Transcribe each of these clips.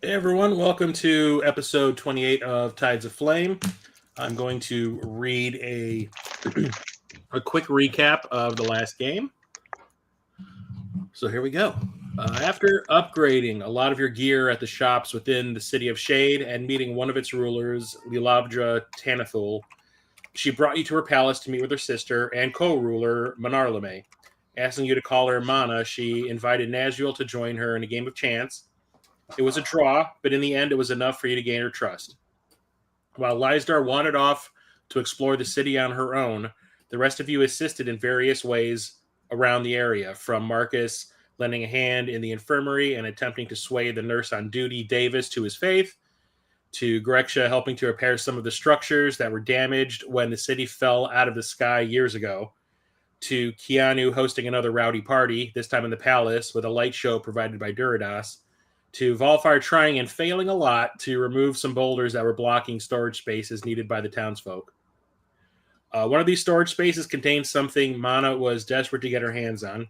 Hey everyone, welcome to episode 28 of Tides of Flame. I'm going to read a quick recap of the last game. So here we go. After upgrading a lot of your gear at the shops within the City of Shade and meeting one of its rulers, Lilavdra Tanathul, she brought you to her palace to meet with her sister and co-ruler, Manarlame. Asking you to call her Mana, she invited Nazriel to join her in a game of chance. It was a draw, but in the end, it was enough for you to gain her trust. While Lysdar wandered off to explore the city on her own, the rest of you assisted in various ways around the area, from Marcus lending a hand in the infirmary and attempting to sway the nurse on duty, Davis, to his faith, to Greksha helping to repair some of the structures that were damaged when the city fell out of the sky years ago, to Keanu hosting another rowdy party, this time in the palace, with a light show provided by Duridas, to Volfire trying and failing a lot to remove some boulders that were blocking storage spaces needed by the townsfolk. One of these storage spaces contained something Mana was desperate to get her hands on.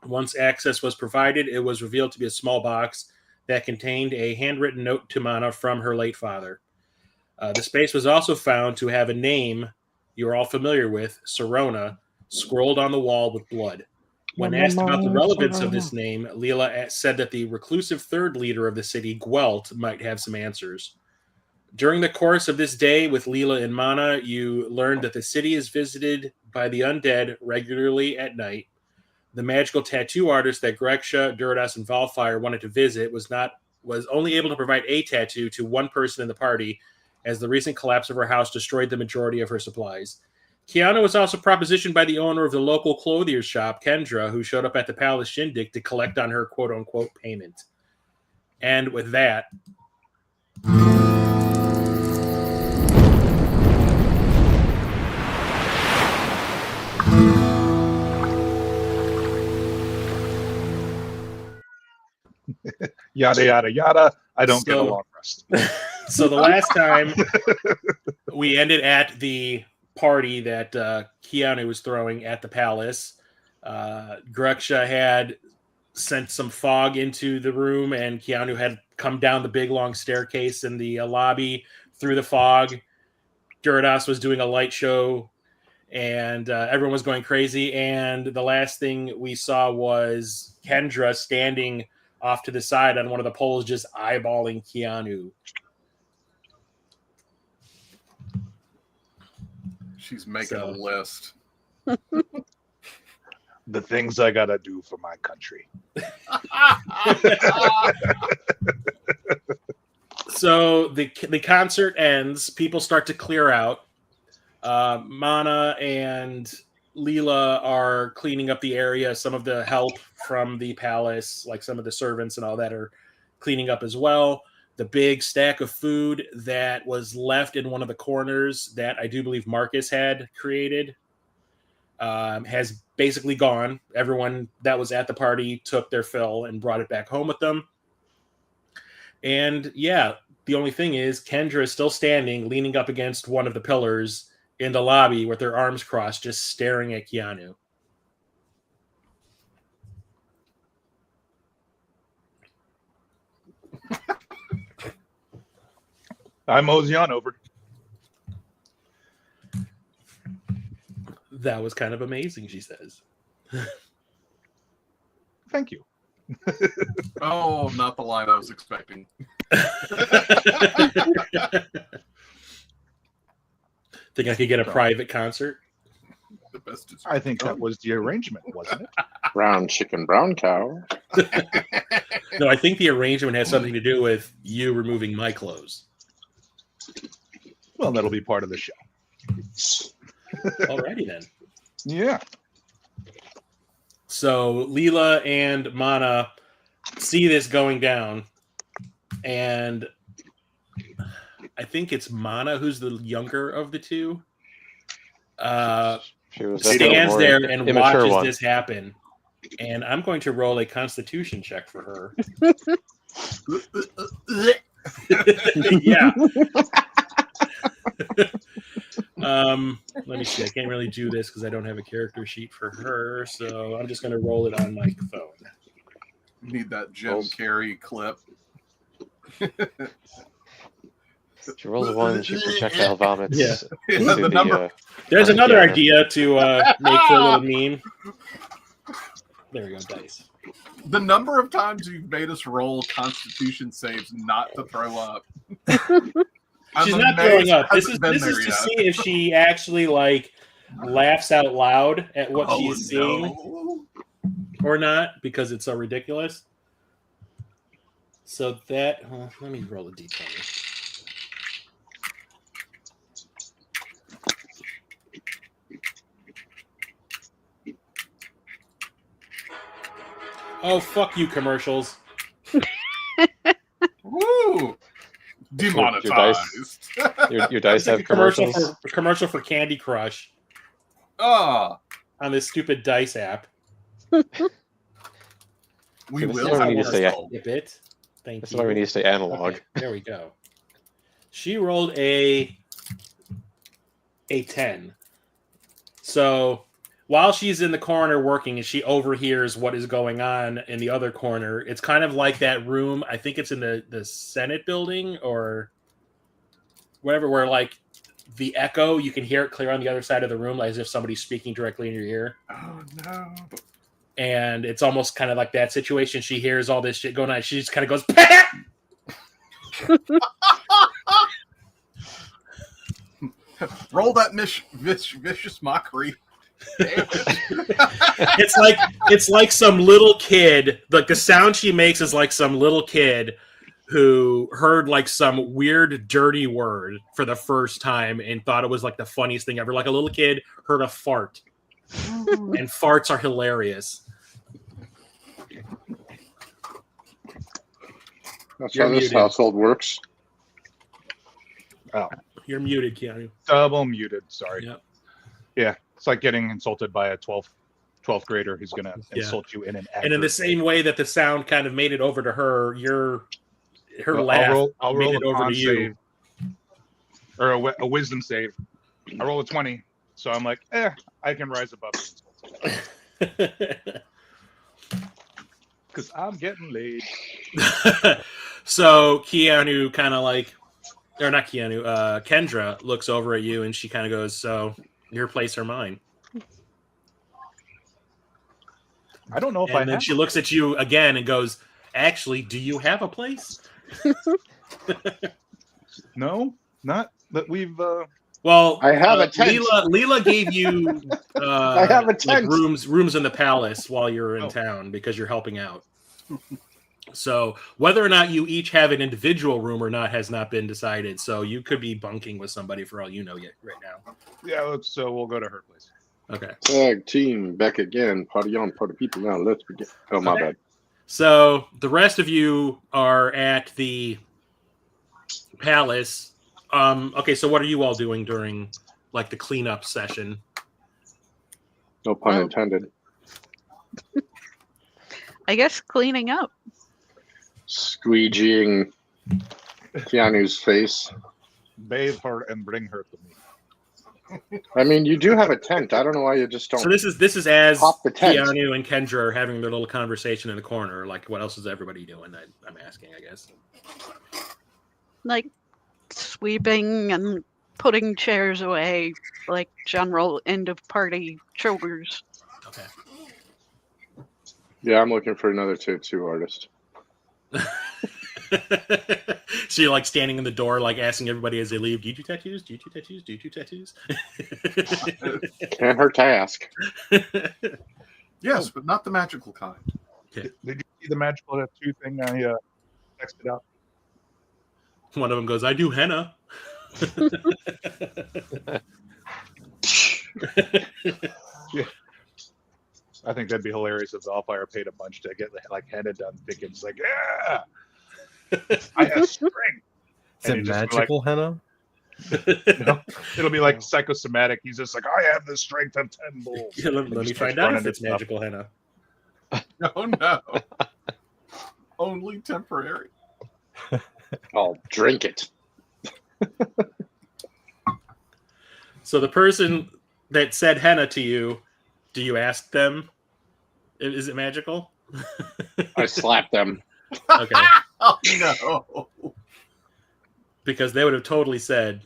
Once access was provided, it was revealed to be a small box that contained a handwritten note to Mana from her late father. The space was also found to have a name you're all familiar with, Cironna, scrolled on the wall with blood. When asked about the relevance of this name, Leela said that the reclusive third leader of the city, Gwelt, might have some answers. During the course of this day with Leela and Mana, you learned that the city is visited by the undead regularly at night. The magical tattoo artist that Greksha, Duridas, and Volfire wanted to visit was only able to provide a tattoo to one person in the party, as the recent collapse of her house destroyed the majority of her supplies. Keanu was also propositioned by the owner of the local clothier's shop, Kendra, who showed up at the palace shindig to collect on her quote-unquote payment. And with that... Yada, yada, yada. I don't get a long rest. So the last time we ended at the party that Keanu was throwing at the palace. Greksha had sent some fog into the room, and Keanu had come down the big long staircase in the lobby through the fog. Duridas was doing a light show, and everyone was going crazy. And the last thing we saw was Kendra standing off to the side on one of the poles, just eyeballing Keanu. She's making a list. The things I gotta do for my country. So the concert ends. People start to clear out. Mana and Leela are cleaning up the area. Some of the help from the palace, like some of the servants and all that, are cleaning up as well. The big stack of food that was left in one of the corners that I do believe Marcus had created has basically gone. Everyone that was at the party took their fill and brought it back home with them. And yeah, the only thing is Kendra is still standing, leaning up against one of the pillars in the lobby with their arms crossed, just staring at Keanu. I mosey on over. That was kind of amazing, she says. Thank you. Oh, not the line I was expecting. Think I could get a private concert? The best is I think that was the arrangement, wasn't it? Brown chicken, brown cow. No, I think the arrangement has something to do with you removing my clothes. Well, that'll be part of the show. Alrighty then. Yeah. So Leela and Mana see this going down, and I think it's Mana who's the younger of the two. Stands there and watches this happen, and I'm going to roll a Constitution check for her. Yeah. Let me see. I can't really do this because I don't have a character sheet for her, so I'm just going to roll it on my phone. Need that Jim Carrey clip. She rolls a 1, she projectile vomits. Yeah. Yeah, the number. There's On another piano. idea to make for a little meme. There we go, dice. The number of times you've made us roll Constitution saves not to throw up. She's I'm not amazed throwing up. it This hasn't is been this is there to yet. see if she actually like laughs out loud at what she's seeing no. or not, because it's so ridiculous. So that let me roll a d20. Oh, fuck you, commercials. Woo! Demonetized. Your dice It's like have a commercial commercials. for commercial for Candy Crush Ah, on this stupid dice app. we So this will is where we have need to one say sold. Skip it. Thank That's you. why we need to say analog. Okay, there we go. She rolled a 10. So while she's in the corner working and she overhears what is going on in the other corner, it's kind of like that room. I think it's in the Senate building or whatever, where like the echo, you can hear it clear on the other side of the room, like as if somebody's speaking directly in your ear. Oh no! And it's almost kind of like that situation. She hears all this shit going on. She just kind of goes, "Pat!" Roll that vicious mockery. It's like some little kid. Like the sound she makes is like some little kid who heard like some weird dirty word for the first time and thought it was like the funniest thing ever. Like a little kid heard a fart, and farts are hilarious. That's You're how this muted. household works. Oh, You're muted, Keanu. double muted. Sorry. Yep. Yeah, it's like getting insulted by a 12th grader who's going to Yeah. insult you in an. And in the same way that the sound kind of made it over to her, her Well, laugh I'll made roll it a over con to you. save, or a wisdom save. I roll a 20, so I'm like, I can rise above the insult because I'm getting laid. So Keanu kind of like, or not Keanu, Kendra looks over at you and she kind of goes, "So your place or mine?" I don't know if And then she looks at you again and goes, "Actually, do you have a place?" No, not that we've. Well, I have a tent. Leela gave you I have a like tent. rooms in the palace while you're in town because you're helping out. So whether or not you each have an individual room or not has not been decided. So you could be bunking with somebody for all you know yet right now. Yeah, so we'll go to her place. Okay. Tag team back again. Party on, party people now. Let's begin. Oh, my bad. So the rest of you are at the palace. Okay, so what are you all doing during like the cleanup session? No pun intended. I guess cleaning up. Squeegeeing Keanu's face. Bathe her and bring her to me. I mean, you do have a tent. I don't know why you just don't. So this is as Pop the tent. Keanu and Kendra are having their little conversation in the corner. Like, what else is everybody doing? I'm asking, I guess. Like sweeping and putting chairs away, like general end of party chores. Okay. Yeah, I'm looking for another tattoo artist. So you're like standing in the door, like asking everybody as they leave, "Do you do tattoos? Do you do tattoos? Do you do tattoos?" Can't hurt to ask. Yes, but not the magical kind. Did you see the magical tattoo thing I texted out? One of them goes, "I do henna." Yeah. I think that'd be hilarious if the Allfire paid a bunch to get like henna done, thinking it's like, yeah, I have strength. Is it magical henna? It'll be like psychosomatic. He's just like, I have the strength of 10 bulls. Yeah, let me find out if it's magical henna. Oh no. Only temporary. I'll drink it. So the person that said henna to you, do you ask them, is it magical? I slap them. Okay. Oh no. because they would have totally said,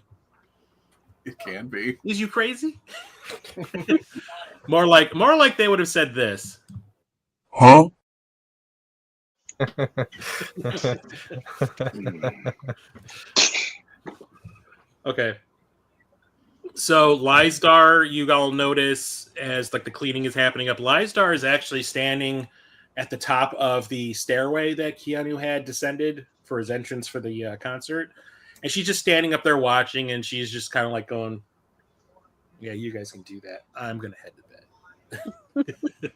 It can be. "Is you crazy?" more like they would have said this. Huh? Okay. So Lysdar, you all notice as like the cleaning is happening up, Lysdar is actually standing at the top of the stairway that Keanu had descended for his entrance for the concert. And she's just standing up there watching, and she's just kind of like going, "Yeah, you guys can do that. I'm going to head to bed."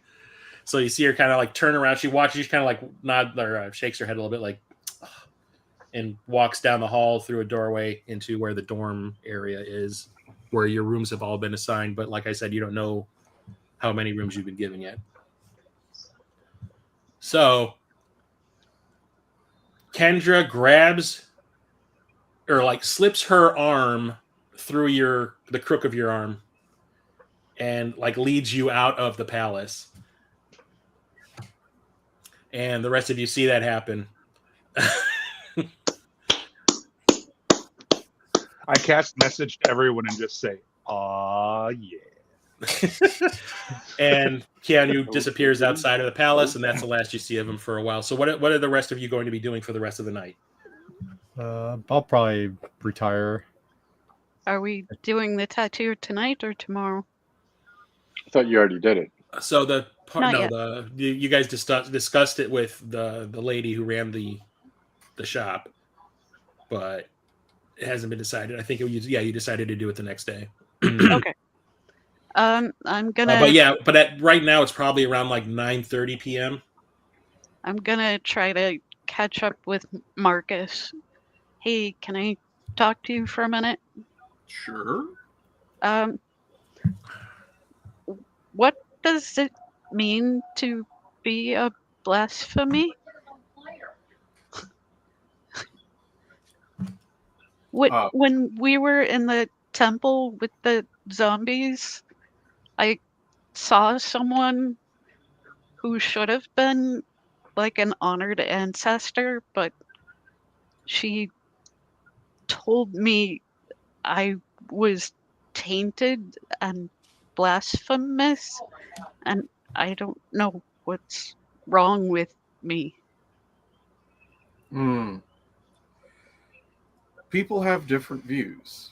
So you see her kind of like turn around. She watches, she kind of like nod or shakes her head a little bit like, ugh, and walks down the hall through a doorway into where the dorm area is, where your rooms have all been assigned. But like I said, you don't know how many rooms you've been given yet. So Kendra grabs or like slips her arm through the crook of your arm and like leads you out of the palace. And the rest of you see that happen. I cast message to everyone and just say, "Aw, yeah." And Keanu disappears outside of the palace, and that's the last you see of him for a while. So what are the rest of you going to be doing for the rest of the night? I'll probably retire. Are we doing the tattoo tonight or tomorrow? I thought you already did it. So the part, Not no, yet. you guys discussed it with the lady who ran the shop, but it hasn't been decided. I think you decided to do it the next day. Okay. I'm gonna. Right now it's probably around like 9:30 p.m. I'm gonna try to catch up with Marcus. Hey, can I talk to you for a minute? Sure. What does it mean to be a blasphemy? When we were in the temple with the zombies, I saw someone who should have been like an honored ancestor, but she told me I was tainted and blasphemous, and I don't know what's wrong with me. People have different views.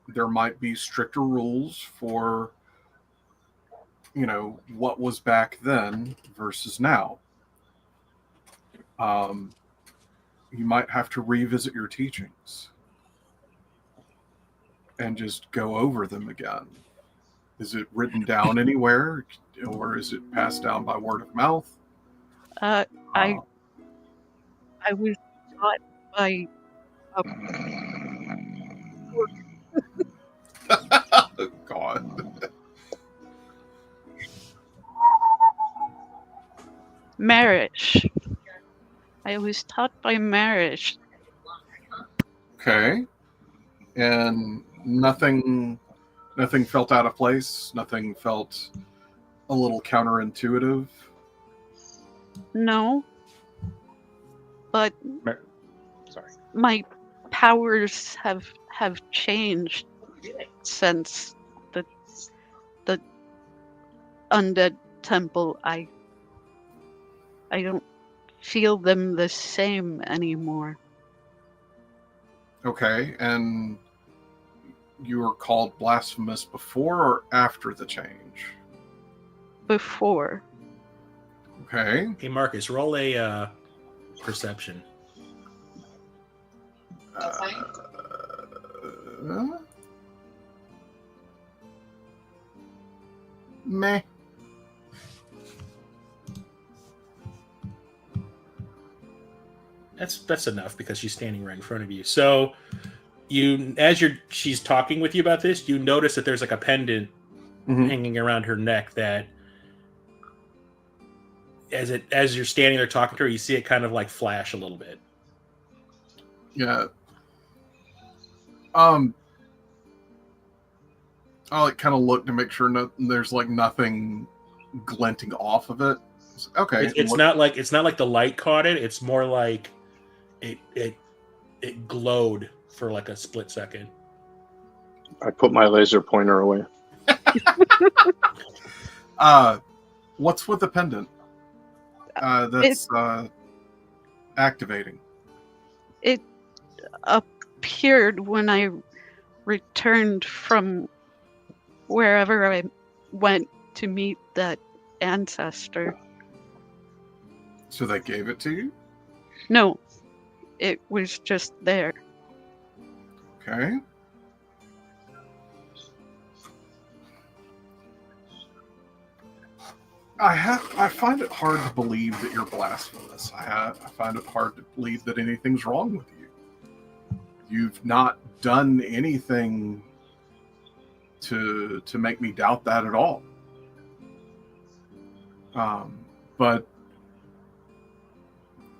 There might be stricter rules for, what was back then versus now. You might have to revisit your teachings and just go over them again. Is it written down anywhere, or is it passed down by word of mouth? I was taught by Oh, God. Marish. I was taught by Marish. Okay. And nothing felt out of place? Nothing felt a little counterintuitive? No. But Sorry. my powers have changed since the undead temple. I don't feel them the same anymore. Okay, and you were called blasphemous before or after the change? Before. Okay. Hey Marcus, roll a perception. Meh. That's enough because she's standing right in front of you. So she's talking with you about this, you notice that there's like a pendant hanging around her neck that as you're standing there talking to her, you see it kind of like flash a little bit. Yeah. I'll like kind of look to make sure there's like nothing glinting off of it. Okay. It's not like the light caught it. It's more like it glowed for like a split second. I put my laser pointer away. What's with the pendant? That's activating. It appeared when I returned from wherever I went to meet that ancestor. So they gave it to you? No, it was just there. Okay. I find it hard to believe that you're blasphemous. I find it hard to believe that anything's wrong with you. You've not done anything to make me doubt that at all. But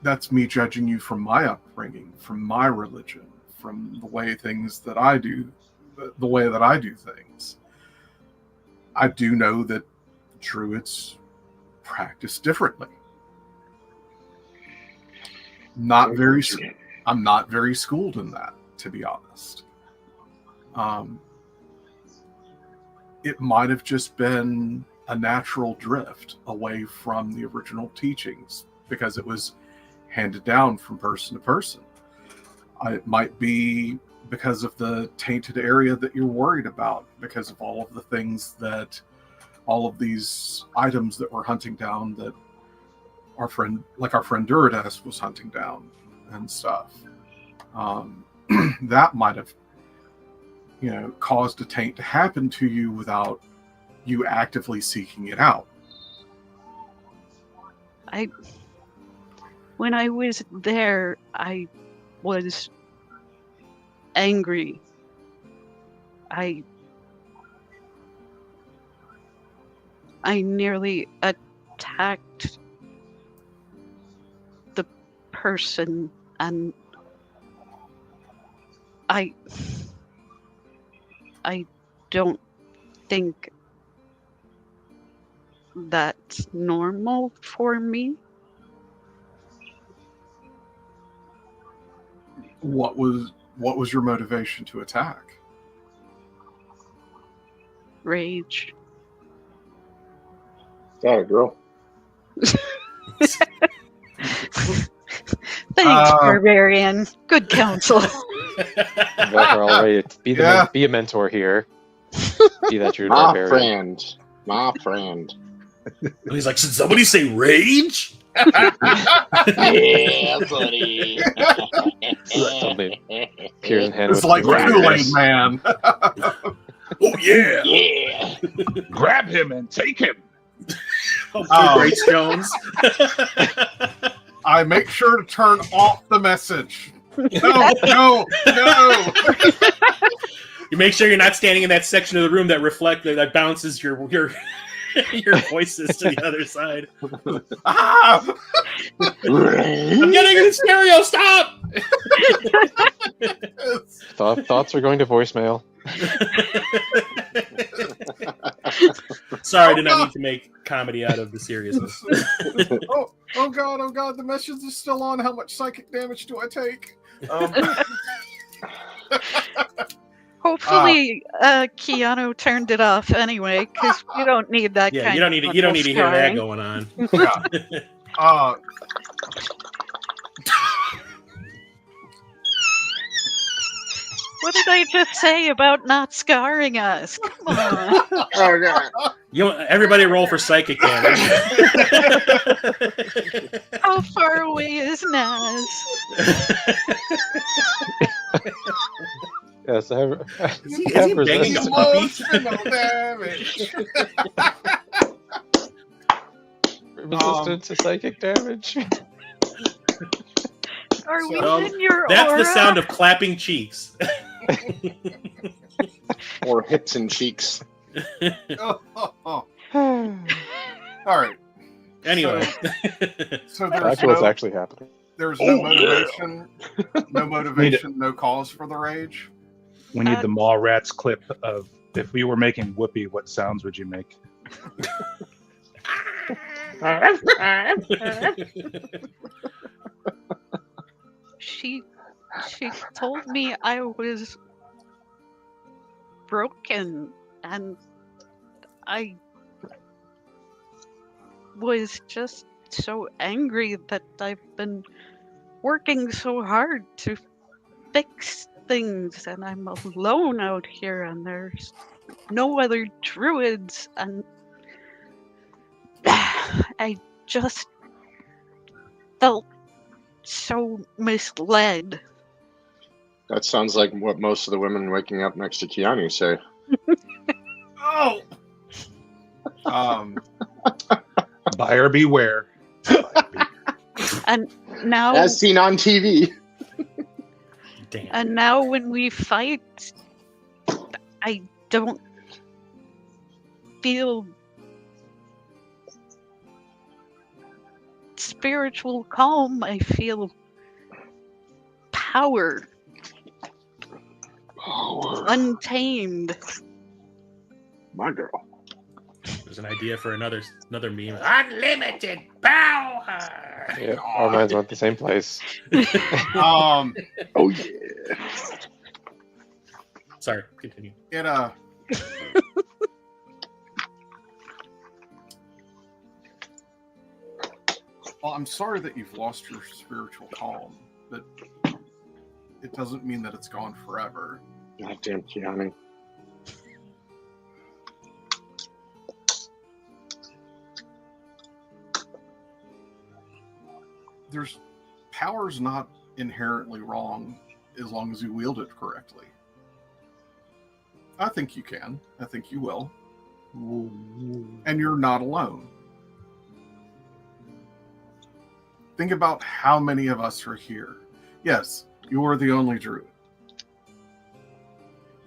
that's me judging you from my upbringing, from my religion, from the way that I do things. I do know that Druids practice differently. I'm not very schooled in that, to be honest. It might have just been a natural drift away from the original teachings because it was handed down from person to person. It might be because of the tainted area that you're worried about, because of all of the things that, all of these items that we're hunting down that our friend Duridas was hunting down and stuff. That might have, caused a taint to happen to you without you actively seeking it out. When I was there, I was angry. I nearly attacked the person, and I don't think that's normal for me. What was your motivation to attack? Rage. Is that a girl? Thanks, Barbarian. Good counsel. We're all ready to be a mentor here. Be that your barbarian. My friend. He's like, should somebody say rage? Yeah, buddy. Something appears in hand It's with like the Kool-Aid Man. Oh yeah, Yeah. Grab him and take him. Great Jones. I make sure to turn off the message. No. You make sure you're not standing in that section of the room that bounces your voices to the other side. Ah! I'm getting in stereo. Stop. Thoughts are going to voicemail. Sorry, I did not need to make comedy out of the seriousness. Oh god, the message is still on. How much psychic damage do I take? Hopefully, Keanu turned it off anyway, because you don't need that Yeah, kind you don't need to hear that going on. Yeah. What did I just say about not scarring us? Come on. Oh, God. Everybody roll for psychic damage. How far away is Naz? Yes, Is he banging a puppy? Emotional damage. Resistant to psychic damage. Are we So, in your That's aura? the sound of clapping cheeks. Or hips and cheeks. All right. Anyway. So That's what's actually happening. there's no motivation, no cause for the rage. We need the Mallrats clip of if we were making Whoopi, what sounds would you make? She told me I was broken, and I was just so angry that I've been working so hard to fix things, and I'm alone out here, and there's no other druids, and I just felt so misled. That sounds like what most of the women waking up next to Keanu say. Oh. Buyer beware. And now, As seen on TV. Damn. and now when we fight, I don't feel spiritual calm. I feel power, untamed. My girl. There's an idea for another meme. Unlimited power. Yeah, our minds went the same place. Um, Oh yeah. Sorry, continue. it Well, I'm sorry that you've lost your spiritual calm, but it doesn't mean that it's gone forever. Goddamn Keanu. Power's not inherently wrong as long as you wield it correctly. I think you can. I think you will. And you're not alone. Think about how many of us are here. Yes, you're the only druid.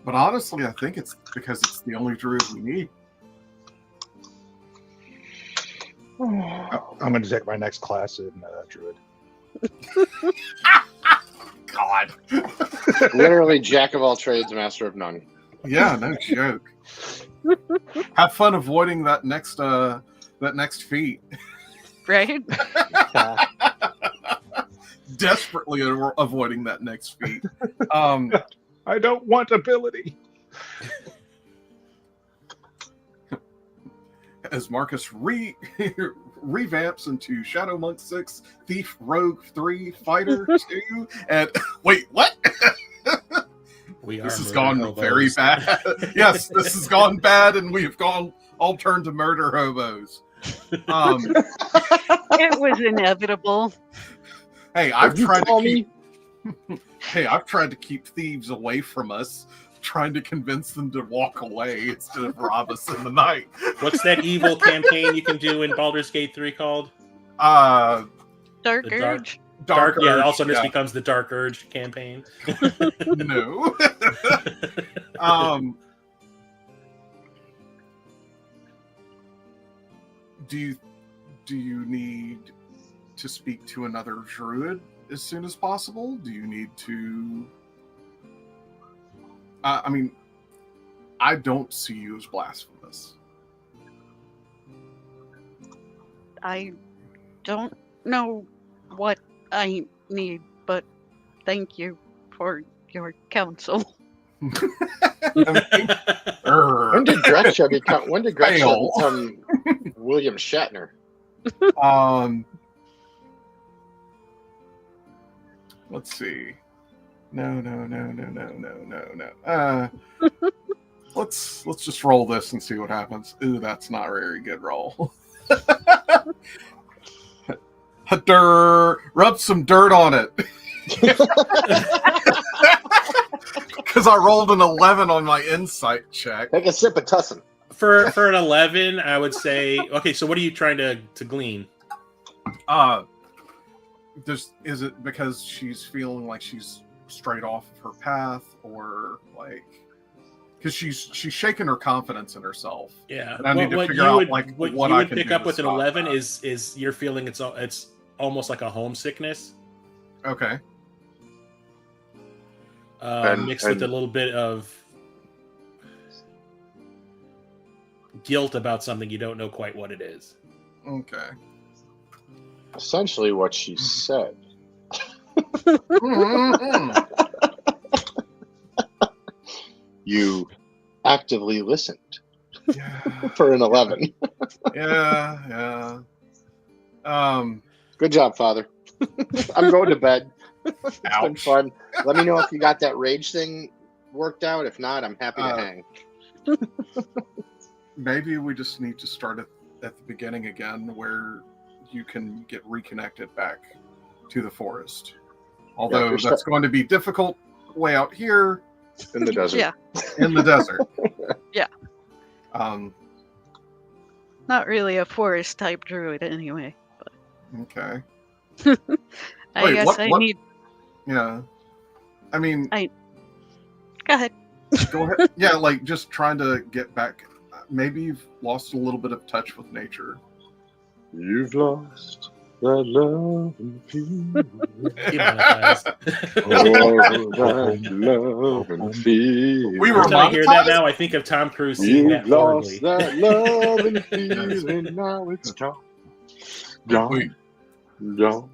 But honestly, I think it's because it's the only druid we need. I'm going to take my next class in Druid. God. Literally jack of all trades, master of none. Yeah, no joke. Have fun avoiding that next feat. Right? Desperately avoiding that next feat. I don't want ability. As Marcus revamps into Shadow Monk 6, Thief Rogue 3, Fighter 2, and wait, what? This has gone very bad. Yes, this has gone bad, and we've all turned to murder hobos. It was inevitable. Hey, I've tried to keep thieves away from us, trying to convince them to walk away instead of rob us in the night. What's that evil campaign you can do in Baldur's Gate 3 called? Dark The Urge. Dark yeah, Urge, also this becomes the Dark Urge campaign. No. Do you need to speak to another druid as soon as possible? Do you need to... I mean, I don't see you as blasphemous. I don't know what I need, but thank you for your counsel. When did Gretchen become William Shatner? Let's see. No. Let's just roll this and see what happens. Ooh, that's not a very good roll. Rub some dirt on it. Because I rolled an 11 on my insight check. Take a sip of Tussin. For an 11, I would say. Okay, so what are you trying to glean? Is it because she's feeling like she's straight off of her path, or like because she's shaking her confidence in herself? Yeah, and I need to figure out like what what you I would can pick do up to with an stop 11 that. is you're feeling it's almost like a homesickness. Okay. Mixed with a little bit of guilt about something you don't know quite what it is. Okay. Essentially what she said. You actively listened Yeah. for an 11. Yeah. Good job, Father. I'm going to bed. It's been Ouch. fun. Let me know if you got that rage thing worked out. If not, I'm happy to hang. Maybe we just need to start at the beginning again, where you can get reconnected back to the forest. Although there's that's going to be difficult way out here In the desert. Yeah, in the desert. Yeah. not really a forest type druid anyway. Okay. I Wait, guess what- I what- need. Yeah. I mean, Go ahead. go ahead. Yeah, like just trying to get back. Maybe you've lost a little bit of touch with nature. You've lost that love and feeling. Demonetized. Oh, that love and feeling. We Every were time I hear that monetized? now, I think of Tom Cruise singing You've that lost horribly. that love and feeling. Now it's gone. Gone. Wait, Gone.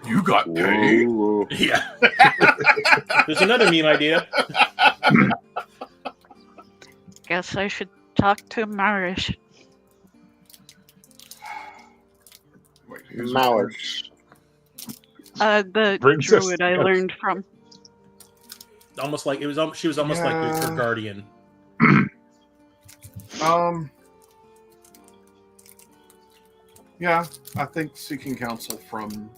you got paid? Whoa. Yeah. There's another meme idea. Guess I should talk to Marish. Wait, who's Mallard. The Princess. druid I learned from. Almost like it was. She was almost like her Yeah. guardian. Yeah, I think seeking counsel from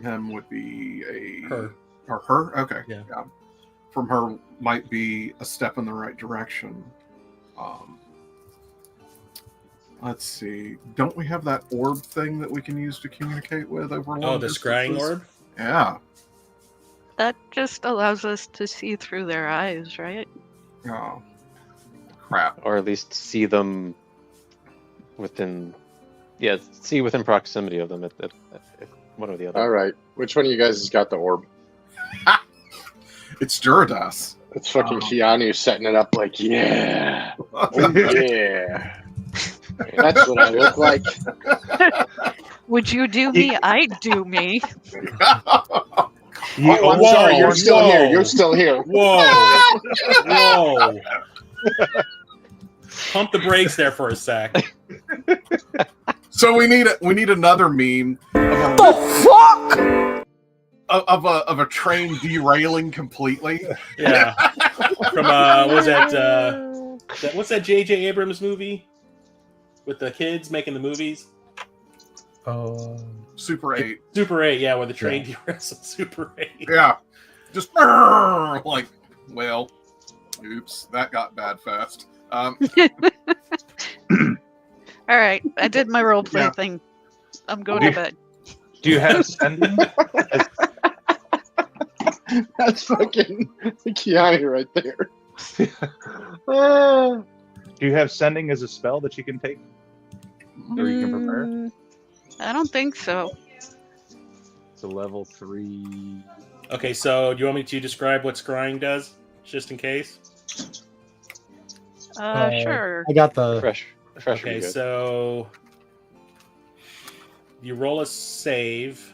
him would be a Her. or her. Okay, Yeah. From her might be a step in the right direction. Let's see. Don't we have that orb thing that we can use to communicate with over long Oh, the scrying distances? orb. Yeah. That just allows us to see through their eyes, right? Oh, crap. Or at least see them within, see within proximity of them at one or the other. All right. Which one of you guys has got the orb? It's Duradas. It's fucking Oh. Keanu setting it up like, yeah. Oh, yeah. That's what I look like. Would you do me? I'd do me. Oh, I'm sorry. You're still here. You're still here. Whoa! Whoa! Pump the brakes there for a sec. So we need another meme of a train derailing completely. Yeah. From was that what's that J.J. Abrams movie with the kids making the movies? Super 8. Super 8, yeah, where the train derails in Super 8. Yeah. Just like, well, oops, that got bad fast. All right, I did my role play Yeah. thing. I'm going to bed. Do you have sending? That's fucking Keanu right there. Do you have sending as a spell that you can take? Or you can prepare? I don't think so. It's a level 3. Okay, so do you want me to describe what scrying does, just in case? Sure. I got the Fresh would Okay, be good. so you roll a save.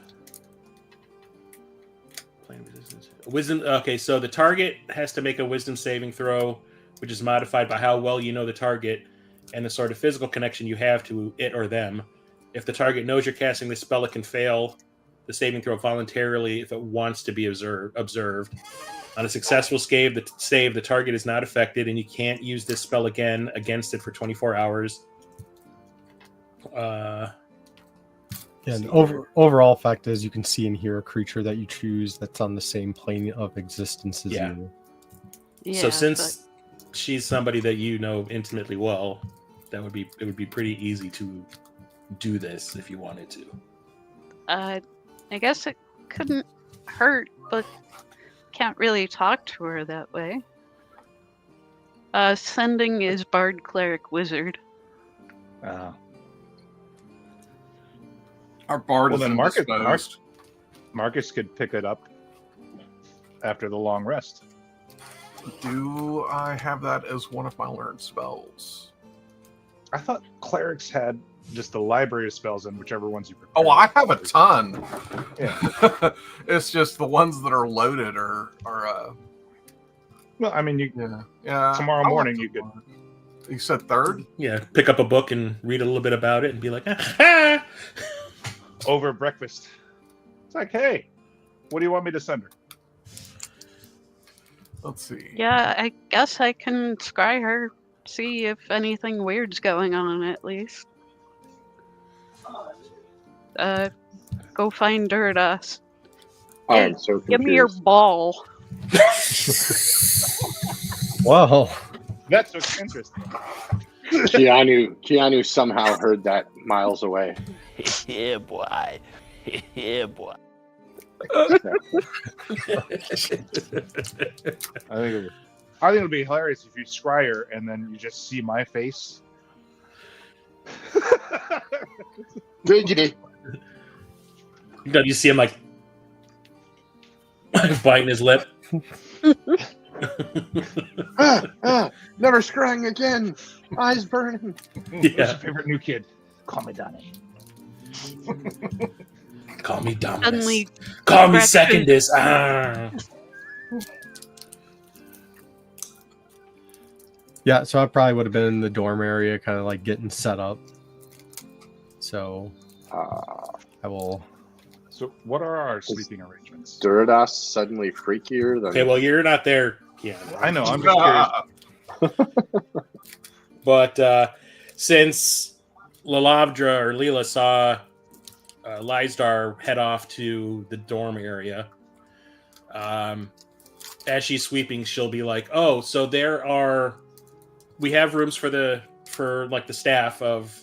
Wisdom. Okay, so the target has to make a wisdom saving throw, which is modified by how well you know the target and the sort of physical connection you have to it or them. If the target knows you're casting the spell, it can fail the saving throw voluntarily if it wants to be observed. On a successful save, the target is not affected, and you can't use this spell again against it for 24 hours. and overall effect is you can see and hear a creature that you choose that's on the same plane of existence as Yeah. you. Yeah, So since she's somebody that you know intimately well, it would be pretty easy to do this if you wanted to. I guess it couldn't hurt, but can't really talk to her that way. Sending is Bard, Cleric, Wizard. Our bard Well, is then Marcus- indisposed. Marcus could pick it up after the long rest. Do I have that as one of my learned spells? I thought clerics had just the library of spells and whichever ones you prefer. Oh, I have a ton. Yeah. It's just the ones that are loaded are Well, I mean, yeah. tomorrow I morning like you could. You said third? Yeah, pick up a book and read a little bit about it and be like, ah. Over breakfast. It's like, hey, what do you want me to send her? Let's see. Yeah, I guess I can scry her, see if anything weird's going on at least. Go find Durdas. I am so confused. Give me your ball. Wow. That's what's interesting. Keanu somehow heard that miles away. Yeah, boy. Yeah, boy. I think it'll be hilarious if you scry her and then you just see my face. Giggity. You see him like biting his lip. Never scrying again. Eyes burning. Who's your Yeah. favorite new kid? Call me Donnie. Call me Dominus. Suddenly, Call me Gretchen. Secondus. Ah. Yeah, so I probably would have been in the dorm area, kind of like getting set up. So I will. So, what are our sleeping arrangements? Durdas suddenly freakier than Okay, well, you're not there. Yeah, I know. I'm just curious. but since Lalavdra or Leela saw Lysdar head off to the dorm area, as she's sweeping, she'll be like, "Oh, so we have rooms for the staff of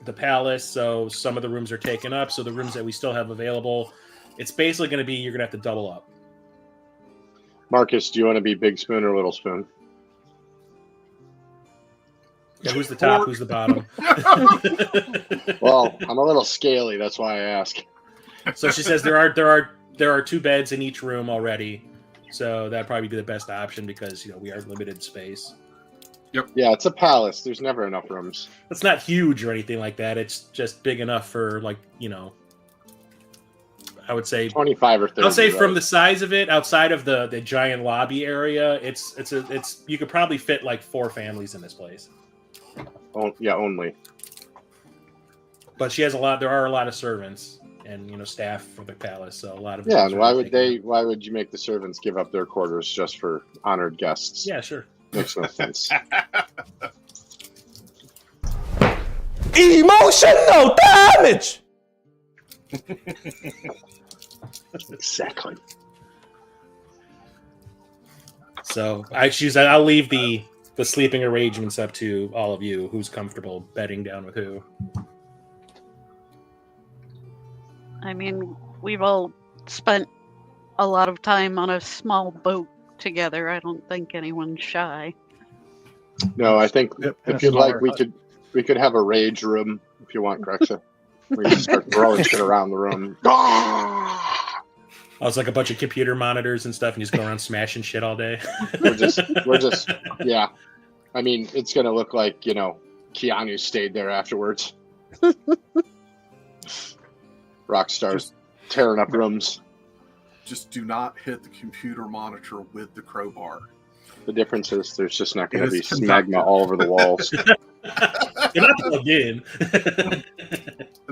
the palace. So some of the rooms are taken up. So the rooms that we still have available, it's basically going to be you're going to have to double up." Marcus, do you want to be Big Spoon or Little Spoon? Yeah, who's the top? Who's the bottom? Well, I'm a little scaly. That's why I ask. So she says there are 2 beds in each room already. So that'd probably be the best option because we are limited space. Yeah, it's a palace. There's never enough rooms. It's not huge or anything like that. It's just big enough for I would say 25 or 30. I'll say from right? the size of it, outside of the giant lobby area, it's you could probably fit like 4 families in this place. Oh, yeah, only. But she has there are a lot of servants and staff for the palace, so a lot of Yeah, those and are why would you make the servants give up their quarters just for honored guests? Yeah, sure. Makes no sense. Emotional damage! Exactly. So I'll leave the sleeping arrangements up to all of you. Who's comfortable bedding down with who? I mean, we've all spent a lot of time on a small boat together. I don't think anyone's shy. No, I think Yep, if you'd like, we could have a rage room if you want, Grexa. We can start throwing shit around the room. Oh, it's like a bunch of computer monitors and stuff, and you just go around smashing shit all day. We're just, yeah. I mean, it's gonna look like Keanu stayed there afterwards. Rockstar's Just- tearing up rooms. Just do not hit the computer monitor with the crowbar. The difference is there's just not going It to be is smegma conductive. all over the walls. You're not plugged in.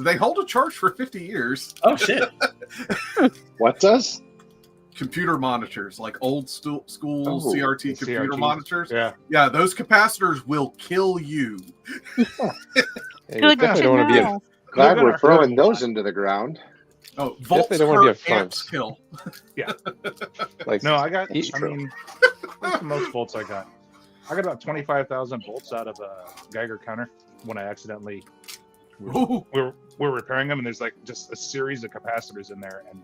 They hold a charge for 50 years. Oh shit! What does? Computer monitors, like old school Oh, CRT computer CRT. monitors. Yeah. Yeah, those capacitors will kill you. Yeah, you Good definitely to don't want to be know. Glad Good we're on throwing her. those into the ground. Oh, volts Definitely don't wanna be per a amps front. kill. like. No, I got. Eat- I mean, what's the most volts I got? I got about 25,000 volts out of a Geiger counter when I accidentally. Ooh. We're repairing them, and there's like just a series of capacitors in there, and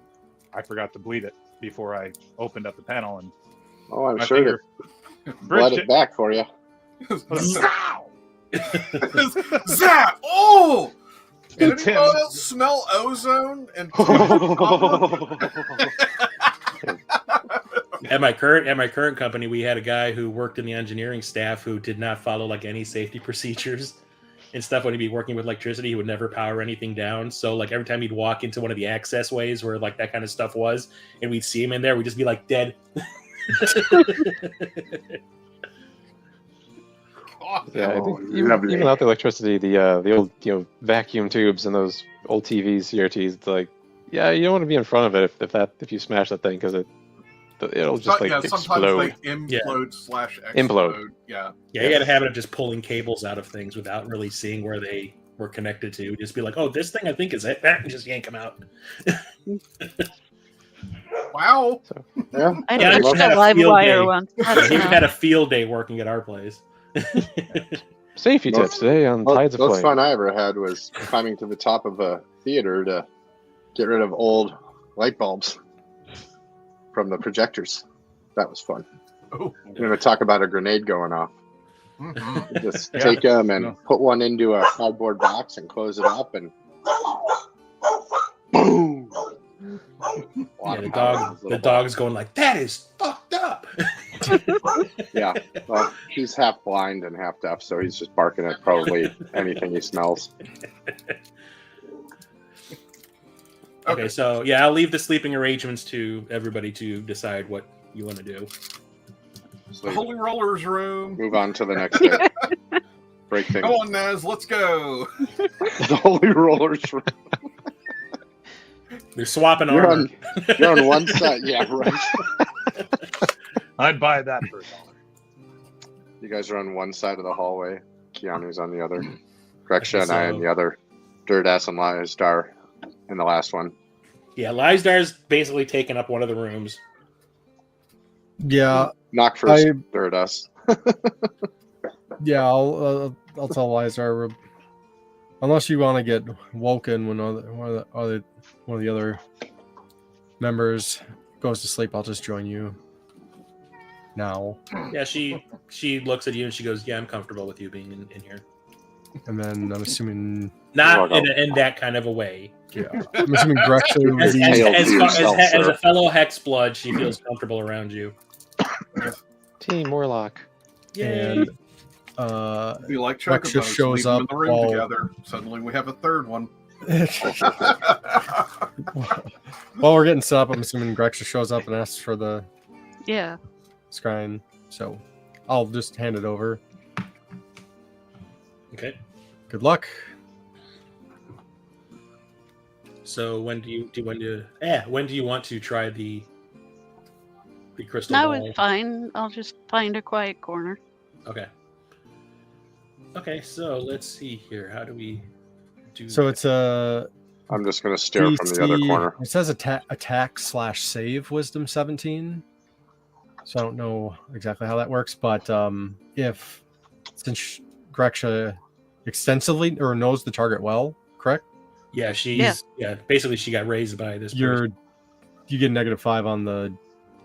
I forgot to bleed it before I opened up the panel, and Oh, I'm my sure finger to bled bridged it it. back for you. Zap! Oh! And Did Tim, anyone else smell ozone? And At my current company, we had a guy who worked in the engineering staff who did not follow like any safety procedures, and stuff when he'd be working with electricity, he would never power anything down. So like every time he'd walk into one of the access ways where like that kind of stuff was, and we'd see him in there, we'd just be like dead. Yeah, I think even without the electricity, the old vacuum tubes and those old TVs, CRTs, it's like, yeah, you don't want to be in front of it if you smash that thing because it'll just sometimes explode. they implode/explode. Implode. Yeah. Yeah, you got a habit of just pulling cables out of things without really seeing where they were connected to. Just be like, oh, this thing I think is it. And just yank them out. Wow. So, Yeah. I Yeah, I touched had a a live field wire day. once. We That's even enough. had a field day working at our place. safety tips today on Tides of Most Flame. fun I ever had was climbing to the top of a theater to get rid of old light bulbs from the projectors. That was fun. Oh. You're going to talk about a grenade going off. Mhm. You just Yeah. take them and No. put one into a cardboard box and close it up and boom. Yeah, the dog's going like, that is fucked up. Yeah, well, he's half blind and half deaf, so he's just barking at probably anything he smells. Okay, so yeah, I'll leave the sleeping arrangements to everybody to decide what you want to do. The Holy Rollers room. Move on to the next day. Break things. Come on, Naz, let's go. The Holy Rollers room. They're swapping You're armor. you're on one side. Yeah, right. I'd buy that for $1. You guys are on one side of the hallway. Keanu's on the other. Greksha and I on the other. Dirtass and Lizdar in the last one. Yeah, Lysdar's basically taken up one of the rooms. Yeah, Knock first, I- Dirtass. yeah. I'll tell Lizar. Unless you want to get woken when one of the other members goes to sleep, I'll just join you now. Yeah, she looks at you and she goes, "Yeah, I'm comfortable with you being in here." And then I'm assuming, Not in that kind of a way. yeah, I'm assuming Greksha would As, be. Hail to yourself, as sir. a fellow Hexblood, she feels comfortable around you. Team Warlock. And Be like Rex Chocobos, just shows leave them in up the room while- together. Suddenly we have a third one. while we're getting set up, I'm assuming Greksha shows up and asks for the Yeah. scrying. So I'll just hand it over. Okay. Good luck. So when do you want to try the crystal Now ball? it's fine. I'll just find a quiet corner. Okay. Okay, so let's see here. How do we do So that? it's a I'm just going to stare from the other DC corner. It says attack/save Wisdom 17. So I don't know exactly how that works, but since Greksha extensively or knows the target well, correct? Yeah, basically she got raised by this person. You get -5 on the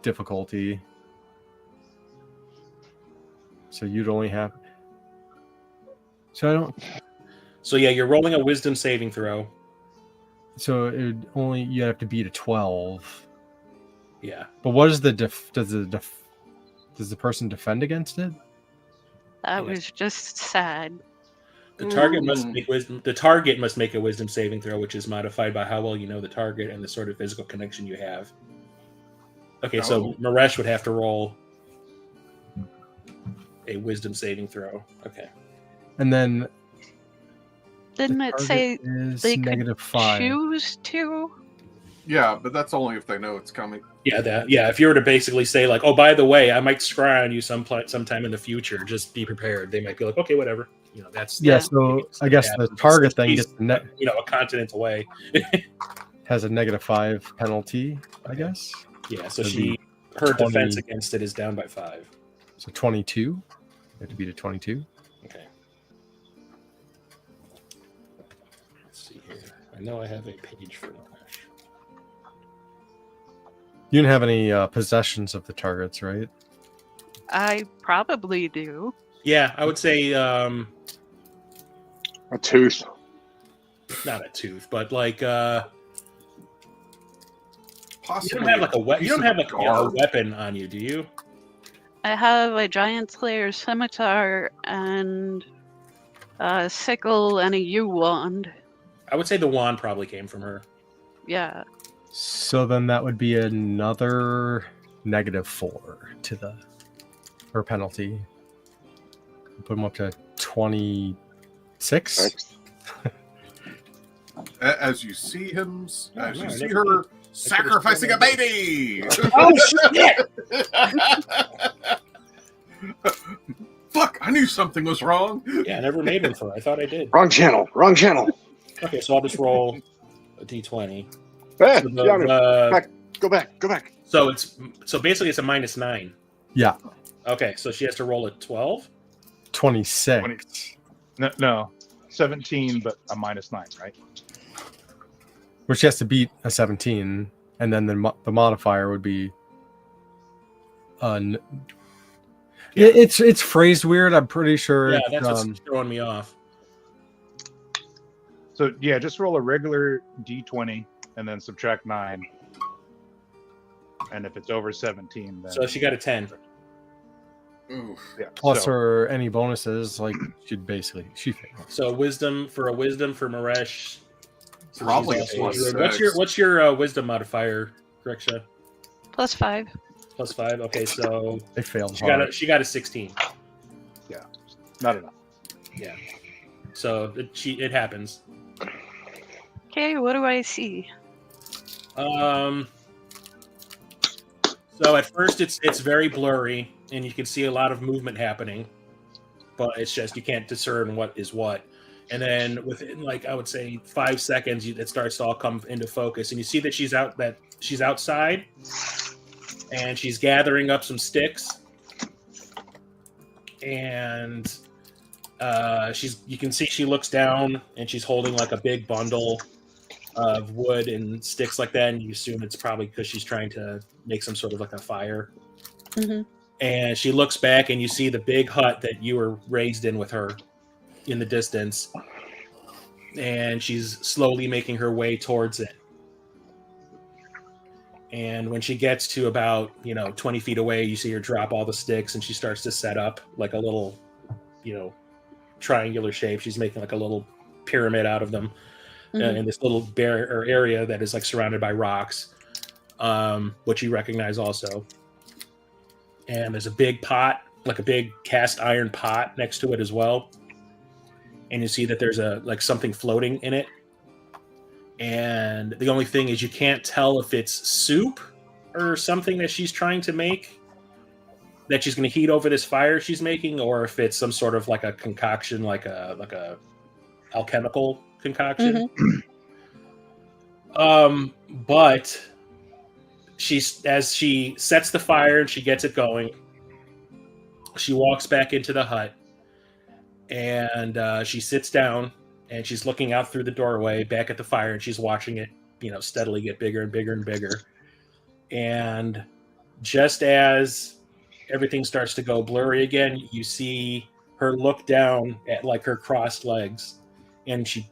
difficulty. So you'd only have. So I don't. So yeah, you're rolling a wisdom saving throw. So it would only you have to beat a 12. Yeah. But what is does the person defend against it? That Yes. was just sad. The target must make a wisdom saving throw, which is modified by how well you know the target and the sort of physical connection you have. Okay, so Maresh would have to roll a wisdom saving throw. Okay. And then Didn't it say is they could -5. choose to? Yeah, but that's only if they know it's coming. Yeah, if you were to basically say like, oh, by the way, I might scry on you sometime in the future, just be prepared. They might be like, okay, whatever. You know, that's Yeah, so I guess the target then She's, gets a continent away. has a -5 penalty, I guess. Yeah, so That'd her 20. defense against it is down by 5. So 22. You have to beat a 22. Okay. Let's see here. I know I have a page for Maresh. You didn't have any possessions of the targets, right? I probably do. Yeah, I would say A tooth. not a tooth, but like you Possibly. don't have like a piece you don't of have like a garb. weapon on you, do you? I have a giant slayer scimitar and A sickle and a yew wand. I would say the wand probably came from her. Yeah. So then that would be another -4 to her penalty. Put him up to 26. As you see him, as you see her sacrificing a baby. Oh shit! Fuck! I knew something was wrong. Yeah, I never made one for her. I thought I did. Wrong channel. Wrong channel. Okay, so I'll just roll a d20. Hey, So Keanu, back. Go back. Go back. So basically it's a -9. Yeah. Okay, so she has to roll a 12. 26. No, 17, but a -9, right? Which has to beat a 17, and then the modifier would be. It's phrased weird. I'm pretty sure. Yeah, that's what's throwing me off. So yeah, just roll a regular d20 and then subtract 9. And if it's over 17, then So she got a 10. Oof. yeah. plus so, or any bonuses, like she failed. So wisdom for Maresh. So Probably she's a also- +6. what's your wisdom modifier, Grexia? +5. +5. Okay, so They failed she hard. got a 16. not enough. Yeah. So it happens. Okay, what do I see? So at first it's very blurry and you can see a lot of movement happening, but it's just you can't discern what is what. And then within, like, I would say 5 seconds, it starts to all come into focus, and you see that she's outside, and she's gathering up some sticks, and you can see she looks down, and she's holding like a big bundle of wood and sticks like that, and you assume it's probably because she's trying to make some sort of like a fire. Mm-hmm. And she looks back, and you see the big hut that you were raised in with her in the distance, and she's slowly making her way towards it. And when she gets to about 20 feet away, you see her drop all the sticks, and she starts to set up like a little triangular shape. She's making like a little pyramid out of them. In this little barrier area that is like surrounded by rocks, which you recognize also. And there's a big pot, like a big cast iron pot next to it as well. And you see that there's something floating in it. And the only thing is you can't tell if it's soup or something that she's trying to make that she's going to heat over this fire she's making, or if it's some sort of like a concoction, like a alchemical concoction. But as she sets the fire and she gets it going, she walks back into the hut, and she sits down, and she's looking out through the doorway back at the fire, and she's watching it steadily get bigger and bigger and bigger. And just as everything starts to go blurry again, you see her look down at like her crossed legs, and she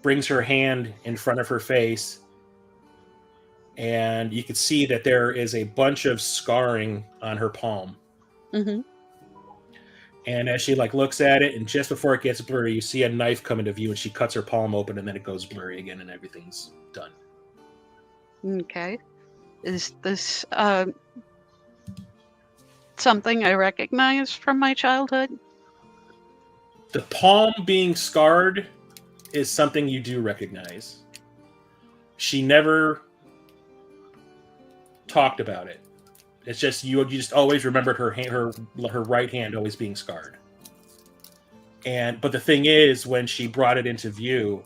brings her hand in front of her face, and you can see that there is a bunch of scarring on her palm. And as she looks at it, and just before it gets blurry, you see a knife come into view, and she cuts her palm open, and then it goes blurry again, and everything's done. Okay. Is this something I recognize from my childhood? The palm being scarred is something you do recognize. She never talked about it. It's just you just always remembered her right hand always being scarred. But the thing is, when she brought it into view,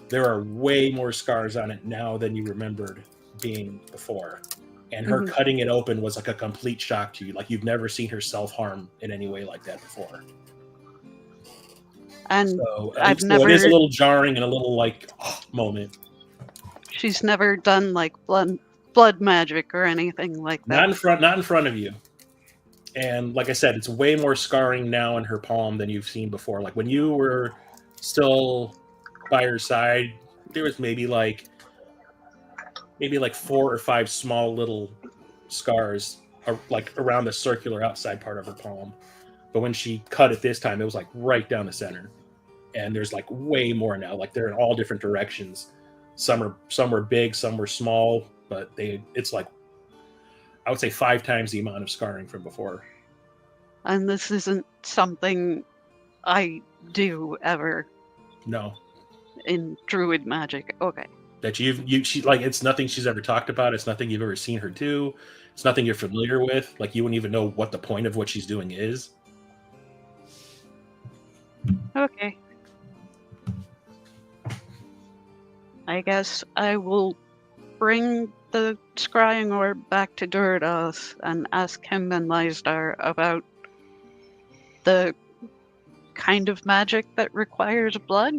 there are way more scars on it now than you remembered being before. And her cutting it open was like a complete shock to you. Like you've never seen her self-harm in any way like that before. And So I've so never. it is a little jarring and a little moment. She's never done blood magic or anything like that. Not in front of you. And like I said, it's way more scarring now in her palm than you've seen before. Like when you were still by her side, there was maybe 4 or 5 small little scars around the circular outside part of her palm. But when she cut it this time, it was right down the center. and there's like way more now. Like they're in all different directions. Some were big, some were small, but it's like I would say 5 times the amount of scarring from before. And this isn't something I do ever. No. In druid magic. Okay. That she like, it's nothing she's ever talked about. It's nothing you've ever seen her do. It's nothing you're familiar with. Like you wouldn't even know what the point of what she's doing is. Okay. I guess I will bring the scrying orb back to Durdas and ask him and Lysdar about the kind of magic that requires blood.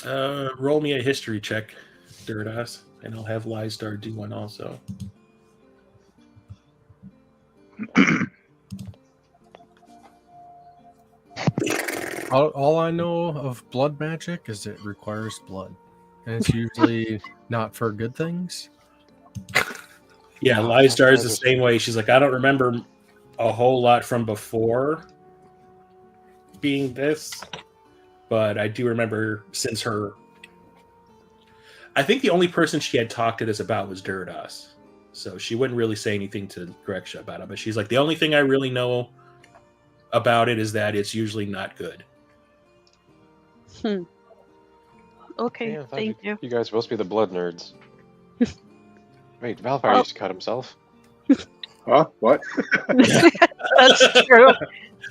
Roll me a history check, Durdas, and I'll have Lysdar do one also. All I know of blood magic is it requires blood, and it's usually not for good things. Yeah, Lysdar is the same way. She's like, I don't remember a whole lot from before being this, but I do remember since her. I think the only person she had talked to this about was Durdas, so she wouldn't really say anything to Greksha about it. But she's like, the only thing I really know about it is that it's usually not good. Okay, Yeah, thank you. You guys are supposed to be the blood nerds. Wait, Valfire used to cut himself. Huh? What? That's true.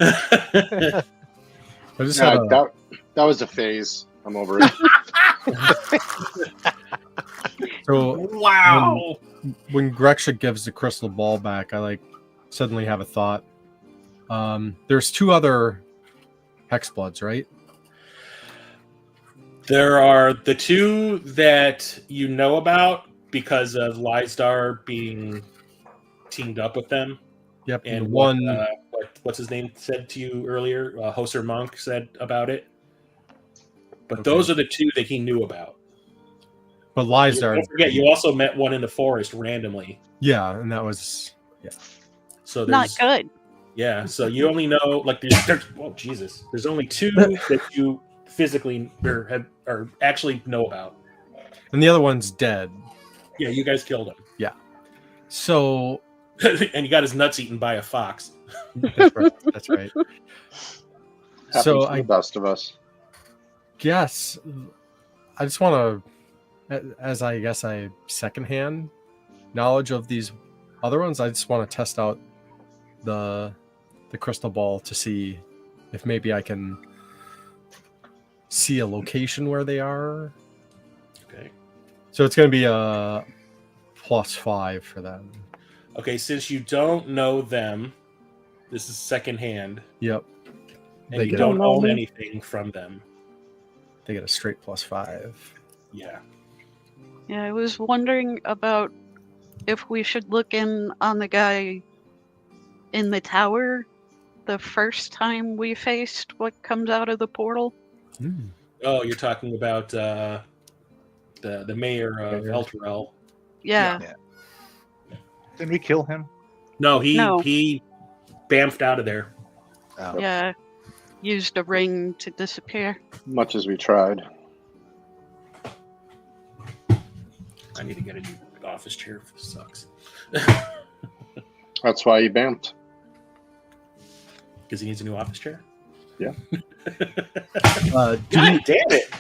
I just Yeah, had a, that was a phase. I'm over it. so Wow. when Greksha gives the crystal ball back, I like suddenly have a thought. There's 2 other hexbloods, right? There are the 2 that you know about because of Lysdar being teamed up with them. Yep. And one. what's his name said to you earlier? Hoser Monk said about it. But Okay. those are the 2 that he knew about. But Lysdar. Don't forget, you also met one in the forest randomly. Yeah, and that was So Not there's good. Yeah, so you only know like there's oh Jesus, there's only 2 that you physically or actually know about. and the other one's dead. Yeah, you guys killed him, So and he got his nuts eaten by a fox. that's right. That's right. Happens So to I the best of us. guess I just want to, as I guess I secondhand knowledge of these other ones. I just want to test out the crystal ball to see if maybe I can see a location where they are. Okay. So it's going to be a +5 for them. Okay, since you don't know them, this is secondhand, Yep. and They you get don't a, own anything from them. they get a straight +5. Yeah. Yeah, I was wondering about if we should look in on the guy in the tower the first time we faced what comes out of the portal. Oh, you're talking about the mayor of Mayor. Elturel. Yeah. Didn't we kill him? No, he No. bamfed out of there. Oh. Yeah. Used a ring to disappear. Much as we tried. I need to get a new office chair. This sucks. That's why you bamped. Because he needs a new office chair? Yeah. God damn it!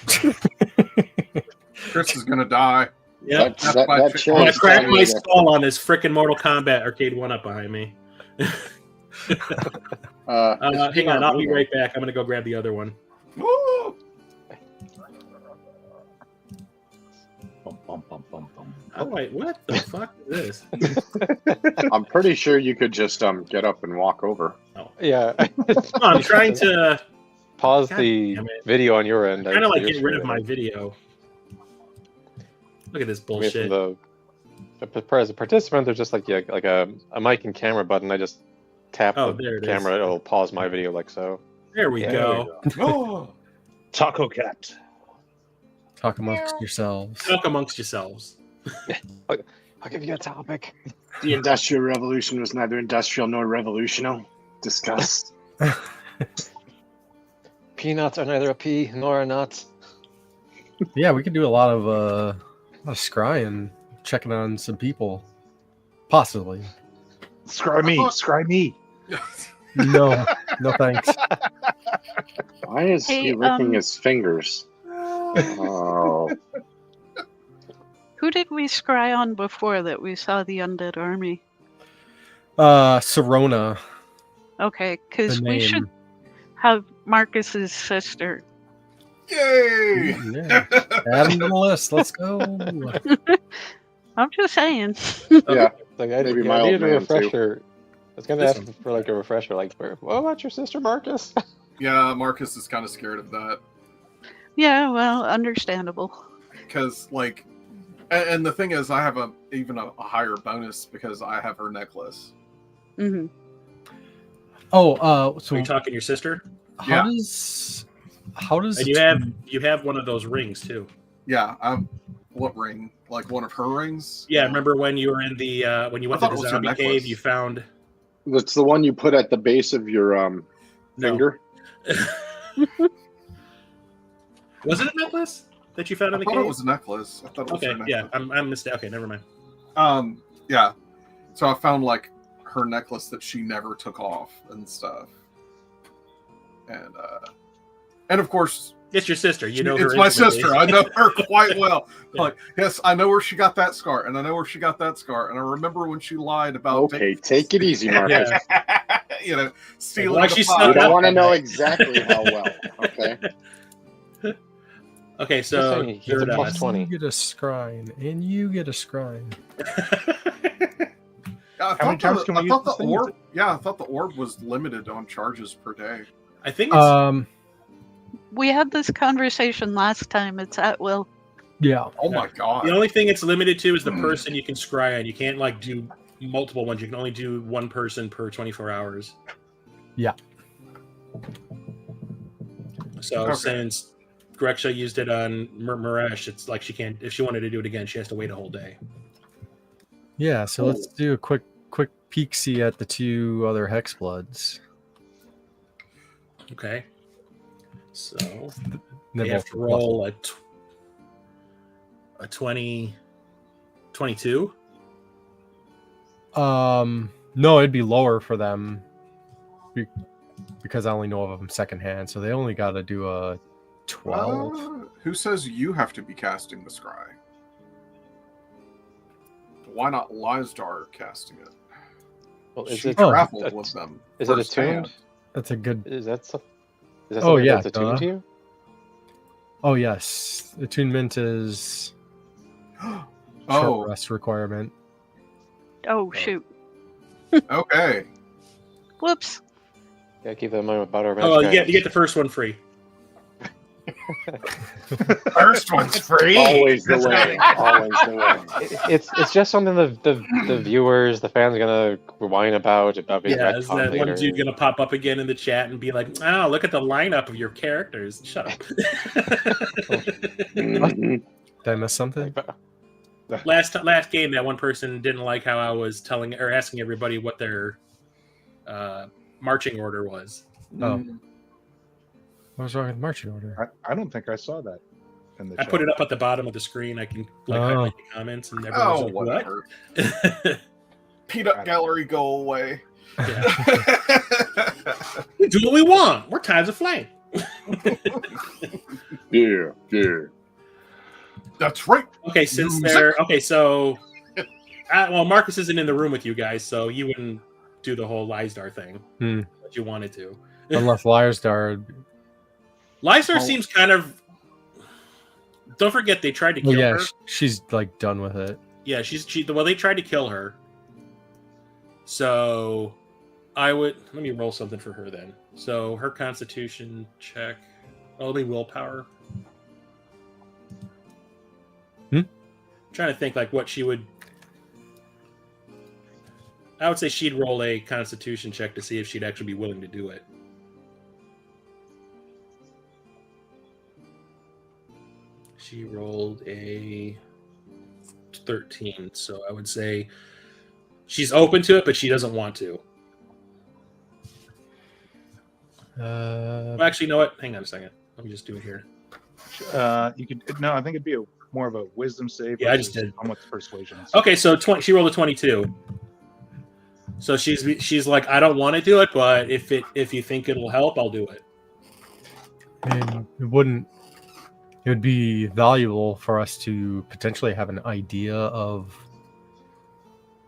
Chris is gonna die. Yeah. That chair I'm gonna is crack telling my you that- skull on this frickin' Mortal Kombat arcade 1-up behind me. Hang on, I'll be right back. I'm gonna go grab the other one. Woo! Oh wait, what the fuck is this? I'm pretty sure you could just get up and walk over. Yeah. I'm trying to pause God the damn it. video on your end. kind of like get rid of my video. Look at this bullshit. As a participant, there's just like a mic and camera button. I just tap Oh, the there it is. camera. It'll pause my video like so. There we Yeah, go. Oh, Taco Cat. Talk amongst yourselves. Talk amongst yourselves. I'll give you a topic. The Industrial Revolution was neither industrial nor revolutional. Discuss. Peanuts are neither a pea nor a nut. Yeah, we could do a lot of scrying, checking on some people, possibly. Scry me. Scry me. No, no thanks. Why is he Hey, licking his fingers? Oh, Who did we scry on before that we saw the undead army? Cironna, Okay, the because we should name. have Marcus's sister. Yay! Yeah. Add him to the list. Let's go. I'm just saying. yeah. Like Maybe my I old needed a man, too. refresher. I was gonna This ask for like a refresher. Like, what about your sister Marcus? Yeah, Marcus is kind of scared of that Yeah, well, understandable. because, like, and the thing is, I have even a higher bonus because I have her necklace. Hmm. Oh, so Are you talking to your sister? how does And you have one of those rings too. Yeah, what ring? Like one of her rings? Yeah, remember when you were in the when you went I to thought the it was her zombie cave, necklace. you found That's the one you put at the base of your finger. Was it a necklace that you found I in the thought cave? it was a necklace. I thought it was Okay, her yeah, necklace. I'm mistaken. Okay, never mind. Yeah. So I found like her necklace that she never took off and stuff. And of course, It's your sister. You know her. it's my intimately. sister. I know her quite well. Like, yes, I know where she got that scar, and I know where she got that scar, and I remember when she lied about Okay, take it easy, Marcus. you know, stealing Why the she pie. snuck We don't up want to on know that. exactly how well. Okay. Okay, Just so saying, he gets a plus 20. You get a scrying, and you get a scrying. I How many times can we use this thing? orb? Yeah, I thought the orb was limited on charges per day. I think it's We had this conversation last time. It's at will. Yeah. Oh my god! the only thing it's limited to is the person you can scry on. You can't like do multiple ones. You can only do one person per 24 hours. Yeah. So Okay. since Greksha used it on Maresh, it's like she can't. If she wanted to do it again, she has to wait a whole day. Yeah, so let's do a quick peek see at the two other hex bloods. Okay. So They're you have both to roll a 20, 22. No, it'd be lower for them because I only know of them secondhand, so they only got to do a 12. Who says you have to be casting the scry? Why not Lizdar casting it? Well, is She it grappled with them. is it firsthand. attuned? That's a good. Is that Oh, something yeah, that's attuned to you? Oh yes, attunement is short Oh, rest requirement. Oh, shoot. okay. Whoops. Yeah, keep that in mind about our Oh, well, you get the first one free. First one's free. Always the way. Always the way. It's just something the viewers, the fans, are gonna whine about being Yeah, is that retconned one later. dude gonna pop up again in the chat and be like, "Oh, look at the lineup of your characters." Shut up. Mhm. Did I miss something? last game, that one person didn't like how I was telling or asking everybody what their marching order was. Oh. What was wrong with marching order? I don't think I saw that in the I chat. put it up at the bottom of the screen. I can highlight the comments, and Oh, everyone's like, whatever. "What?" Peanut gallery, go away. Yeah. We do what we want. We're Tides of Flame. Yeah, yeah. That's right. Okay, since they're okay, so well, Marcus isn't in the room with you guys, so you wouldn't do the whole Lizdar thing, but you wanted to. Unless Liarstar. Lizdar seems kind of. Don't forget, they tried to kill her. She's like done with it. Yeah, well, they tried to kill her. So, I would let me roll something for her then. So her Constitution check, only willpower. Trying to think like what she would. I would say she'd roll a Constitution check to see if she'd actually be willing to do it. She rolled a 13, so I would say she's open to it, but she doesn't want to. Well, actually, you know what? Hang on a second. Let me just do it here. You could no. I think it'd be more of a wisdom save. Yeah, I just did. Almost persuasion. Okay, so she rolled a 22. So she's like, I don't want to do it, but if you think it'll help, I'll do it. And it would be valuable for us to potentially have an idea of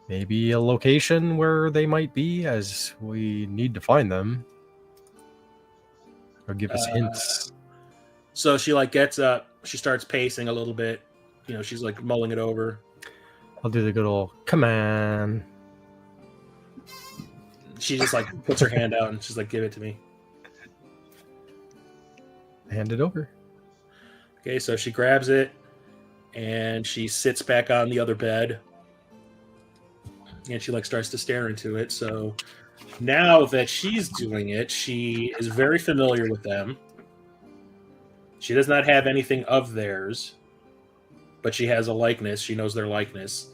maybe a location where they might be, as we need to find them. Or give us hints. So she like gets up, she starts pacing a little bit. You know, she's like mulling it over. I'll do the good old, come on. She just like puts her hand out and she's like, give it to me. Hand it over. Okay, so she grabs it and she sits back on the other bed. And she like starts to stare into it. So now that she's doing it, she is very familiar with them. She does not have anything of theirs, but she has a likeness. She knows their likeness.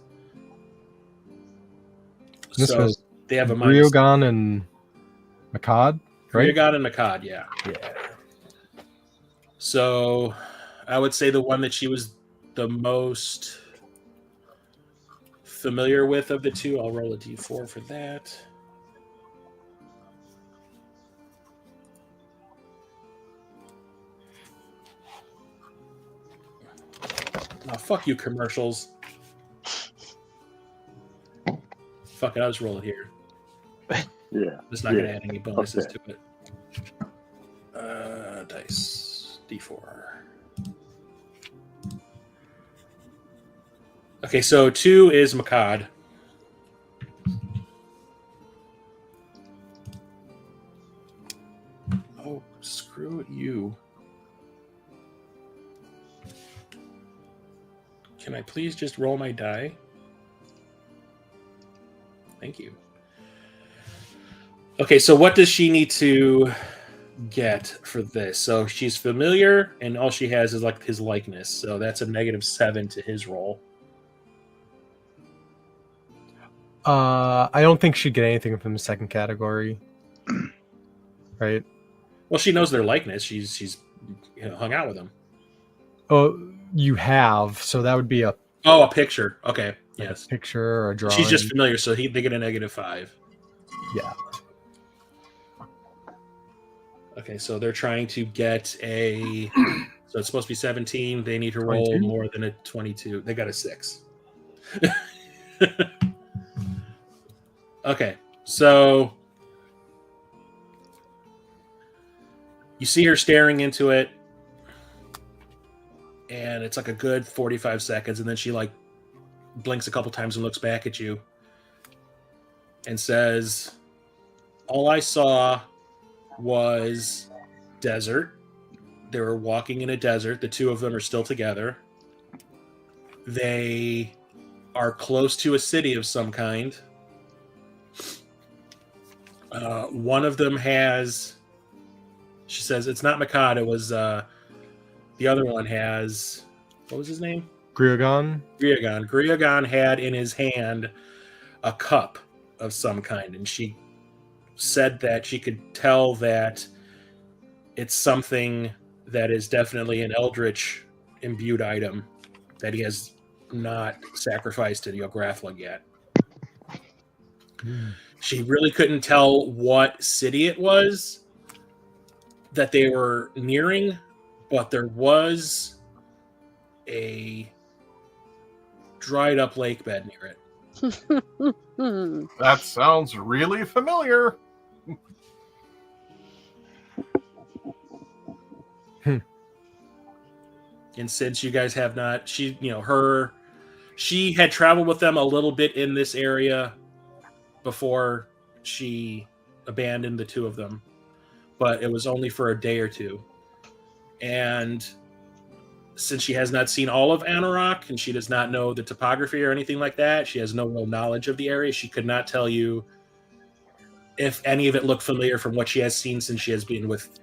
This so was they have a Ryogon and Makad, right? Ryogon and Makad, yeah. So I would say the one that she was the most familiar with of the two. I'll roll a d4 for that. Oh, fuck you, commercials. Fuck it, I'll just roll it here. Yeah. It's not going to add any bonuses to it. Dice. D4. Okay, so 2 is Makad. Oh, screw you. Can I please just roll my die? Thank you. Okay, so what does she need to get for this? So she's familiar, and all she has is like his likeness. So that's a -7 to his roll. I don't think she'd get anything from the second category. Right? Well, she knows their likeness. She's hung out with them. Oh, you have. So that would be a picture. Okay. Yes. A picture or a drawing. She's just familiar, so they get a -5. Yeah. Okay, so they're trying to get a. So it's supposed to be 17. They need to roll 22? more than a 22. They got a 6. Okay, so you see her staring into it, and it's like a good 45 seconds, and then she like blinks a couple times and looks back at you and says, all I saw was desert. They were walking in a desert. The two of them are still together. They are close to a city of some kind. One of them has, she says, it's not Makad, it was the other one has, what was his name? Ryogon. Ryogon had in his hand a cup of some kind, and she said that she could tell that it's something that is definitely an eldritch imbued item that he has not sacrificed to the Ograflag yet. She really couldn't tell what city it was that they were nearing, but there was a dried up lake bed near it. That sounds really familiar. And since you guys have not, she had traveled with them a little bit in this area before she abandoned the two of them, but it was only for a day or two. And since she has not seen all of Anauroch and she does not know the topography or anything like that, she has no real knowledge of the area. She could not tell you if any of it looked familiar from what she has seen since she has been with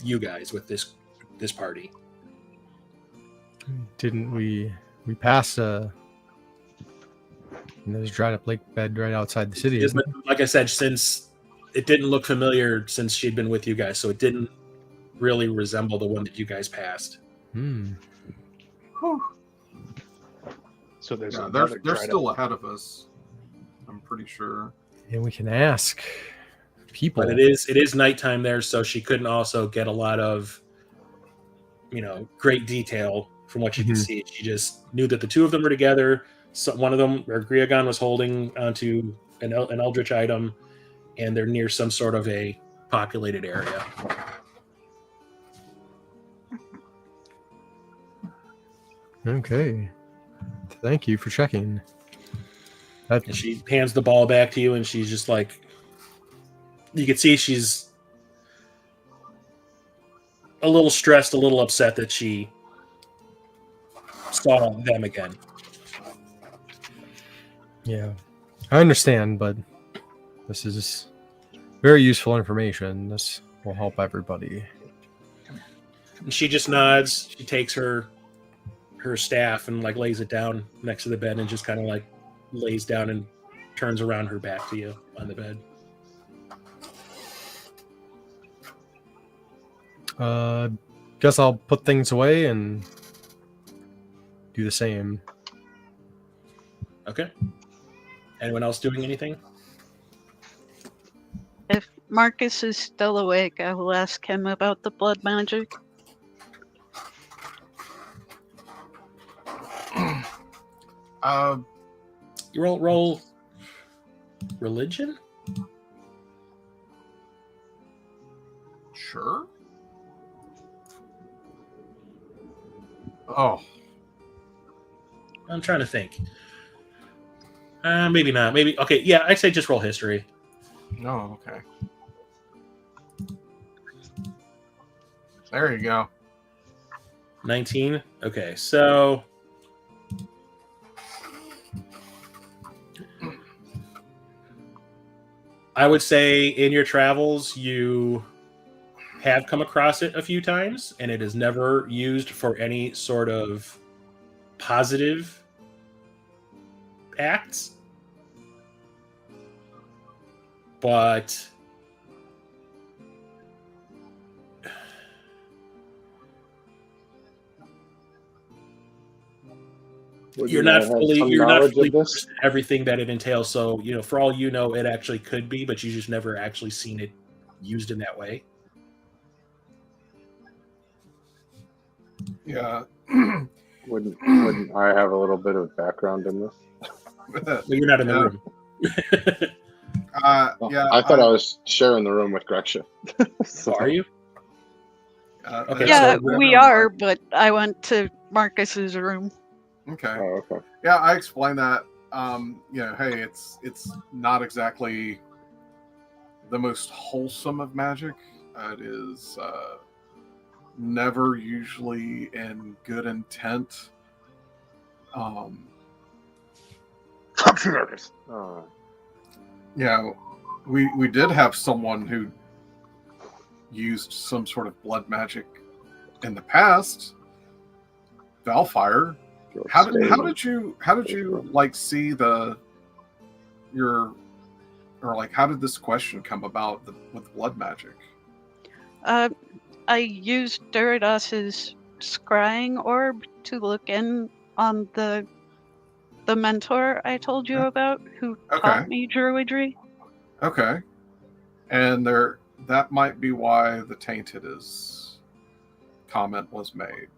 you guys, with this party. Didn't we passed there's dried up lake bed right outside the city, isn't it? Like I said, since it didn't look familiar since she'd been with you guys, so it didn't really resemble the one that you guys passed. So there's Yeah, another they're dried still up- ahead of us. I'm pretty sure. And we can ask people. But it is nighttime there, so she couldn't also get a lot of, great detail from what she could see. She just knew that the two of them were together. So one of them, or Griagon, was holding onto an eldritch item, and they're near some sort of a populated area. Okay. Thank you for checking. And she hands the ball back to you, and she's just like, you can see she's a little stressed, a little upset that she saw them again. Yeah, I understand, but this is very useful information. This will help everybody. And she just nods. She takes her staff and like lays it down next to the bed and just kind of like lays down and turns around her back to you on the bed. Guess I'll put things away and do the same. Okay. Anyone else doing anything? If Marcus is still awake, I will ask him about the blood magic. You roll religion? Sure. Oh, I'm trying to think. Maybe not. Maybe okay. Yeah, I'd say just roll history. no, okay. There you go. 19. Okay, so I would say in your travels you have come across it a few times, and it is never used for any sort of positive acts. But you're not fully versed in everything that it entails. So, for all you know, it actually could be, but you just never actually seen it used in that way. Yeah. Wouldn't I have a little bit of background in this? But you're not in the room. Yeah. I thought I was sharing the room with Grexia. So are you? Okay, Yeah, so we are, but I went to Marcus's room. Okay. Oh, okay. Yeah, I explained that. Hey, it's not exactly the most wholesome of magic. It is never usually in good intent. Yeah, we did have someone who used some sort of blood magic in the past. Valfire. How did you like see how did this question come about with blood magic? I used Duridas's scrying orb to look in on the mentor I told you about, who taught me druidry. Okay, and that might be why the tainted is comment was made,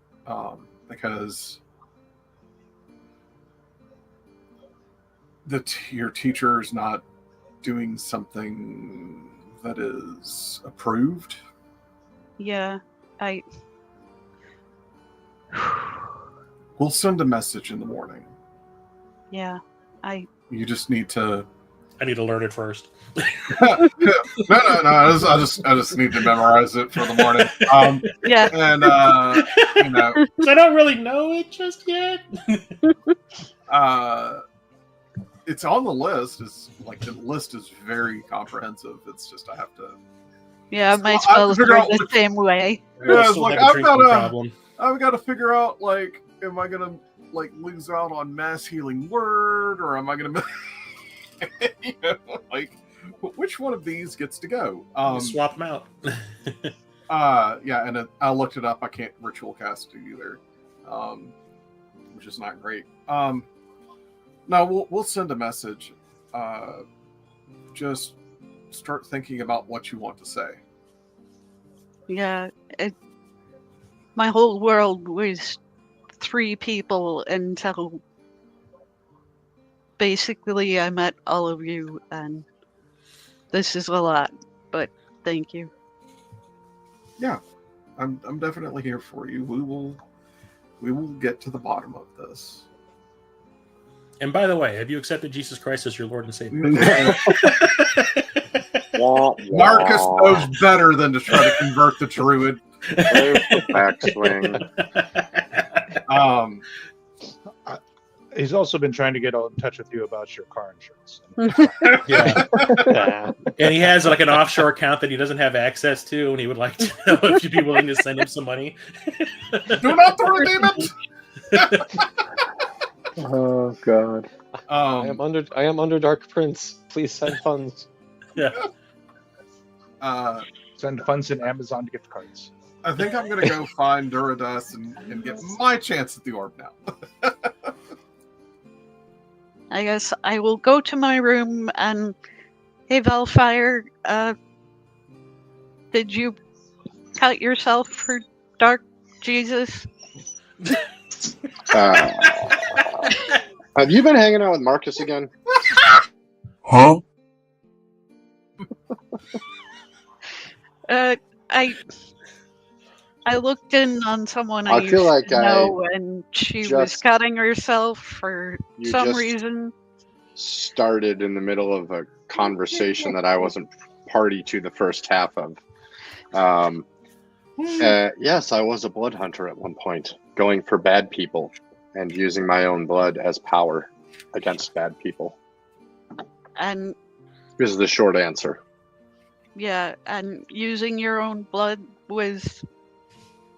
because your teacher is not doing something that is approved. Yeah, We'll send a message in the morning. Yeah, You just need to. I need to learn it first. No. I just need to memorize it for the morning. Yeah, and I don't really know it just yet. It's on the list. The list is very comprehensive. It's just I have to. yeah, my spells are the same way. Yeah, it's like I've got to figure out am I gonna lose out on mass healing word, or am I gonna which one of these gets to go? Swap them out. Yeah, and I looked it up. I can't ritual cast it either, which is not great. No, we'll send a message. Just start thinking about what you want to say. Yeah, my whole world was 3 people until basically I met all of you, and this is a lot, but thank you. Yeah, I'm definitely here for you. We will get to the bottom of this. And by the way, have you accepted Jesus Christ as your Lord and Savior? Marcus knows better than to try to convert the druid. There's the backswing. He's also been trying to get in touch with you about your car insurance. Yeah. And he has like an offshore account that he doesn't have access to, and he would like to know if you'd be willing to send him some money. Do not redeem it. Oh God. I am under Dark Prince. Please send funds. Yeah. Send funds in Amazon gift cards. I think I'm gonna go find Duradas and get my chance at the orb now. I guess I will go to my room and, hey Valfire, did you cut yourself for Dark Jesus? Have you been hanging out with Marcus again? Huh? I looked in on someone I I feel used like to know, and she was just- cutting herself for You some just reason. started in the middle of a conversation that I wasn't party to the first half of. Yes, I was a blood hunter at one point, going for bad people and using my own blood as power against bad people. And This is the short answer. yeah, and using your own blood was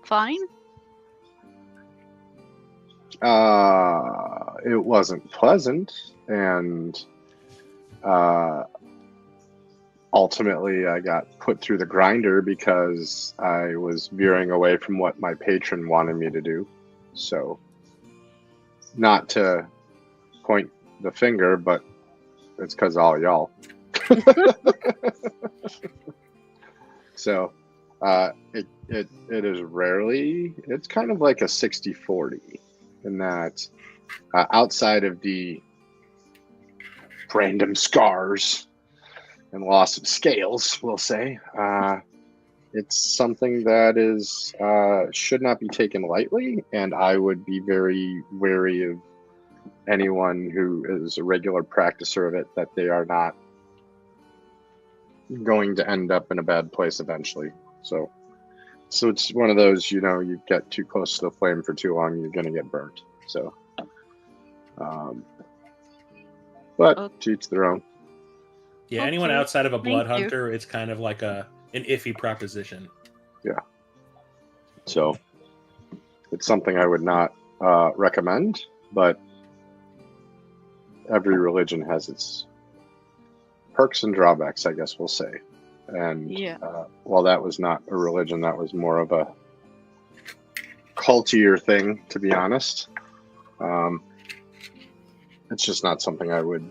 fine? It wasn't pleasant, and ultimately I got put through the grinder because I was veering away from what my patron wanted me to do. So, not to point the finger, but it's because of all y'all. So, it is rarely, it's kind of like a 60-40 in that outside of the random scars and loss of scales, we'll say, it's something that is should not be taken lightly, and I would be very wary of anyone who is a regular practicer of it, that they are not going to end up in a bad place eventually. So it's one of those, you get too close to the flame for too long, you're going to get burnt. So, but to each their own. Yeah, anyone Okay, outside of a blood thank you. hunter, it's kind of like an iffy proposition. Yeah. So it's something I would not recommend, but every religion has its perks and drawbacks, I guess we'll say. And Yeah. while that was not a religion, that was more of a cultier thing, to be honest. It's just not something I would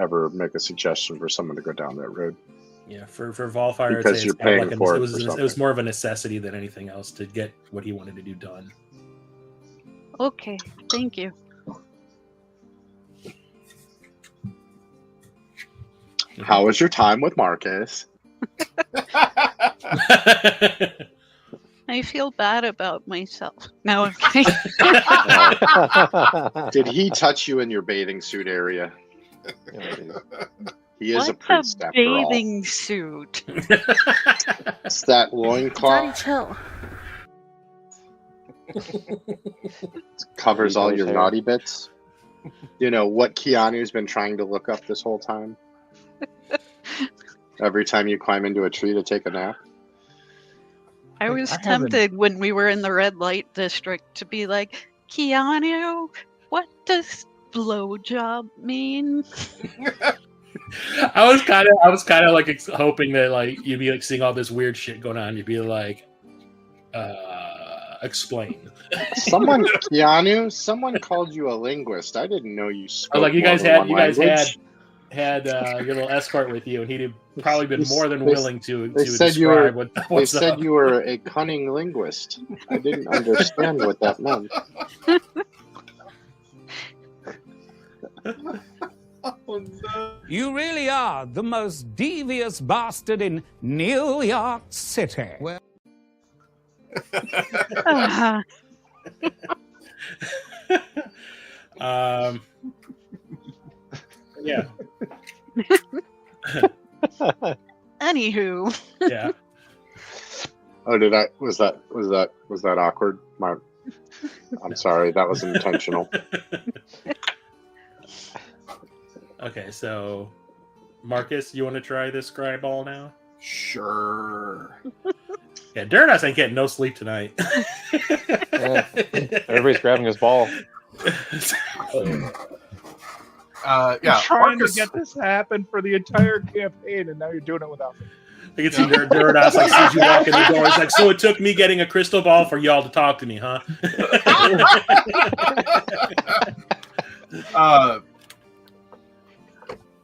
ever make a suggestion for someone to go down that road. Yeah, for Valfire, Because I'd say you're it's kind of paying like for it it was, for it something. was more of a necessity than anything else to get what he wanted to do done. Okay, thank you. How was your time with Marcus? I feel bad about myself. No, I'm kidding. Did he touch you in your bathing suit area? He is a What's priest a after all. bathing suit? It's that loincloth. chill. Covers all your Hair. naughty bits. You know what Keanu's been trying to look up this whole time? Every time you climb into a tree to take a nap. I was haven't- tempted when we were in the red light district to be like, Keanu, what does blowjob mean? I was kind of like hoping that like you'd be like seeing all this weird shit going on. You'd be like, explain. Keanu, someone called you a linguist. I didn't know you spoke. Like you guys more than had one language. had your little escort with you, and he'd have probably been more than willing to They said describe what's up. You were a cunning linguist. I didn't understand what that meant. Oh, no. You really are the most devious bastard in New York City. Well, yeah. Anywho. Yeah. Oh, was that awkward? I'm sorry, that was intentional. Okay, so Marcus, you want to try this scry ball now? Sure. Yeah, Durdas ain't getting no sleep tonight. Yeah. Everybody's grabbing his ball. Yeah, trying Marcus, to get this to happen for the entire campaign, and now you're doing it without me. I can see Durdas like sees you walk in the door. It's like, so it took me getting a crystal ball for y'all to talk to me, huh?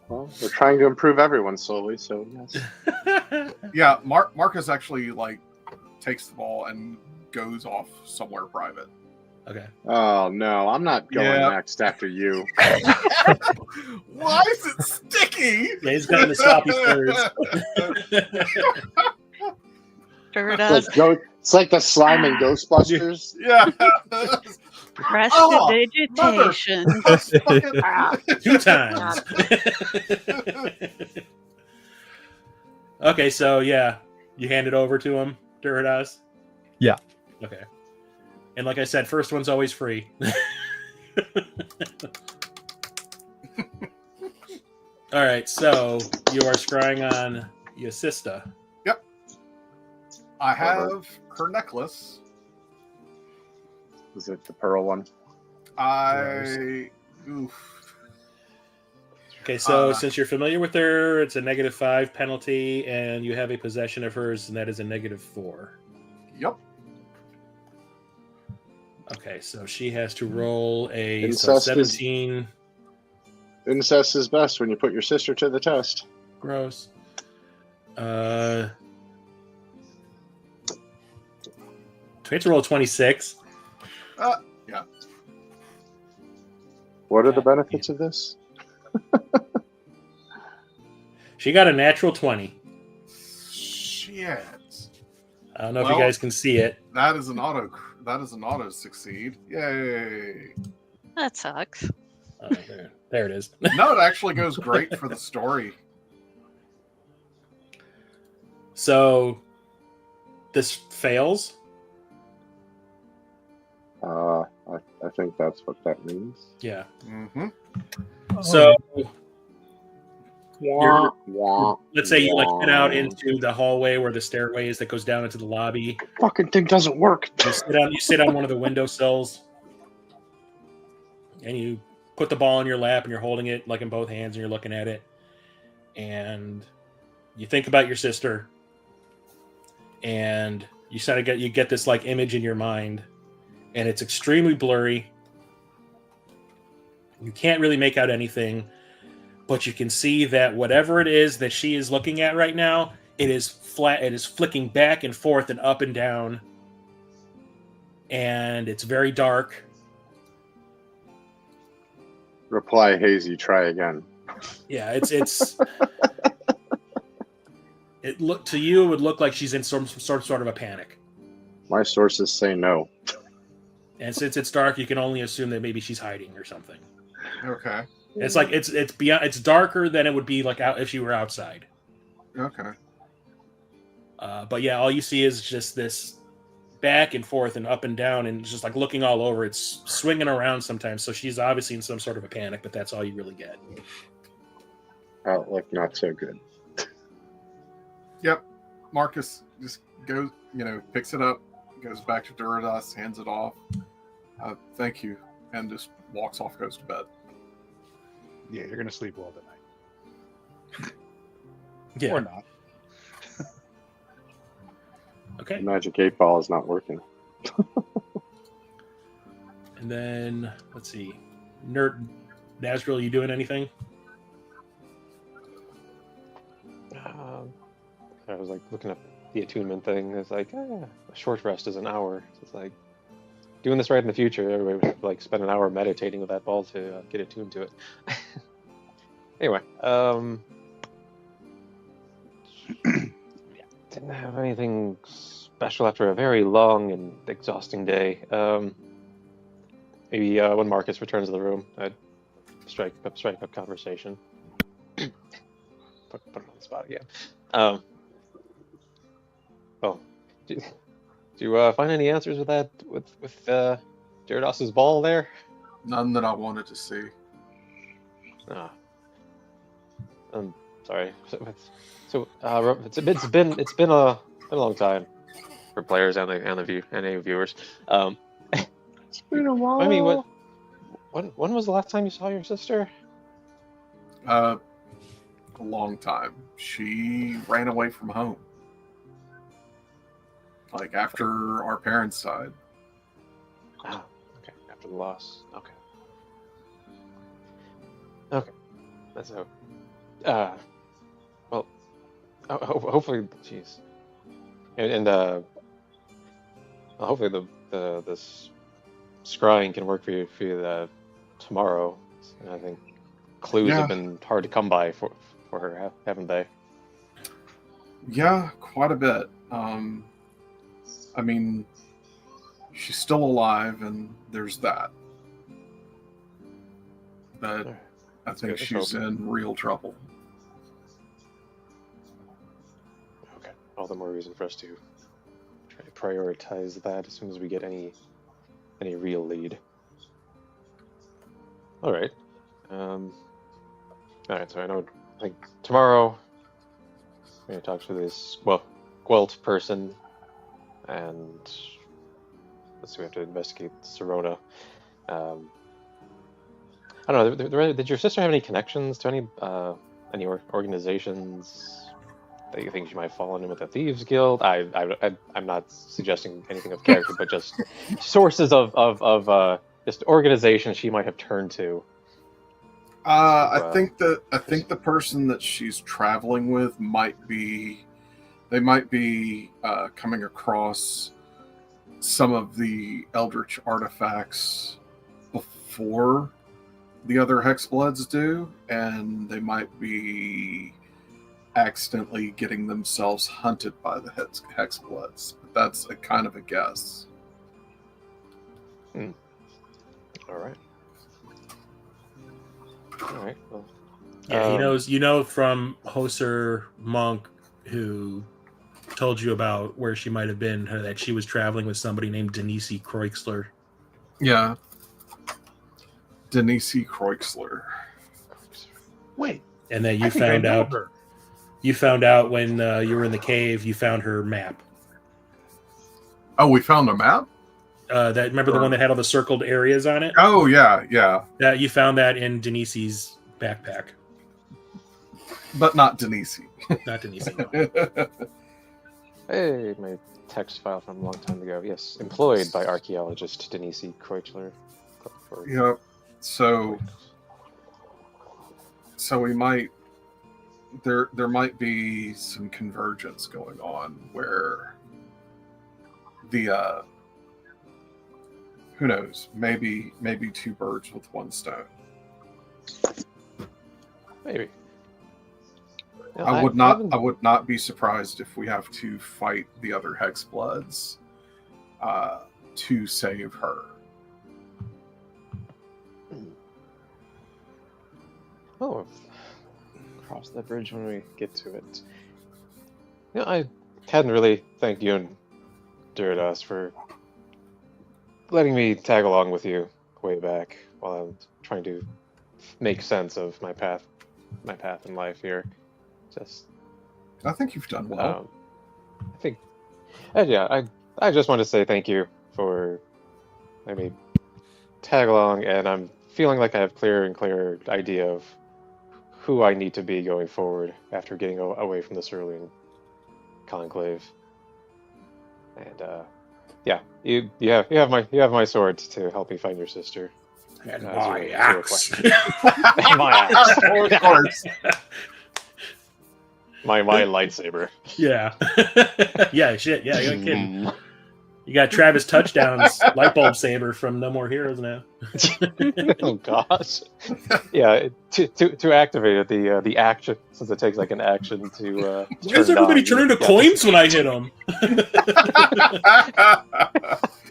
Well, we're trying to improve everyone slowly, so yes. yeah, Marcus actually like takes the ball and goes off somewhere private. Okay. Oh no, I'm not going next after you. Why is it sticky? Yeah, he's got the sloppy spurs. It's like the slime in Ghostbusters. Yeah. Prestidigitation. 2 times. Okay, so yeah, you hand it over to him, Durdas? Yeah. Okay. And like I said, first one's always free. All right, so you are scrying on Yasista. Yep. I have her necklace. Is it the pearl one? Oof. Okay, so since you're familiar with her, it's a -5 penalty, and you have a possession of hers, and that is a -4. Yep. Okay, so she has to roll a Incest 17. Incest is best when you put your sister to the test. Gross. Do we have to roll 26? Yeah. What are the benefits of this? She got a natural 20. Shit. I don't know if you guys can see it. That is an auto succeed. Yay. That sucks. Oh, there it is. No, it actually goes great for the story. So this fails. I think that's what that means. Yeah. Mm-hmm. So Wah. let's say you like head out into the hallway where the stairway is that goes down into the lobby. Fucking thing doesn't work. You sit on one of the windowsills, and you put the ball in your lap, and you're holding it like in both hands, and you're looking at it, and you think about your sister, and you get this like image in your mind, and it's extremely blurry. You can't really make out anything, but you can see that whatever it is that she is looking at right now, it is flat. It is flicking back and forth and up and down, and it's very dark. Reply hazy. Try again. Yeah, it's it look to you. It would look like she's in some sort of a panic. My sources say no. And since it's dark, you can only assume that maybe she's hiding or something. Okay. It's like it's beyond. It's darker than it would be like out if she were outside. Okay. But yeah, all you see is just this back and forth and up and down, and just like looking all over. It's swinging around sometimes. So she's obviously in some sort of a panic, but that's all you really get. Outlook not so good. Yep. Marcus just goes, picks it up, goes back to Duradas, hands it off. Thank you, and just walks off, goes to bed. Yeah, you're gonna sleep well tonight. Yeah. Or not. Okay. The magic 8-ball is not working. And then let's see, Nazgul, you doing anything? I was like looking up the attunement thing. It's like a short rest is an hour. So it's like doing this right in the future. Everybody would like spend an hour meditating with that ball to get attuned to it. Anyway, didn't have anything special after a very long and exhausting day. Maybe when Marcus returns to the room, I'd strike up conversation. put him on the spot again. Well, do you find any answers with that with Gyarados' ball there? None that I wanted to see. Ah. I'm sorry. So it's been a long time for players and any viewers. It's been a while. I mean, when was the last time you saw your sister? A long time. She ran away from home. Like after our parents died. Ah, okay. After the loss. Okay. Okay. That's so. Well, hopefully, jeez, and hopefully this scrying can work for you tomorrow. And I think clues have been hard to come by for her, haven't they? Yeah, quite a bit. I mean, she's still alive, and there's that. But I think she's in real trouble. Okay, all the more reason for us to try to prioritize that as soon as we get any real lead. All right. All right. So I think tomorrow we're gonna talk to this Gwelt person, and let's see. We have to investigate Cironna. I don't know. Did your sister have any connections to any organizations that you think she might fall in with the Thieves Guild? I'm not suggesting anything of character, but just sources of just organizations she might have turned to. I think the person that she's traveling with might be coming across some of the Eldritch artifacts before the other Hexbloods do, and they might be accidentally getting themselves hunted by the Hexbloods. But that's a kind of a guess. All right. All right. Well, yeah, he knows. You know from Hoser Monk, who told you about where she might have been, that she was traveling with somebody named Denise Kreuxler. Yeah. Denise Kreuxler. Wait. And that you found out. You found out when you were in the cave. You found her map. Oh, we found a map? Remember the one that had all the circled areas on it? Oh, yeah. That you found that in Denise's backpack. But not Denise. Not Denise. No. Hey, my text file from a long time ago. Yes, employed by archaeologist Denise Kreutzler. Yep. So we might there might be some convergence going on where the who knows, maybe two birds with one stone. Maybe. No, I would not be surprised if we have to fight the other Hexbloods to save her. Oh, cross that bridge when we get to it. I hadn't really thanked you and Gyarados for letting me tag along with you way back while I'm trying to make sense of my path in life here. I think you've done well. I think, I just want to say thank you for letting me tag along, and I'm feeling like I have clearer and clearer idea of who I need to be going forward after getting away from the Cerulean Conclave. And yeah, you have my sword to help me find your sister. And As my your axe. And my axe. Of course. my lightsaber. Yeah. Yeah, shit. Yeah, you ain't kidding. You got Travis Touchdown's light bulb saber from No More Heroes now. Oh gosh. Yeah, to activate it, the action, since it takes like an action to. Why does everybody turn into coins when I hit them?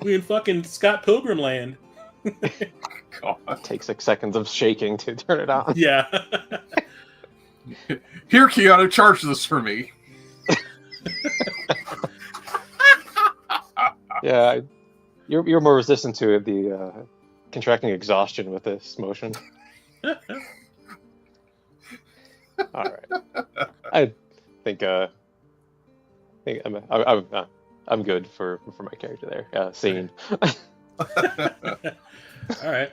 We in fucking Scott Pilgrim land. It takes 6 seconds of shaking to turn it on. Yeah. Here, Keanu, charge this for me. Yeah, you're more resistant to the contracting exhaustion with this motion. All right, I think I'm good for my character there. Scene. All right.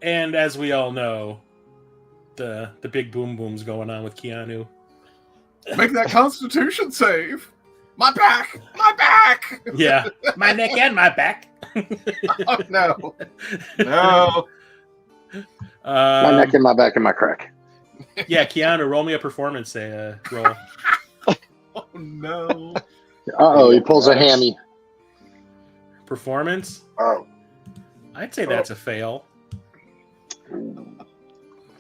And as we all know, the big boom boom's going on with Keanu. Make that Constitution save. My back! My back! Yeah, my neck and my back. Oh, no. No. My neck and my back and my crack. Yeah, Keanu, roll me a performance roll. Oh, no. Uh-oh, he pulls a hammy. Performance? Oh. I'd say that's a fail.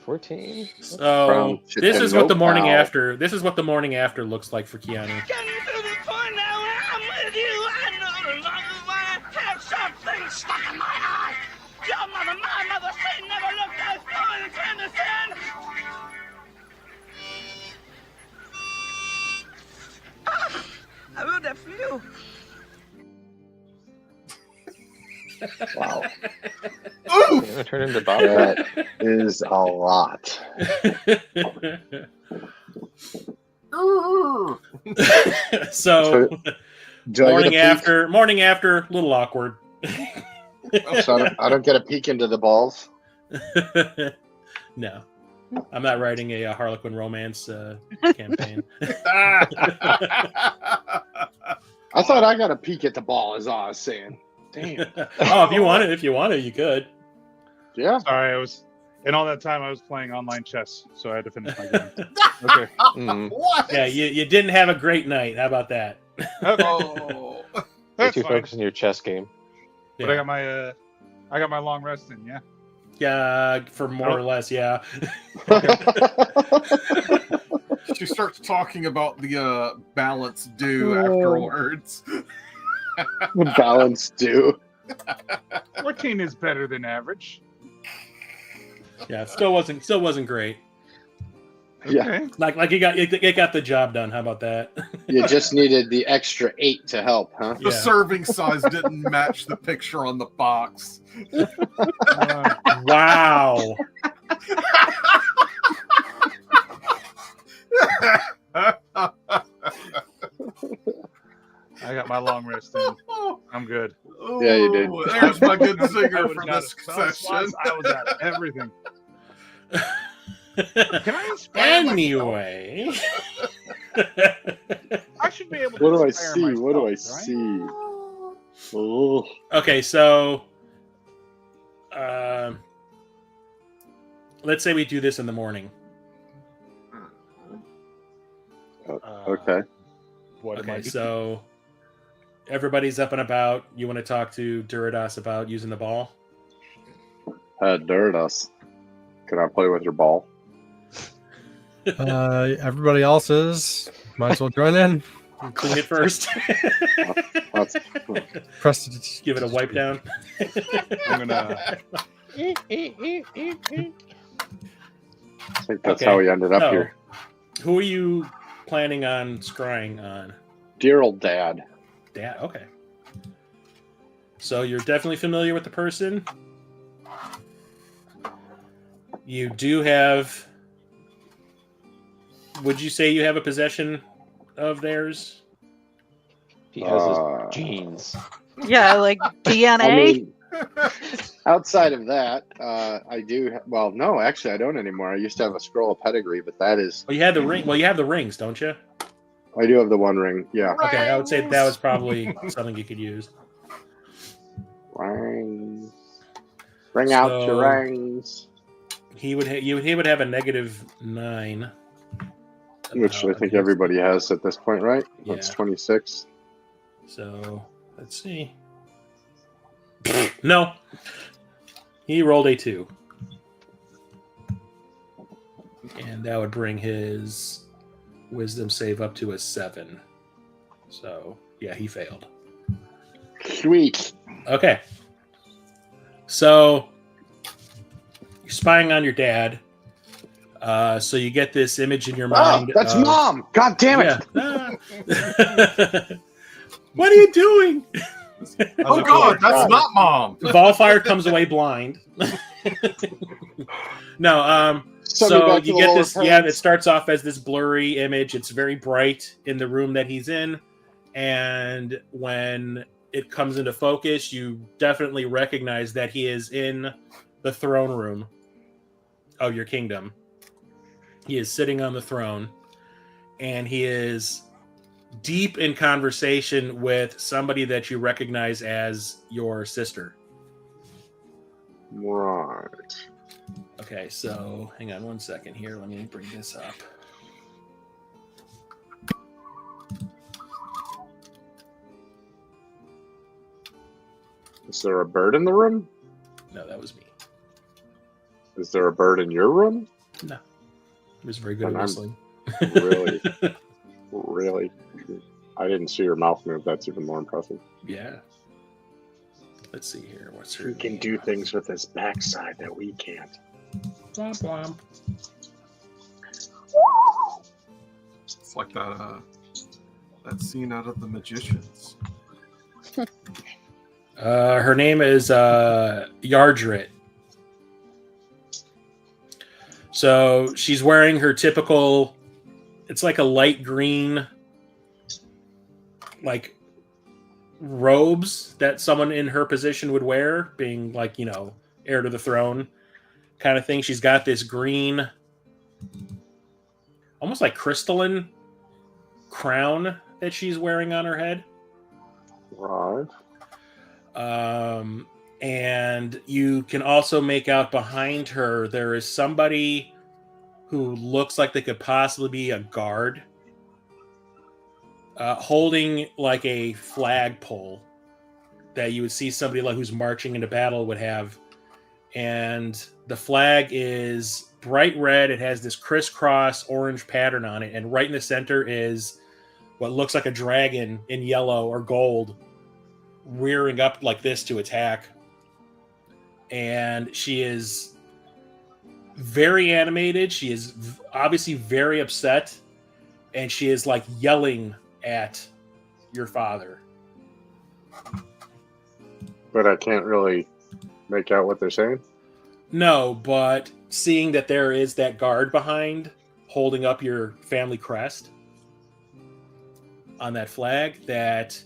14. So this is what the morning after. This is what the morning after looks like for Keanu. Getting to the point now where I'm with you. I know the love is why I have something stuck in my eye. Your mother, my mother, she never looked as good as Henderson. I wrote that for you. Wow. Ooh! Turn into Bob. That is a lot. So Do I get morning after, a little awkward. So I don't get a peek into the balls? No. I'm not writing a Harlequin romance campaign. I thought I got a peek at the ball, is all I was saying. Damn. Oh, if you want to, you could. Yeah. Sorry, in all that time I was playing online chess, so I had to finish my game. Okay. What? Yeah, you didn't have a great night. How about that? Oh. You're That's too fine. focused on your chess game. But I got my long rest in, yeah. Yeah, for more or less, yeah. She starts talking about the balance due afterwards. Balance due. 14 is better than average. Yeah, still wasn't great. Yeah. Okay. Like it got the job done. How about that? You just needed the extra 8 to help, huh? The serving size didn't match the picture on the box. Wow. I got my long rest in. I'm good. Yeah, you did. There's my good I zinger was for out this of spell session. slots, I was at everything. Can I inspire Anyway. I should be able to. What do I inspire see? What do I myself, right? see? Oh. Okay, so let's say we do this in the morning. Okay. What am I Okay, doing? so everybody's up and about. You want to talk to Duridas about using the ball? Duridas. Can I play with your ball? Everybody else is. Might as well join in. Clean it first. That's, Press Just give it a wipe down. I'm gonna. I think that's Okay, how we ended up so, here. Who are you planning on scrying on? Dear old dad. Dad. Okay. So you're definitely familiar with the person. You do have. Would you say you have a possession of theirs? He has Uh, his genes. Yeah, like DNA. I mean, Outside of that, I do. Well, no, actually, I don't anymore. I used to have a scroll of pedigree, but that is. Well, you had the ring. Well, you have the rings, don't you? I do have the one ring. Yeah. Okay, I would say that was probably something you could use. Rings. Bring out your rings. He would have a -9. Which I think everybody has at this point, right? Yeah. That's 26. So let's see. No, he rolled a 2, and that would bring his wisdom save up to a 7. So yeah, he failed. Sweet. Okay. So you're spying on your dad. So you get this image in your mind. That's Mom! God damn it! Yeah. What are you doing? Oh God, that's not Mom. Volfire comes away blind. No, so you get this. Yeah, it starts off as this blurry image. It's very bright in the room that he's in, and when it comes into focus, you definitely recognize that he is in the throne room of your kingdom. He is sitting on the throne, and he is deep in conversation with somebody that you recognize as your sister. Right. Okay, so hang on one second here. Let me bring this up. Is there a bird in the room? No, that was me. Is there a bird in your room? No. He was very good at whistling. Really? Really? I didn't see your mouth move. That's even more impressive. Yeah. Let's see here. What's her He can do things with his backside that we can't. Womp womp. It's like that scene out of The Magicians. Her name is Yardrit. So she's wearing her typical, it's like a light green, like robes that someone in her position would wear, being like, you know, heir to the throne kind of thing. She's got this green, almost like crystalline crown that she's wearing on her head. Right. And you can also make out behind her there is somebody who looks like they could possibly be a guard, holding like a flagpole that you would see somebody like who's marching into battle would have. And the flag is bright red. It has this crisscross orange pattern on it, and right in the center is what looks like a dragon in yellow or gold, rearing up like this to attack. And she is very animated. She is obviously very upset, and she is like yelling at your father. But I can't really make out what they're saying. No, but seeing that there is that guard behind holding up your family crest on that flag, that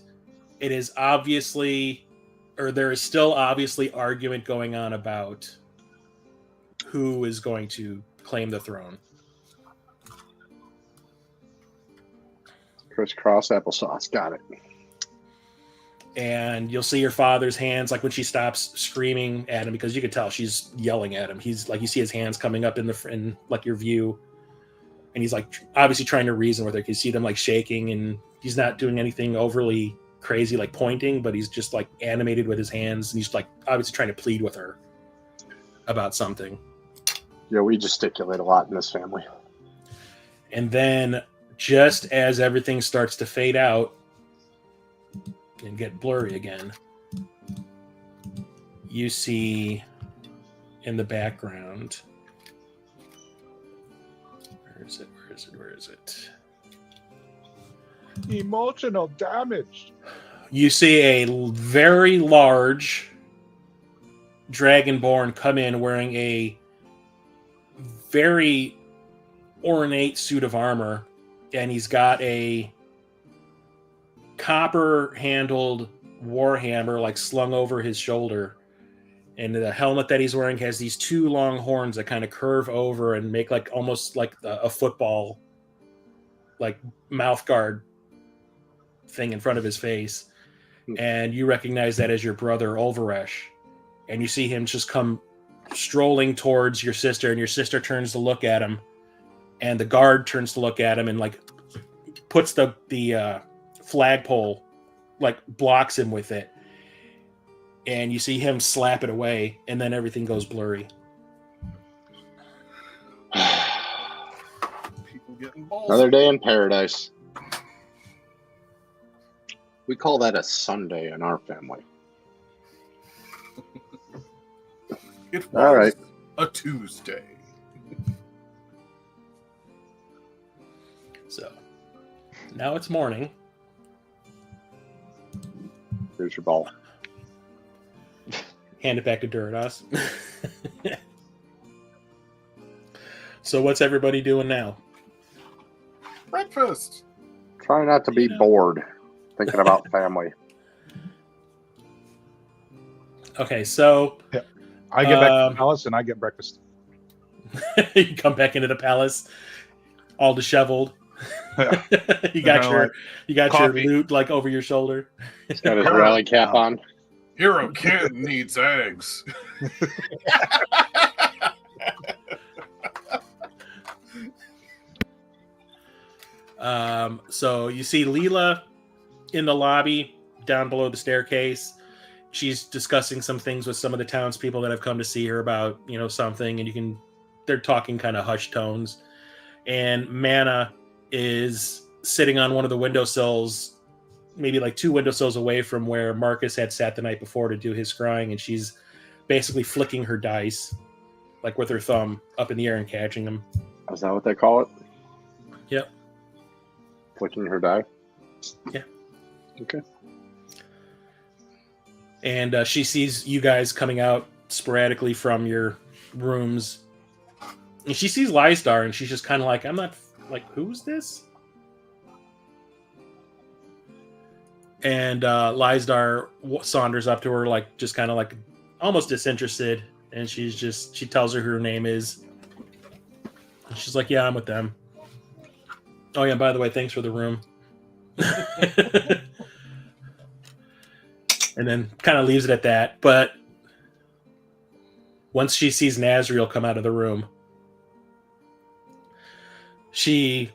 it is obviously, or there is still obviously argument going on about who is going to claim the throne. Crisscross applesauce. Got it. And you'll see your father's hands, like when she stops screaming at him, because you could tell she's yelling at him. He's like, you see his hands coming up in like your view, and he's like obviously trying to reason with her. You can see them like shaking, and he's not doing anything overly crazy like pointing, but he's just like animated with his hands, and he's like obviously trying to plead with her about something. Yeah, we gesticulate a lot in this family. And then just as everything starts to fade out and get blurry again, you see in the background, where is it? Emotional damage. You see a very large dragonborn come in wearing a very ornate suit of armor, and he's got a copper handled warhammer like slung over his shoulder, And the helmet that he's wearing has these two long horns that kind of curve over and make like almost like a football, like mouth guard thing in front of his face. And you recognize that as your brother Ulvaresh. And you see him just come strolling towards your sister, and your sister turns to look at him, and the guard turns to look at him and like puts the flagpole, like blocks him with it. And you see him slap it away, and then everything goes blurry. People getting balls. Another day in paradise. We call that a Sunday in our family. It was All right. a Tuesday. So now it's morning. Here's your ball. Hand it back to Durados. So what's everybody doing now? Breakfast. Try not to be bored thinking about family. Okay, so I get back to the palace and I get breakfast. you come back into the palace, all disheveled. Yeah. you got your coffee. loot like over your shoulder. He's got his rally cap on. Hero kid needs eggs. So you see Leela in the lobby down below the staircase. She's discussing some things with some of the townspeople that have come to see her about, something, and they're talking kind of hushed tones. And Mana is sitting on one of the windowsills, maybe like 2 windowsills away from where Marcus had sat the night before to do his scrying, and she's basically flicking her dice, like with her thumb up in the air and catching them. Is that what they call it? Yep. Flicking her die? Yeah. Okay. And she sees you guys coming out sporadically from your rooms. And she sees Lysdar, and she's just kind of like, I'm not, like, who's this? And Lysdar saunters up to her, like, just kind of like almost disinterested. And she tells her who her name is. And she's like, yeah, I'm with them. Oh, yeah, by the way, thanks for the room. And then kind of leaves it at that. But once she sees Nazriel come out of the room, she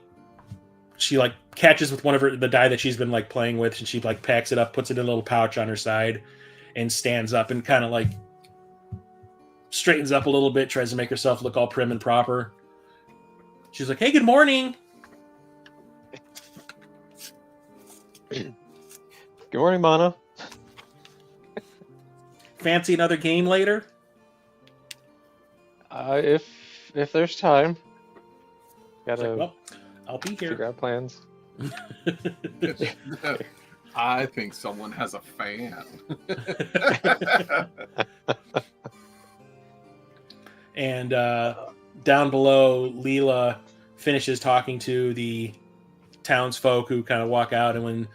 like catches with one of the die that she's been like playing with, and she like packs it up, puts it in a little pouch on her side, and stands up and kind of like straightens up a little bit, tries to make herself look all prim and proper. She's like, hey, good morning. Good morning, Mana. Fancy another game later? If there's time. Gotta Well, I'll be here. figure out plans. I think someone has a fan. And down below, Leela finishes talking to the townsfolk who kind of walk out, and when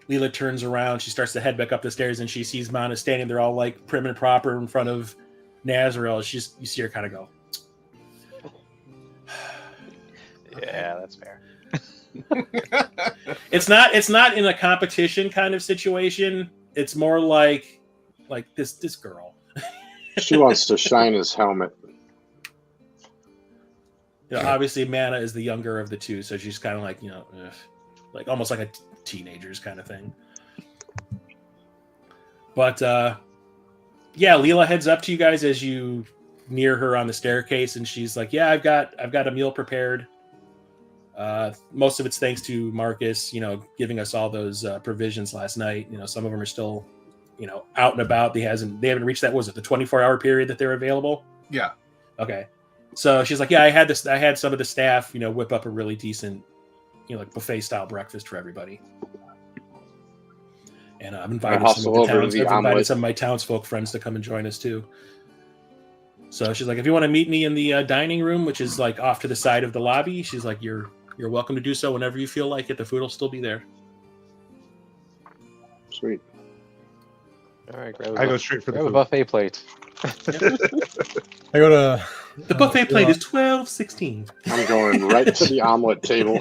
Leela turns around, she starts to head back up the stairs, and she sees Mana standing there all like prim and proper in front of Nazriel. You see her kind of go, Yeah, that's fair. It's not in a competition kind of situation. It's more like this girl. She wants to shine his helmet. Obviously Mana is the younger of the two, so she's kind of like, like almost like a teenager's kind of thing. But yeah, Leela heads up to you guys as you near her on the staircase, and she's like, yeah, I've got a meal prepared. Most of it's thanks to Marcus, giving us all those provisions last night. Some of them are still, out and about. They haven't reached that. Was it the 24-hour period that they're available? Yeah. Okay. So she's like, yeah, I had some of the staff, whip up a really decent, like buffet style breakfast for everybody. And I've invited some of my townsfolk friends to come and join us too. So she's like, if you want to meet me in the dining room, which is like off to the side of the lobby, she's like, you're welcome to do so whenever you feel like it. The food will still be there. Sweet. All right, I go straight for the grab a food. buffet plate. I go to The buffet plate is $12.16. I'm going right to the omelet table.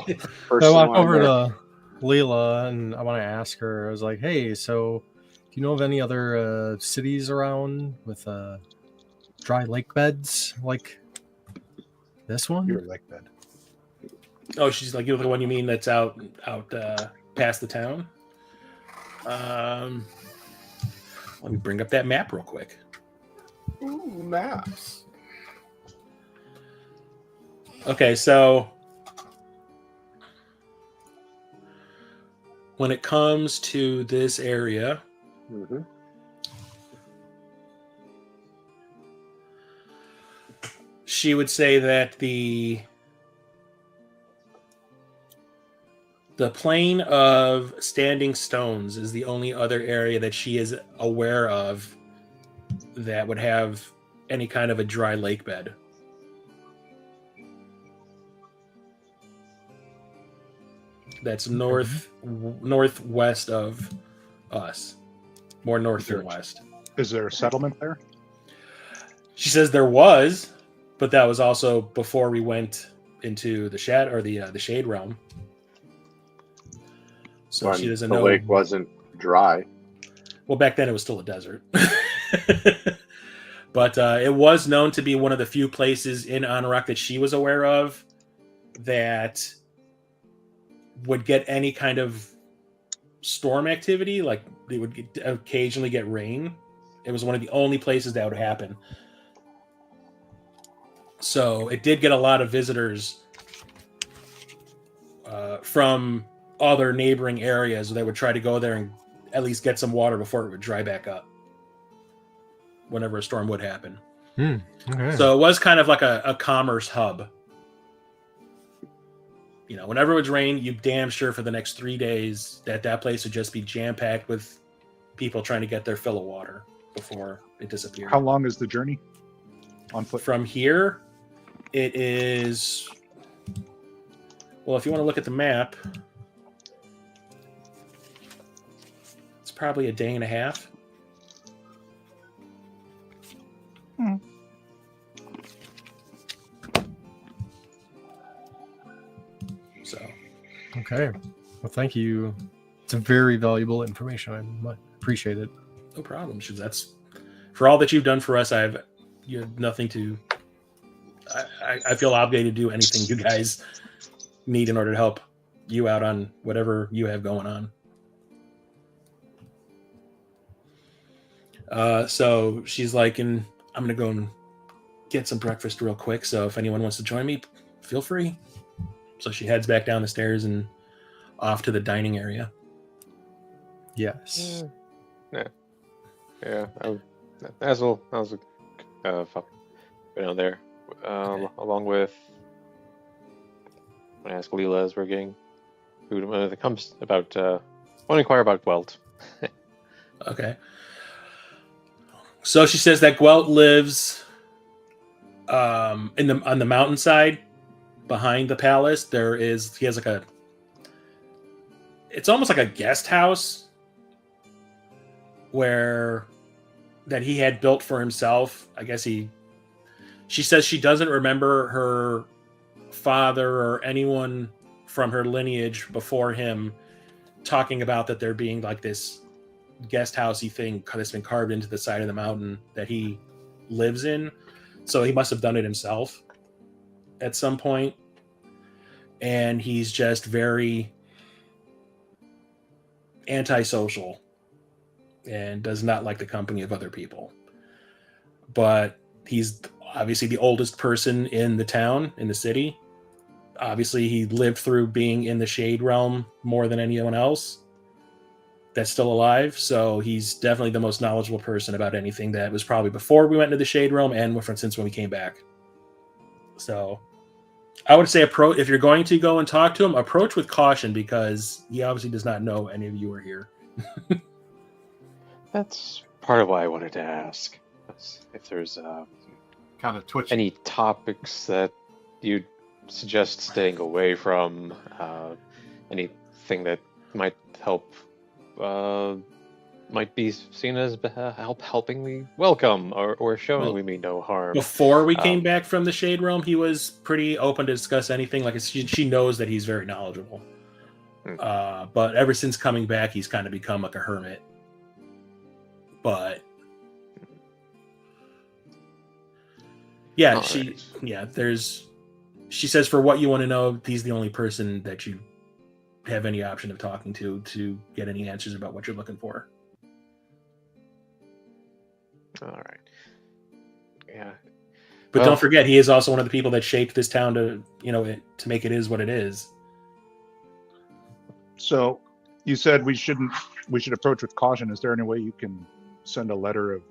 First I in walk line over there. to Leela and I want to ask her. I was like, "Hey, so do you know of any other cities around with dry lake beds like this one?" Your lake bed. Oh, she's like, you know the one you mean that's out past the town? Let me bring up that map real quick. Ooh, maps. Okay, so when it comes to this area, Mm-hmm. she would say that the plain of standing stones is the only other area that she is aware of that would have any kind of a dry lake bed. That's northwest of us. More north than west. Is there a settlement there? She says there was, but that was also before we went into the shade realm. So When she doesn't the know. lake wasn't dry. Well, back then it was still a desert. But it was known to be one of the few places in Anauroch that she was aware of that would get any kind of storm activity. Like they would occasionally get rain. It was one of the only places that would happen. So it did get a lot of visitors from other neighboring areas that would try to go there and at least get some water before it would dry back up whenever a storm would happen. Okay. So it was kind of like a commerce hub. You know, whenever it would rain, you damn sure for the next 3 days that place would just be jam-packed with people trying to get their fill of water before it disappeared. How long is the journey on foot? From here, it is... Well, if you want to look at the map, it's probably a day and a half. So, Okay. Well, thank you. It's a very valuable information. I much appreciate it. no problem. That's for all that you've done for us. You have nothing to. I feel obligated to do anything you guys need in order to help you out on whatever you have going on. So she's like, and I'm gonna go and get some breakfast real quick. So if anyone wants to join me, feel free. So she heads back down the stairs and off to the dining area. Yes. Yeah. As well, I was down there, Okay. along with. I ask Leela as we're getting food when it comes about. I want to inquire about Gwelt. Okay. So she says that Gwelt lives on the mountainside behind the palace. He has like it's almost like a guest house that he had built for himself. I guess she says she doesn't remember her father or anyone from her lineage before him talking about that there being like this guest housey thing that's been carved into the side of the mountain that he lives in. So he must have done it himself at some point. And he's just very antisocial and does not like the company of other people. But he's obviously the oldest person in the town, in the city. Obviously, he lived through being in the Shade Realm more than anyone else that's still alive. So he's definitely the most knowledgeable person about anything that was probably before we went into the Shade Realm and since when we came back. So I would say if you're going to go and talk to him, approach with caution because he obviously does not know any of you are here. That's part of why I wanted to ask. If there's Kind of twitchy. any topics that you'd suggest staying away from, anything that might help might be seen as helping me welcome or showing Well, we mean no harm. Before we came back from the Shade Realm, he was pretty open to discuss anything. Like she knows that he's very knowledgeable. But ever since coming back, he's kind of become like a hermit. But yeah, she says for what you want to know, he's the only person that you have any option of talking to get any answers about what you're looking for. All right. Yeah. But don't forget, he is also one of the people that shaped this town to make it is what it is. So you said we should approach with caution. Is there any way you can send a letter of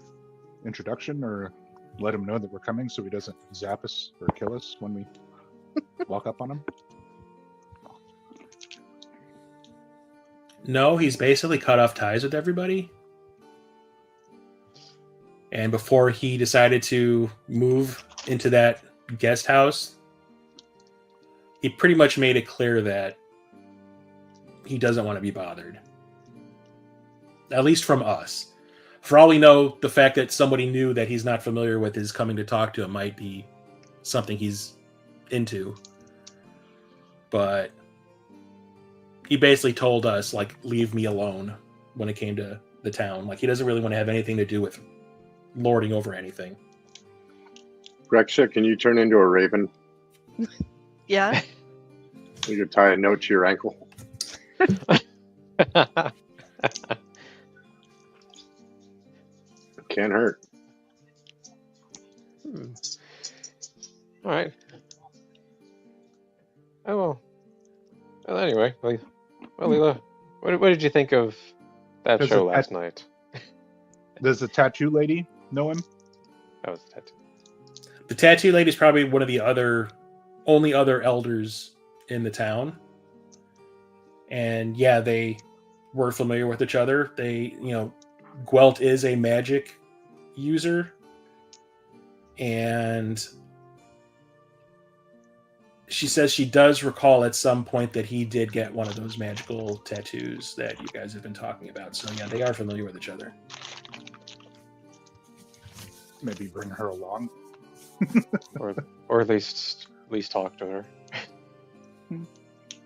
introduction or let him know that we're coming so he doesn't zap us or kill us when we walk up on him? No, he's basically cut off ties with everybody. And before he decided to move into that guest house, he pretty much made it clear that he doesn't want to be bothered. At least from us. For all we know, the fact that somebody new that he's not familiar with is coming to talk to him might be something he's into. But he basically told us, like, leave me alone when it came to the town. Like, he doesn't really want to have anything to do with lording over anything. Rexha, can you turn into a raven? Yeah. You could tie a note to your ankle. Can't hurt. All right. Oh well. Anyway, Leela, what did you think of that show last night? Does the tattoo lady know him? That was the tattoo. The tattoo lady is probably one of the only other elders in the town. And yeah, they were familiar with each other. Gwelt is a magic user. And she says she does recall at some point that he did get one of those magical tattoos that you guys have been talking about. So yeah, they are familiar with each other. Maybe bring her along. or at least talk to her.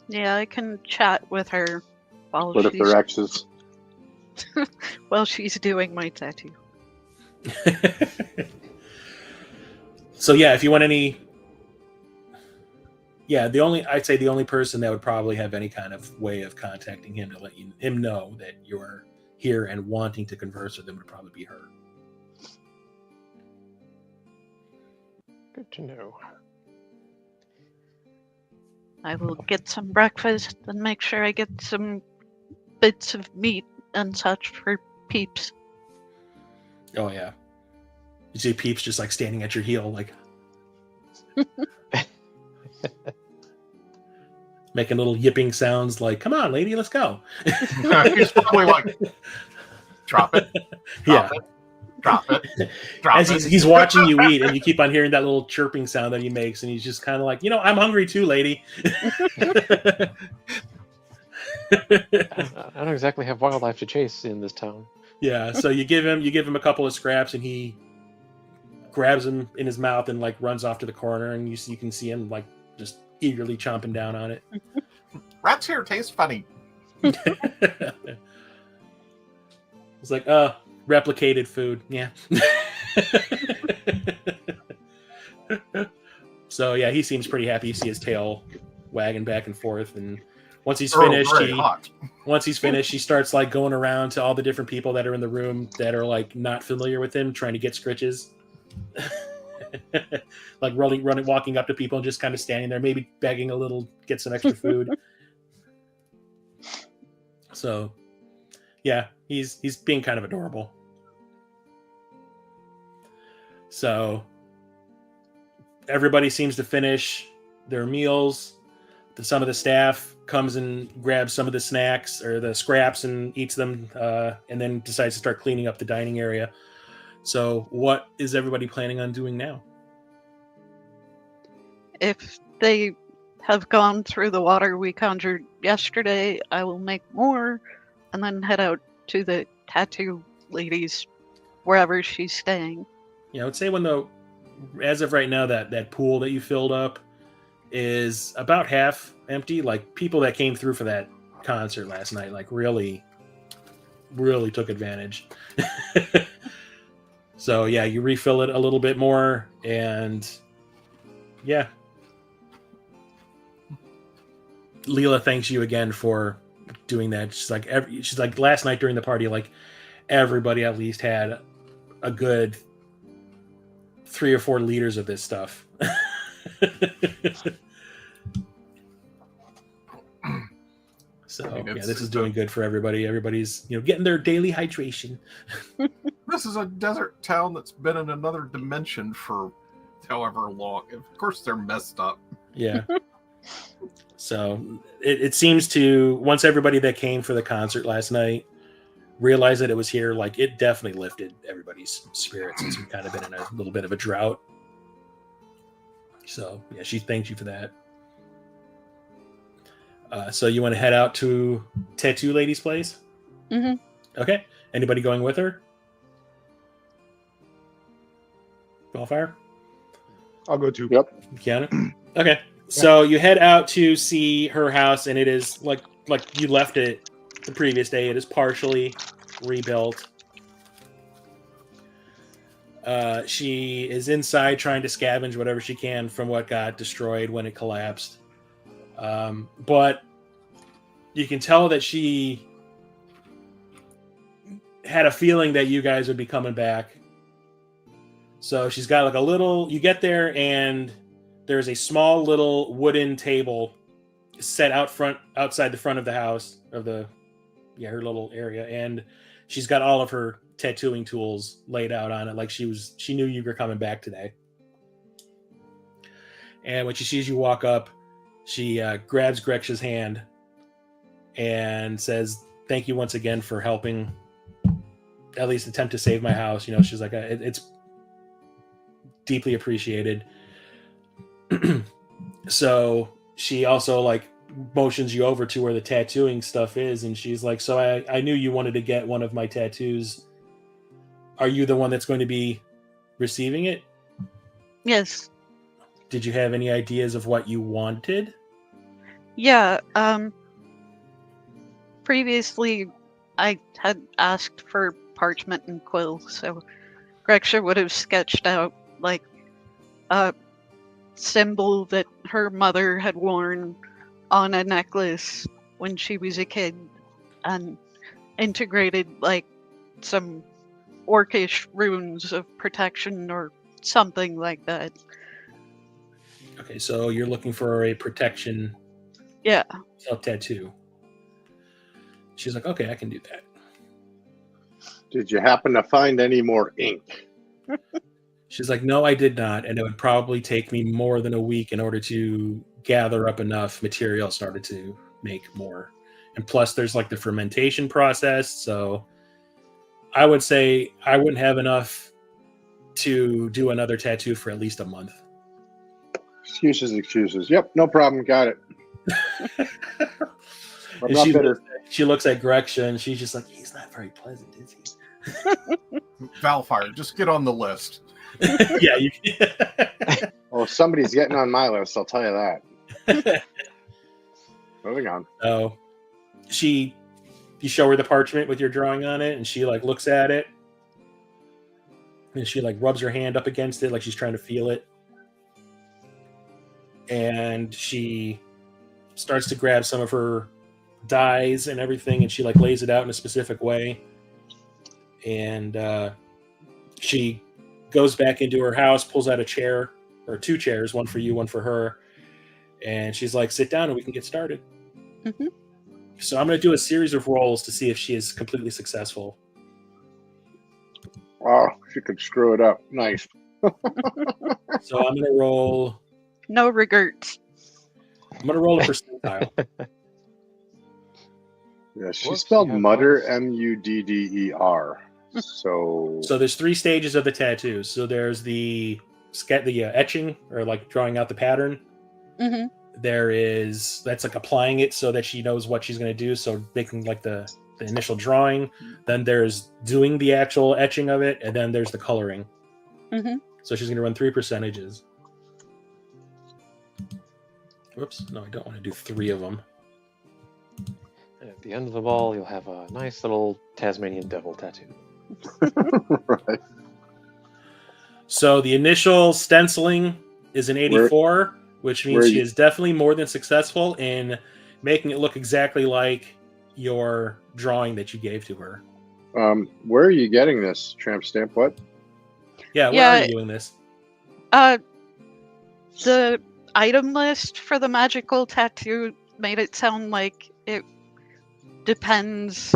Yeah, I can chat with her while What if they're exes? while she's doing my tattoo. So yeah, if you want any, I'd say the only person that would probably have any kind of way of contacting him to let him know that you're here and wanting to converse with him would probably be her. Good to know. I will get some breakfast and make sure I get some bits of meat and such for Peeps. Oh yeah. You see Peeps just like standing at your heel, like making little yipping sounds like, come on, lady, let's go. He's probably like, drop it. Drop it. Drop it. Drop As he's watching you eat, and you keep on hearing that little chirping sound that he makes, and he's just kind of like, I'm hungry too, lady. I don't exactly have wildlife to chase in this town. Yeah, so you give him a couple of scraps, and he grabs them in his mouth and like runs off to the corner, and you can see him like just eagerly chomping down on it. Rats here taste funny. It's like, replicated food. Yeah. So yeah, he seems pretty happy. You see his tail wagging back and forth, and once he's finished, he starts like going around to all the different people that are in the room that are like not familiar with him, trying to get scritches. Like walking up to people and just kind of standing there, maybe begging a little, get some extra food. So yeah, he's being kind of adorable. So everybody seems to finish their meals. Some of the staff comes and grabs some of the snacks or the scraps and eats them, and then decides to start cleaning up the dining area. So what is everybody planning on doing now? If they have gone through the water we conjured yesterday, I will make more and then head out to the tattoo ladies wherever she's staying. Yeah, I would say as of right now, that pool that you filled up is about half empty. Like, people that came through for that concert last night, like, really took advantage. So yeah, you refill it a little bit more, and yeah, Leela thanks you again for doing that. She's like last night during the party, like, everybody at least had a good 3 or 4 liters of this stuff. So yeah, this is doing good for everybody. Everybody's getting their daily hydration. This is a desert town that's been in another dimension for however long. Of course, they're messed up. Yeah. So it seems to, once everybody that came for the concert last night realized that it was here, like, it definitely lifted everybody's spirits since we've kind of been in a little bit of a drought. So yeah, she thanks you for that. So you want to head out to Tattoo Lady's place? Mm-hmm. Okay. Anybody going with her? Wildfire? I'll go too. Yep. Keanu? Okay. So you head out to see her house, and it is like you left it the previous day. It is partially rebuilt. She is inside trying to scavenge whatever she can from what got destroyed when it collapsed. But you can tell that she had a feeling that you guys would be coming back. So she's got like a little, you get there and there's a small little wooden table set outside the front of the house of her little area. And she's got all of her tattooing tools laid out on it. Like she knew you were coming back today. And when she sees you walk up, she grabs Grex's hand and says, "Thank you once again for helping at least attempt to save my house." She's like, it's deeply appreciated. So she also like motions you over to where the tattooing stuff is. And she's like, "So I knew you wanted to get one of my tattoos. Are you the one that's going to be receiving it?" Yes. Did you have any ideas of what you wanted? Yeah. Previously, I had asked for parchment and quill, so Grexia would have sketched out like a symbol that her mother had worn on a necklace when she was a kid, and integrated like some orcish runes of protection or something like that. Okay, so you're looking for a protection self-tattoo. She's like, "Okay, I can do that." Did you happen to find any more ink? She's like, "No, I did not, and it would probably take me more than a week in order to gather up enough material in order to make more. And plus, there's like the fermentation process, so I would say I wouldn't have enough to do another tattoo for at least a month." Excuses. Yep, no problem. Got it. She looks at Grexia and she's just like, "He's not very pleasant, is he?" Valfire, just get on the list. Yeah. Well, somebody's getting on my list, I'll tell you that. Moving on. So you show her the parchment with your drawing on it, and she like looks at it, and she like rubs her hand up against it like she's trying to feel it. And she starts to grab some of her dyes and everything, and she like lays it out in a specific way. And she goes back into her house, pulls out a chair, or 2 chairs, one for you, one for her. And she's like, "Sit down and we can get started." Mm-hmm. So I'm going to do a series of rolls to see if she is completely successful. Oh, she could screw it up. Nice. So I'm going to roll. No regrets. I'm going to roll a percentile. Yeah, she spelled mutter, M-U-D-D-E-R. So there's 3 stages of the tattoo. So there's the etching, or like drawing out the pattern. Mm-hmm. That's like applying it so that she knows what she's going to do. So making like the the initial drawing, then there's doing the actual etching of it, and then there's the coloring. Mm-hmm. So she's going to run 3 percentages. Whoops, no, I don't want to do 3 of them. At the end of the ball, you'll have a nice little Tasmanian devil tattoo. Right. So the initial stenciling is an 84, which means she is definitely more than successful in making it look exactly like your drawing that you gave to her. Where are you getting this, Tramp Stamp? What? Yeah, where are you doing this? The item list for the magical tattoo made it sound like it depends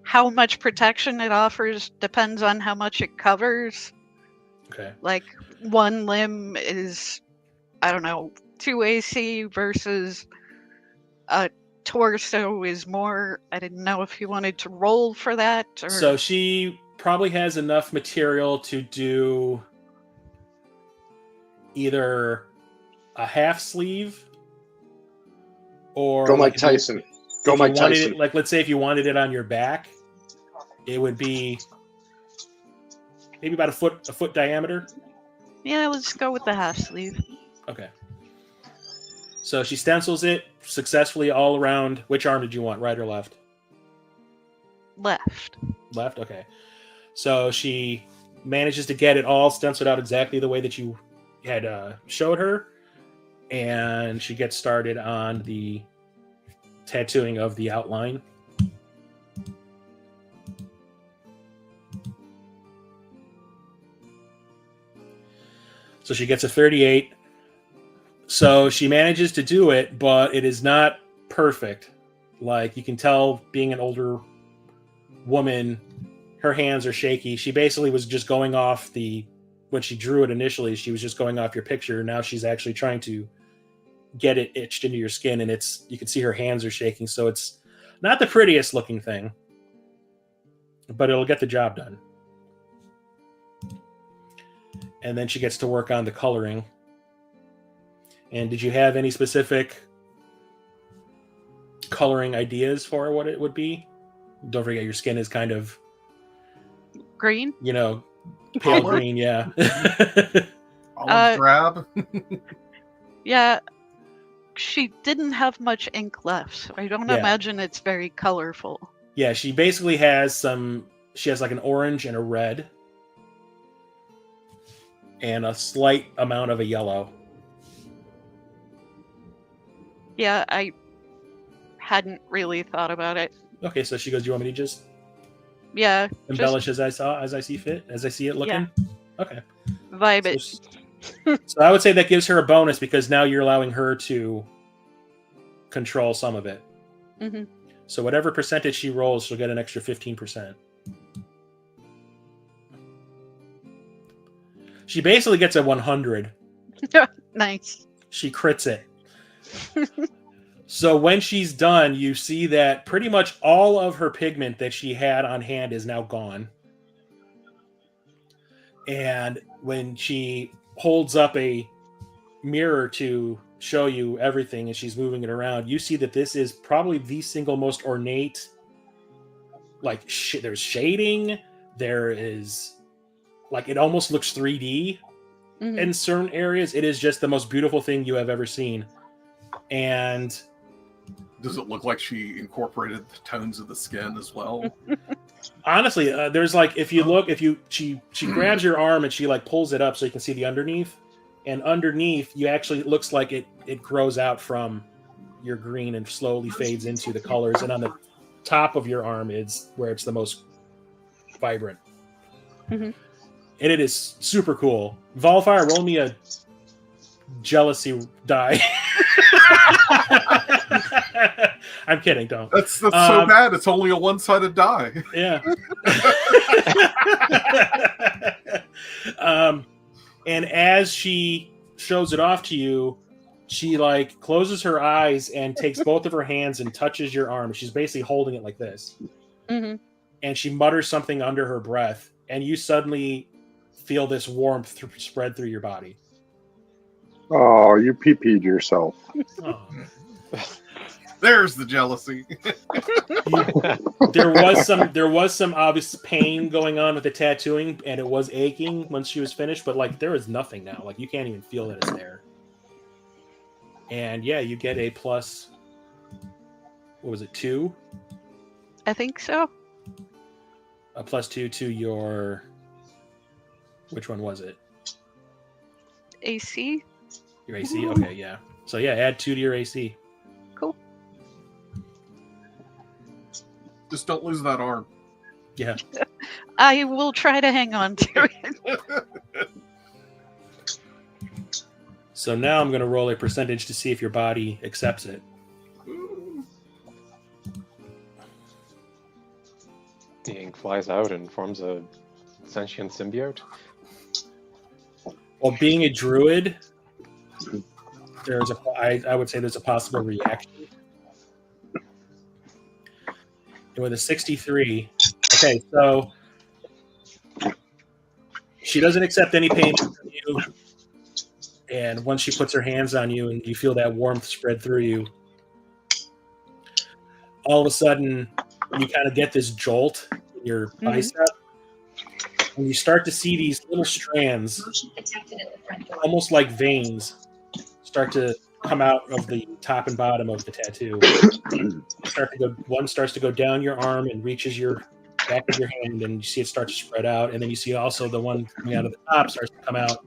how much protection it offers, depends on how much it covers. Okay. Like one limb is, I don't know, 2 AC versus a torso is more. I didn't know if you wanted to roll for that. Or... So she probably has enough material to do either a half sleeve or go Mike Tyson. Go Mike Tyson. Like, let's say if you wanted it on your back, it would be maybe about a foot diameter. Yeah, let's go with the half sleeve. Okay. So she stencils it successfully all around. Which arm did you want, right or left? Left. Left, okay. So she manages to get it all stenciled out exactly the way that you had showed her, and she gets started on the tattooing of the outline. So she gets a 38. So she manages to do it, but it is not perfect. Like, you can tell, being an older woman, her hands are shaky. She basically was just going off when she drew it initially, she was just going off your picture. Now she's actually trying to get it etched into your skin, and you can see her hands are shaking. So it's not the prettiest looking thing, but it'll get the job done. And then she gets to work on the coloring. And did you have any specific coloring ideas for what it would be? Don't forget, your skin is kind of green. Pale green, yeah. Olive drab. Yeah, she didn't have much ink left, so I don't imagine it's very colorful. Yeah, she basically has she has like an orange and a red, and a slight amount of a yellow. Yeah, I hadn't really thought about it. Okay, so she goes, "Do you want me to just embellish as I see it looking?" Yeah. Okay. Vibe it. So I would say that gives her a bonus because now you're allowing her to control some of it. Mm-hmm. So whatever percentage she rolls, she'll get an extra 15%. She basically gets a 100. Nice. She crits it. So when she's done, you see that pretty much all of her pigment that she had on hand is now gone. And when she holds up a mirror to show you everything and she's moving it around, you see that this is probably the single most ornate, like, there's shading, there is, like, it almost looks 3D in certain areas. It is just the most beautiful thing you have ever seen. And does it look like she incorporated the tones of the skin as well? Honestly, there's like, she grabs your arm and she like pulls it up so you can see the underneath, and underneath you actually, it looks like it grows out from your green and slowly fades into the colors, and on the top of your arm is where it's the most vibrant. And it is super cool. Volfire, roll me a jealousy die. I'm kidding, don't. That's so bad. It's only a one-sided die. Yeah. And as she shows it off to you, she like closes her eyes and takes both of her hands and touches your arm. She's basically holding it like this. And she mutters something under her breath, and you suddenly feel this warmth spread through your body. Oh, you pee-peed yourself. Oh. There's the jealousy. There was some obvious pain going on with the tattooing, and it was aching once she was finished. But like, there is nothing now. Like, you can't even feel that it's there. And yeah, you get a plus. What was it? 2? I think so. A +2 to your. Which one was it? AC. Your AC. Okay, yeah. So yeah, add 2 to your AC. Cool. Just don't lose that arm. Yeah. I will try to hang on to it. So now I'm going to roll a percentage to see if your body accepts it. The ink flies out and forms a sentient symbiote. Well, being a druid, I would say there's a possible reaction. And with a 63, okay, so she doesn't accept any pain from you. And once she puts her hands on you and you feel that warmth spread through you, all of a sudden you kind of get this jolt in your bicep. And you start to see these little strands, almost like veins, start to come out of the top and bottom of the tattoo. One starts to go down your arm and reaches your back of your hand, and you see it start to spread out. And then you see also the one coming out of the top starts to come out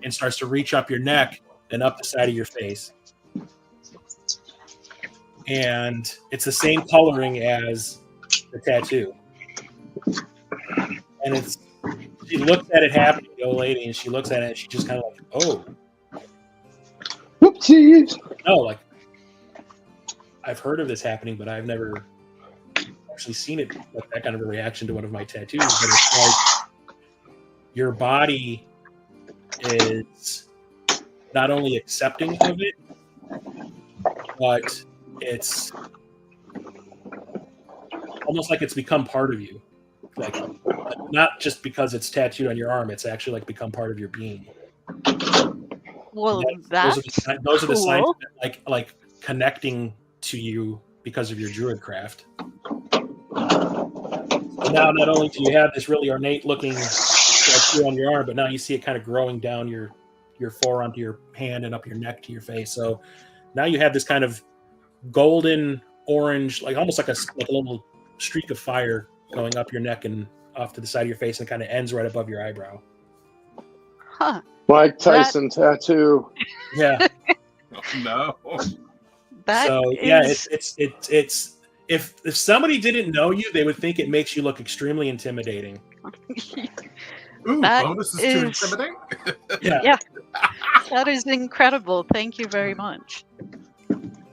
and starts to reach up your neck and up the side of your face. And it's the same coloring as the tattoo. And she looks at it happening, the old lady, and she looks at it and she just kind of like, oh. Whoopsies. No, like, I've heard of this happening, but I've never actually seen it, like that kind of a reaction to one of my tattoos. But it's like your body is not only accepting of it, but it's almost like it's become part of you. Like, not just because it's tattooed on your arm, it's actually like become part of your being. Well, those are the signs cool. that, like connecting to you because of your druid craft. So now not only do you have this really ornate looking tattoo on your arm, but now you see it kind of growing down your forearm to your hand and up your neck to your face. So now you have this kind of golden orange, like almost like a little streak of fire going up your neck and off to the side of your face, and kind of ends right above your eyebrow. Huh. Mike Tyson tattoo. Yeah. Oh, no. It's if somebody didn't know you, they would think it makes you look extremely intimidating. Ooh, That bonus is to is- intimidate? Yeah. That is incredible. Thank you very much.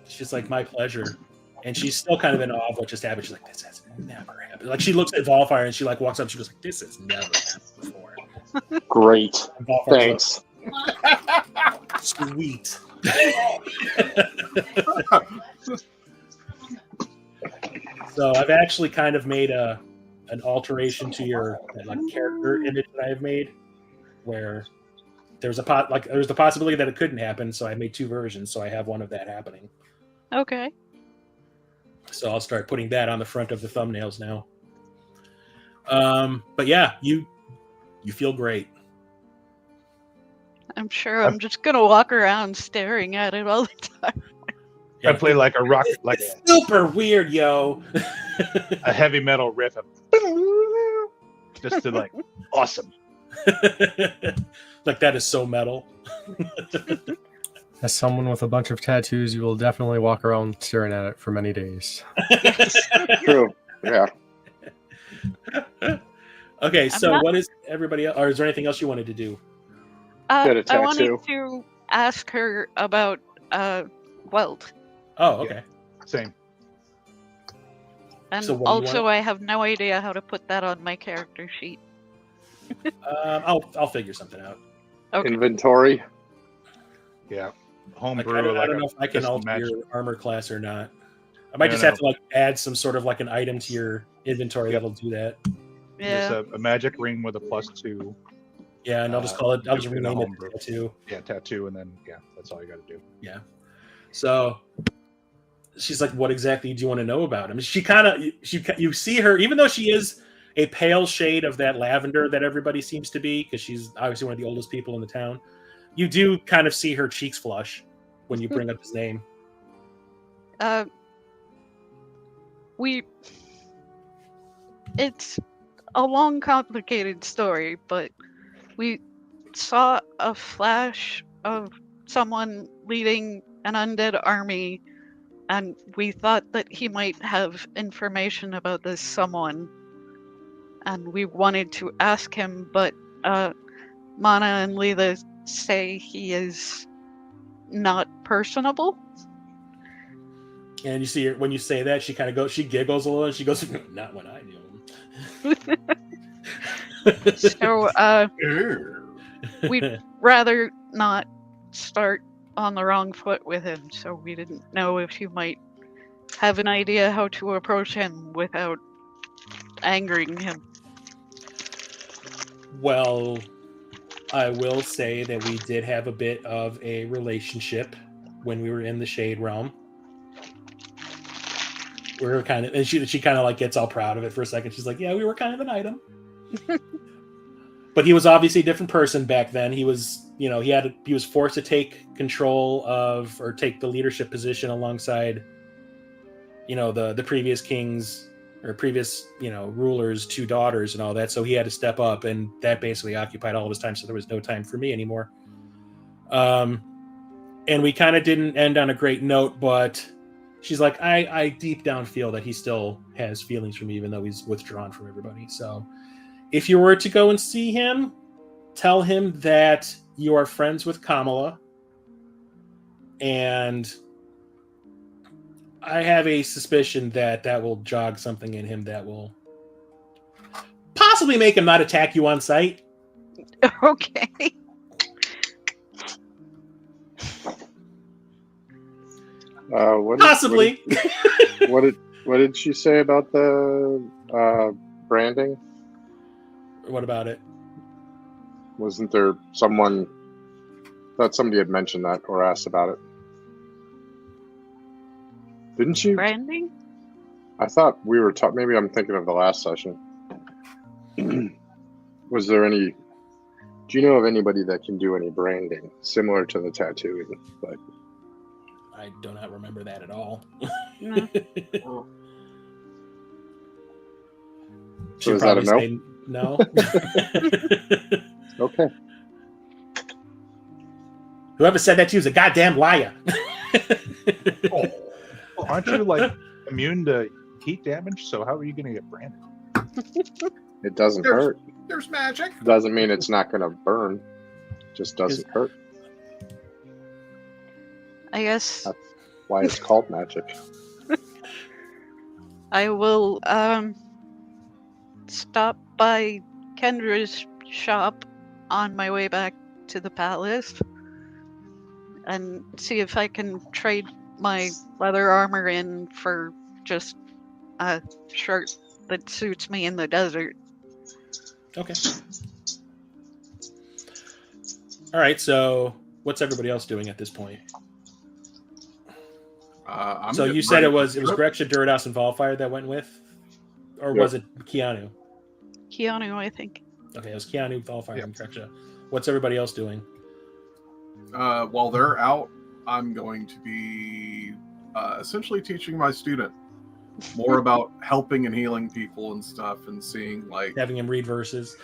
She's like, my pleasure. And she's still kind of in awe of what just happened. She's like, this has never happened. Like, she looks at Volfire and she like walks up. She goes like, this has never happened before. Great. And Volfire's Thanks. Sweet. So I've actually kind of made an alteration to your like character image that I've made, where there's the possibility that it couldn't happen. So I made 2 versions. So I have one of that happening. Okay. So I'll start putting that on the front of the thumbnails now. But yeah, you feel great. I'm sure I'm just going to walk around staring at it all the time. I play like a rock, like It's super weird, yo. a heavy metal riff of just to like awesome. Like, that is so metal. As someone with a bunch of tattoos, you will definitely walk around staring at it for many days. True. Yeah. Okay, so not- what is everybody else, or is there anything else you wanted to do? Get a I wanted tattoo. to ask her about Gwelt. Oh, okay. Same. And So what do you also, want? I have no idea how to put that on my character sheet. I'll figure something out. Okay. Inventory. Yeah. Like, Homebrew. I don't like know if I can just alter magic. your armor class or not. I might No, just no. have to like add some sort of like an item to your inventory that'll do that. Yeah. There's a magic ring with a +2. Yeah, and I'll just call it. I'll just in the rename it homebrew. tattoo. Yeah, tattoo, and then yeah, that's all you got to do. Yeah. So she's like, what exactly do you want to know about him? You see her, even though she is a pale shade of that lavender that everybody seems to be, because she's obviously one of the oldest people in the town. You do kind of see her cheeks flush when you bring up his name. It's a long, complicated story, but we saw a flash of someone leading an undead army, and we thought that he might have information about this someone, and we wanted to ask him, but Mana and Leela say he is not personable. And you see her, when you say that, she kind of goes, she giggles a little, and she goes, not when I knew him. So we'd rather not start on the wrong foot with him, so we didn't know if you might have an idea how to approach him without angering him. Well, I will say that we did have a bit of a relationship when we were in the Shade Realm. We were kind of, and she kind of like gets all proud of it for a second. She's like, yeah, we were kind of an item. But he was obviously a different person back then. He was, he was forced to take control of, or take the leadership position alongside, the previous kings or previous, rulers' 2 daughters and all that. So he had to step up, and that basically occupied all of his time. So there was no time for me anymore. And we kind of didn't end on a great note, but she's like, I deep down feel that he still has feelings for me, even though he's withdrawn from everybody. So if you were to go and see him, tell him that you are friends with Kamala. And I have a suspicion that will jog something in him that will possibly make him not attack you on sight. Okay. Possibly. What did she say about the branding? What about it? Wasn't there someone that somebody had mentioned that or asked about it? Didn't you? Branding? I thought we were talking. Maybe I'm thinking of the last session. Was there any? Do you know of anybody that can do any branding similar to the tattooing? But I do not remember that at all. No. So is that a no? Say no. Okay. Whoever said that to you is a goddamn liar. Well, aren't you like immune to heat damage? So how are you going to get branded? It doesn't hurt. There's magic. Doesn't mean it's not going to burn. Just doesn't hurt. I guess That's why it's called magic. I will stop by Kendra's shop on my way back to the palace and see if I can trade my leather armor in for just a shirt that suits me in the desert. Okay. All right, so what's everybody else doing at this point? So you said it was Greksha, Duridas, and Valfire that went with? Or was it Keanu? Keanu, I think. Okay, it was Keanu, Valfire, and Greksha. What's everybody else doing? While they're out, I'm going to be essentially teaching my student more about helping and healing people and stuff, and seeing like having him read verses.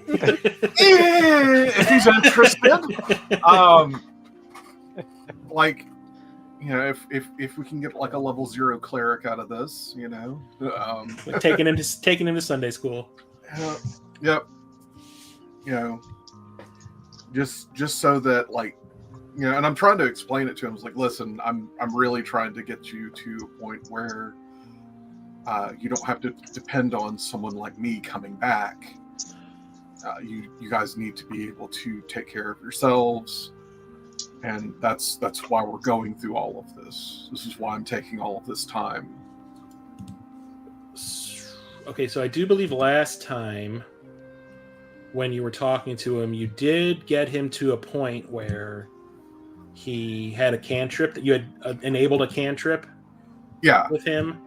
If he's interested, like, if we can get like a level 0 cleric out of this, like taking him to Sunday school. Yep. Just so that, like, and I'm trying to explain it to him. It's like, listen, I'm really trying to get you to a point where you don't have to depend on someone like me coming back. You guys need to be able to take care of yourselves, and that's why we're going through all of this. This is why I'm taking all of this time. Okay, so I do believe last time when you were talking to him, you did get him to a point where he had a cantrip, that you had enabled a cantrip Yeah. with him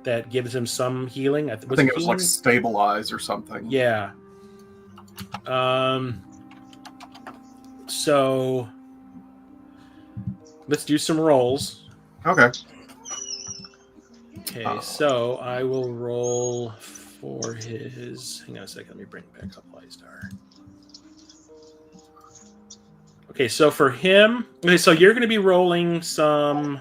that gives him some healing. I think it was like stabilize or something. Yeah. So let's do some rolls. Okay. Okay, so I will roll for his. Hang on a second. Let me bring back up Lysdar. Okay, so for him. Okay, so you're going to be rolling some.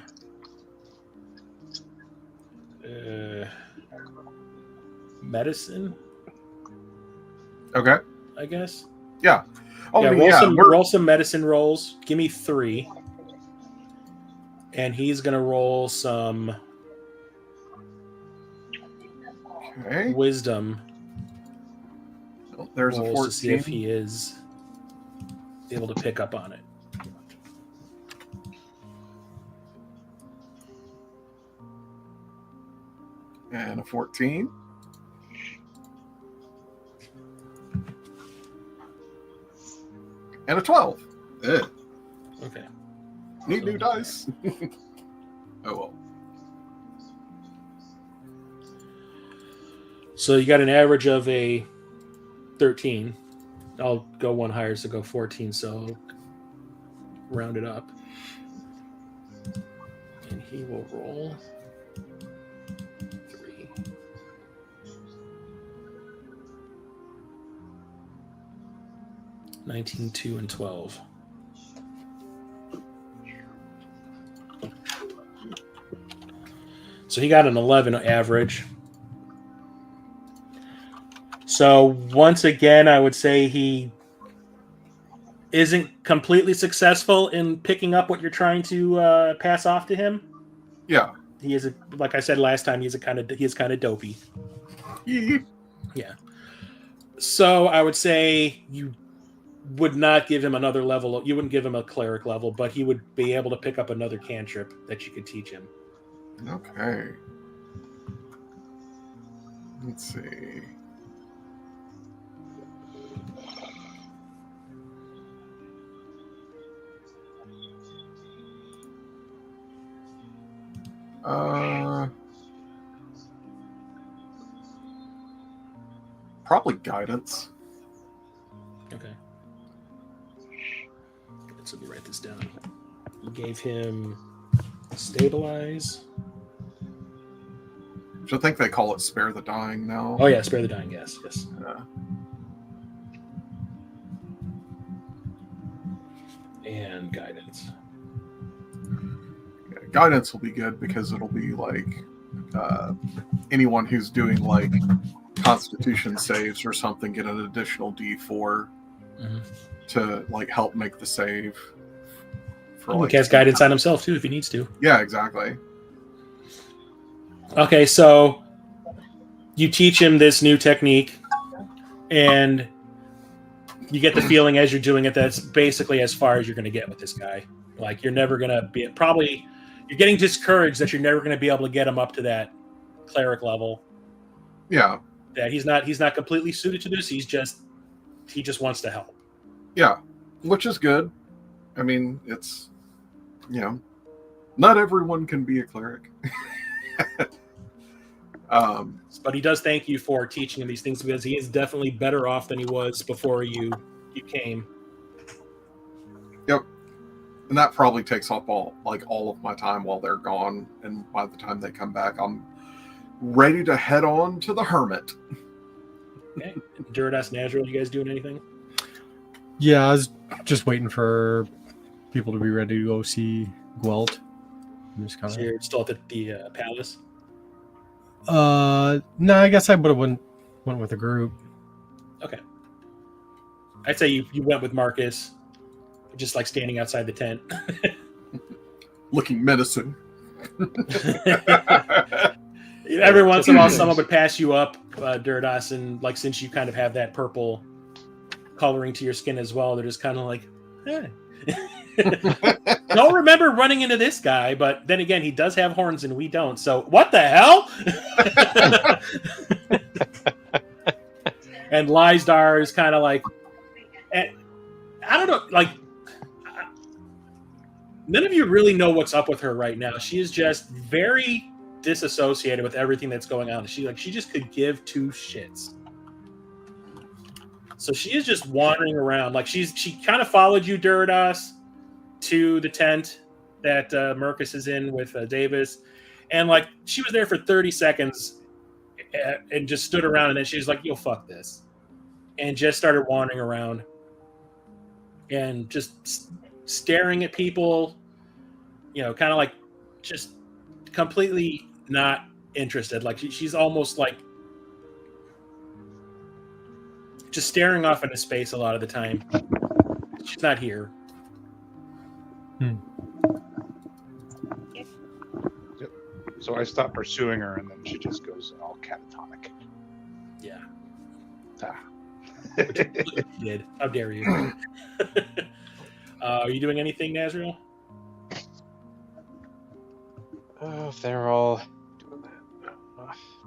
Medicine. Okay. I guess. Yeah. Oh, yeah, I mean, roll some medicine rolls. Give me 3. And he's going to roll some wisdom. Well, there's a 14. To see if he is able to pick up on it. And a 14. And a 12. Ugh. Okay. Need new dice. Oh well. So you got an average of a 13. I'll go one higher, so go 14. So round it up. And he will roll 3. $19, 2, and 12. So he got an 11 average. So once again, I would say he isn't completely successful in picking up what you're trying to pass off to him. Yeah. He is, like I said last time, he is kind of dopey. Yeah. So I would say you would not give him another level. You wouldn't give him a cleric level, but he would be able to pick up another cantrip that you could teach him. Okay. Let's see. Probably guidance. Okay. So let me write this down. You gave him stabilize. Which I think they call it spare the dying now. Oh yeah, spare the dying. Yes. And guidance. Yeah, guidance will be good because it'll be like anyone who's doing like Constitution saves or something get an additional D4 to like help make the save. He can cast guidance on himself too if he needs to. Yeah, exactly. Okay, so you teach him this new technique, and you get the feeling as you're doing it that's basically as far as you're going to get with this guy. Like you're never going to be you're getting discouraged that you're never going to be able to get him up to that cleric level. Yeah. That he's not completely suited to this. He just wants to help. Yeah, which is good. I mean, it's not everyone can be a cleric. But he does thank you for teaching him these things because he is definitely better off than he was before you came. Yep. And that probably takes up all of my time while they're gone. And by the time they come back, I'm ready to head on to the Hermit. Okay. Duridas and Azrael, you guys doing anything? Yeah, I was just waiting for people to be ready to go see Gwelt. So you're still at the palace? No, I guess I would have went with a group. Okay. I'd say you went with Marcus, just like standing outside the tent. Looking menacing. Every once in a while, someone would pass you up, Duridas, and like since you kind of have that purple coloring to your skin as well, they're just kind of like, don't remember running into this guy, but then again, he does have horns and we don't. So what the hell? And Lysdar is kind of like, I don't know, like none of you really know what's up with her right now. She is just very disassociated with everything that's going on. She just could give two shits. So she is just wandering around. Like she kind of followed you, Duridas, to the tent that Mercus is in with Davis, and like she was there for 30 seconds and just stood around, and then she was like, "Yo, fuck this," and just started wandering around and just staring at people, kind of like just completely not interested. Like she's almost like just staring off into space a lot of the time. She's not here. So I stop pursuing her, and then she just goes all catatonic. Yeah. Ah. Did. How dare you? Are you doing anything, Nazriel? If they're all doing that,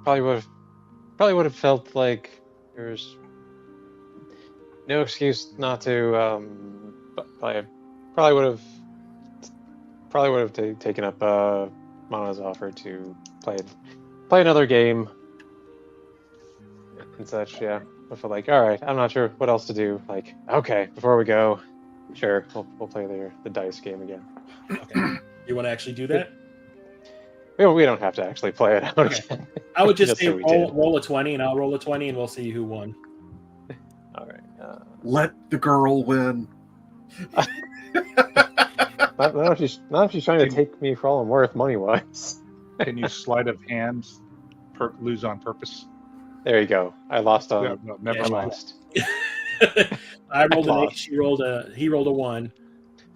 probably would have felt like there's no excuse not to. But probably would have taken up Mana's offer to play another game and such. Yeah, I felt like, all right, I'm not sure what else to do. Like, okay, before we go, sure, we'll play the dice game again. Okay, you want to actually do that? We don't have to actually play it out again. I would just say roll a 20, and I'll roll a 20, and we'll see who won. All right. Let the girl win. Not if she's trying to take me for all I'm worth money-wise. Can you sleight of hand lose on purpose? There you go. I lost on. No, never lost. I rolled an 8. He rolled a 1.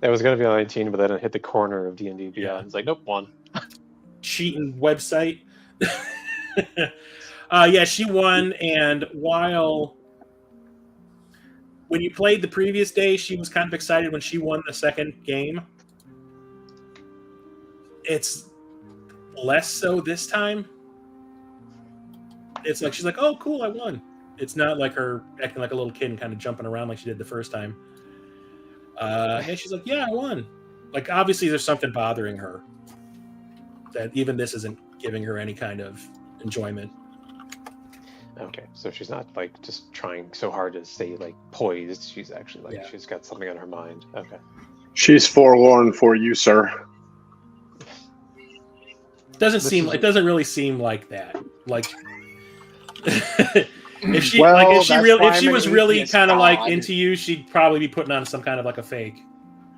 That was going to be a 19, but then it hit the corner of D&D Beyond. Yeah. It's like, nope, 1. Cheating website. Yeah, she won, and when you played the previous day, she was kind of excited when she won the second game. It's less so this time. It's like she's like, "Oh, cool, I won." It's not like her acting like a little kid and kind of jumping around like she did the first time. And she's like, "Yeah, I won." Like, obviously, there's something bothering her that even this isn't giving her any kind of enjoyment. Okay, so she's not like just trying so hard to stay like poised. She's actually like she's got something on her mind. Okay. She's forlorn for you, sir. It doesn't really seem like that. Like if she was really kind of like into you, she'd probably be putting on some kind of like a fake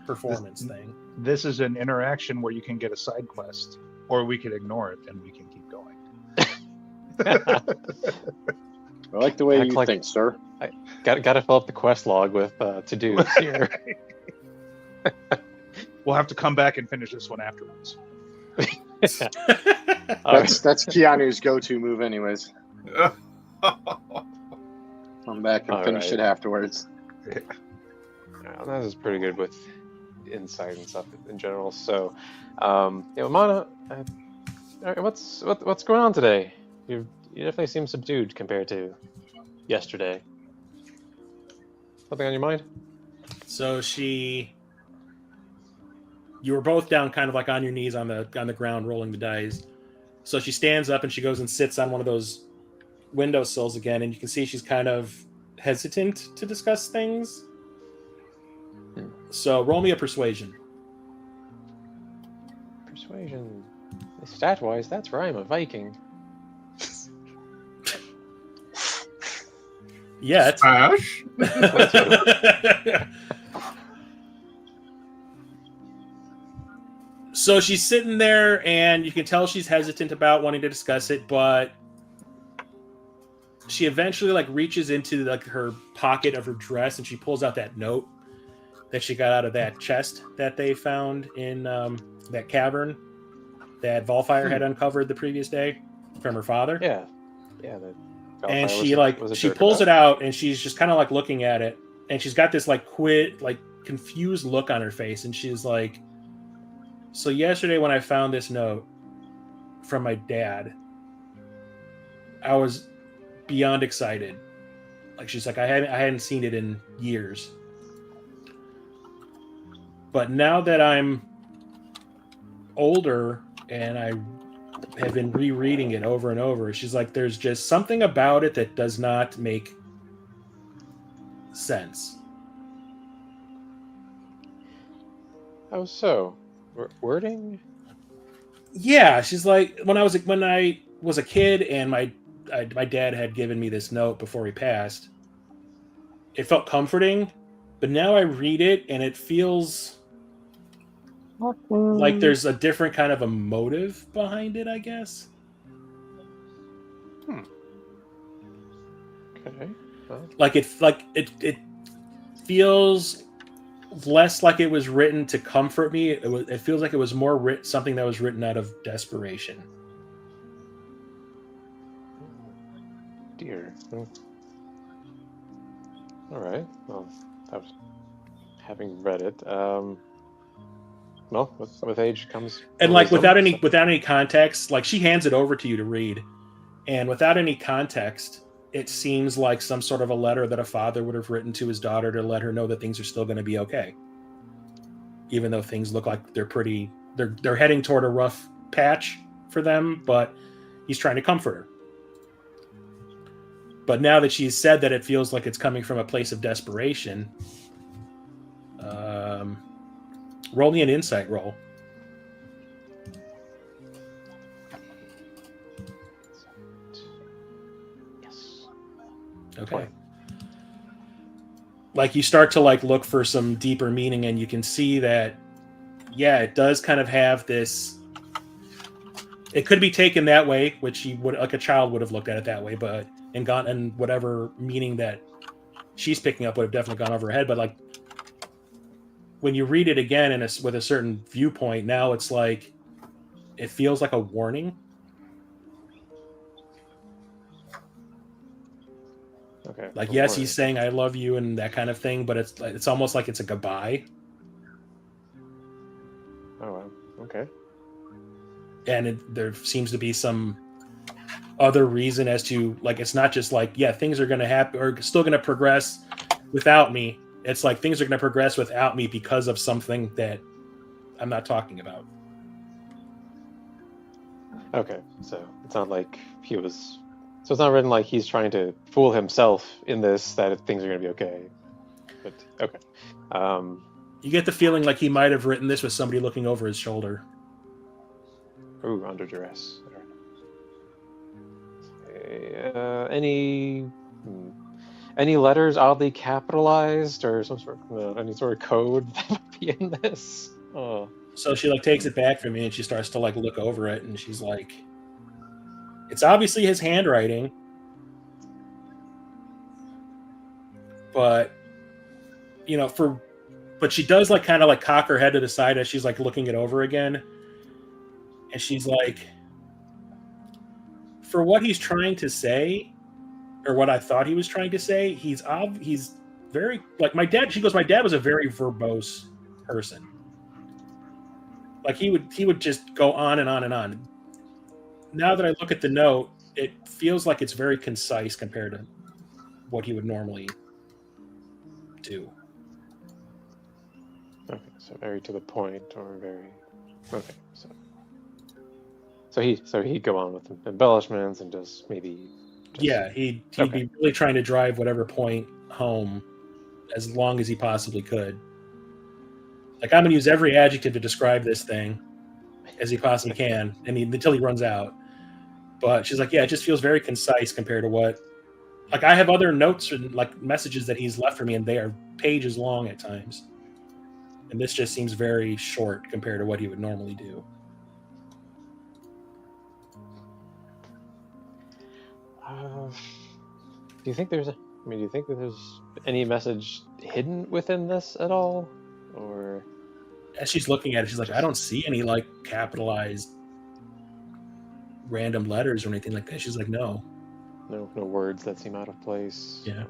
performance thing. This is an interaction where you can get a side quest, or we could ignore it and we can keep going. I like the way you think, sir. I gotta fill up the quest log with to-dos here. We'll have to come back and finish this one afterwards. That's Keanu's go-to move, anyways. Come back and finish it afterwards. That is pretty good with insight and stuff in general. So, Mana, what's going on today? You definitely seem subdued compared to yesterday. Something on your mind? So you were both down kind of like on your knees on the ground rolling the dice. So she stands up and she goes and sits on one of those windowsills again, and you can see she's kind of hesitant to discuss things. So roll me a persuasion. Persuasion. Stat-wise, that's where I'm a Viking. Yeah. Ash? So she's sitting there, and you can tell she's hesitant about wanting to discuss it, but she eventually like reaches into like her pocket of her dress, and she pulls out that note that she got out of that chest that they found in that cavern that Volfire had uncovered the previous day from her father. Yeah. And she pulls it out, and she's just kind of like looking at it, and she's got this like confused look on her face, and she's like, "So yesterday when I found this note from my dad, I was beyond excited. Like, she's like, I hadn't seen it in years. But now that I'm older and I have been rereading it over and over. She's like, there's just something about it that does not make sense. Oh, so wording? Yeah, she's like, when I was a kid and my dad had given me this note before he passed, it felt comforting, but now I read it and it feels like there's a different kind of a motive behind it, I guess. Okay. Well. Like it feels less like it was written to comfort me. It feels like it was more something that was written out of desperation. Dear. All right. Well, that was having read it. Well, with age comes. And like wisdom, without any context, like she hands it over to you to read, and without any context, it seems like some sort of a letter that a father would have written to his daughter to let her know that things are still going to be okay, even though things look like they're heading toward a rough patch for them. But he's trying to comfort her. But now that she's said that it feels like it's coming from a place of desperation, roll me an insight roll. Yes. Okay. 20. Like you start to like look for some deeper meaning, and you can see that, yeah, it does kind of have this. It could be taken that way, which like a child would have looked at it that way, but and whatever meaning that she's picking up would have definitely gone over her head. But like when you read it again with a certain viewpoint, now it's like it feels like a warning. Okay. Like, yes, he's saying "I love you" and that kind of thing, but it's almost like it's a goodbye. Oh wow. Okay. And there seems to be some other reason as to, like, it's not just like, yeah, things are going to happen or still going to progress without me. It's like things are going to progress without me because of something that I'm not talking about. Okay, so it's not like he was. So it's not written like he's trying to fool himself in this that things are going to be okay. But okay. You get the feeling like he might have written this with somebody looking over his shoulder. Ooh, under duress. Any letters oddly capitalized or some sort of any sort of code that would be in this? Oh. So she like takes it back from me and she starts to like look over it and she's like, it's obviously his handwriting, but but she does like kind of like cock her head to the side as she's like looking it over again, and she's like, for what he's trying to say, or what I thought he was trying to say, he's very like my dad. She goes, my dad was a very verbose person. Like he would just go on and on and on. Now that I look at the note, it feels like it's very concise compared to what he would normally do. Okay, so very to the point, or very okay. So he'd go on with embellishments and just maybe. He'd be really trying to drive whatever point home as long as he possibly could. Like, I'm going to use every adjective to describe this thing as he possibly can, until he runs out. But she's like, yeah, it just feels very concise compared to what. Like, I have other notes and like messages that he's left for me, and they are pages long at times. And this just seems very short compared to what he would normally do. Do you think there's any message hidden within this at all, or? As she's looking at it, she's like, I don't see any like capitalized random letters or anything like that. She's like, no words that seem out of place. Yeah.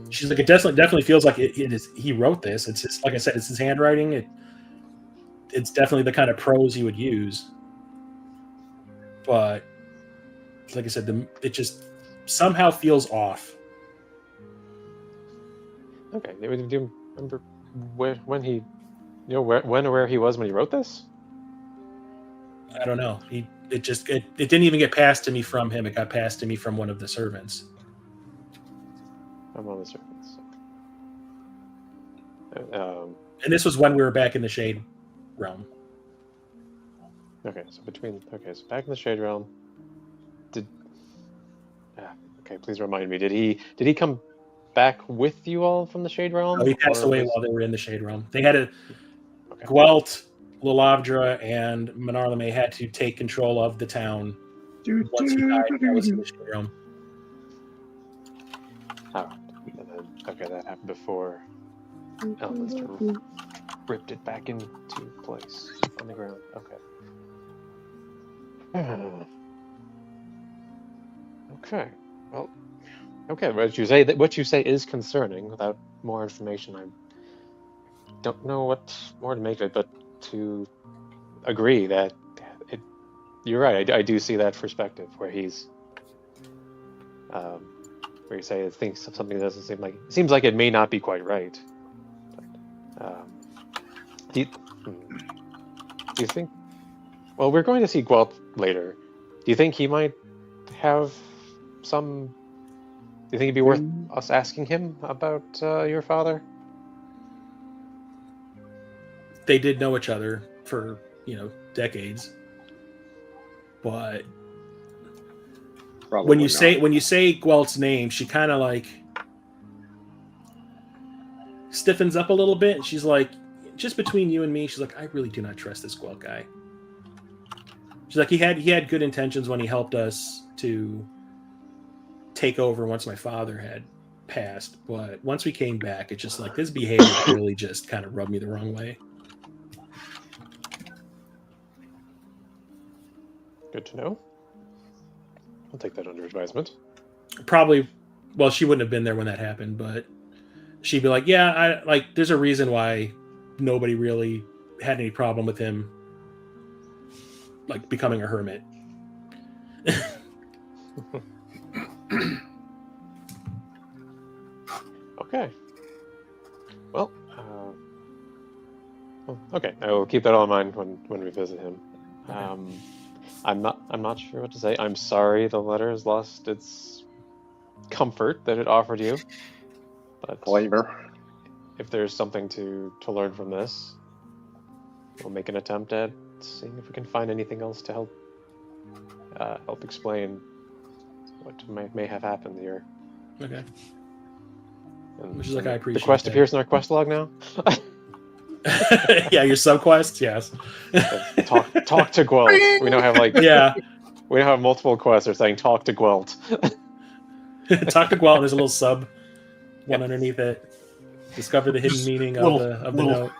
She's like, it definitely feels like it is. He wrote this. It's just, like I said, it's his handwriting. It's definitely the kind of prose he would use. But like I said, it just somehow feels off. Okay. Do you remember when he, when or where he was when he wrote this? I don't know. It didn't even get passed to me from him. It got passed to me from one of the servants. I'm on the servants. And this was when we were back in the Shade Realm. Okay, so back in the Shade Realm. Okay, please remind me. Did he come back with you all from the Shade Realm? No, he passed away while they were in the Shade Realm. They had Gwelt, Lilavdra, and Menarlame had to take control of the town once he died. That was in the Shade Realm. Oh, and then, okay, that happened before Elminster ripped it back into place on the ground. Okay. Okay. Well, okay. What you say is concerning. Without more information, I don't know what more to make of it, but to agree that you're right. I do see that perspective where he's, where you say it thinks something doesn't seems like it may not be quite right. But, do you think? Well, we're going to see Gwelt later. Do you think he might have some? Do you think it'd be worth us asking him about your father? They did know each other for decades, but when you say Gwelt's name, she kind of like stiffens up a little bit, and she's like, "Just between you and me," she's like, "I really do not trust this Gwelt guy." She's like, he had good intentions when he helped us to take over once my father had passed, but once we came back, it's just like his behavior really just kind of rubbed me the wrong way. Good to know. I'll take that under advisement. Probably, well, she wouldn't have been there when that happened, but she'd be like, "Yeah, there's a reason why nobody really had any problem with him, becoming a hermit." Okay. Well, okay. I will keep that all in mind when we visit him. Okay. I'm not sure what to say. I'm sorry the letter has lost its comfort that it offered you. But flavor. If there's something to learn from this, we'll make an attempt at seeing if we can find anything else to help explain what may have happened here. Okay. And which is I appreciate. The quest appears in our quest log now. Yeah, your subquest, yes. Talk to Gwelt. We now have we now have multiple quests that are saying talk to Gwelt. Talk to Gwelt, and there's a little sub one underneath it. Discover the hidden meaning of the note.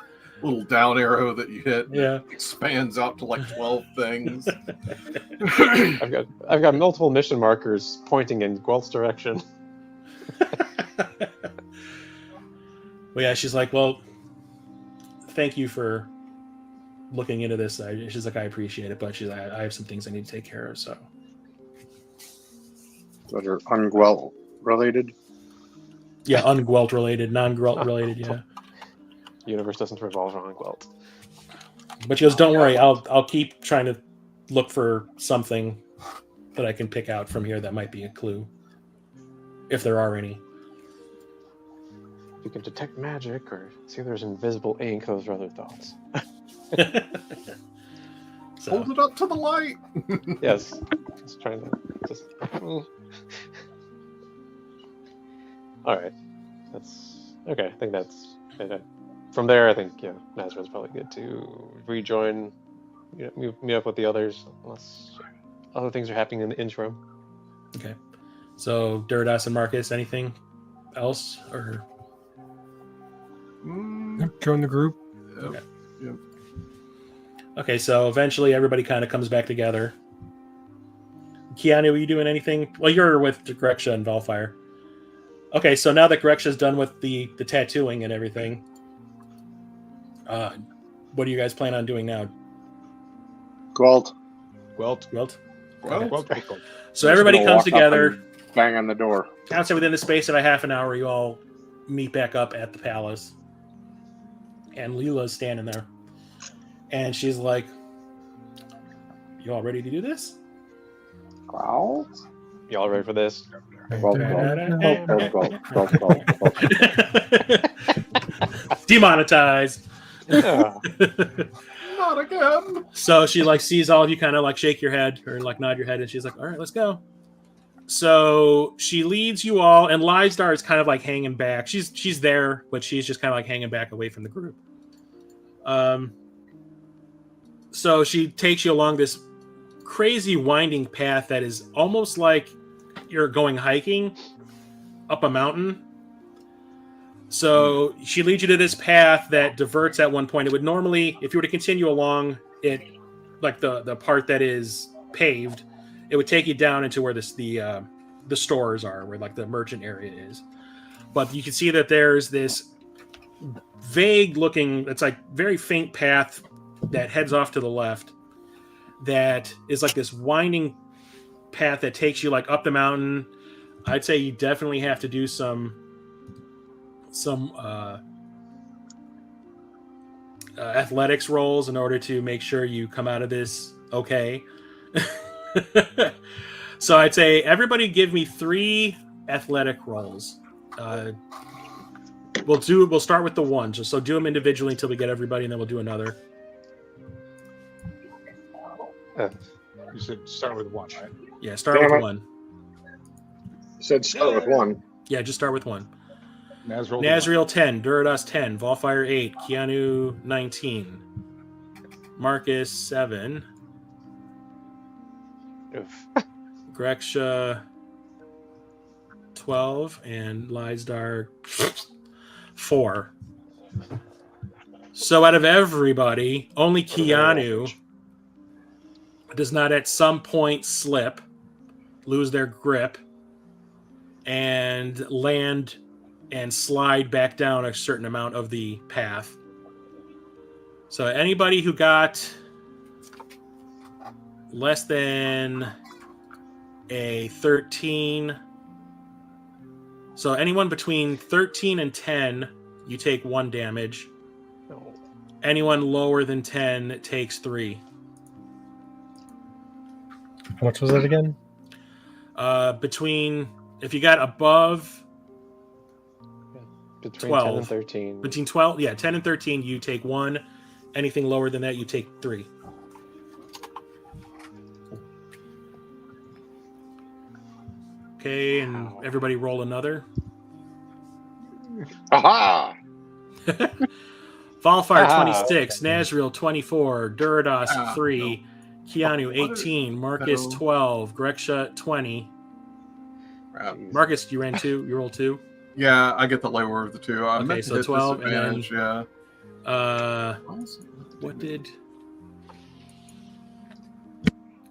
Little down arrow that you hit. Yeah. Expands out to 12 things. I've got multiple mission markers pointing in Gwelt's direction. Well, yeah, she's like, "Well, thank you for looking into this." She's like, "I appreciate it, but she's like, I have some things I need to take care of." So, that are ungwelt related. Yeah, ungwelt related, non-Gwelt related. Yeah. Universe doesn't revolve around Gwelt. But she goes, "Don't worry, I'll keep trying to look for something that I can pick out from here that might be a clue, if there are any." You can detect magic or see if there's invisible ink. Those are other thoughts. Hold it up to the light. Yes. Just trying to All right. That's okay. I think that's from there. I think Nazareth's probably good to rejoin, meet up with the others unless other things are happening in the interim. Okay. So Duridas and Marcus, anything else or? Join the group. Okay. Yep. Okay, so eventually everybody kind of comes back together. Keanu, are you doing anything? Well, you're with Greksha and Valfire. Okay, so now that Greksha's done with the tattooing and everything, what do you guys plan on doing now? Gwelt. Okay. So everybody comes together. Bang on the door. I would say within the space of a half an hour, you all meet back up at the palace. And Leela's standing there. And she's like, You all ready to do this? Wow. Y'all ready for this? Demonetized. Yeah. Not again. So she like sees all of you kind of like shake your head or like nod your head, and she's like, "All right, let's go." So she leads you all, and Lysdar is kind of like hanging back. She's there, but she's just kind of like hanging back away from the group. So she takes you along this crazy winding path that is almost like you're going hiking up a mountain. So she leads you to this path that diverts at one point. It would normally, if you were to continue along it, like the part that is paved, it would take you down into where the stores are, where like the merchant area is. But you can see that there's this vague looking, it's like very faint path that heads off to the left that is like this winding path that takes you like up the mountain. I'd say you definitely have to do some athletics rolls in order to make sure you come out of this okay. So I'd say everybody give me 3 athletic rolls. We'll start with the one, so do them individually until we get everybody, and then we'll do another. You said start with 1, right? Yeah, start with 1. You said start with 1. Yeah, just start with 1. Nazriel 10, Durados 10, Volfire 8, Keanu 19, Marcus 7, Grexia 12, and Lysdar 4. So out of everybody, only Keanu does not at some point slip, lose their grip, and land and slide back down a certain amount of the path. So anybody who got less than a 13, so anyone between 13 and 10, you take 1 damage. Anyone lower than 10 takes 3. How much was that again? If you got above Between 12. 10 and 13. Between 12, 10 and 13, you take 1. Anything lower than that, you take 3. Okay, and everybody roll another. Aha! Volfire 26, Nazriel 24, Durados 3, Keanu 18, Marcus 12, Grexia 20. Marcus, you ran 2. You rolled 2. Yeah, I get the lower of the 2. Okay, so 12, and then yeah. What did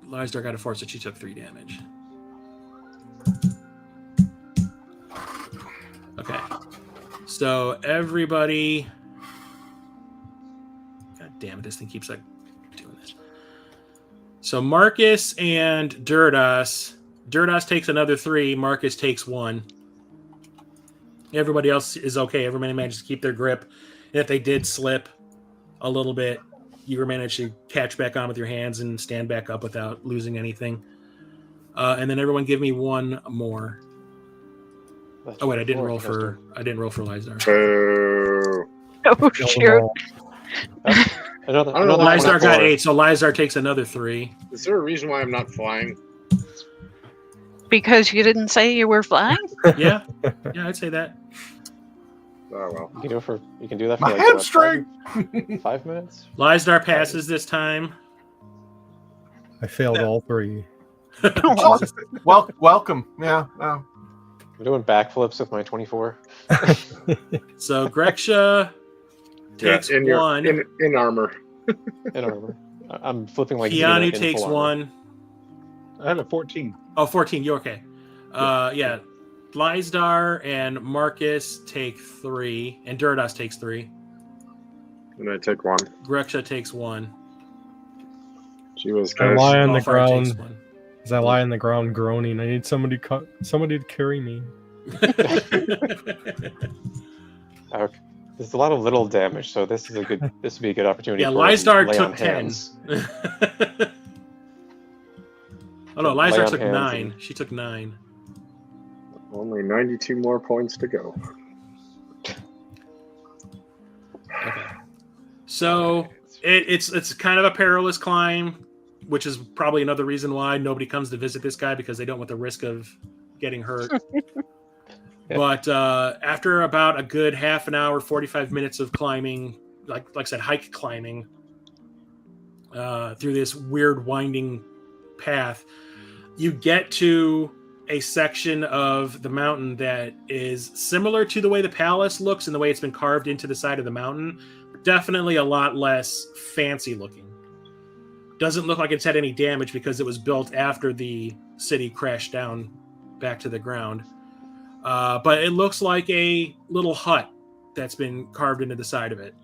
Lysdar got a 4, so she took 3 damage. Okay, so everybody. God damn it! This thing keeps like doing this. So Marcus and Durados takes another 3. Marcus takes 1. Everybody else is okay. Everybody managed to keep their grip. And if they did slip a little bit, you managed to catch back on with your hands and stand back up without losing anything. And then everyone give me 1 more. Oh wait, I didn't roll for Lysdar. Oh shoot! Lysdar got 8, so Lysdar takes another 3. Is there a reason why I'm not flying? Because you didn't say you were flying? Yeah, I'd say that. Oh well. You can do that for My hamstring. 5 minutes. Lysdar passes this time. I failed all 3. Welcome. Yeah. No. I'm doing backflips with my 24. So Grexia takes 1. In armor. In armor. I'm flipping like Keanu takes 1. I had a 14. Oh, 14. You're okay. Yeah. Lysdar and Marcus take 3, and Durados takes 3. And I take 1. Grexia takes 1. She was I lie on the Volfire takes ground. 1. As I lie on the ground groaning, I need somebody to carry me. Okay. There's a lot of little damage, so this would be a good opportunity. Yeah, for Lysdar lay took on 10. hands. Oh no, Lay Liza on took hands 9. She took 9. Only 92 more points to go. Okay. So it's kind of a perilous climb, which is probably another reason why nobody comes to visit this guy, because they don't want the risk of getting hurt. But after about a good half an hour, 45 minutes of climbing, like I said, hike climbing through this weird winding path, you get to a section of the mountain that is similar to the way the palace looks and the way it's been carved into the side of the mountain. Definitely a lot less fancy looking. Doesn't look like it's had any damage because it was built after the city crashed down back to the ground. But it looks like a little hut that's been carved into the side of it.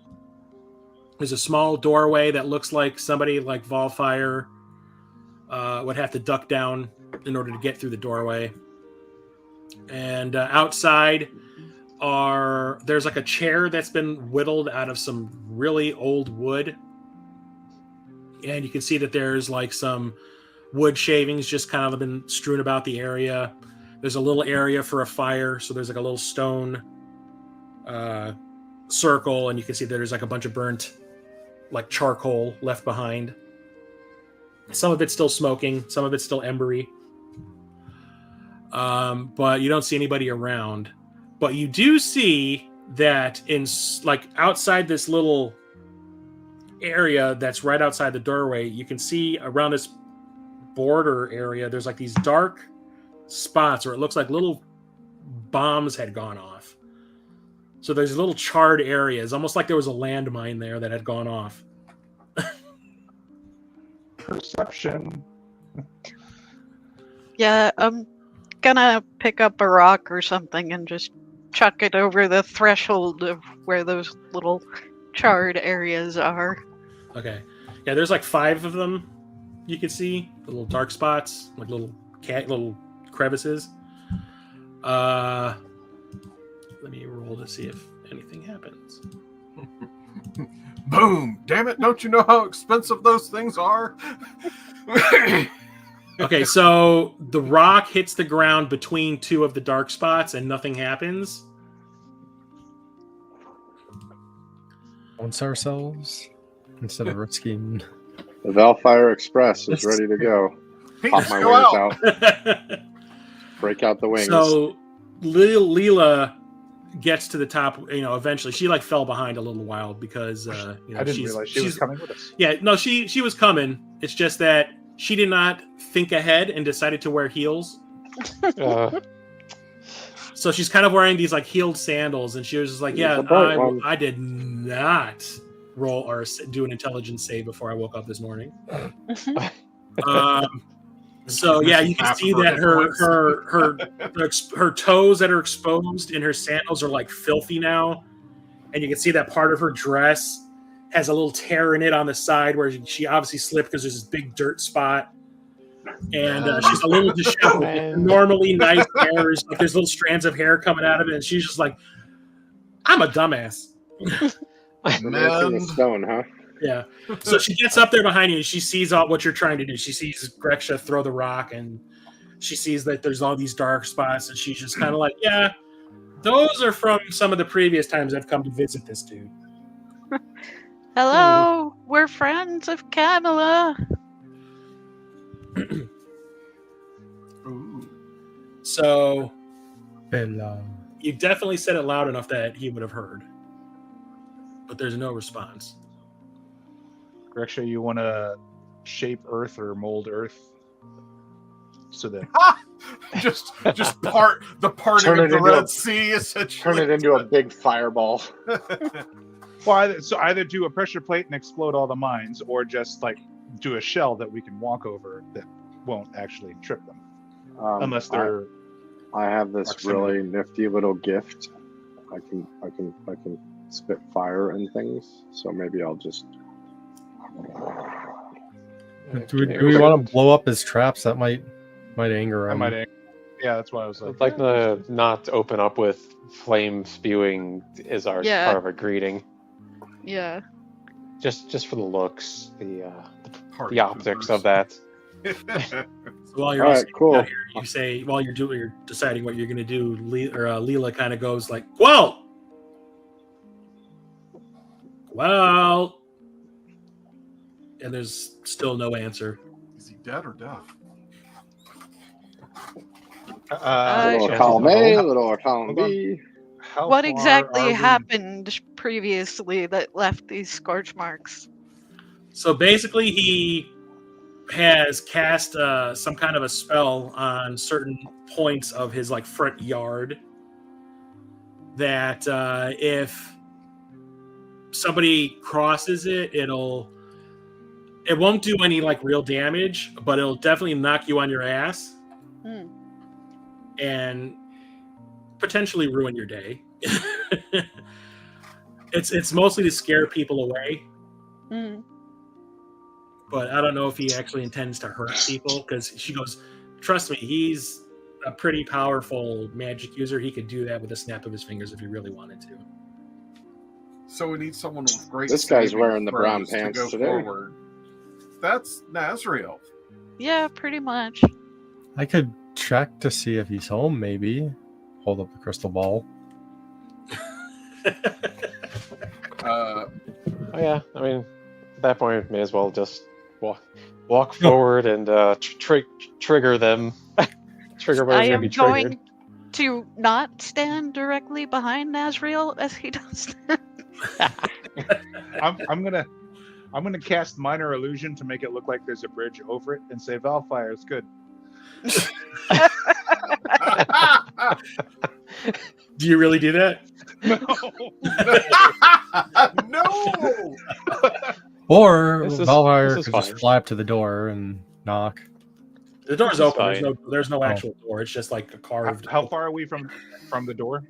There's a small doorway that looks like somebody like Volfire would have to duck down in order to get through the doorway. And outside there's like a chair that's been whittled out of some really old wood. And you can see that there's like some wood shavings just kind of been strewn about the area. There's a little area for a fire. So there's like a little stone circle. And you can see there's like a bunch of burnt like charcoal left behind. Some of it's still smoking. Some of it's still embery. But you don't see anybody around. But you do see that in like outside this little area that's right outside the doorway, you can see around this border area, there's like these dark spots where it looks like little bombs had gone off. So there's little charred areas, almost like there was a landmine there that had gone off. Perception. Yeah, I'm gonna pick up a rock or something and just chuck it over the threshold of where those little charred areas are. Okay. Yeah, there's like 5 of them you can see. The little dark spots, like little crevices. Let me roll to see if anything happens. Boom! Damn it! Don't you know how expensive those things are? Okay, so the rock hits the ground between 2 of the dark spots and nothing happens. Once ourselves instead of risking. The Valfire Express is ready to go. Pop my wings out. Break out the wings. So Leela gets to the top, eventually. She like fell behind a little while because I didn't realize she was coming with us. Yeah, no, she was coming. It's just that she did not think ahead and decided to wear heels. So she's kind of wearing these like heeled sandals, and she was just like, "Yeah, I did not roll or do an intelligence save before I woke up this morning." So yeah, you can see that her toes that are exposed in her sandals are like filthy now, and you can see that part of her dress has a little tear in it on the side where she obviously slipped because there's this big dirt spot, and she's a little disheveled. Normally nice hair, like there's little strands of hair coming out of it, and she's just like, "I'm a dumbass." The stone, huh? Yeah. So she gets up there behind you and she sees all what you're trying to do. She sees Greksha throw the rock and she sees that there's all these dark spots, and she's just kind of like, "Yeah, those are from some of the previous times I've come to visit this dude." Hello, we're friends of Camilla. So Hello. you definitely said it loud enough that he would have heard, but there's no response. Greksha, you want to shape Earth or mold Earth so that just part the parting of the Red Sea, essentially. Turn it into a big fireball. Well, either do a pressure plate and explode all the mines, or just like do a shell that we can walk over that won't actually trip them, unless they're. I have this really nifty little gift. I can spit fire and things. So maybe I'll just. Do we want to blow up his traps? That might anger him. Yeah, that's why I was like. I'd like to not open up with flame spewing is our part of a greeting. Yeah. Just for the looks, the optics of that. So While you're All also right, cool. out here, you say while you're deciding what you're going to do, Leela kind of goes like, "Gwelt, Gwelt," and there's still no answer. Is he dead or deaf? Little Sure. column A, Hold little column on. B. How What far exactly are we- happened previously that left these scorch marks? So basically, he has cast some kind of a spell on certain points of his like front yard that if somebody crosses it, it won't do any like real damage, but it'll definitely knock you on your ass and potentially ruin your day. It's mostly to scare people away. But I don't know if he actually intends to hurt people, because she goes, trust me, he's a pretty powerful magic user. He could do that with a snap of his fingers if he really wanted to. So we need someone with great. This guy's saving wearing the brown throws to pants go today. forward. That's Nazriel. Yeah, pretty much. I could check to see if he's home, maybe. Hold up the crystal ball. Oh yeah, I mean, at that point, may as well just walk forward and trigger them. Trigger whatever's I going am to be triggered. going to not stand directly behind Nazriel as he does that. I'm gonna cast minor illusion to make it look like there's a bridge over it and say Valfire is good. Do you really do that? No. Or This is Valfire could fine. just fly up to the door and knock. The door's This is open. fine. There's no actual door. It's just like a carved. How far are we from the door?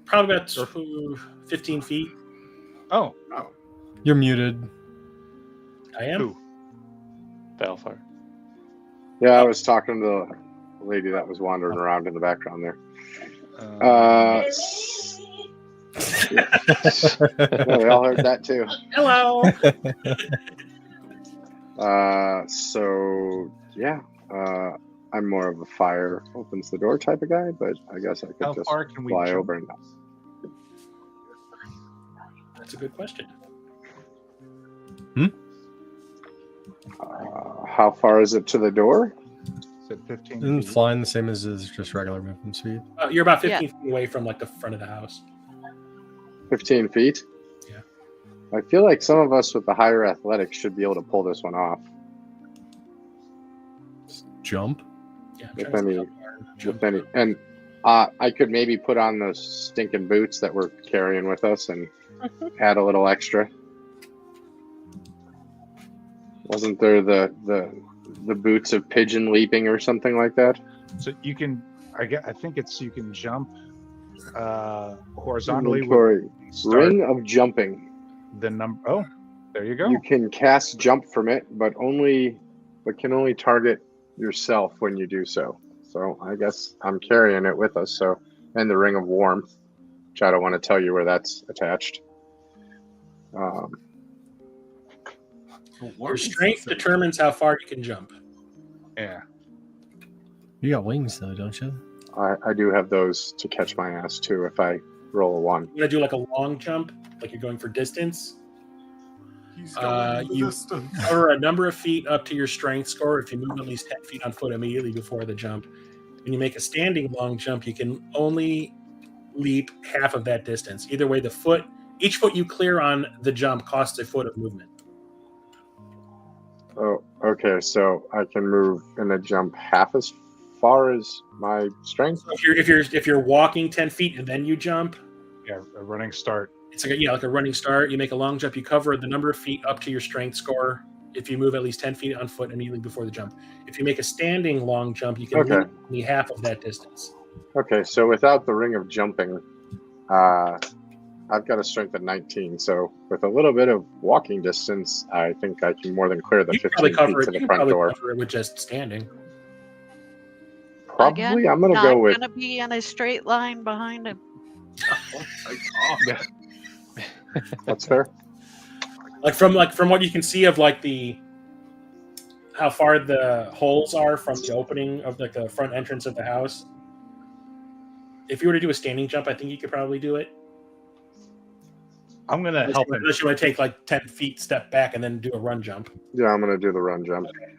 Probably about 15 feet. Oh, You're muted. I am. Who? Valfire. Yeah, I was talking to the lady that was wandering around in the background there. Yeah, we all heard that too. Hello. So yeah, I'm more of a fire opens the door type of guy, but I guess I could How just far can we fly jump? over and That's a good question. how far is it to the door? Is it 15 Isn't feet? flying the same as just regular movement speed? You're about 15 feet away from like the front of the house. 15 feet? Yeah. I feel like some of us with the higher athletics should be able to pull this one off. Jump? Yeah. I'm If trying to see any- how far jump- If any. And I could maybe put on those stinking boots that we're carrying with us and add a little extra. Wasn't there the boots of pigeon leaping or something like that? So you can, I think it's you can jump horizontally Inventory. with start Ring of jumping. the number. Oh, there you go. You can cast jump from it, but can only target yourself when you do so. So I guess I'm carrying it with us. So, and the ring of warmth, which I don't want to tell you where that's attached. Your strength determines how far you can jump. Yeah. You got wings though, don't you? I do have those to catch my ass too if I roll a 1. You want to do like a long jump, like you're going for distance. He's going the You distance. cover a number of feet up to your strength score if you move at least 10 feet on foot immediately before the jump. When you make a standing long jump, you can only leap half of that distance. Either way, each foot you clear on the jump costs a foot of movement. Oh, okay. So I can move in a jump half as far as my strength. So if you're walking 10 feet and then you jump, Yeah, a running start. it's like a running start. You make a long jump, you cover the number of feet up to your strength score. If you move at least 10 feet on foot immediately before the jump. If you make a standing long jump, you can Okay. leap only half of that distance. Okay, so without the ring of jumping, I've got a strength of 19. So with a little bit of walking distance, I think I can more than clear the You can 15 probably cover feet it. to You the can front probably door. cover it with just standing. Probably, Again, I'm going to not go with. gonna be in a straight line behind him. Yeah. That's fair. Like from what you can see of like the how far the holes are from the opening of like the front entrance of the house. If you were to do a standing jump, I think you could probably do it. I'm gonna help him. Unless you want to take like 10 feet, step back, and then do a run jump. Yeah, I'm gonna do the run jump. Okay.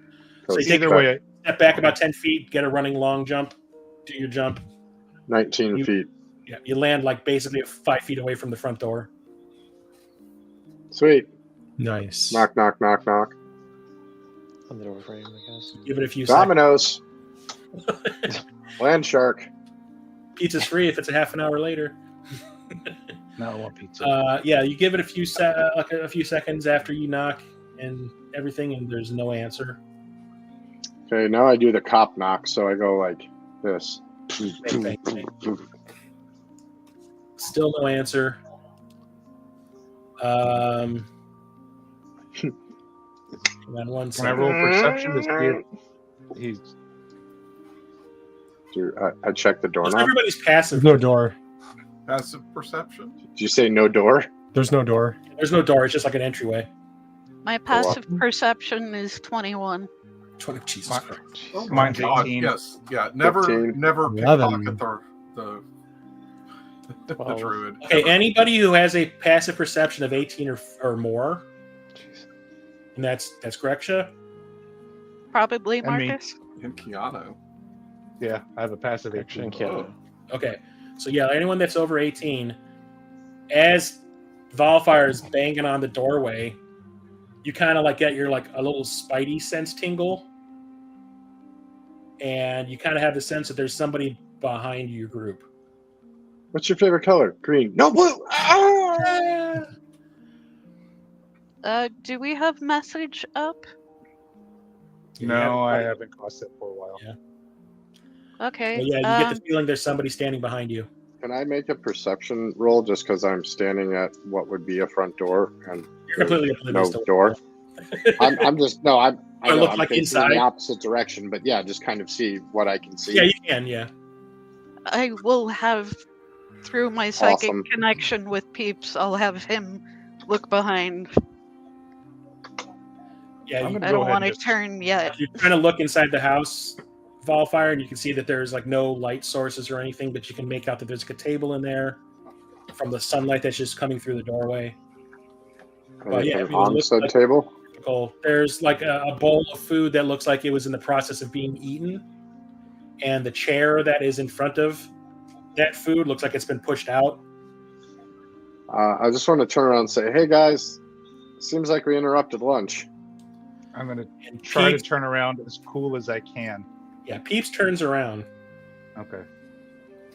So you take Either way, step back about 10 feet, get a running long jump, do your jump. 19 feet. Yeah, you land like basically 5 feet away from the front door. Sweet. Nice. Knock, knock, knock, knock. On the door frame, I guess. Give it a few Dominoes. Land shark. Pizza's free if it's a half an hour later. no, I want pizza. Yeah, you give it a few seconds after you knock and everything, and there's no answer. Okay, now I do the cop knock, so I go like this. Bang, bang, bang. Still no answer. Hold on one Can I second. roll perception to see if he's... I check the What's doorknob. everybody's passive? There's no door. Passive perception? Did you say no door? There's no door. There's no door. It's just like an entryway. My passive perception is 21. 20. Jesus Christ. Oh Mine's God, 18. Yes, yeah. Never 15. pickpocket the 12. druid. Okay, anybody who has a passive perception of 18 or more, and that's Grexia. Probably And me. Marcus. And Keanu. Yeah, I have a passive Action 18. kill. Okay, so yeah, anyone that's over 18, as Valfire is banging on the doorway, you kind of like get your like a little spidey sense tingle, and you kind of have the sense that there's somebody behind your group. What's your favorite color? Green. No, blue. Ah! Do we have message up? No, I haven't crossed it for a while. Yeah. Okay. Well, yeah, you get the feeling there's somebody standing behind you. Can I make a perception roll just because I'm standing at what would be a front door and You're completely no oblivious to door? I'm just no. I know look I'm like facing inside. in the opposite direction, but yeah, just kind of see what I can see. Yeah, you can. Yeah. I will have, through my psychic Awesome. connection with Peeps, I'll have him look behind. Yeah, I'm you, gonna I go don't ahead want to and just- turn yet. you're trying to look inside the house, Valfire, and you can see that there's like no light sources or anything, but you can make out that there's like a table in there from the sunlight that's just coming through the doorway. Well, yeah, Anything I mean, it on looks said like- table. There's like a bowl of food that looks like it was in the process of being eaten, and the chair that is in front of that food looks like it's been pushed out. I just want to turn around and say, "Hey guys, seems like we interrupted lunch." I'm going to And try to Peeps, turn around as cool as I can. yeah, Peeps turns around, Okay.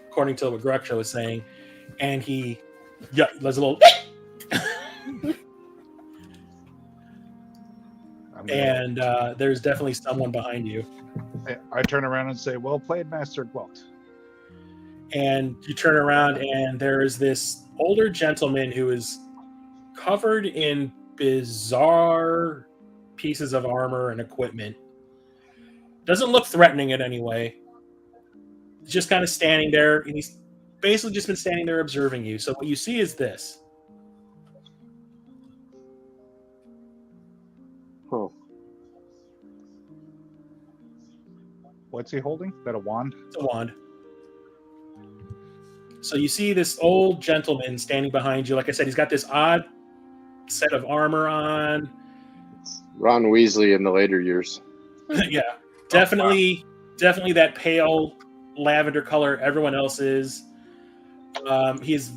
according to what Grexia was saying, and he does a little, I'm gonna- and there's definitely someone behind you. I turn around and say, "Well played, Master Gwelt." And you turn around, and there is this older gentleman who is covered in bizarre pieces of armor and equipment. Doesn't look threatening in any way. He's just kind of standing there, and he's basically just been standing there observing you. So what you see is this. Oh, What's he holding? Is that a wand? It's a wand. So you see this old gentleman standing behind you. Like I said, he's got this odd set of armor on. Ron Weasley in the later years. Yeah, definitely that pale lavender color everyone else is. He's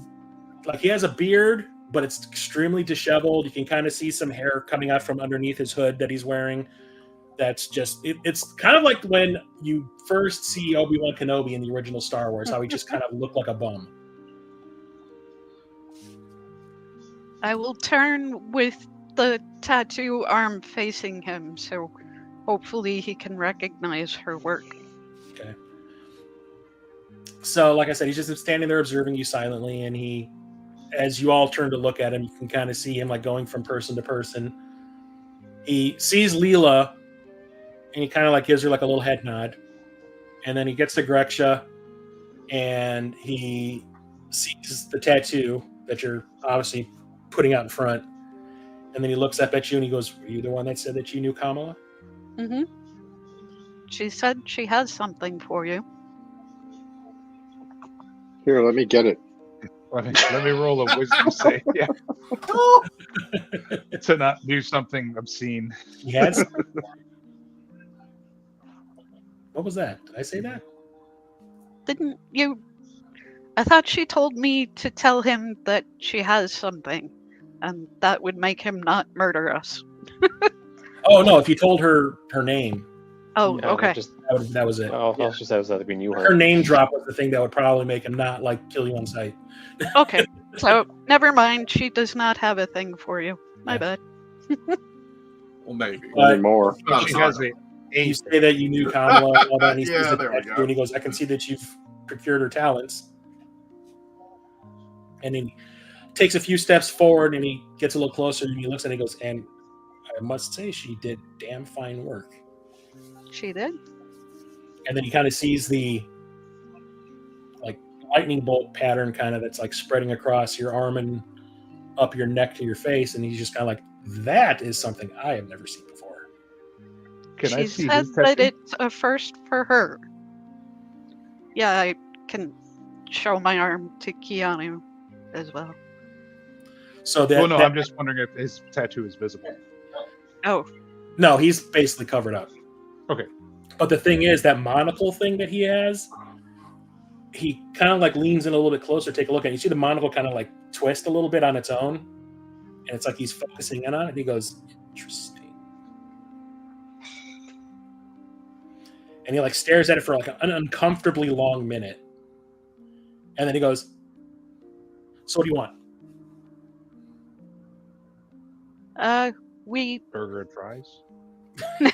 like, he has a beard, but it's extremely disheveled. You can kind of see some hair coming out from underneath his hood that he's wearing. That's just it's kind of like when you first see Obi-Wan Kenobi in the original Star Wars, how he just kind of looked like a bum. I will turn with the tattoo arm facing him, so hopefully he can recognize her work. Okay. So, like I said, he's just standing there observing you silently, and he, as you all turn to look at him, you can kind of see him like going from person to person. He sees Leela, and he kind of like gives her like a little head nod, and then he gets to Grexia, and he sees the tattoo that you're obviously putting out in front, and then he looks up at you and he goes, "Were you the one that said that you knew Kamala?" Mm-hmm. She said she has something for you. Here, let me get it. Let me roll a wisdom save. Yeah. To not do something obscene. He had some? What was that? Did I say that? Didn't you? I thought she told me to tell him that she has something, and that would make him not murder us. Oh no! If you told her name, Oh, Yeah, okay. that was it. All Yeah. she said was that we knew Her her. name drop was the thing that would probably make him not like kill you on sight. Okay. So never mind. She does not have a thing for you. My Yeah. bad. Well, maybe. But Anymore. Not She a has ton. you say that you knew Kamala and all that, and he Yeah, sees there we it go. and he goes, "I can see that you've procured her talents." And then he takes a few steps forward and he gets a little closer and he looks and he goes, "And I must say, she did damn fine work." She did. And then he kind of sees the like lightning bolt pattern kind of that's like spreading across your arm and up your neck to your face, and he's just kind of like, "That is something I have never seen before." Can She I see said his that tattoo? it's a first for her. Yeah, I can show my arm to Keanu as well. So that, Well, no, that- I'm just wondering if his tattoo is visible. Oh, no, he's basically covered up. Okay. But the thing is, that monocle thing that he has, he kind of like leans in a little bit closer, take a look at it. You see the monocle kind of like twist a little bit on its own, and it's like he's focusing in on it. And he goes, "Interesting." And he like stares at it for like an uncomfortably long minute, and then he goes, "So what do you want?" we Burger and fries. And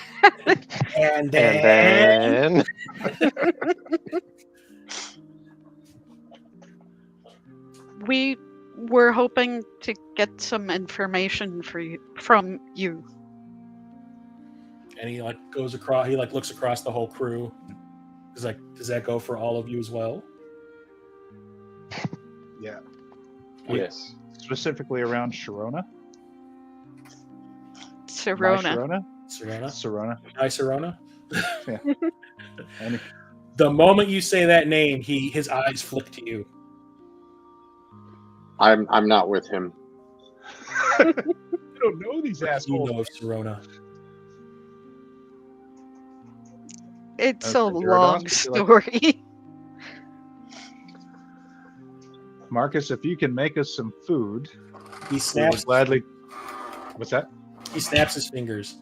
And then, then we were hoping to get some information from you. and he like goes across. He like looks across the whole crew. He's like, "Does that go for all of you as well?" Yeah. yes. Specifically around Cironna. Cironna. Cironna? Cironna, Cironna. hi Cironna. Any- The moment you say that name, his eyes flick to you. I'm not with him. I don't know these You assholes. know of Cironna. It's Okay, a Gyarados, long would you like- story. Marcus, if you can make us some food, He we would snaps. gladly. What's that? He snaps his fingers,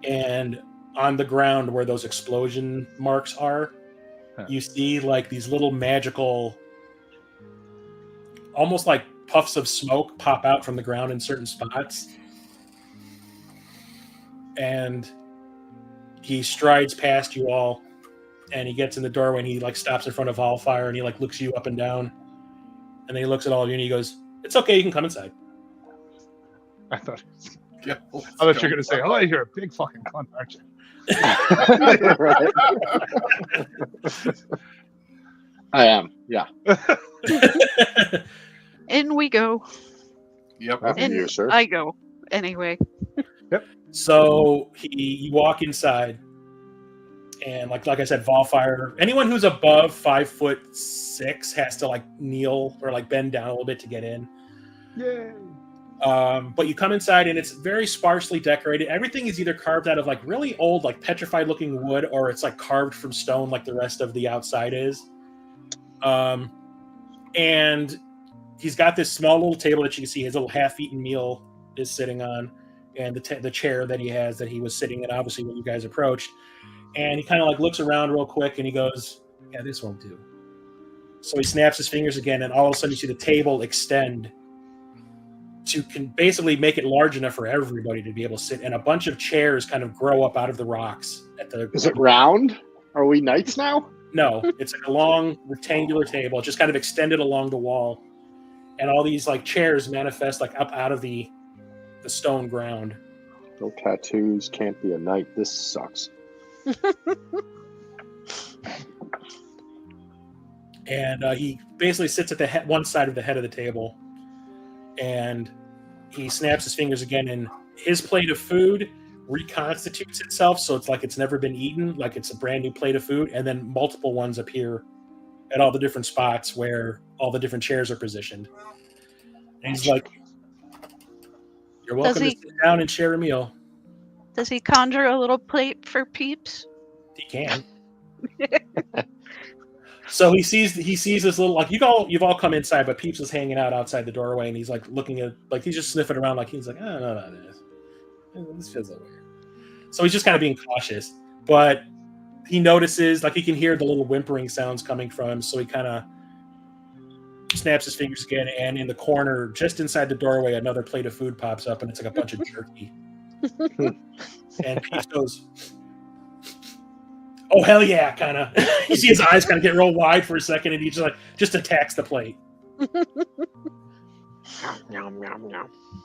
and on the ground where those explosion marks are, Huh. you see like these little magical, almost like puffs of smoke pop out from the ground in certain spots. And he strides past you all, and he gets in the doorway and he like stops in front of Hallfire and he like looks you up and down, and then he looks at all of you and he goes, "It's okay, you can come inside." I thought Yeah, you were going to say, "Oh, you're a big fucking cunt, aren't you?" Right. I am. Yeah. In we go. Yep. After In you, sir. I go. Anyway. So you walk inside, and like I said, Volfire. Anyone who's above 5'6" has to like kneel or like bend down a little bit to get in. Yay! But you come inside and it's very sparsely decorated. Everything is either carved out of like really old, like petrified looking wood, or it's like carved from stone, like the rest of the outside is. And he's got this small little table that you can see his little half-eaten meal is sitting on, and the chair that he has that he was sitting in, obviously, when you guys approached. And he kind of like looks around real quick and he goes, "Yeah, this won't do." So he snaps his fingers again, and all of a sudden you see the table extend to can basically make it large enough for everybody to be able to sit, and a bunch of chairs kind of grow up out of the rocks at the. Is it round? Are we knights now? No, it's like a long rectangular table, just kind of extended along the wall, and all these like chairs manifest like up out of the stone ground. No tattoos. Can't be a knight. This sucks. And he basically sits at the one side of the head of the table, and he snaps his fingers again, and his plate of food reconstitutes itself, so it's like it's never been eaten, like it's a brand new plate of food, and then multiple ones appear at all the different spots where all the different chairs are positioned. And he's like, "You're welcome to sit down and share a meal." Does he conjure a little plate for Peeps? He can. So he sees this little, like, you've all come inside, but Peeps is hanging out outside the doorway, and he's like looking at, like, he's just sniffing around, like he's like, "Oh, no, this feels a little weird." So he's just kind of being cautious, but he notices, like, he can hear the little whimpering sounds coming from him, so he kind of snaps his fingers again, and in the corner, just inside the doorway, another plate of food pops up, and it's like a bunch of jerky. And Peeps goes, "Oh, hell yeah," kind of. You see his eyes kind of get real wide for a second, and he just attacks the plate.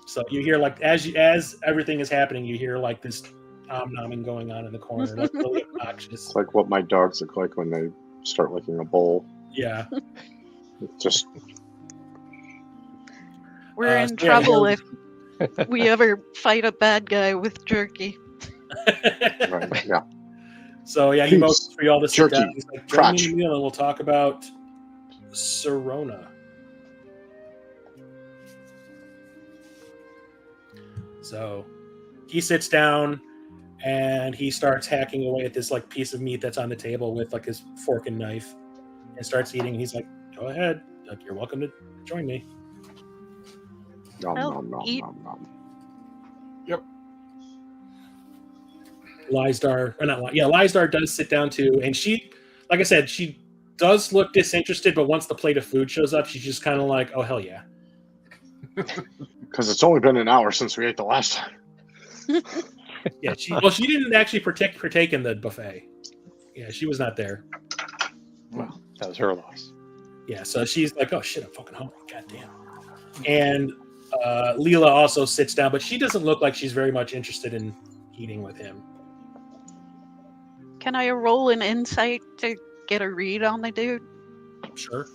So you hear, like, as everything is happening, you hear like this nom-nomming going on in the corner. That's really obnoxious. It's like what my dogs look like when they start licking a bowl. Yeah. Just We're in trouble if we ever fight a bad guy with jerky. right, yeah. So yeah, he motions for you all to sit down. Jerky. He's like, "Join me Crotch. in the meal, and we'll talk about Cironna." So he sits down and he starts hacking away at this like piece of meat that's on the table with like his fork and knife, and starts eating. And he's like, "Go ahead, like, you're welcome to join me." Nom, I'll nom, nom, eat. nom, nom. Lysdar does sit down too, and she, like I said, she does look disinterested, but once the plate of food shows up, she's just kind of like, "Oh, hell yeah." Because it's only been an hour since we ate the last time. Yeah, she didn't actually partake in the buffet. Yeah, she was not there. Well, that was her loss. Yeah, so she's like, "Oh shit, I'm fucking hungry, goddamn." And Leela also sits down, but she doesn't look like she's very much interested in eating with him. Can I roll an insight to get a read on the dude? Sure.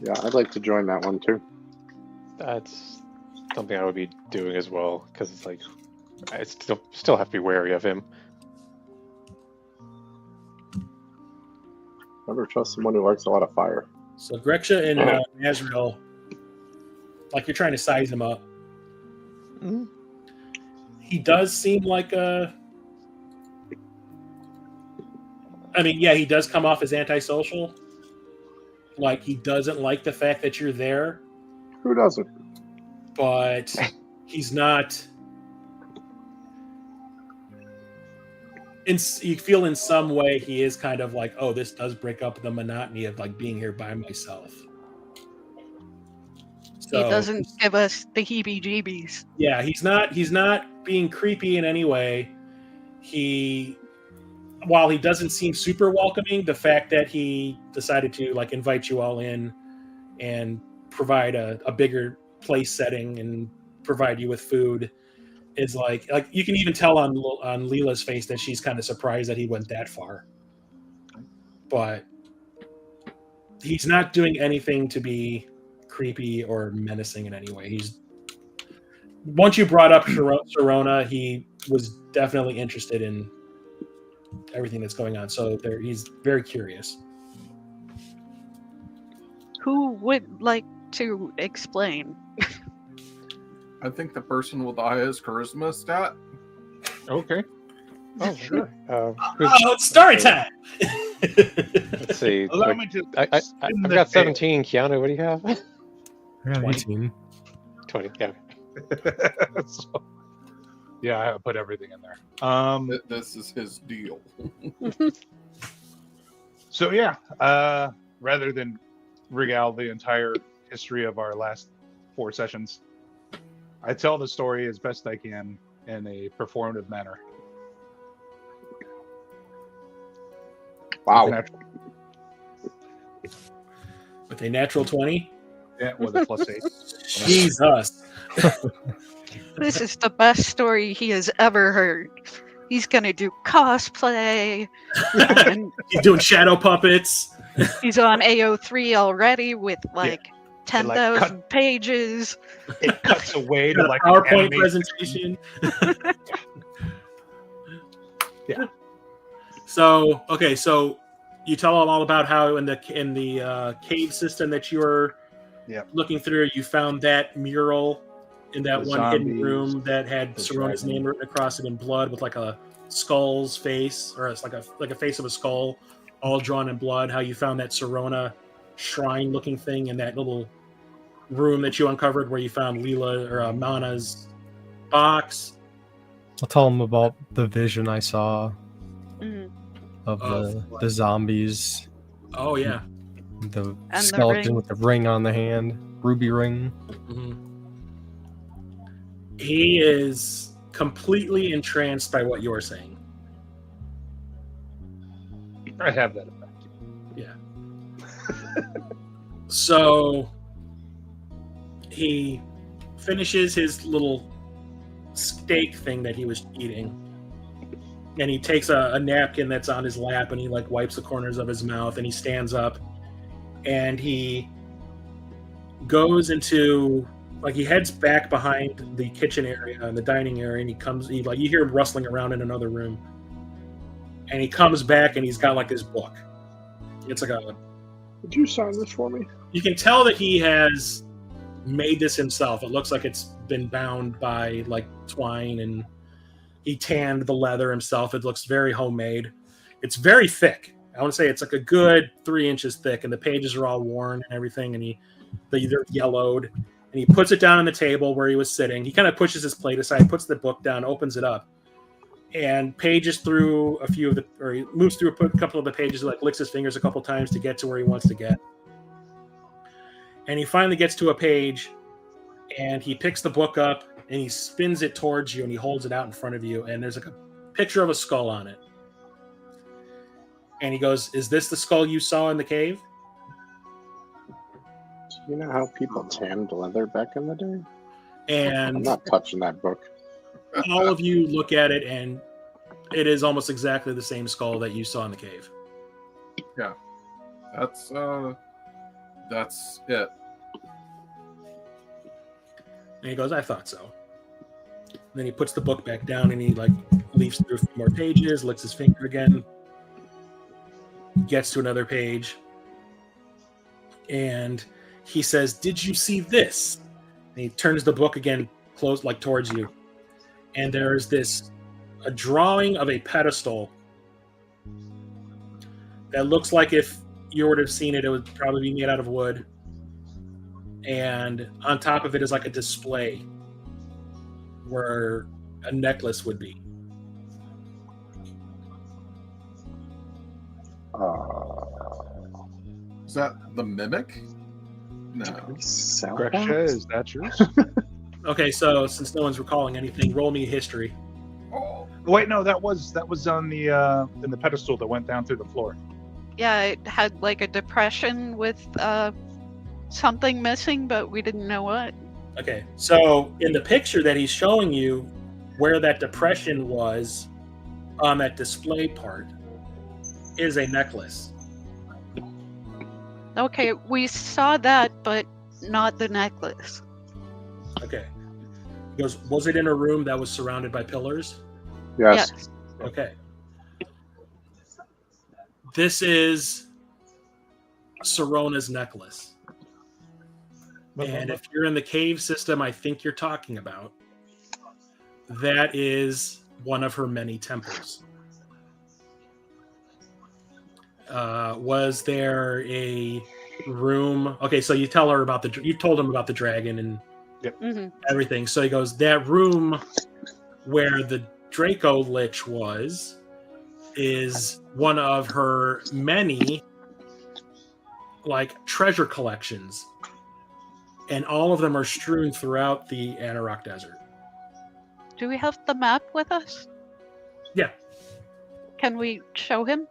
Yeah, I'd like to join that one too. That's something I would be doing as well, because it's like I still have to be wary of him. Never trust someone who likes a lot of fire. So Grexia and Nazriel, like, you're trying to size him up. Mm-hmm. He does seem like he does come off as antisocial. Like, he doesn't like the fact that you're there. Who doesn't? But he's not. You feel in some way he is kind of like, "Oh, this does break up the monotony of like being here by myself." So, He doesn't give us the heebie-jeebies. yeah, he's not being creepy in any way. While he doesn't seem super welcoming, the fact that he decided to like invite you all in and provide a bigger place setting and provide you with food is like you can even tell on Leela's face that she's kind of surprised that he went that far. But he's not doing anything to be creepy or menacing in any way. Once you brought up Cironna, he was definitely interested in everything that's going on. So he's very curious. Who would like to explain? I think the person with the highest charisma stat. Okay. Oh, sure. It's story time. Let's see. Allow me to. I've got 17. Keanu, what do you have? I got 18. 20. Yeah. So, yeah, I put everything in there. This is his deal. So yeah, rather than regale the entire history of our last 4 sessions, I tell the story as best I can in a performative manner. Wow. With a natural 20? Yeah, with a +8. Jesus. This is the best story he has ever heard. He's gonna do cosplay. And He's doing shadow puppets. he's on AO3 already with like 10,000 pages. It cuts away to like PowerPoint animation. presentation. Yeah. So you tell them all about how in the cave system that you were looking through, you found that mural in that The one hidden zombies, room that had the Cirronna's dragon. name written across it in blood with like a skull's face, or it's like a face of a skull, all drawn in blood. How you found that Cironna shrine-looking thing in that little room that you uncovered where you found Leela or Mana's box. I'll tell them about the vision I saw Mhm. of what? the zombies. Oh yeah. The And the skeleton ring. with the ring on the hand, ruby ring. Mhm. He is completely entranced by what you're saying. I have that effect. Yeah. So he finishes his little steak thing that he was eating, and he takes a napkin that's on his lap and he like wipes the corners of his mouth, and he stands up and he goes into like he heads back behind the kitchen area and the dining area, and you hear him rustling around in another room, and he comes back and he's got like this book. It's like Did you sign this for me? you can tell that he has made this himself. It looks like it's been bound by like twine, and he tanned the leather himself. It looks very homemade. It's very thick. I want to say it's like a good 3 inches thick, and the pages are all worn and everything, and they're yellowed. And he puts it down on the table where he was sitting. He kind of pushes his plate aside, puts the book down, opens it up, and pages through he moves through a couple of the pages, like licks his fingers a couple times to get to where he wants to get. And he finally gets to a page, and he picks the book up and he spins it towards you, and he holds it out in front of you, and there's like a picture of a skull on it. And he goes, "Is this the skull you saw in the cave?" Do you know how people tanned leather back in the day? I'm And not touching that book. all of you look at it, and it is almost exactly the same skull that you saw in the cave. Yeah, that's it. And he goes, "I thought so." And then he puts the book back down, and he like leafs through a few more pages, licks his finger again, gets to another page, and he says, "Did you see this?" And he turns the book again close, like towards you, and there's a drawing of a pedestal that looks like if you would have seen it, it would probably be made out of wood. And on top of it is like a display where a necklace would be. Is that the mimic? No. Gretchen, is that yours? Okay, so since no one's recalling anything, roll me history. Wait, no, that was on the in the pedestal that went down through the floor. Yeah, it had like a depression with something missing, but we didn't know what. Okay, so in the picture that he's showing you, where that depression was on that display part is a necklace. Okay, we saw that, but not the necklace. Okay. He goes, "Was it in a room that was surrounded by pillars?" Yes. Okay. This is Cirronna's necklace. And if you're in the cave system I think you're talking about, that is one of her many temples. Was there a room? Okay, so you tell her about you told him about the dragon and everything. So he goes, that room where the Draco Lich is one of her many like treasure collections, and all of them are strewn throughout the Anauroch desert. Do we have the map with us? Yeah. Can we show him?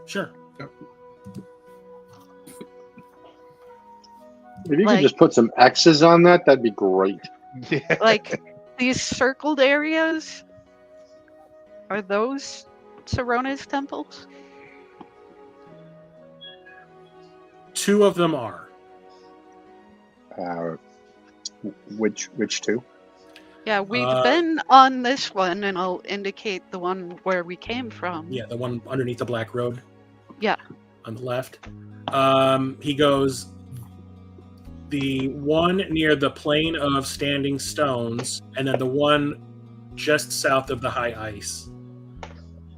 Sure. Yep. If you could just put some X's on that, that'd be great. Like these circled areas? Are those Cirronna's temples? 2 of them are. Which two? Yeah, we've been on this one, and I'll indicate the one where we came from. Yeah, the one underneath the black road. Yeah. On the left. He goes, the one near the plain of standing stones, and then the one just south of the high ice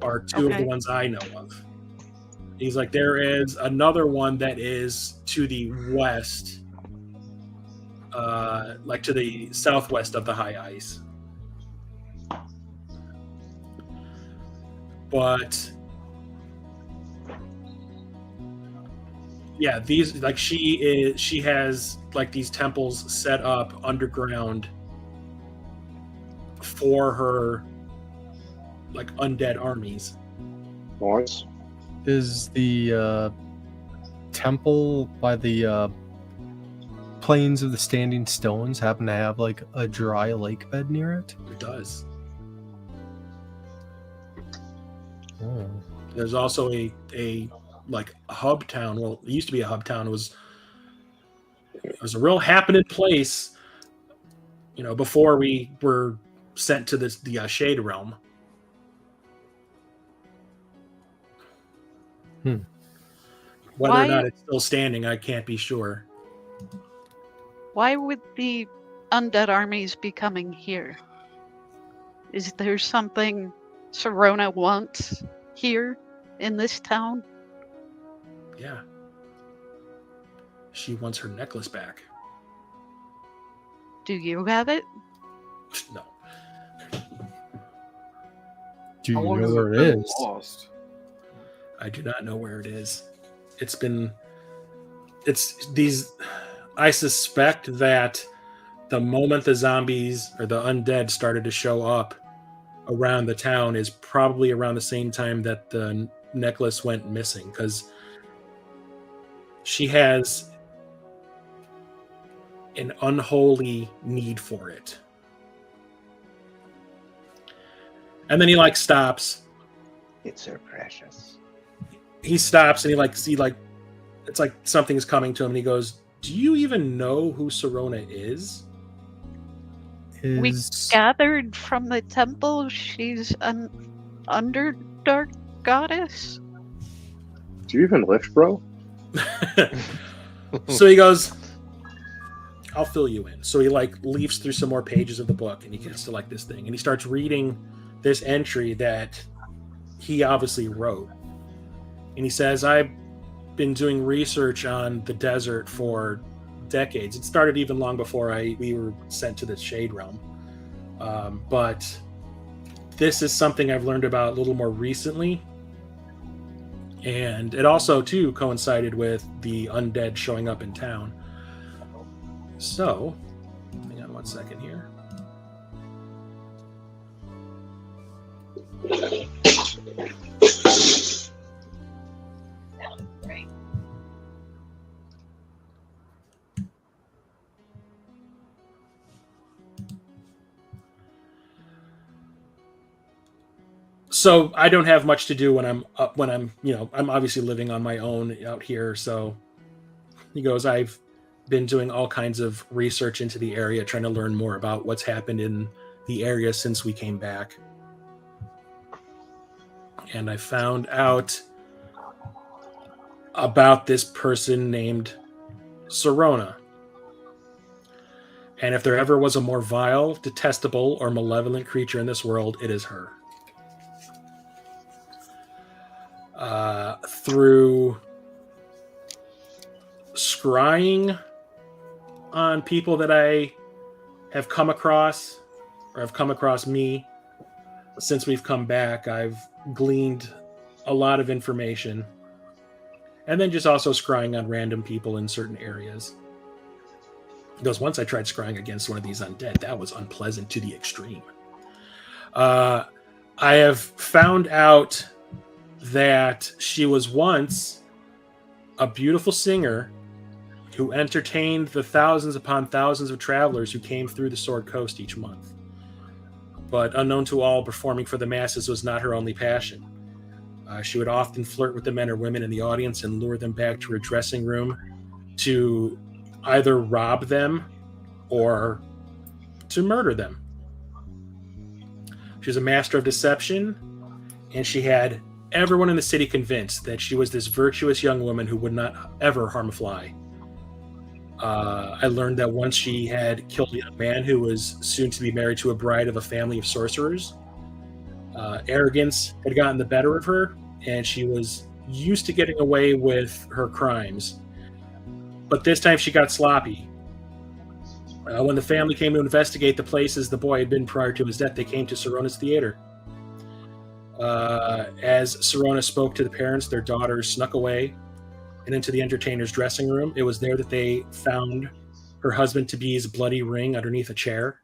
are two of the ones I know of. He's like, there is another one that is to the west, like to the southwest of the high ice. But yeah, these, like, she has like these temples set up underground for her like undead armies. Nice. Is the temple by the plains of the standing stones happen to have like a dry lake bed near it? It does. Oh. There's also a like a hub town. Well, it used to be a hub town. It was a real happening place, you know, before we were sent to the Shade Realm. Whether or not it's still standing, I can't be sure. Why would the undead armies be coming here? Is there something Cironna wants here in this town? Yeah. She wants her necklace back. Do you have it? No. Do you How long know has where it it been is? lost? I do not know where it is. It's these. I suspect that the moment the zombies or the undead started to show up around the town is probably around the same time that the necklace went missing, because she has an unholy need for it. And then he like stops. It's so precious. He stops and he it's like something's coming to him, and he goes, "Do you even know who Cironna is?" We gathered from the temple. She's an Underdark goddess. Do you even lift, bro? So he goes, "I'll fill you in." So he like leafs through some more pages of the book, and he gets to like this thing, and he starts reading this entry that he obviously wrote. And he says, "I've been doing research on the desert for decades. It started even long before we were sent to the Shade Realm. But this is something I've learned about a little more recently. And it also, too, coincided with the undead showing up in town. So, hang on one second here. So I don't have much to do when I'm I'm obviously living on my own out here. So he goes, I've been doing all kinds of research into the area, trying to learn more about what's happened in the area since we came back. And I found out about this person named Cironna. And if there ever was a more vile, detestable, or malevolent creature in this world, it is her. Through scrying on people that I have come across, or have come across me since we've come back, I've gleaned a lot of information. And then just also scrying on random people in certain areas. He goes, once I tried scrying against one of these undead, that was unpleasant to the extreme. I have found out that she was once a beautiful singer who entertained the thousands upon thousands of travelers who came through the Sword Coast each month. But unknown to all, performing for the masses was not her only passion. She would often flirt with the men or women in the audience and lure them back to her dressing room to either rob them or to murder them. She was a master of deception, and she had everyone in the city convinced that she was this virtuous young woman who would not ever harm a fly. I learned that once she had killed a young man who was soon to be married to a bride of a family of sorcerers. Arrogance had gotten the better of her, and she was used to getting away with her crimes. But this time she got sloppy. When the family came to investigate the places the boy had been prior to his death, they came to Cirronna's theater. As Cironna spoke to the parents, their daughter snuck away and into the entertainer's dressing room. It was there that they found her husband-to-be's bloody ring underneath a chair.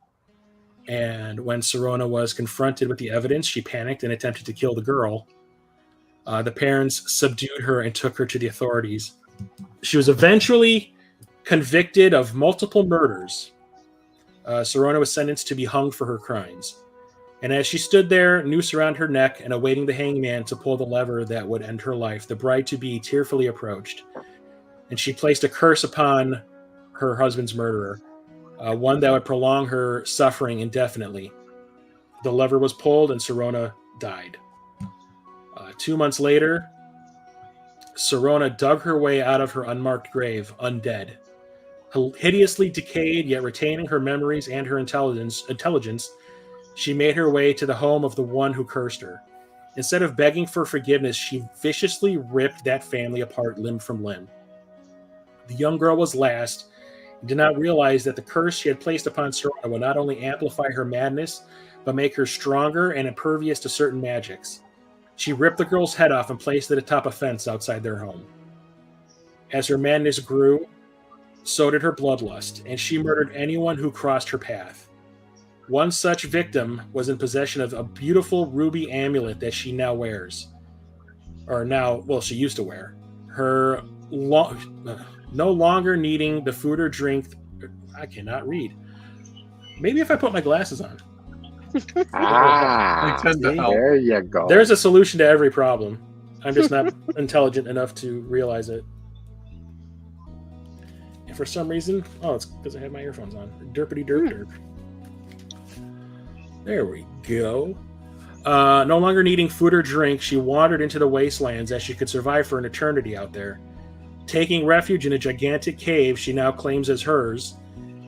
And when Cironna was confronted with the evidence, she panicked and attempted to kill the girl. The parents subdued her and took her to the authorities. She was eventually convicted of multiple murders. Cironna was sentenced to be hung for her crimes. And as she stood there, noose around her neck and awaiting the hangman to pull the lever that would end her life, the bride-to-be tearfully approached. And she placed a curse upon her husband's murderer, one that would prolong her suffering indefinitely. The lever was pulled and Cironna died. 2 months later, Cironna dug her way out of her unmarked grave, undead. Hideously decayed, yet retaining her memories and her intelligence, she made her way to the home of the one who cursed her. Instead of begging for forgiveness, she viciously ripped that family apart limb from limb. The young girl was last and did not realize that the curse she had placed upon Cironna would not only amplify her madness, but make her stronger and impervious to certain magics. She ripped the girl's head off and placed it atop a fence outside their home. As her madness grew, so did her bloodlust, and she murdered anyone who crossed her path. One such victim was in possession of a beautiful ruby amulet that she now wears. She used to wear. Her no longer needing the food or drink. I cannot read. Maybe if I put my glasses on. There you go. There's a solution to every problem. I'm just not intelligent enough to realize it. And for some reason, it's because I have my earphones on. Derpity derp derp. There we go. No longer needing food or drink, she wandered into the wastelands as she could survive for an eternity out there. Taking refuge in a gigantic cave she now claims as hers,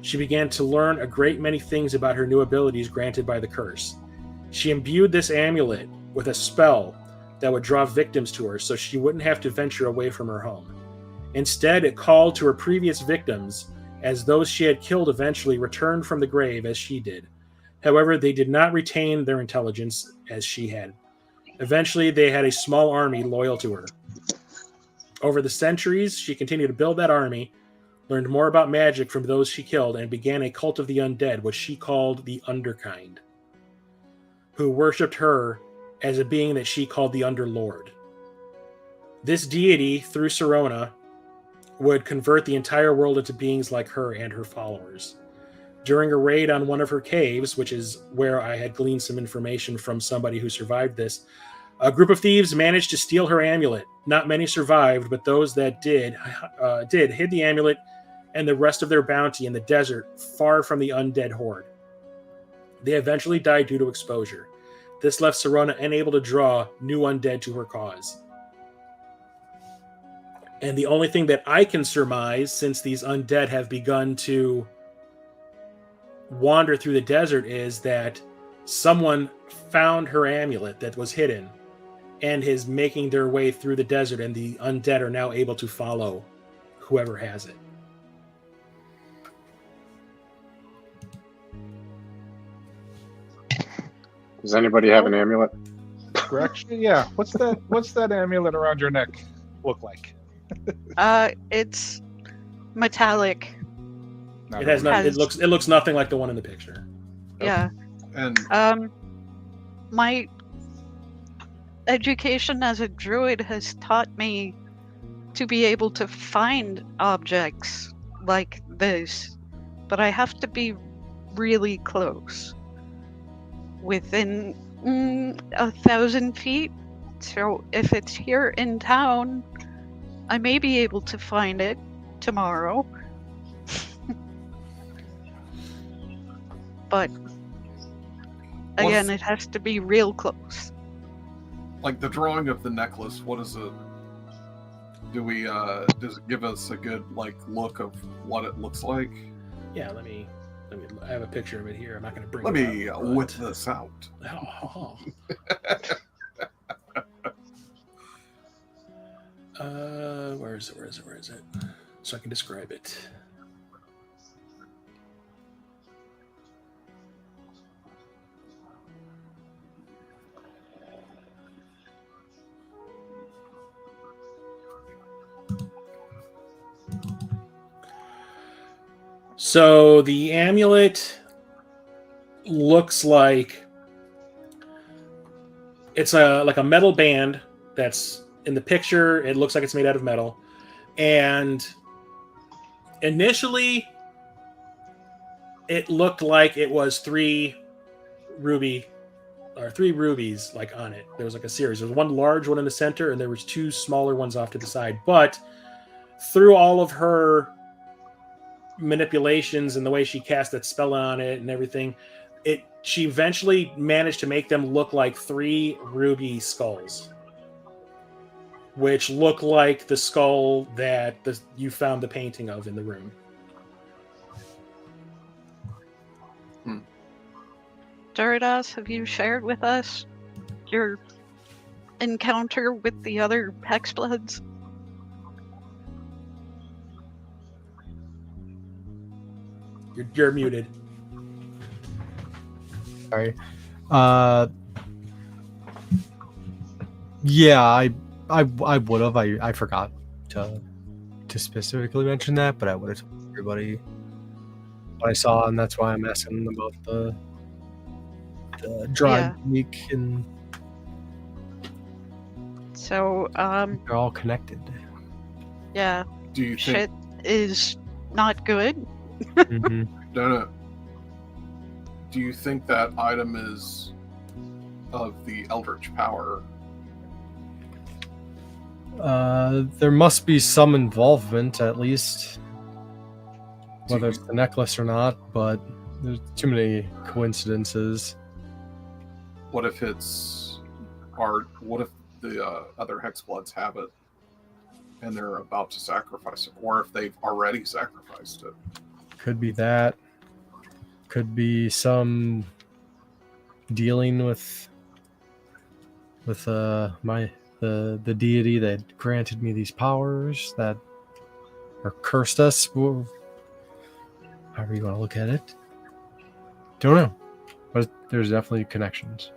she began to learn a great many things about her new abilities granted by the curse. She imbued this amulet with a spell that would draw victims to her so she wouldn't have to venture away from her home. Instead, it called to her previous victims, as those she had killed eventually returned from the grave as she did. However, they did not retain their intelligence as she had. Eventually, they had a small army loyal to her. Over the centuries, she continued to build that army, learned more about magic from those she killed, and began a cult of the undead, which she called the Underkind, who worshipped her as a being that she called the Underlord. This deity, through Cironna, would convert the entire world into beings like her and her followers. During a raid on one of her caves, which is where I had gleaned some information from somebody who survived this, a group of thieves managed to steal her amulet. Not many survived, but those that did hid the amulet and the rest of their bounty in the desert, far from the undead horde. They eventually died due to exposure. This left Cironna unable to draw new undead to her cause. And the only thing that I can surmise, since these undead have begun to wander through the desert, is that someone found her amulet that was hidden and is making their way through the desert, and the undead are now able to follow whoever has it. Does anybody have an amulet? Actually, yeah. What's that amulet around your neck look like? It's metallic. It has not. It looks nothing like the one in the picture. Yeah. And my education as a druid has taught me to be able to find objects like this, but I have to be really close, within 1,000 feet. So if it's here in town, I may be able to find it tomorrow, but again, it has to be real close. Like the drawing of the necklace, what is it? Does it give us a good look of what it looks like? Yeah, let me. I have a picture of it here. I'm not going to bring. Let me whip this out. Oh. Where is it? So I can describe it. So the amulet looks like it's like a metal band that's in the picture. It looks like it's made out of metal. And initially it looked like it was three rubies like on it. There was like a series. There was one large one in the center and there was two smaller ones off to the side. But through all of her manipulations and the way she cast that spell on it and everything, she eventually managed to make them look like three ruby skulls, which look like the skull that you found the painting of in the room. Duridas, have you shared with us your encounter with the other Hexbloods? You're muted. Sorry. Yeah, I would have. I forgot to specifically mention that, but I would have told everybody what I saw, and that's why I'm asking them about the dried week and. So they're all connected. Yeah. Do you shit is not good? Mm-hmm. No. Do you think that item is of the Eldritch power? There must be some involvement, at least. Whether it's the necklace or not, but there's too many coincidences. What if what if the other Hexbloods have it and they're about to sacrifice it, or if they've already sacrificed it? Could be that. Could be some dealing with the deity that granted me these powers that or cursed us. However you want to look at it. Don't know. But there's definitely connections.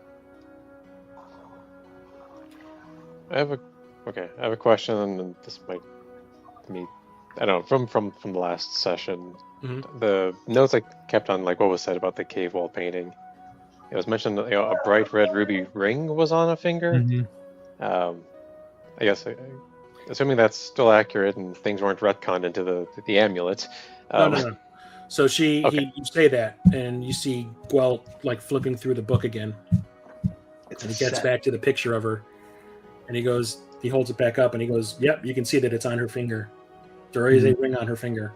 I have a question, and this might be, I don't know, from the last session. Mm-hmm. The notes I kept on what was said about the cave wall painting. It was mentioned that a bright red ruby ring was on a finger. Mm-hmm. I guess, assuming that's still accurate and things weren't retconned into the amulet. No. So you say that, and you see Gwelt flipping through the book again. And he gets back to the picture of her, and he holds it back up, and he goes, "Yep, you can see that it's on her finger. There is a ring on her finger."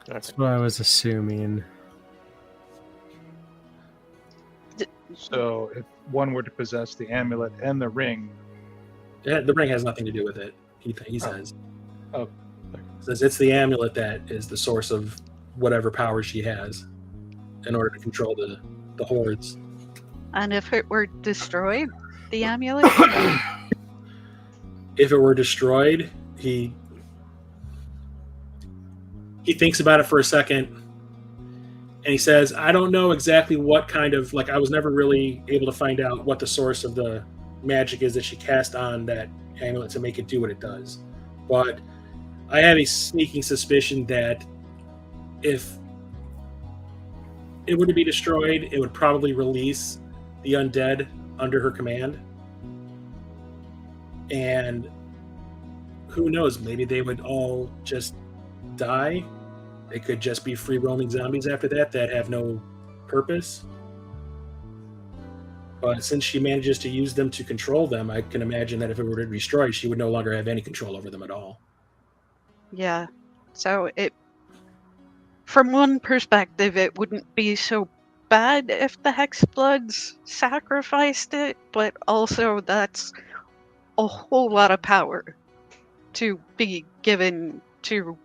That's what I was assuming. So if one were to possess the amulet and the ring, the ring has nothing to do with it. He says, "Oh, says it's the amulet that is the source of whatever power she has, in order to control the hordes." And if it were destroyed, the amulet? If it were destroyed, he thinks about it for a second, and he says, "I don't know exactly what kind of I was never really able to find out what the source of the magic is that she cast on that amulet to make it do what it does, but I have a sneaking suspicion that if it were to be destroyed, it would probably release the undead under her command. And who knows, maybe they would all just die. They could just be free roaming zombies after that have no purpose. But since she manages to use them to control them, I can imagine that if it were to be destroyed, she would no longer have any control over them at all." Yeah. So from one perspective, it wouldn't be so bad if the Hexbloods sacrificed it, but also that's a whole lot of power to be given to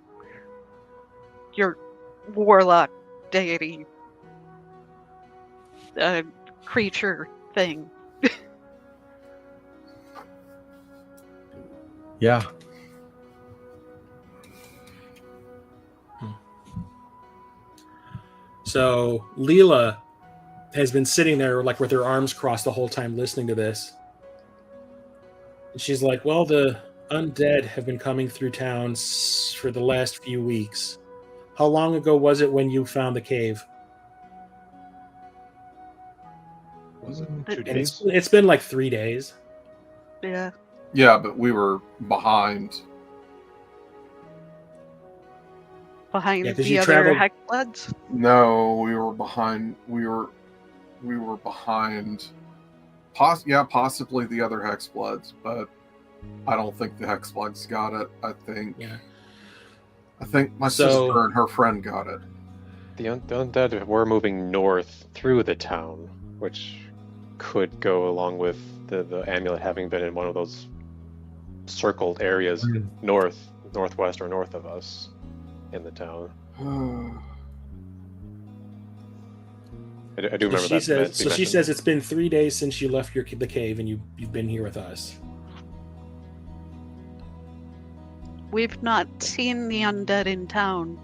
your warlock deity creature thing. Yeah. So Leela has been sitting there like with her arms crossed the whole time listening to this. And she's like, well, the undead have been coming through town for the last few weeks. How long ago was it when you found the cave? Was it 2 And days? it's been like 3 days. Yeah. Yeah, but we were behind. Behind Yeah, 'cause the you other traveled- Hexbloods? No, we were behind. We were behind. Possibly the other Hexbloods, but I don't think the Hexbloods got it. I think my sister and her friend got it. The undead were moving north through the town, which could go along with the amulet having been in one of those circled areas northwest or north of us in the town. I do remember She that. says, so she says it's been 3 days since you left the cave and you've been here with us. We've not seen the undead in town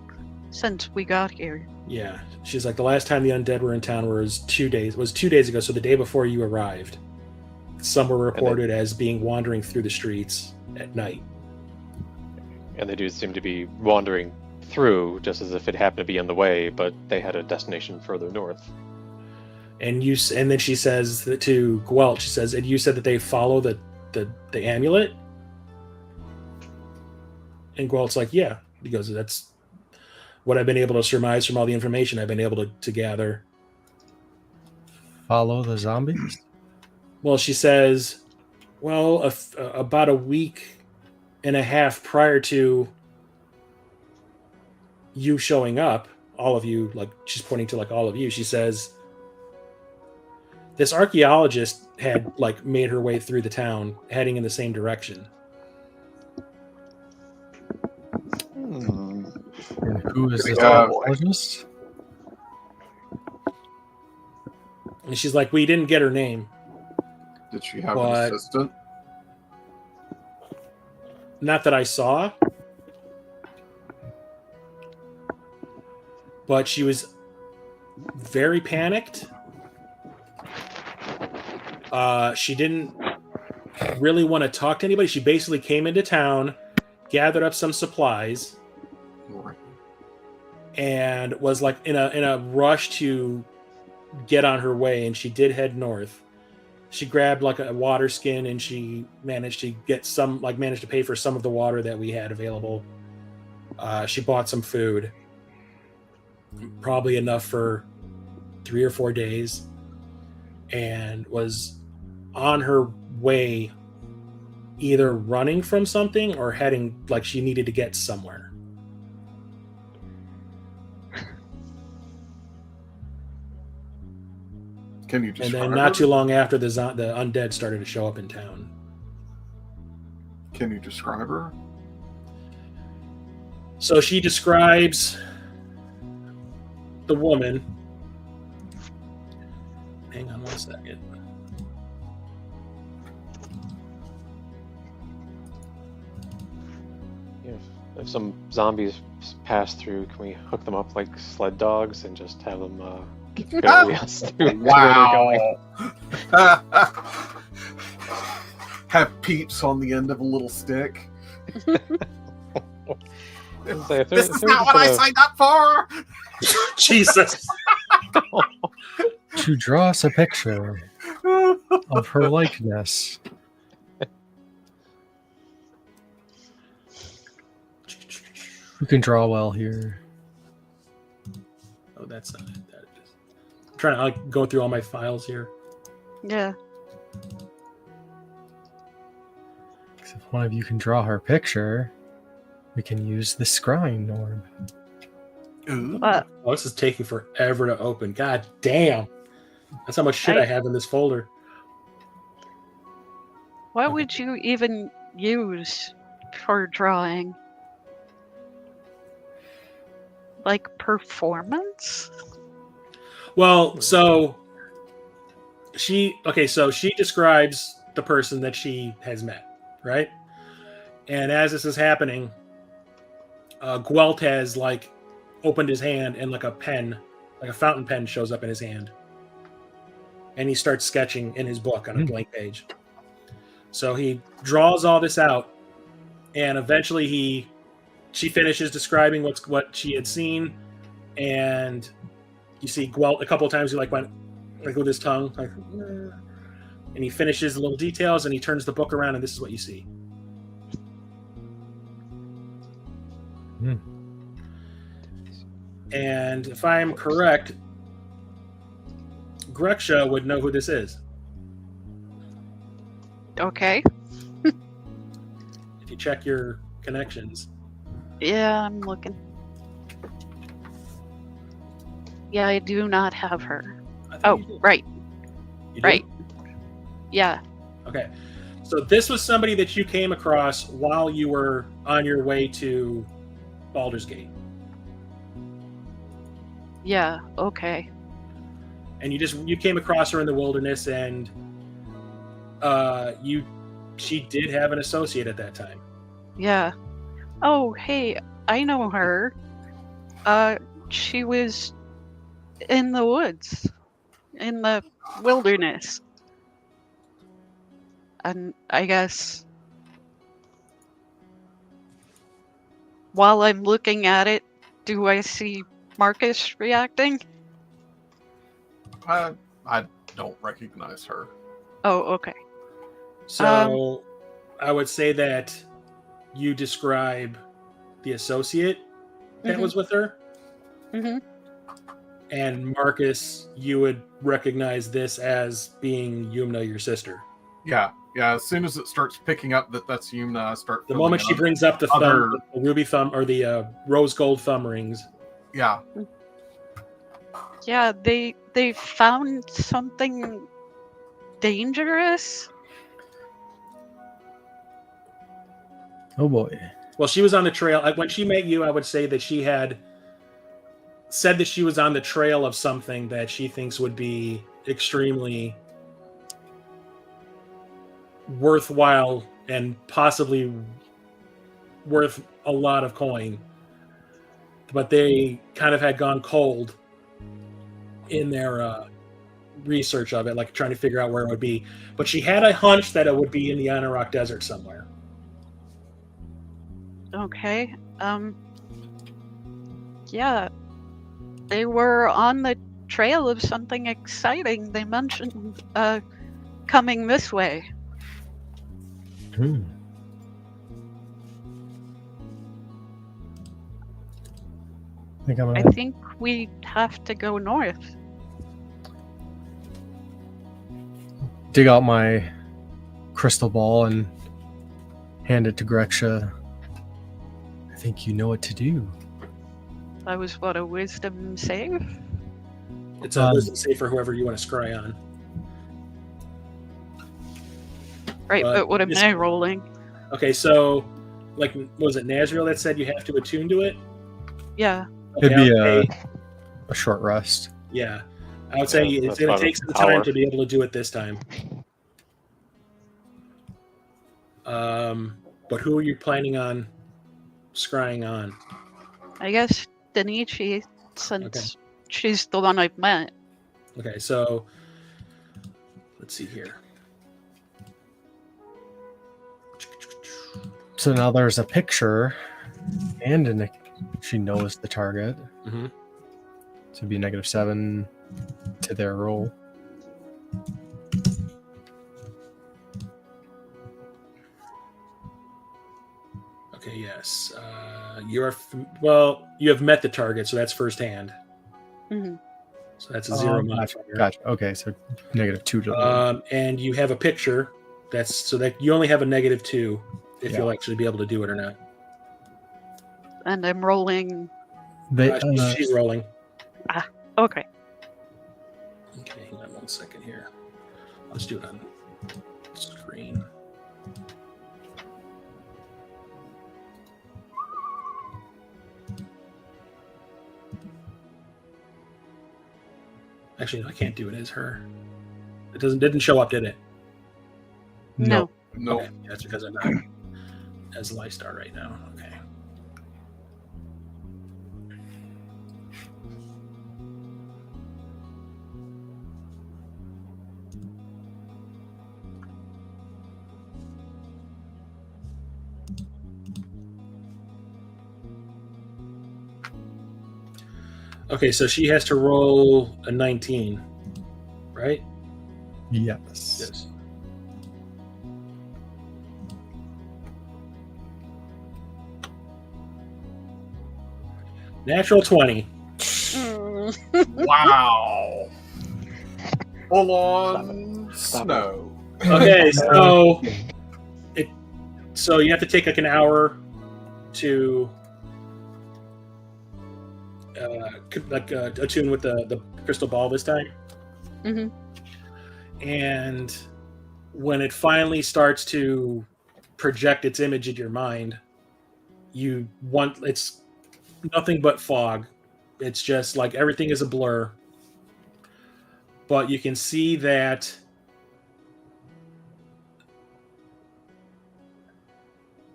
since we got here. Yeah, she's like, the last time the undead were in town was 2 days. Was 2 days ago, so the day before you arrived. Some were reported as being wandering through the streets at night. And they do seem to be wandering through, just as if it happened to be on the way, but they had a destination further north. And then she says that to Gwelt, she says, and you said that they follow the amulet? And Gwelt's like, yeah. He goes, that's what I've been able to surmise from all the information I've been able to gather. Follow the zombies? Well, she says, well, about a week and a half prior to you showing up, all of you, like she's pointing to like all of you, she says, this archaeologist had like made her way through the town heading in the same direction. And who is this archaeologist? And she's like, we didn't get her name. Did she have an assistant? Not that I saw. But she was very panicked. She didn't really want to talk to anybody. She basically came into town, gathered up some supplies, and was like in a rush to get on her way. And she did head north. She grabbed like a water skin, and she managed to managed to pay for some of the water that we had available. She bought some food, probably enough for 3 or 4 days, and was on her way, either running from something or heading, like she needed to get somewhere. Can you describe And then not too long after, the undead started to show up in town. Can you describe her? So she describes the woman. Hang on one second. If some zombies pass through, can we hook them up like sled dogs and just have them carry us through? Wow. Have Peeps on the end of a little stick. This is not what I signed up for. Jesus. To draw us a picture of her likeness. Who can draw well here? Oh, that's not it. That is. I'm trying to go through all my files here. Yeah. If one of you can draw her picture, we can use the scrying orb. Ooh. What? Oh, this is taking forever to open. God damn. That's how much shit I have in this folder. What would you even use for drawing? Like performance? Well, so she describes the person that she has met, right? And as this is happening, Gwelt has like opened his hand and like a pen, like a fountain pen shows up in his hand. And he starts sketching in his book on a blank page. So he draws all this out, and eventually she finishes describing what she had seen, and you see Gwelt a couple of times. He like went like with his tongue, like, and he finishes the little details, and he turns the book around, and this is what you see. And if I am correct, Greksha would know who this is. Okay. If you check your connections. Yeah, I'm looking. Yeah, I do not have her. Oh, right. You do? Right. Yeah. Okay. So this was somebody that you came across while you were on your way to Baldur's Gate. Yeah, okay. And you came across her in the wilderness, and she did have an associate at that time. Yeah. Oh, hey, I know her. She was in the woods, in the wilderness. And I guess while I'm looking at it, do I see Marcus reacting? I don't recognize her. Oh, okay. So I would say that you describe the associate that was with her. Mm-hmm. And Marcus, you would recognize this as being Yumna, your sister. Yeah. As soon as it starts picking up that that's Yumna, I start. The moment she brings up the thumb, the ruby thumb, or the rose gold thumb rings. Yeah. Yeah, they found something dangerous. Oh boy. Well, she was on the trail. When she met you, I would say that she had said that she was on the trail of something that she thinks would be extremely worthwhile and possibly worth a lot of coin. But they kind of had gone cold in their research of it, like trying to figure out where it would be. But she had a hunch that it would be in the Anauroch desert somewhere. Okay. Yeah. They were on the trail of something exciting. They mentioned coming this way. I think we have to go north. Dig out my crystal ball and hand it to Greksha. I think you know what to do. That was what, a wisdom save? It's a wisdom save for whoever you want to scry on. Right, but what am I rolling? Okay, so, like, was it Nazriel that said you have to attune to it? Yeah. It'd be a short rest. Yeah. I would say it's going to take some time to be able to do it this time. But who are you planning on scrying on? I guess Danichi, since she's the one I've met. Okay, so let's see here. So now there's a picture, and she knows the target. Mm-hmm. So it'd be -7 to their roll. Okay, yes. You have met the target, so that's first hand. Mm-hmm. So that's a 0 modifier. Gotcha. Okay, so -2 to the and you have a picture so that you only have a -2 if you'll actually be able to do it or not. And I'm rolling She's rolling. Okay. Okay, hang on 1 second here. Let's do it on screen. Actually, no, I can't do it as her. It didn't show up, did it? No. No. Okay, that's because I'm not as Lifestar right now. Okay. Okay, so she has to roll a 19, right? Yes. Yes. Natural 20. Wow. Full on Stop snow. Okay, so so you have to take like an hour to attune with the crystal ball this time. Mm-hmm. And when it finally starts to project its image in your mind, it's nothing but fog. It's just like everything is a blur. But you can see that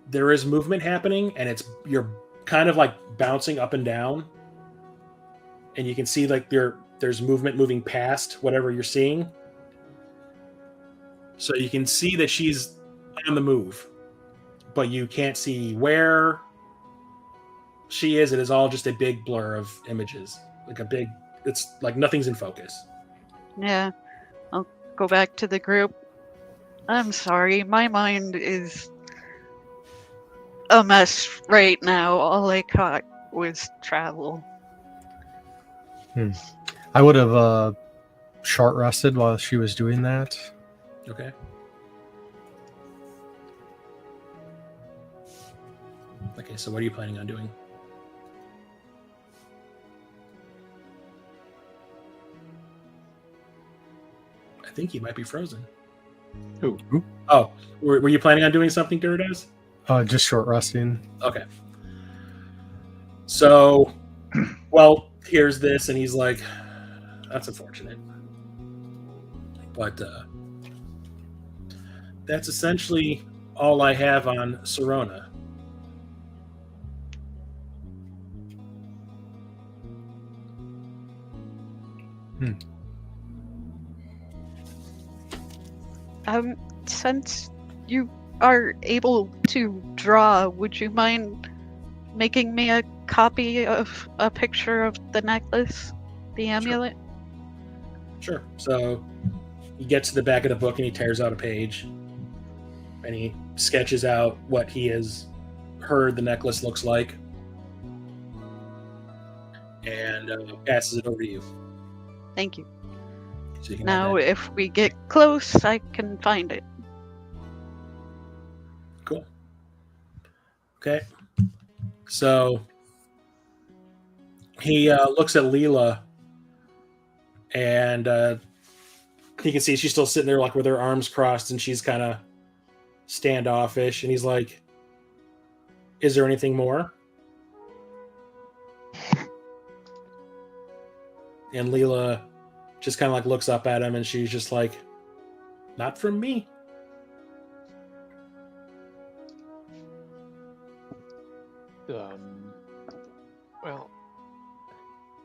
there is movement happening, and you're kind of like bouncing up and down. And you can see like there's movement moving past whatever you're seeing. So you can see that she's on the move, but you can't see where she is. It is all just a big blur of images. It's like nothing's in focus. Yeah. I'll go back to the group. I'm sorry, my mind is a mess right now. All I caught was travel. I would have short rested while she was doing that. Okay. Okay, so what are you planning on doing? I think he might be frozen. Who? Oh, were you planning on doing something, Gyarados? Just short resting. Okay. So, well, here's this, and he's like, that's unfortunate. But that's essentially all I have on Cironna. Since you are able to draw, would you mind making me a copy of a picture of the necklace, the amulet? Sure. So he gets to the back of the book and he tears out a page and he sketches out what he has heard the necklace looks like and passes it over to you. Thank you. So you can Now, have that. if we get close, I can find it. Cool. Okay. So he looks at Leela and he can see she's still sitting there like with her arms crossed and she's kind of standoffish, and he's like, is there anything more? And Leela just kind of like looks up at him and she's just like, not from me. Well,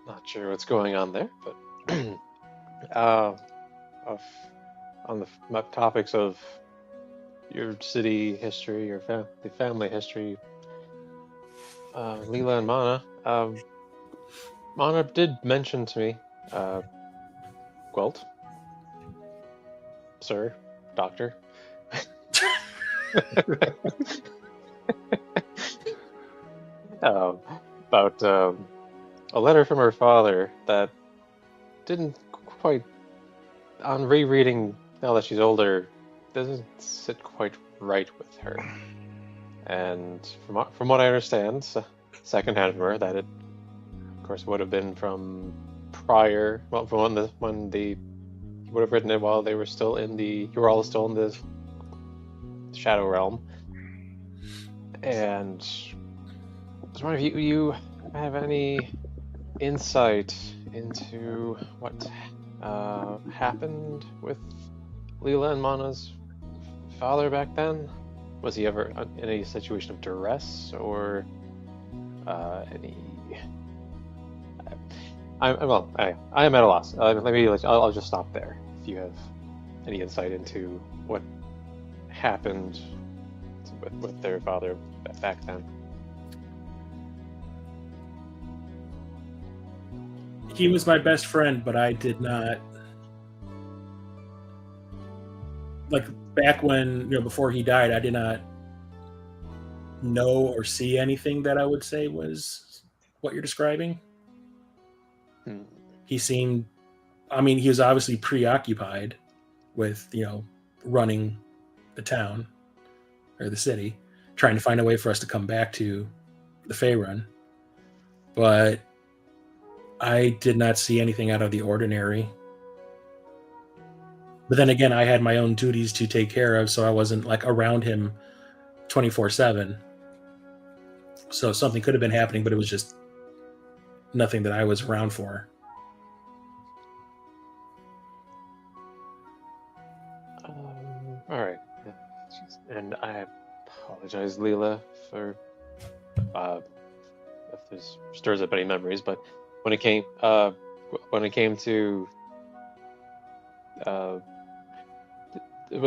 not sure what's going on there, but on the topics of your city history, your the family history, Leela and Mana, Mana did mention to me, Gwelt, sir, doctor. About a letter from her father that didn't quite, on rereading now that she's older, doesn't sit quite right with her. And from what I understand, secondhand from her, that it of course, would have been from prior. Well, from when they would have written it while they were still in the. You were all still in the Shadow Realm, and I was wondering if you have any insight into what happened with Leela and Mana's father back then. Was he ever in any situation of duress or any? I am at a loss. I'll just stop there. If you have any insight into what happened with their father back then. He was my best friend, but I did not. Like back when, before he died, I did not know or see anything that I would say was what you're describing. He seemed, he was obviously preoccupied with, running the town or the city, trying to find a way for us to come back to the Faerun. But I did not see anything out of the ordinary. But then again, I had my own duties to take care of, so I wasn't like around him 24/7. So something could have been happening, but it was just nothing that I was around for. All right. And I apologize, Leela, for if this stirs up any memories. But when it came to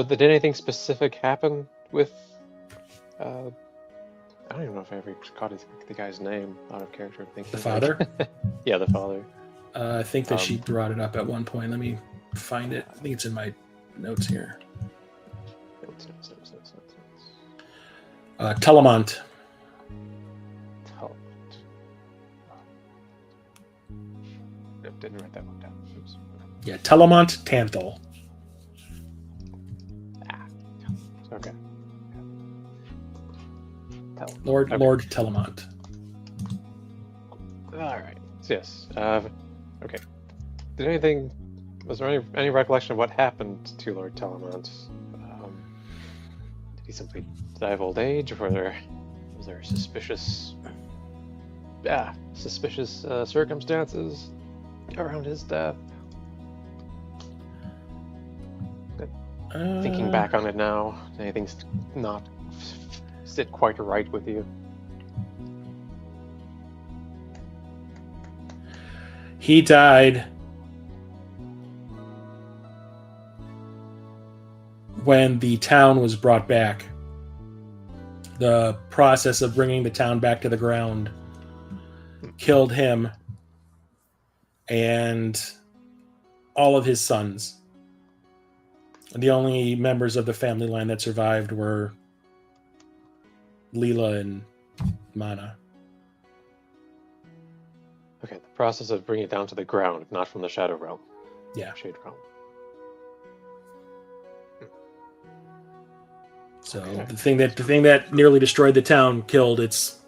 did anything specific happen with? I don't even know if I ever caught the guy's name out of character. The father? Yeah, the father. I think that she brought it up at one point. Let me find it. I think it's in my notes here. Telemont. Didn't write that one down. Oops. Yeah, Telemont Tanthal. Okay. Lord Telemont. All right. Yes. Okay. Was there any recollection of what happened to Lord Telemont? Did he simply die of old age, or was there suspicious circumstances around his death? Thinking back on it now, anything's not sit quite right with you? He died when the town was brought back. The process of bringing the town back to the ground killed him and all of his sons. The only members of the family line that survived were Leela and Mana. Okay, the process of bringing it down to the ground, not from the Shadow Realm. Yeah. Shade Realm. So okay. the thing that nearly destroyed the town killed its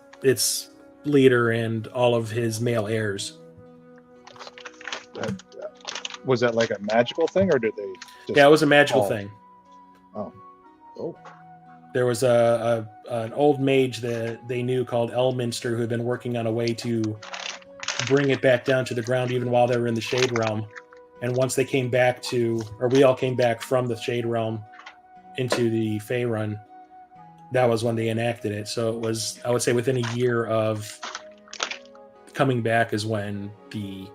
leader and all of his male heirs. Was that like a magical thing, or did they? Yeah, it was a magical thing. Oh. There was an old mage that they knew called Elminster who had been working on a way to bring it back down to the ground even while they were in the Shade Realm. And once they came back we all came back from the Shade Realm into the Faerun, that was when they enacted it. So it was, I would say, within a year of coming back is when the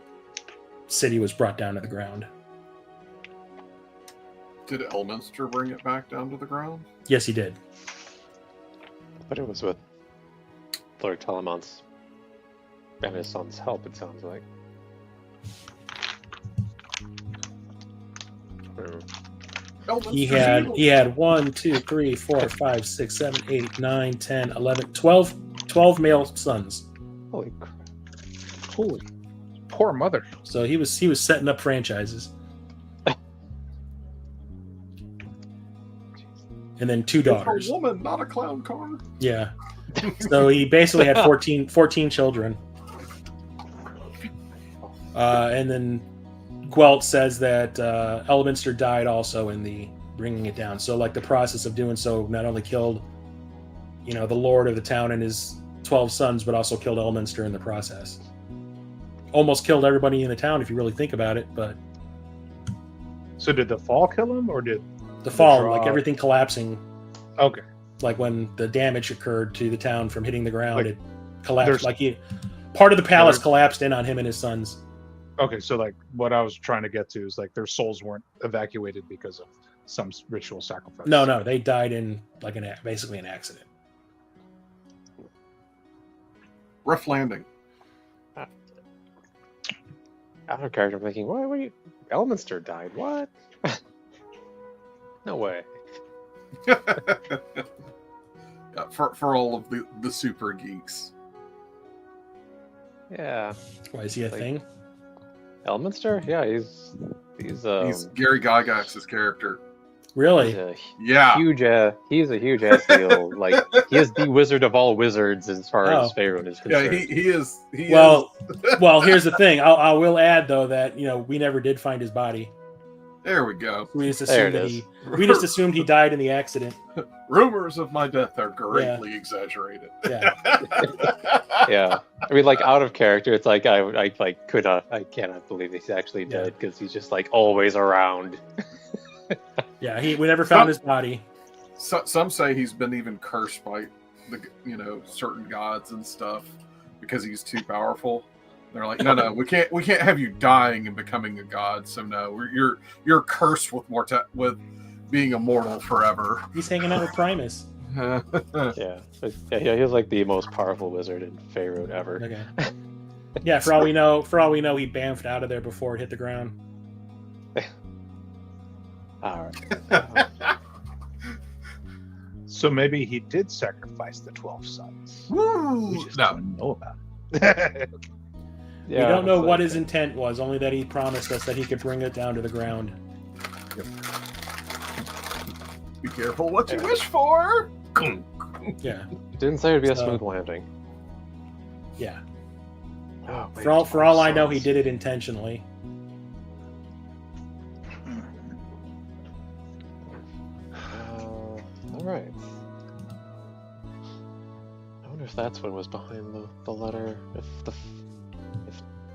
city was brought down to the ground. Did Elminster bring it back down to the ground? Yes, he did. But it was with Lord Telemont's and his son's help, it sounds like. He had 1, 2, 3, 4, 5, 6, 7, 8, 9, 10, 11, 12 male sons. Holy crap. Holy poor mother. So he was setting up franchises. And then 2 daughters. A woman, not a clown car. Yeah. So he basically had 14 children. And then Gwelt says that Elminster died also in the bringing it down. So like the process of doing so not only killed, the lord of the town and his 12 sons, but also killed Elminster in the process. Almost killed everybody in the town if you really think about it, but... So did the fall kill him, or did... The fall, like everything collapsing. Okay. Like when the damage occurred to the town from hitting the ground, it collapsed. Like part of the palace collapsed in on him and his sons. Okay, so like what I was trying to get to is like their souls weren't evacuated because of some ritual sacrifice. No, they died in like basically an accident. Rough landing. Out of character, I'm thinking, why were you... Elminster died, what? No way. Yeah, for all of the super geeks. Yeah. Why, is he a thing? Elminster? Yeah, he's Gary Gygax's character. Really? He's a huge ass deal. Like, he is the wizard of all wizards as far as Faerun is concerned. Yeah, he is. Well, here's the thing. I will add though that we never did find his body. There we go. We just assumed he died in the accident. Rumors of my death are greatly exaggerated. Yeah. Yeah. I mean, like, out of character, it's like I cannot believe he's actually dead because he's just like always around. Yeah, we never found his body. Some say he's been even cursed by the certain gods and stuff because he's too powerful. They're like, no, we can't have you dying and becoming a god. So no, you're cursed with with being immortal forever. He's hanging out with Primus. Yeah, he's like the most powerful wizard in Faerun ever. Okay. Yeah, for all we know, he bamfed out of there before it hit the ground. All right. So maybe he did sacrifice the 12 sons. Woo! We just don't know about it. Okay. We don't know what his intent was, only that he promised us that he could bring it down to the ground. Be careful what you wish for. Yeah. Didn't say it'd be a smooth landing. Yeah. Oh, for all I know, he did it intentionally. All right. I wonder if that's what was behind the letter. If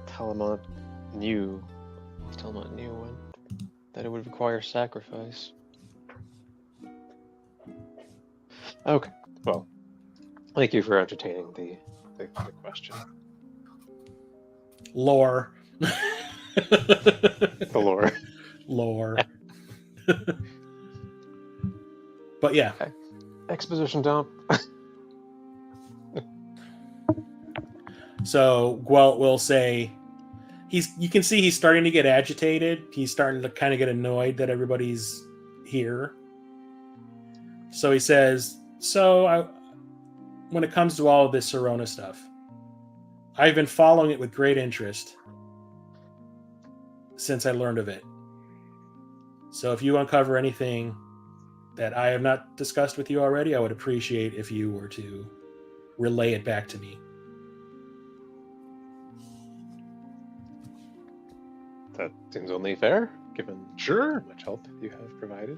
Talamont knew that it would require sacrifice. Okay. Well, thank you for entertaining the question. Lore. The lore. Lore. But yeah. Exposition dump. So Gwelt will say you can see he's starting to get agitated. He's starting to kind of get annoyed that everybody's here. So he says, when it comes to all of this Cironna stuff, I've been following it with great interest since I learned of it. So if you uncover anything that I have not discussed with you already, I would appreciate if you were to relay it back to me. That seems only fair, given how much help you have provided.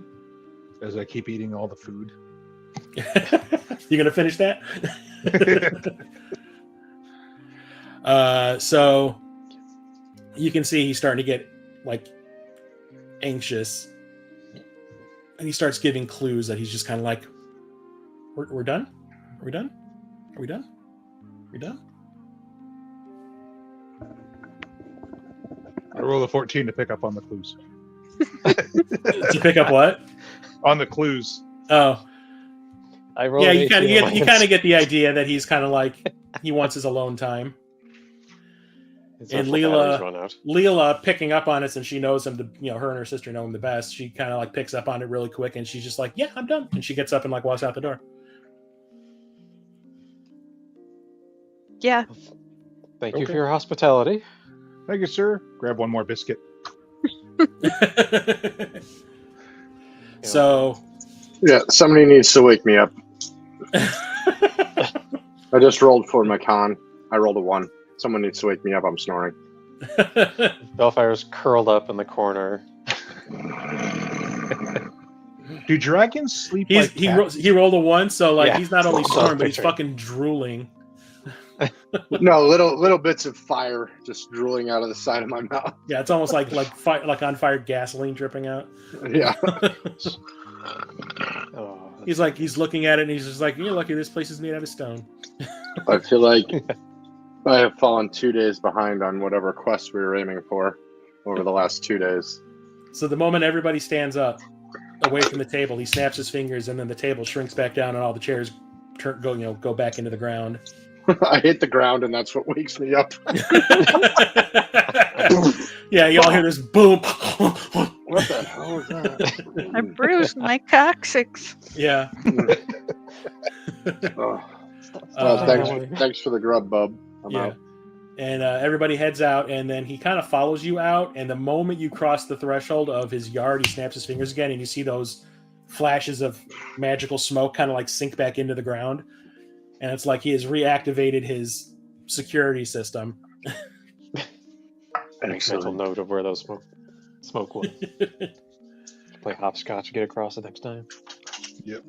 As I keep eating all the food. You gonna finish that? So you can see he's starting to get anxious, and he starts giving clues that he's just kind of like, "We're done? Are we done? Are we done? Are we done?" I roll a 14 to pick up on the clues. To pick up what? On the clues. Oh. Yeah, you kind of get the idea that he's kind of like he wants his alone time. And Leela picking up on it, since she knows him, her and her sister know him the best. She kind of picks up on it really quick, and she's just like, "Yeah, I'm done." And she gets up and walks out the door. Yeah. Thank you for your hospitality. Thank you, sir. Grab one more biscuit. So. Yeah, somebody needs to wake me up. I just rolled for my con. I rolled a 1. Someone needs to wake me up. I'm snoring. Bellfire's curled up in the corner. Do dragons sleep He like cats? he rolled a 1, so like Yeah. he's not only So snoring, but he's picturing. fucking drooling. No, little bits of fire just drooling out of the side of my mouth. Yeah, it's almost like on fire gasoline dripping out. Yeah. Oh, He's looking at it and he's just like, "You're lucky this place is made out of stone." I feel like I have fallen 2 days behind on whatever quest we were aiming for over the last 2 days. So the moment everybody stands up away from the table, he snaps his fingers, and then the table shrinks back down, and all the chairs go back into the ground. I hit the ground, and that's what wakes me up. Yeah, you all hear this boom. What the hell is that? I bruised my coccyx. Yeah. Thanks for the grub, bub. I'm Yeah. out. And everybody heads out, and then he kind of follows you out. And the moment you cross the threshold of his yard, he snaps his fingers again, and you see those flashes of magical smoke kind of like sink back into the ground. And it's like he has reactivated his security system. mental note of where those smoke was. Play hopscotch to get across it next time. Yep.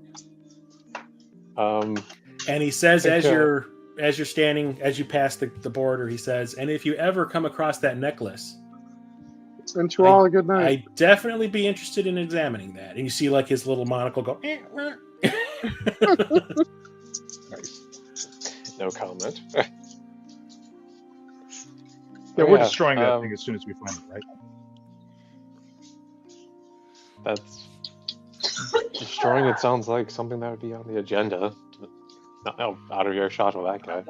And he says, as you're standing, as you pass the border, he says, "And if you ever come across that necklace, and to all a good night. I'd definitely be interested in examining that." And you see like his little monocle go. Nice. No comment. Yeah, we're destroying that thing as soon as we find it, right? That's destroying it sounds like something that would be on the agenda. Not out of your shot with that guy.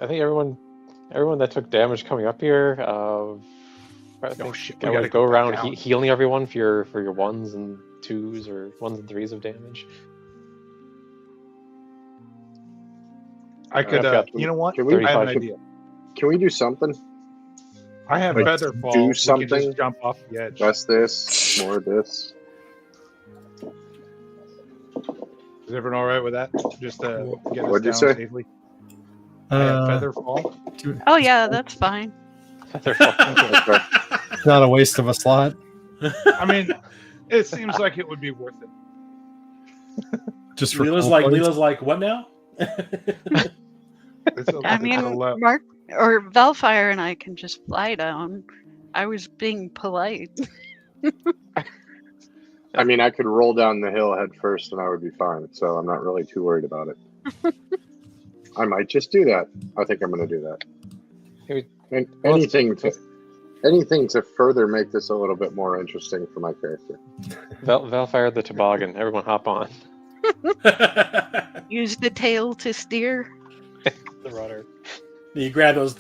I think everyone that took damage coming up here. I think we gotta go around down. healing everyone for your 1s and 2s or 1s and 3s of damage. I could, you know what? I have an idea. Can we do something? I have Like, feather fall. do We can something? just jump off the edge. Just this, more of this. Is everyone all right with that? Just to get us What'd you down say? safely. I have feather fall. Oh yeah, that's fine. Feather fall. It's not a waste of a slot. I mean, it seems like it would be worth it. Just for Leela's like, what now? I mean, Mark or Valfire and I can just fly down. I was being polite. I mean, I could roll down the hill head first and I would be fine, so I'm not really too worried about it. I might just do that. I think I'm going to do that. And anything to further make this a little bit more interesting for my character. Valfire the toboggan. Everyone hop on. Use the tail to steer. The rudder. You grab those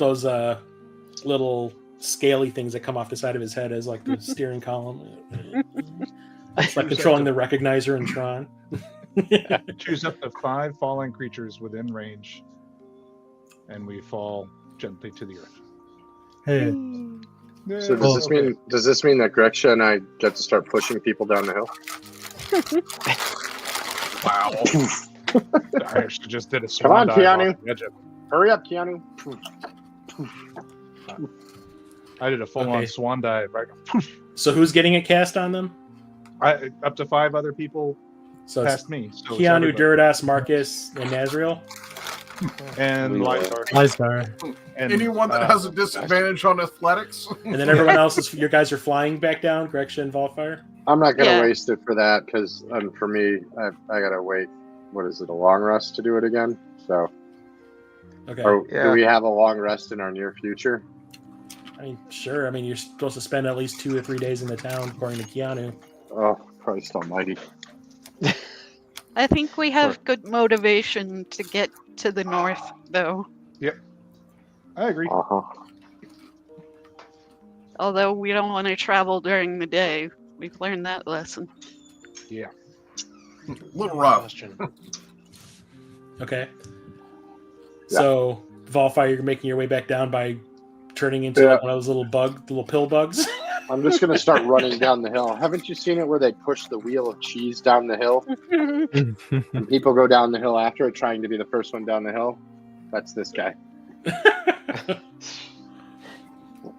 little scaly things that come off the side of his head as like the steering column. It's like controlling the recognizer in Tron. Choose up to 5 falling creatures within range, and we fall gently to the earth. Hey, So does this mean that Grecia and I get to start pushing people down the hill? Wow. I actually just did a Come on, swan dive Keanu. off the edge of it. Hurry up, Keanu. I did a full-on swan dive. Right? So who's getting it cast on them? Up to 5 other people So past me. So it's Keanu, everybody. Duridas, Marcus, and Nazriel. And Lysar. And, Anyone that has a disadvantage on athletics? And then everyone else your guys are flying back down, Grecia and Valfire. I'm not going to Yeah. waste it for that because for me, I got to wait. What is it, a long rest to do it again? So, Okay. do we have a long rest in our near future? I mean, sure. I mean, you're supposed to spend at least 2 or 3 days in the town, according to Keanu. Oh, Christ almighty. I think we have good motivation to get to the north, though. I agree. Uh-huh. Although we don't want to travel during the day. We've learned that lesson. Yeah. Little rough. Question. Okay. Yeah. So, Valfire, you're making your way back down by turning into Yeah. one of those little pill bugs. I'm just going to start running down the hill. Haven't you seen it where they push the wheel of cheese down the hill? And people go down the hill after it, trying to be the first one down the hill? That's this guy.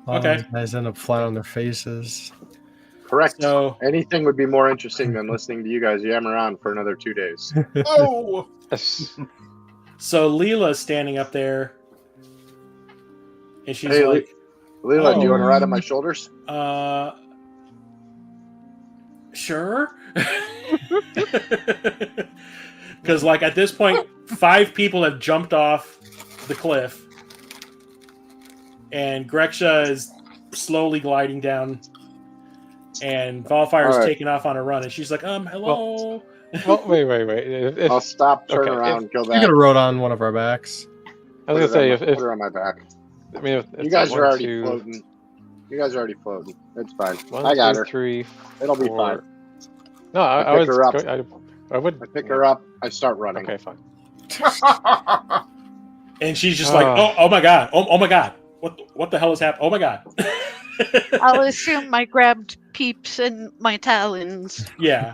Okay. These guys end up flat on their faces. Correct. So, anything would be more interesting than listening to you guys yammer around for another 2 days. Oh! So Leela's standing up there, and she's Hey, like, Leela, do you want to ride on my shoulders? Sure. Because, like, at this point, 5 people have jumped off the cliff, and Greksha is slowly gliding down, and Valfire is taking off on a run, and she's like, hello. Well, wait. I'll stop, turn around, go back. You could have rode on one of our backs. I was gonna say, put her on my back. I mean, if you guys are already floating. You guys are already floating. It's fine. I got her. 3, It'll be fine. No, I pick her up. I would. I pick her up. I start running. Okay, fine. And she's just like, oh my god, oh my god, what the hell is happening? Oh my god. I'll assume I grabbed Peeps in my talons. Yeah.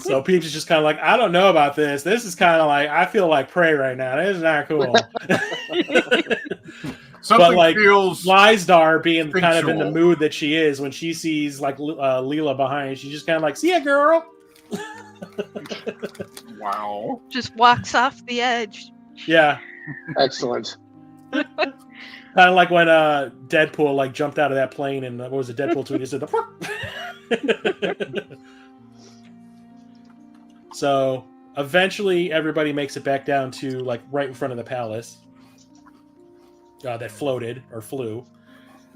So Peeps is just kind of like, I don't know about this. This is kind of like, I feel like prey right now. This is not cool. Something but like feels Lyzdar being kind of in the sensual. mood that she is when she sees like Leela behind, she's just kind of like, see ya, girl. Wow. Just walks off the edge. Yeah. Excellent. Kind of like when Deadpool like jumped out of that plane and what was it, Deadpool 2? He said the So eventually everybody makes it back down to like right in front of the palace that floated or flew.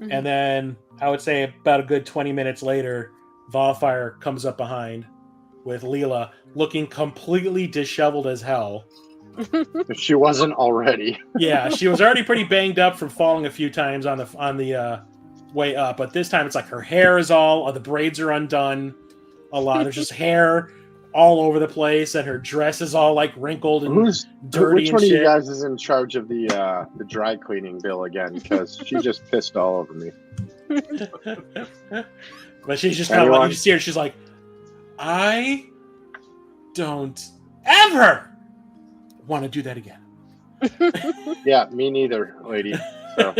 Mm-hmm. And then I would say about a good 20 minutes later, Valfire comes up behind with Leela looking completely disheveled as hell. If she wasn't already. Yeah, she was already pretty banged up from falling a few times on the way up, but this time it's like her hair is all the braids are undone a lot. There's just hair all over the place, and her dress is all like wrinkled and dirty. Which and one shit. of you guys is in charge of the dry cleaning bill again? Because she just pissed all over me. But she's just kind of like, you see her, she's like, I don't ever want to do that again. Yeah, me neither, lady. So.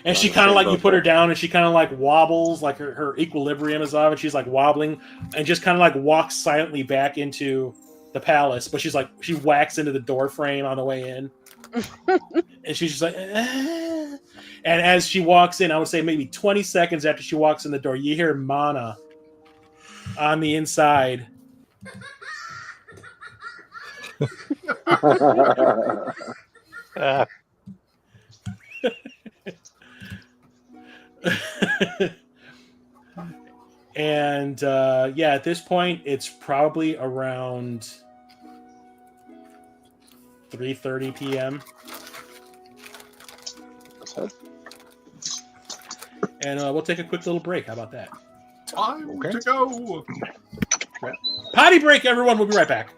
And she kind of like, you put her down and she kind of like wobbles, like her equilibrium is off, and she's like wobbling and just kind of like walks silently back into the palace. But she's like, she whacks into the door frame on the way in. And she's just like, and as she walks in, I would say maybe 20 seconds after she walks in the door, you hear Mana on the inside. And yeah, at this point it's probably around 3:30 p.m. And we'll take a quick little break. How about that? Time to go. Potty break, everyone. We'll be right back.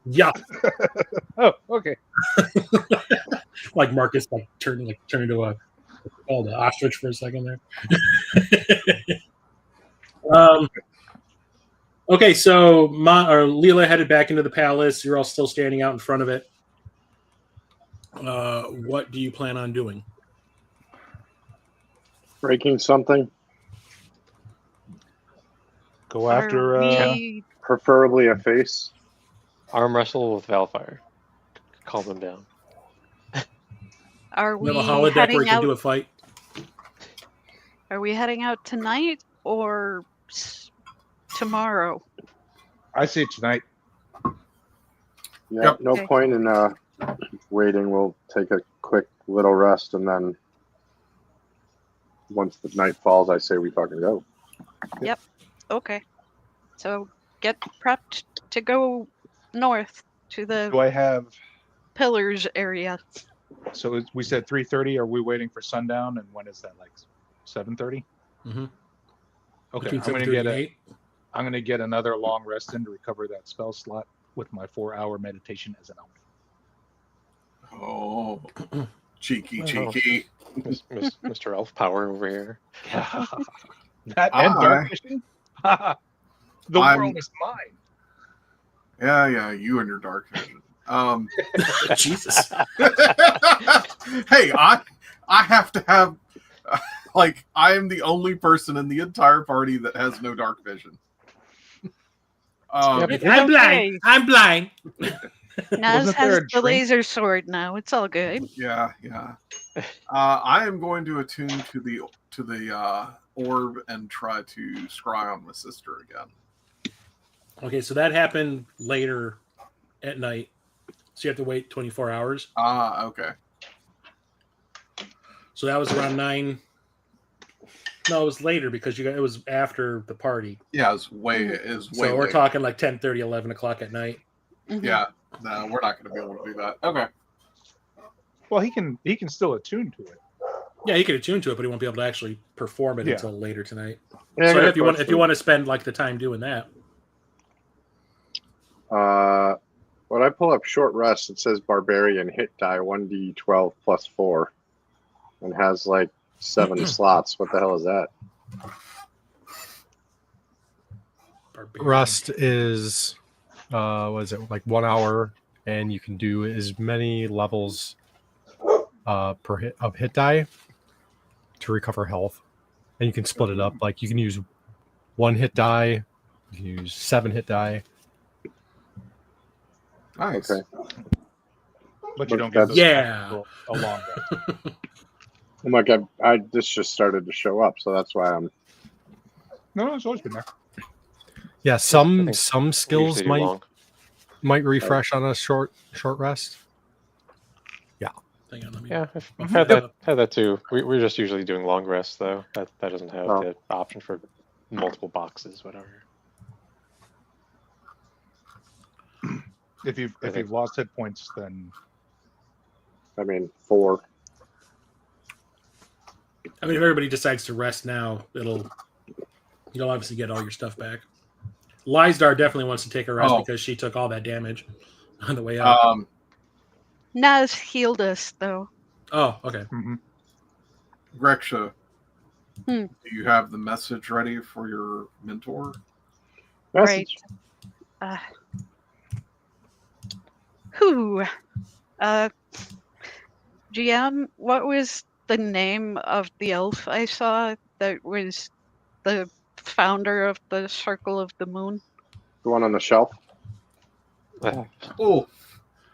Yeah. Oh, okay. Like Marcus, like turned into a called an ostrich for a second there. Okay, so Leela headed back into the palace. You're all still standing out in front of it. What do you plan on doing? Breaking something, Go after. preferably a face. Arm wrestle with Valfire. Calm them down. Are We have a we holodeck where you heading can out? do a fight. Are we heading out tonight or tomorrow? I say tonight. Yeah, Yep. no Okay. point in waiting. We'll take a quick little rest, and then once the night falls, I say we fucking go. Yep. Okay. So get prepped to go north to the Do I have? pillars area. So we said 3:30. Are we waiting for sundown? And when is that? Like 7:30? Mm-hmm. Okay, Between I'm gonna 7:30 get and 8. I'm gonna get another long rest in to recover that spell slot with my 4-hour meditation as an elf. Oh, cheeky. Mr. Elf Power over here. That and dark vision. The world is mine. Yeah, you and your dark vision. Jesus. Hey, I have to have like I am the only person in the entire party that has no dark vision. I'm blind. I'm blind. Naz Wasn't there has a the drink? laser sword now. It's all good. Yeah. I am going to attune to the orb and try to scry on my sister again. Okay, so that happened later at night. So you have to wait 24 hours. Okay. So that was around 9. No, it was later because it was after the party. Yeah, it was way So we're later. talking like 10:30, 11 o'clock at night. Mhm. Yeah. No, we're not going to be able to do that. Okay. Well, he can still attune to it. Yeah, you could attune to it, but he won't be able to actually perform it Yeah. until later tonight. Yeah, I So got a if you want question. to spend like the time doing that. When I pull up short rest, it says barbarian hit die 1d12 plus 4, and has like 7 slots. What the hell is that? Barbarian. Rust is what is it, like 1 hour, and you can do as many levels per hit die to recover health, and you can split it up. Like you can use 1 hit die, you can use 7 hit die. Nice. Okay. But you don't That's- get a long rest. Oh my god! This just started to show up, so that's why I'm. No, it's always been there. Yeah, I some think skills Usually do long. might refresh on a short rest. Hang on, let me. Yeah, I've had that too. We're just usually doing long rests though. That doesn't have the option for multiple boxes, whatever. If you've lost hit points, then I mean, 4. I mean, if everybody decides to rest now, you'll obviously get all your stuff back. Lyzdar definitely wants to take a rest because she took all that damage on the way up. Naz healed us though. Oh, okay. mm-hmm. Greksha, Hmm. do you have the message ready for your mentor? Message. Right. Who? GM, what was the name of the elf I saw that was the founder of the Circle of the Moon? The one on the shelf. Oh,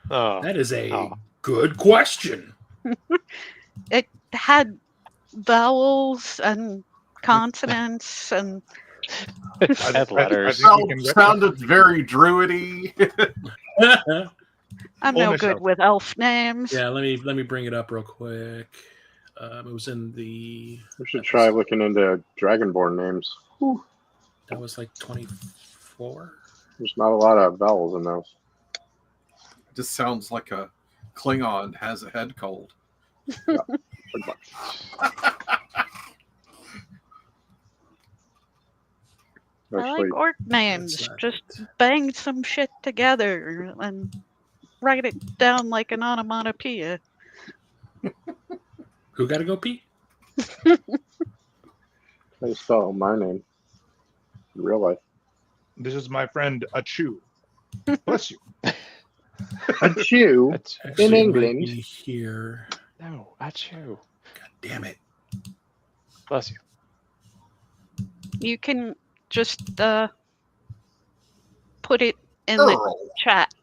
That is a good question. It had vowels and consonants and Had letters. sounded very druidy. I'm no good with elf names. Yeah, let me bring it up real quick. It was in the. We should try looking into Dragonborn names. Whew. That was like 24. There's not a lot of vowels in those. It just sounds like a Klingon has a head cold. Yeah, pretty much. I like orc names. That's not Just it. bang some shit together and write it down like an onomatopoeia. Who got to go pee? How do you spell my name in real life? This is my friend Achu. Bless you. Achu in Actually, it might England. be here. No, achoo. God damn it. Bless you. You can just put it in the Earl. chat.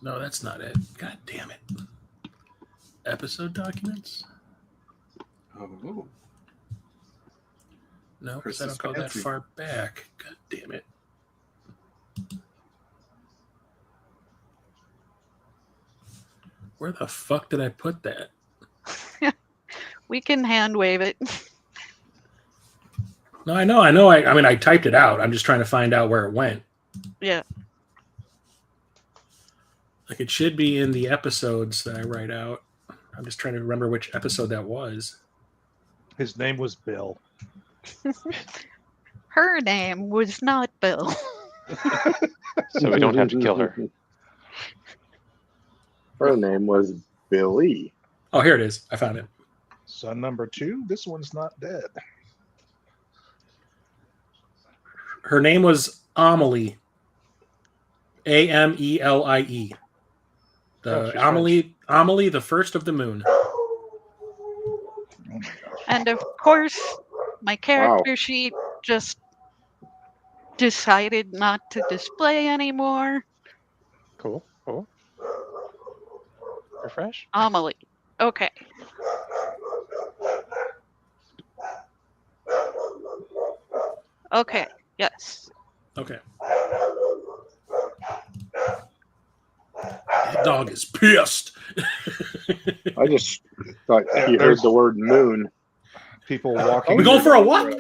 No, that's not it. God damn it. Episode documents? Oh, No, because Chris I is don't go that fancy. far back. God damn it. Where the fuck did I put that? We can hand wave it. No, I know. I mean, I typed it out. I'm just trying to find out where it went. Yeah. Like, it should be in the episodes that I write out. I'm just trying to remember which episode that was. His name was Bill. Her name was not Bill. So we don't have to kill her. Her name was Billy. Oh, here it is. I found it. Son number 2. This one's not dead. Her name was Amelie. Amelie. Oh, she's Amelie, the first of the moon. Oh my gosh. And of course, my character sheet just decided not to display anymore. Cool. Refresh. Amelie. Okay. Okay. Yes. Okay. That dog is pissed. I just thought he heard the word moon. People walking. We going for a walk?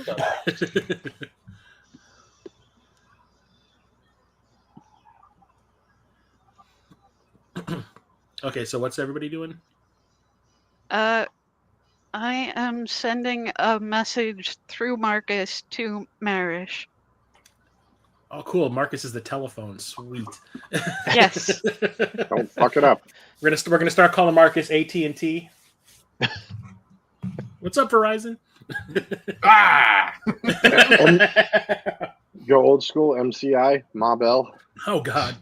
Okay, so what's everybody doing? I am sending a message through Marcus to Marish. Oh, cool. Marcus is the telephone. Sweet. Yes. Don't fuck it up. We're gonna start calling Marcus AT&T. What's up, Verizon? Go old school MCI, Ma Bell. Oh God.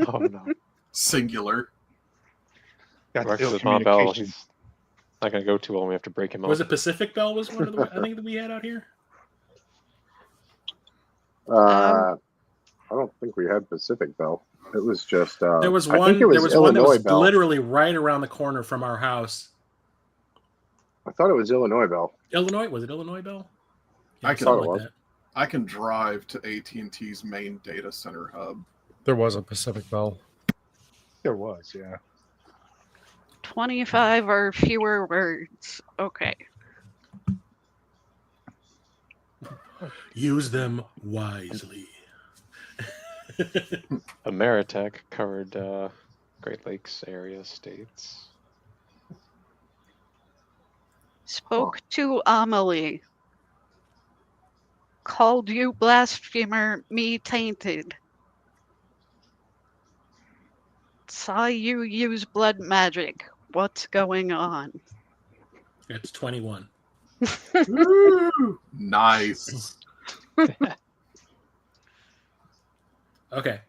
Oh no. Singular. Got Marcus ill is Mom Bell. communication. He's not gonna go too well. We have to break him up. Was it Pacific Bell? Was one of the I think that we had out here. I don't think we had Pacific Bell. It was just. There was I one. think it was There was one that Illinois was Bell. literally right around the corner from our house. I thought it was Illinois Bell. Illinois? Was it Illinois Bell? Yeah, I can- something thought it was. that. I can drive to AT&T's main data center hub. There was a Pacific Bell. There was, yeah. 25 or fewer words. Okay. Use them wisely. Ameritech covered Great Lakes area states. Spoke to Amelie. Called you blasphemer, me tainted. Saw you use blood magic. What's going on? It's 21. Woo! Nice. Okay.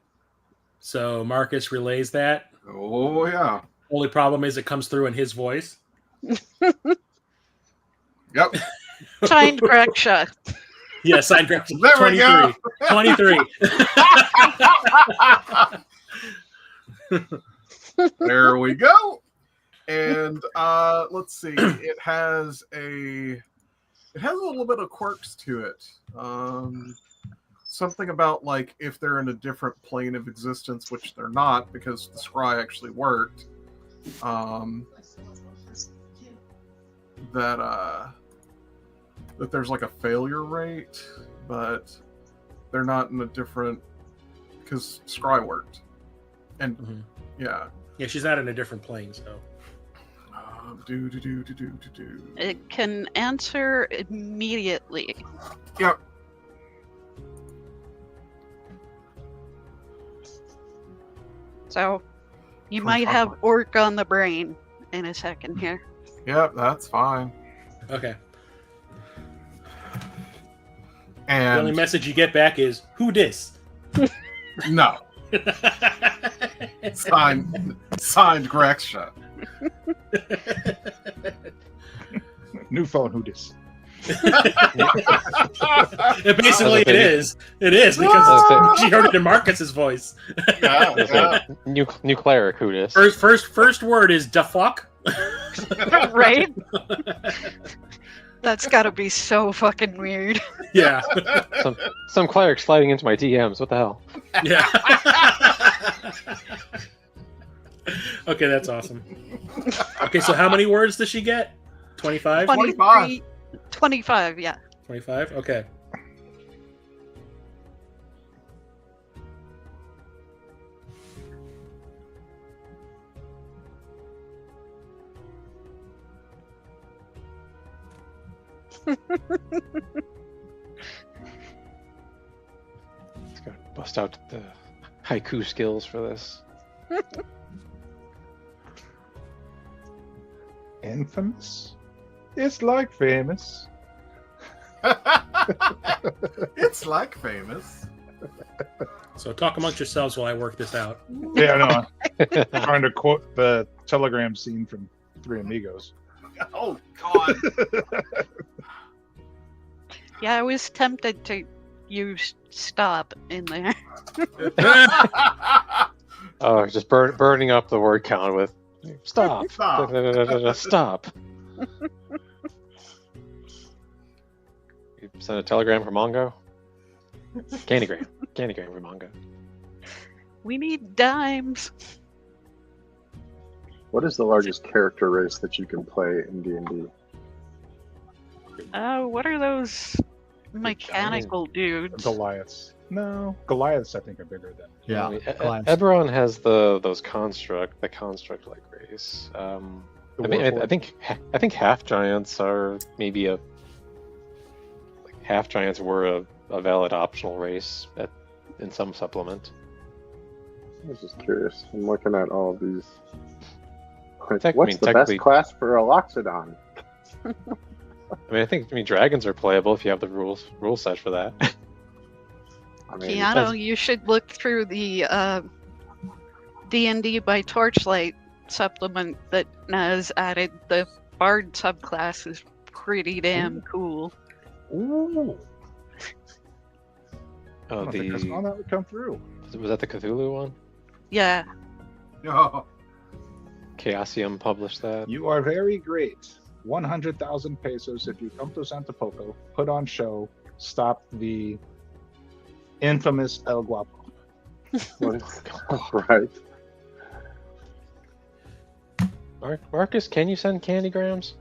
So Marcus relays that. Oh yeah. Only problem is it comes through in his voice. Yep. Signed Greksha. Yeah, sign correction. There we go. 23. There we go. And let's see. It has a little bit of quirks to it. Something about like if they're in a different plane of existence, which they're not because the scry actually worked. That there's like a failure rate, but they're not in a different because scry worked. And Mhm. yeah. Yeah, she's not in a different plane, so. It can answer immediately. Yep. So, you might have orc on the brain in a second here. Yep, that's fine. Okay. And the only message you get back is, "Who dis?" No. Signed Grexia. New phone, who dis? Basically, it is. It is because she heard it in Marcus's voice. New cleric, who dis? First word is "da fuck." Right? That's gotta be so fucking weird. Yeah. Some cleric sliding into my DMs. What the hell? Yeah. Okay, that's awesome. Okay, so how many words does she get? 25? 25. 25, yeah. 25? Okay. Let's go bust out the haiku skills for this. Infamous? It's like famous. It's like famous. So talk amongst yourselves while I work this out. Yeah, I know. Trying to quote the telegram scene from Three Amigos. Oh, God. Yeah, I was tempted to use stop in there. Oh, just burning up the word count with stop. Stop. You send a telegram from Mongo? Candygram from Mongo. We need dimes. What is the largest character race that you can play in D&D? What are those mechanical dudes? Goliaths. No, Goliaths I think are bigger than. Yeah. I mean, Eberron has the construct like race. I think half giants are maybe half giants were a valid optional race in some supplement. I was just curious. I'm looking at all of these. What's the best class for a Loxodon? I think dragons are playable if you have the rule set for that. I mean, Keanu, you should look through the D&D by Torchlight supplement that has added. The Bard subclass is pretty damn cool. Ooh. Oh, I think I saw that would come through. Was that the Cthulhu one? Yeah. Oh. Chaosium published that. You are very great. 100,000 pesos if you come to Santa Poco, put on show, stop the infamous El Guapo. Right. Marcus, can you send candygrams?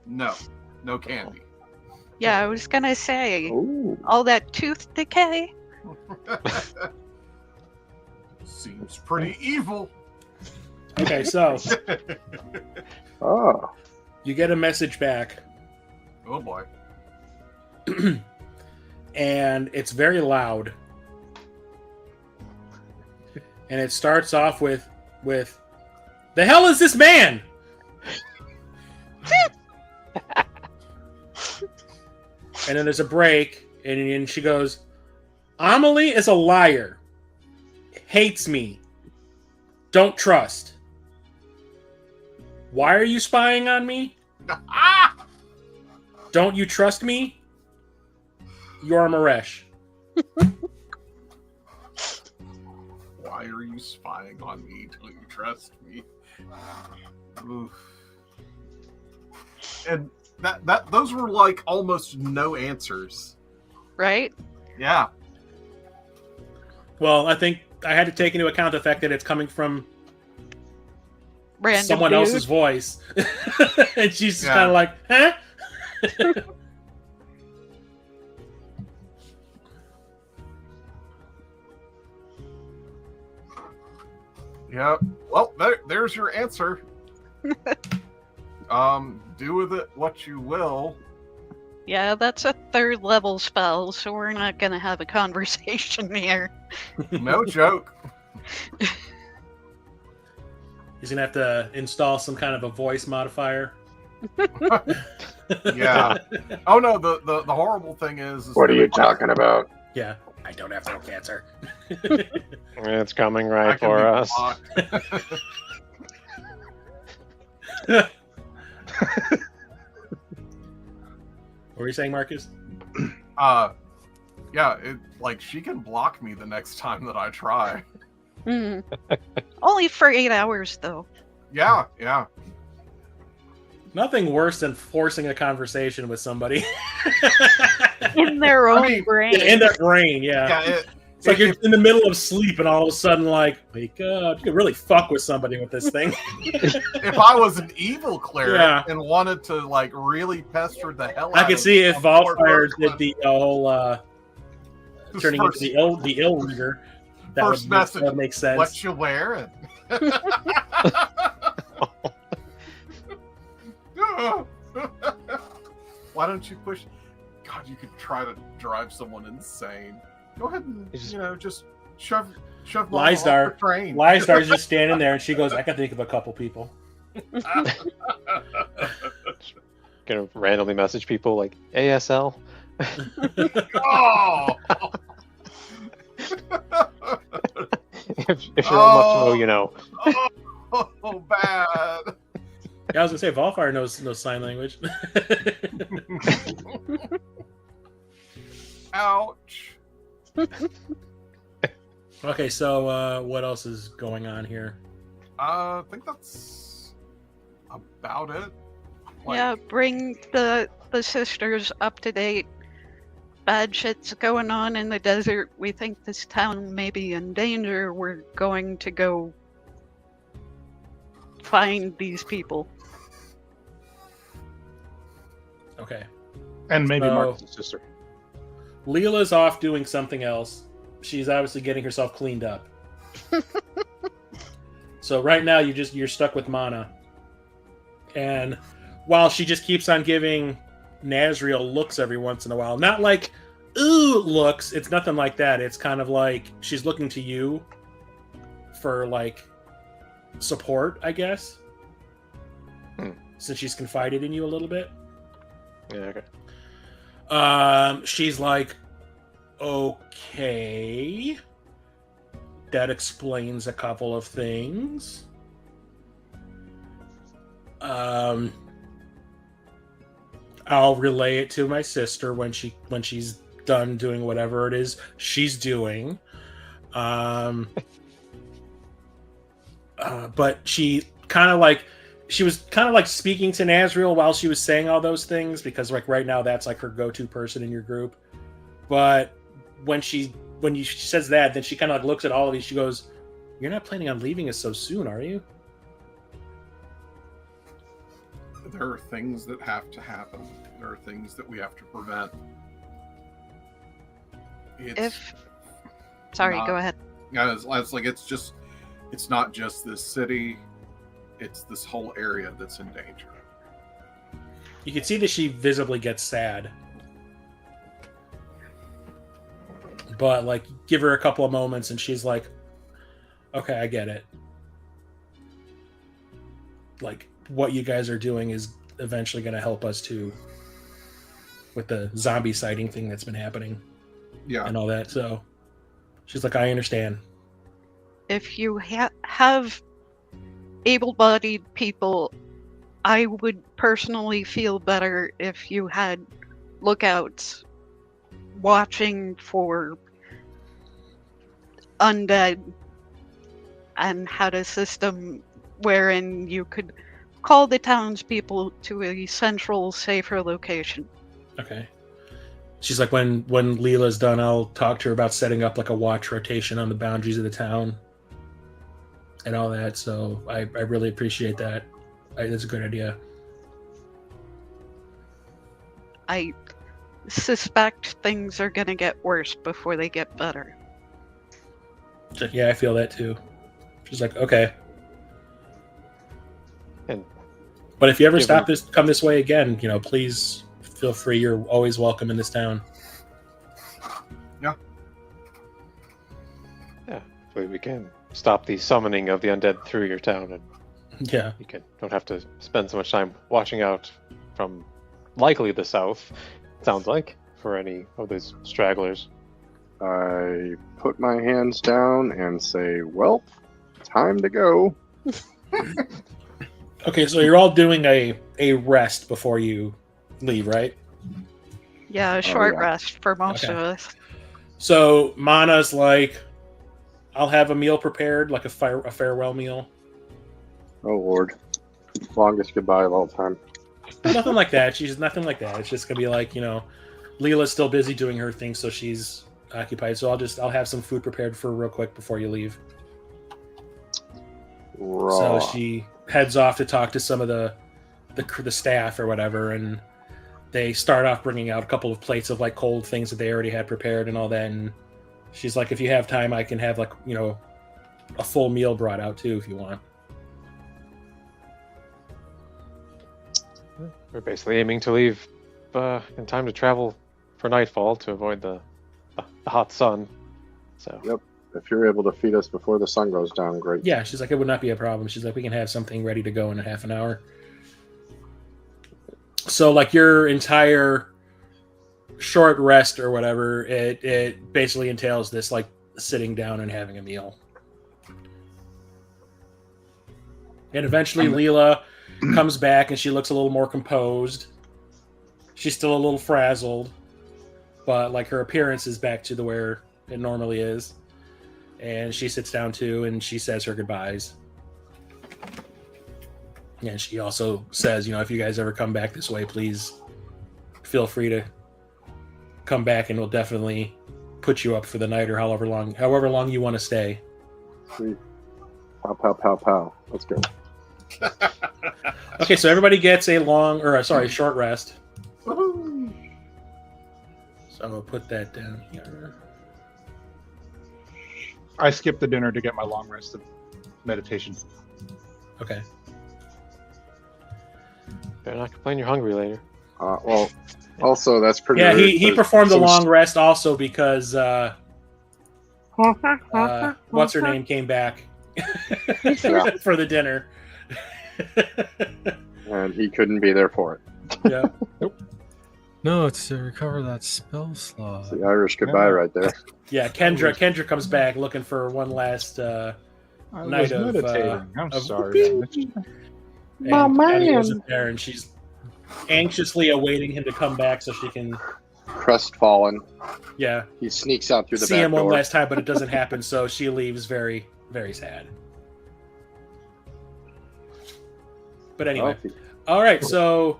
No candy. Yeah, I was gonna say, Ooh. all that tooth decay. Seems pretty evil. Okay, so Oh. you get a message back, Oh boy. and it's very loud. And it starts off with "The hell is this man?" And then there's a break, and she goes, "Amelie is a liar. Hates me. Don't trust. Why are you spying on me? Don't you trust me? You're Maresh." Why are you spying on me? Don't you trust me? Oof. And those were like almost no answers. Right? Yeah. Well, I think I had to take into account the fact that it's coming from Random someone dude. else's voice. And she's just kind of like, huh? Yeah. Well, there's your answer. Do with it what you will. Yeah, that's a 3rd level spell, so we're not gonna have a conversation here. No joke. He's gonna have to install some kind of a voice modifier. Yeah. Oh no, the horrible thing is What are you talking about? Yeah. I don't have throat cancer. It's coming I right can for be us. blocked. What were you saying, Marcus? Yeah, like she can block me the next time that I try. Only for 8 hours, though. Yeah. Nothing worse than forcing a conversation with somebody. In their own brain. In their brain, yeah. It's like you're in the middle of sleep and all of a sudden, like, wake up. You can really fuck with somebody with this thing. If I was an evil cleric Yeah. and wanted to, like, really pester the hell out I of could see if Valfire first did the whole turning into the ill reader. That first message would make sense. What you wearing? Why don't you push? God, you could try to drive someone insane. Go ahead and just shove Mama off the train. Lystar's just standing there, and she goes, "I can think of a couple people." Gonna randomly message people like ASL. Oh. if you want much to know, you know. Oh, bad. Yeah, I was gonna say Valfire knows sign language. Ouch. Okay, so what else is going on here? I think that's about it. Yeah, bring the sisters up to date. Bad shit's going on in the desert. We think this town may be in danger. We're going to go find these people. Okay. And maybe So, Marcus' sister. Leela's off doing something else. She's obviously getting herself cleaned up. So right now you're stuck with Mana. And while she just keeps on giving Nazriel looks every once in a while, not like ooh looks, it's nothing like that. It's kind of like she's looking to you for like support, I guess. Since she's confided in you a little bit. Yeah, okay. She's like, okay, that explains a couple of things. I'll relay it to my sister when she's done doing whatever it is she's doing. But she was kind of like speaking to Nazriel while she was saying all those things, because like right now that's like her go-to person in your group. But when she says that, then she kind of like looks at all of you. She goes, "You're not planning on leaving us so soon, are you?" There are things that have to happen. There are things that we have to prevent. Go ahead. Yeah, it's like it's not just this city. It's this whole area that's in danger. You can see that she visibly gets sad. But like, give her a couple of moments and she's like, okay, I get it. Like, what you guys are doing is eventually going to help us too, with the zombie sighting thing that's been happening. Yeah. And all that. So she's like, I understand. If you have able-bodied people, I would personally feel better if you had lookouts watching for undead and had a system wherein you could call the townspeople to a central, safer location. Okay. She's like, when Leela's done, I'll talk to her about setting up like a watch rotation on the boundaries of the town and all that. So I really appreciate that. That's a good idea. I suspect things are going to get worse before they get better. Yeah, I feel that too. She's like, okay. And But if you ever Given- come this way again, please feel free. You're always welcome in this town. Yeah. Yeah, we can stop the summoning of the undead through your town, and Yeah. you don't have to spend so much time watching out from likely the south. Sounds like for any of those stragglers. I put my hands down and say, "Well, time to go." Okay, so you're all doing a rest before you leave, right? Yeah, a short yeah. rest for most Okay. of us. So Mana's like, I'll have a meal prepared, like a farewell meal. Oh Lord, longest goodbye of all time. Nothing like that. She's nothing like that. It's just gonna be like, Leela's still busy doing her thing, so she's occupied. So I'll have some food prepared for real quick before you leave. Raw. So she heads off to talk to some of the staff or whatever, and they start off bringing out a couple of plates of like cold things that they already had prepared and all that. And she's like, if you have time, I can have like a full meal brought out too if you want. We're basically aiming to leave in time to travel for nightfall to avoid the hot sun. So Yep. If you're able to feed us before the sun goes down, great. Yeah, she's like, it would not be a problem. She's like, we can have something ready to go in a half an hour. So like your entire short rest or whatever, it basically entails this like sitting down and having a meal. And eventually Leela comes back and she looks a little more composed. She's still a little frazzled, but like her appearance is back to where it normally is. And she sits down too and she says her goodbyes. And she also says, if you guys ever come back this way, please feel free to come back and we'll definitely put you up for the night or however long you want to stay. Sweet. Pow, pow, pow, pow. Let's go. Okay, so everybody gets a short rest. Woohoo! So I'm going to put that down here. I skipped the dinner to get my long rest of meditation. Okay. better not complain you're hungry later. Well, also that's pretty. Yeah, rude he for performed the some long rest also because what's her name came back Yeah. for the dinner. and he couldn't be there for it. Yeah. No, it's to recover that spell slot. It's the Irish goodbye right there. Yeah, Kendra comes back looking for one last I night was of meditating. I'm of sorry. whooping. My And Patty man. wasn't there, and she's anxiously awaiting him to come back so she can, Crestfallen. yeah, He sneaks out through the see back him one door. last time, but it doesn't happen. So she leaves very, very sad. But anyway, Oh, all right. So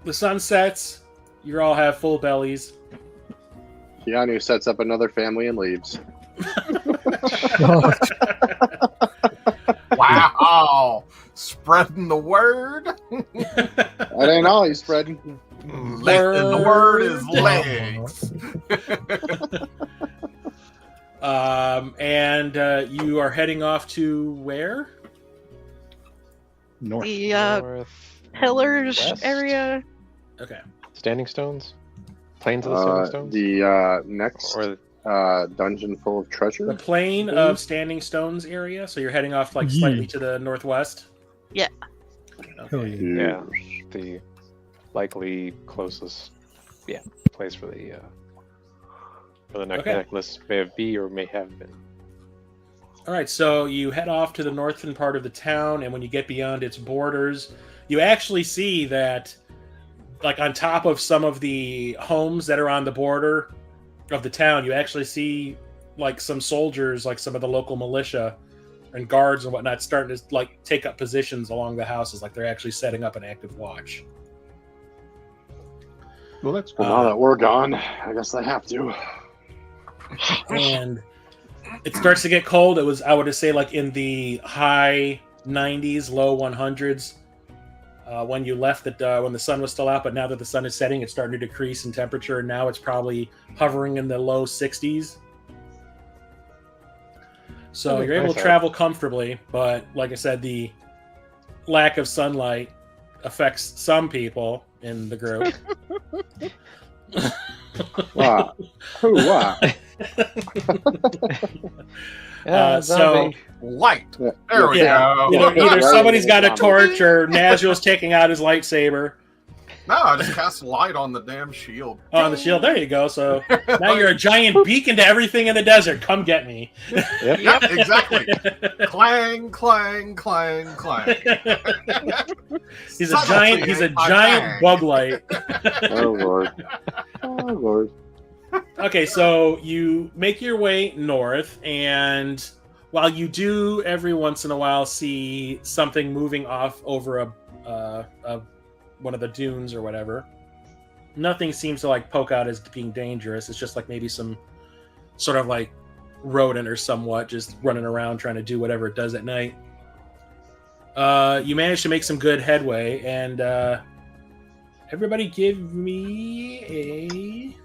the sun sets. You all have full bellies. Keanu sets up another family and leaves. Wow! Spreading the word. That ain't all he's spreading. And the word is legs. And you are heading off to where? North. The North, pillars west? area. Okay. Standing stones, plains of the standing stones, The next or dungeon full of The treasure. plain of Standing Stones area. So you're heading off like slightly to the northwest. Yeah. Hell yeah. yeah, the likely closest place for the necklace may have been. All right, so you head off to the northern part of the town, and when you get beyond its borders, you actually see that, like on top of some of the homes that are on the border of the town, you actually see like some soldiers, like some of the local militia and guards and whatnot, starting to like take up positions along the houses, like they're actually setting up an active watch. Well, that's Well, now that we're gone, I guess I have to. And it starts to get cold. It was, I would say, like in the high 90s, low 100s when you left. When the sun was still out, but now that the sun is setting, it's starting to decrease in temperature. And now it's probably hovering in the low 60s. So you're able to travel comfortably, but like I said, lack of sunlight affects some people in the group. Wow. Wow. So light. Yeah. There we go. Either somebody's got a Right. torch or Nazriel's taking out his lightsaber. No, I just cast light on the damn shield. Oh, on the shield. There you go. So now you're a giant beacon to everything in the desert. Come get me. Yep, exactly. Clang, clang, clang, clang. He's a giant. He's a giant bug light. Oh Lord. Oh Lord. Okay, so you make your way north, and while you do every once in a while see something moving off over a one of the dunes or whatever, nothing seems to like poke out as being dangerous. It's just like maybe some sort of like rodent or somewhat just running around trying to do whatever it does at night. You manage to make some good headway, and everybody give me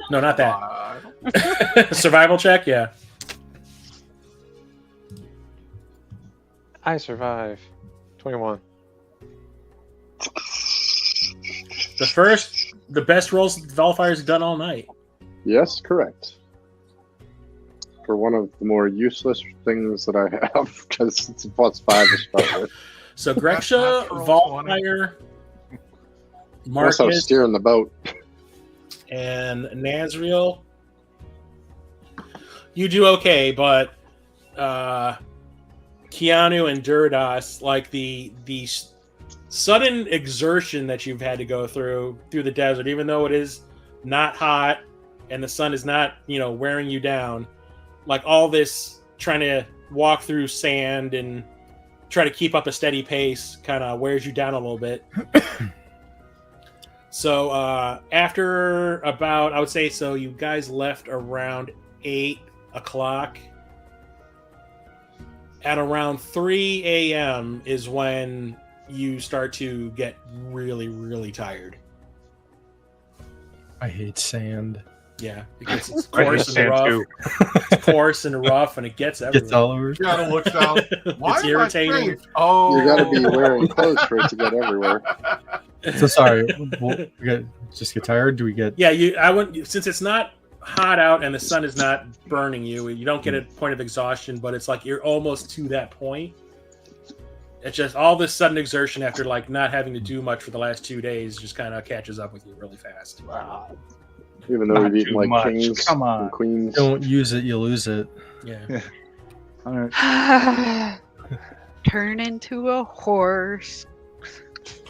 no, not that. Survival check, yeah. I survive. 21. The best rolls Valfire's done all night. Yes, correct. For one of the more useless things that I have, because it's a +5 to start with. So Greksha, Valfire, Unless I was Marcus, steering the boat. and Nazriel. You do okay, but Keanu and Durdas, like the sudden exertion that you've had to go through the desert, even though it is not hot and the sun is not, wearing you down, like all this trying to walk through sand and try to keep up a steady pace kind of wears you down a little bit. So after about, I would say, so you guys left around 8 o'clock. At around 3 a.m. is when you start to get really, really tired. I hate sand. Yeah, because it's I hate coarse and sand rough. too. It's coarse and rough, and it gets everywhere. Gets all over. You gotta look down. Why It's am I irritating. changed? Oh, You gotta be wearing clothes for it to get everywhere. So sorry. Just get tired? Do we get... Yeah, I wouldn't, since it's not hot out and the sun is not burning you, you don't get a point of exhaustion, but it's like you're almost to that point. It's just all this sudden exertion after like not having to do much for the last 2 days just kind of catches up with you really fast. Wow. Even though Not we've eaten too like much. kings Come on. and queens. Don't use it, you lose it. Yeah. All right. Turn into a horse.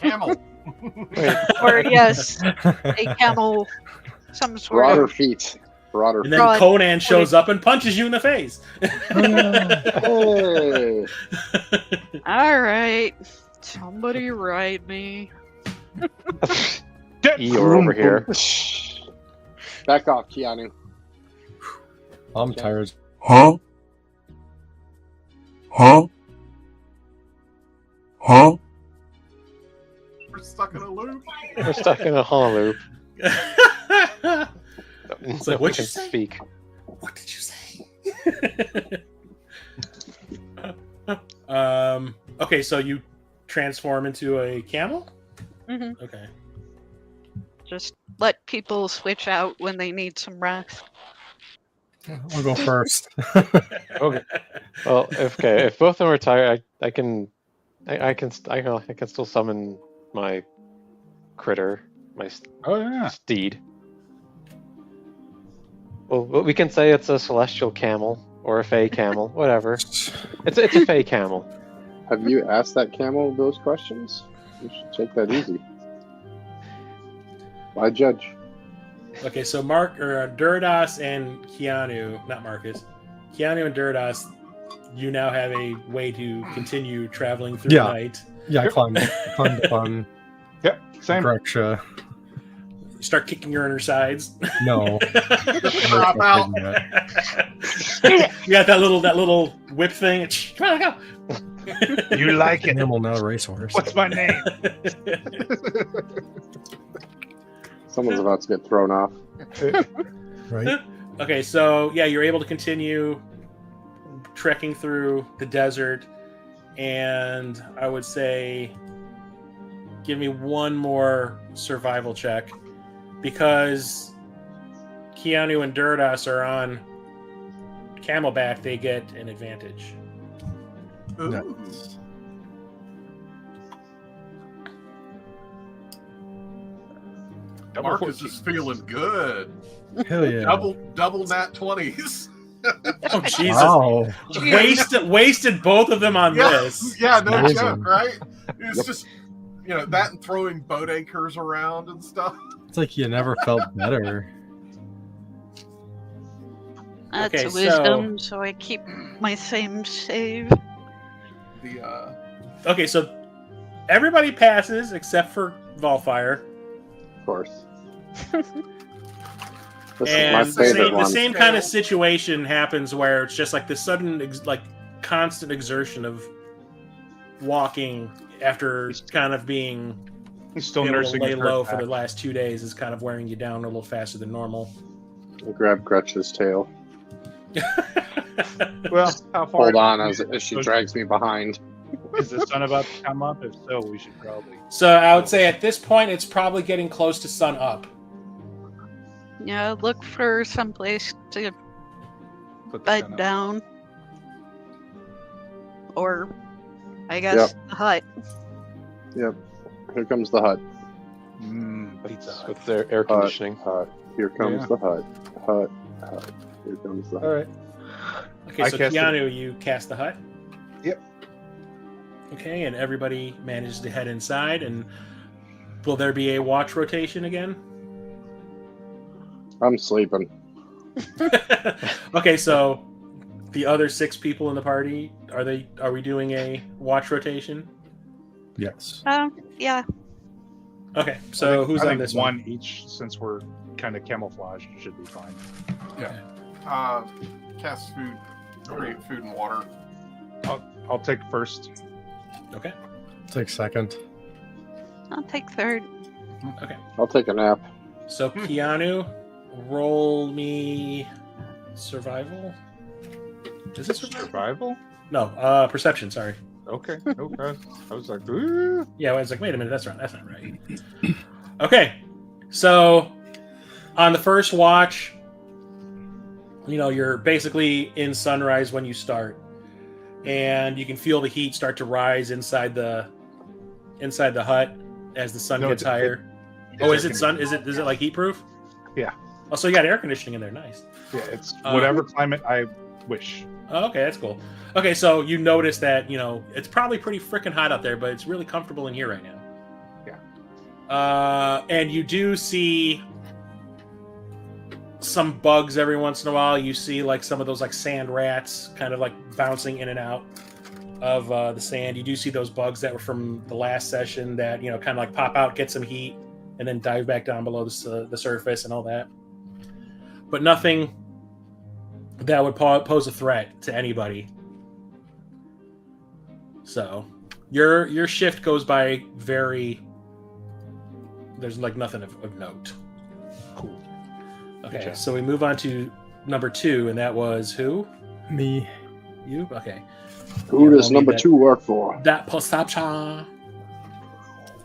camel. Or, yes, a camel. Some sort Broader of. feet. Broader And feet. then God. Conan shows up and punches you in the face. Hey. All right. Somebody ride me. Eeyore over here. Back off, Keanu. I'm tired. Huh? Huh? Huh? We're stuck in a loop. We're stuck in a hollow loop. It's like, We what'd can you say? speak. What did you say? Okay, so you transform into a camel? Hmm. Okay. Just let people switch out when they need some rest. I'll go first. Okay. Well, if both of them are tired, I can still summon my critter, my Oh yeah. steed. Well, we can say it's a celestial camel or a fey camel, whatever. It's a fey camel. Have you asked that camel those questions? You should take that easy. Why judge? Okay, so Durdas and Keanu, not Marcus, Keanu and Durdas, you now have a way to continue traveling through Yeah. the night. Yeah, I climbed up on Yep. Same. Greksha. Start kicking her in her sides. No. Drop out. You got that little whip thing. Come on, go. You like it? Animal, not a racehorse. What's my name? Someone's about to get thrown off. Right. Okay, so yeah, you're able to continue trekking through the desert, and I would say give me one more survival check, because Keanu and Durdas are on Camelback. They get an advantage. Ooh. Marcus is feeling good. Hell yeah. Double nat 20s. Oh Jesus! Wow. Wasted both of them on Yeah, this. yeah, no Amazing. joke, right? It's just, that and throwing boat anchors around and stuff. It's like you never felt better. That's Okay, a wisdom, so I keep my same save. Okay, so everybody passes except for Volfire. Of course. This And is my favorite one. the same kind of situation happens where it's just like the sudden, constant exertion of walking after kind of being He's still able to nursing lay his low hurt for the back. last 2 days is kind of wearing you down a little faster than normal. I'll grab Gretch's tail. Well, how far? Hold on as she drags me behind. Is the sun about to come up? If so, we should probably. So I would say at this point it's probably getting close to sun up. Yeah, look for someplace to Put the bed sun up. down. Or, I guess, the hut. Yep. Here comes the hut. Pizza Hut. With their air conditioning. Hut. Here comes Yeah. the hut. Hut. Here comes the hut. All right. Okay, I so cast Keanu, you cast the hut. Yep. Okay, and everybody manages to head inside. And will there be a watch rotation again? I'm sleeping. Okay, so the other 6 people in the party, are we doing a watch rotation? Yes. Yeah. Okay, so who's I on think this one one? each, since we're kind of camouflaged, should be fine. Yeah. Cast food, create food and water. I'll take first. Okay. Take second. I'll take third. Okay. I'll take a nap. So Keanu, roll me survival. Is it survival? Survival? No, perception. Sorry. Okay. Okay. I was like, ooh. Yeah, I was like, wait a minute, that's not right. Okay, so on the first watch, you're basically in sunrise when you start, and you can feel the heat start to rise inside the hut as the sun gets higher. Is it sun? Is it like heat proof? Yeah. Oh, so you got air conditioning in there. Nice. Yeah, it's whatever climate I wish. Oh, okay, that's cool. Okay, so you notice that, it's probably pretty freaking hot out there, but it's really comfortable in here right now. Yeah. And you do see some bugs every once in a while. You see like some of those like sand rats kind of like bouncing in and out of the sand. You do see those bugs that were from the last session that, kind of like pop out, get some heat, and then dive back down below the surface and all that. But nothing that would pose a threat to anybody. So your shift goes by there's like nothing of note. Cool. Okay, so we move on to number 2, and that was who? Me. You? Okay. Who Yeah, does we'll number need 2 work for? That perception.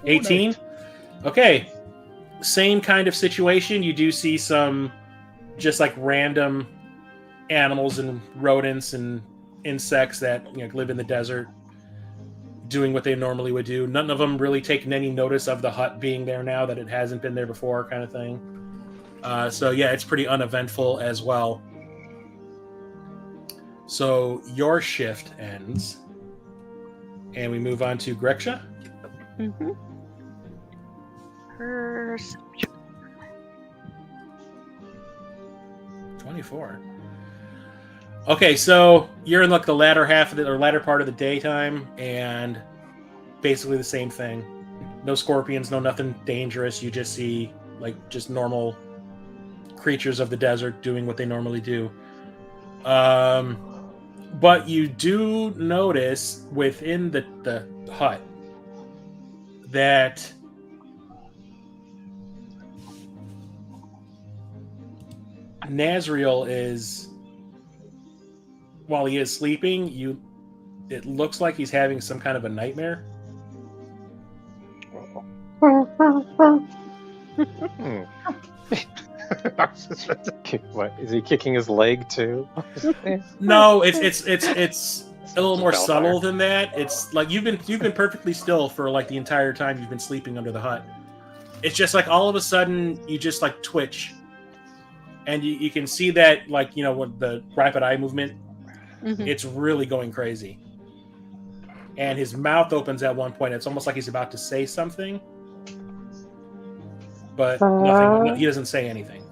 18? Okay. Same kind of situation. You do see some just like random animals and rodents and insects that live in the desert doing what they normally would do. None of them really taking any notice of the hut being there now that it hasn't been there before, kind of thing. So yeah, it's pretty uneventful as well. So your shift ends, and we move on to Greksha. Mm-hmm. Perception. 24. Okay, so you're in like the latter half of latter part of the daytime, and basically the same thing. No scorpions, no nothing dangerous. You just see like just normal creatures of the desert doing what they normally do. But you do notice within the hut that Nazriel is, while he is sleeping, it looks like he's having some kind of a nightmare. What is he kicking his leg too? No, it's a little more Just subtle than that. It's like you've been perfectly still for like the entire time you've been sleeping under the hut. It's just like all of a sudden you just like twitch, and you can see that, like, you know, with the rapid eye movement, it's really going crazy. And his mouth opens at one point. It's almost like he's about to say something, but nothing. He doesn't say anything.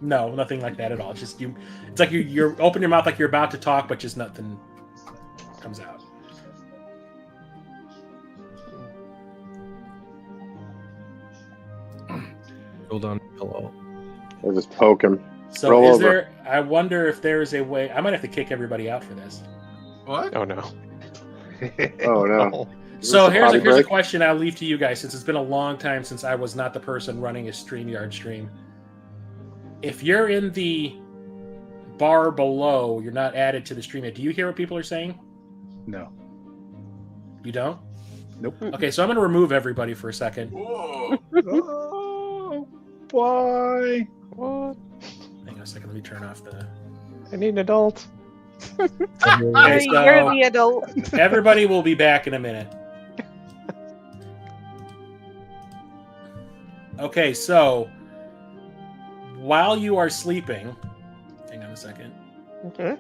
No, nothing like that at all. It's just you. It's like you open your mouth like you're about to talk, but just nothing comes out. Hold on. Hello. I'll just poke him. So Roll is over. there? I wonder if there is a way. I might have to kick everybody out for this. What? Oh no. Oh no. So here's a break? question I'll leave to you guys, since it's been a long time since I was not the person running a StreamYard stream. If you're in the bar below, you're not added to the stream yet. Do you hear what people are saying? No. You don't? Nope. Okay, so I'm going to remove everybody for a second. Whoa. Oh, why? What? Hang on a second. Let me turn off the. I need an adult. Okay, so You're the adult. everybody will be back in a minute. Okay, so while you are sleeping, hang on a second. Okay.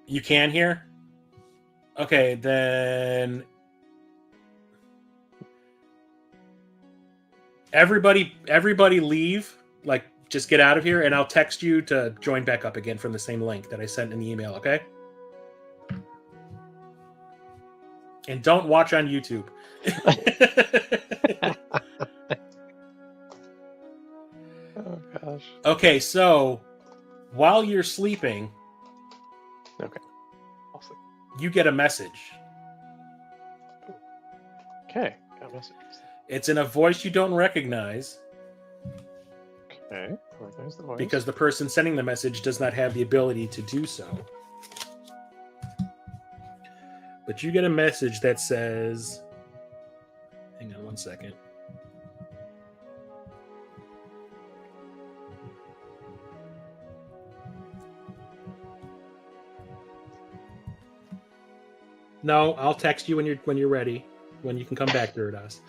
You can hear? Okay, then everybody leave. Like, just get out of here, and I'll text you to join back up again from the same link that I sent in the email, okay? And don't watch on YouTube. Oh gosh. Okay, so while you're sleeping, Okay. I'll sleep. you get a message. Okay. Got a message. It's in a voice you don't recognize, Okay. Recognize the voice. because the person sending the message does not have the ability to do so. But you get a message that says, hang on one second. No, I'll text you when you're ready, when you can come back to us.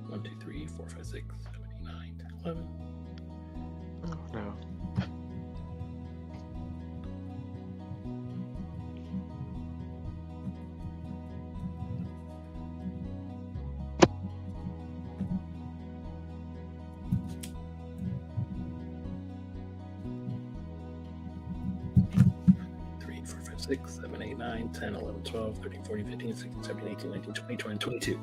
One, two, three, four, five, six, 7, 8, 9, 10, 11. Oh no. Three, four, five, 6, 7, 8, 9, 10, 11, 12, 13, 14, 15, 16, 17, 18, 19, 20, 21, 22.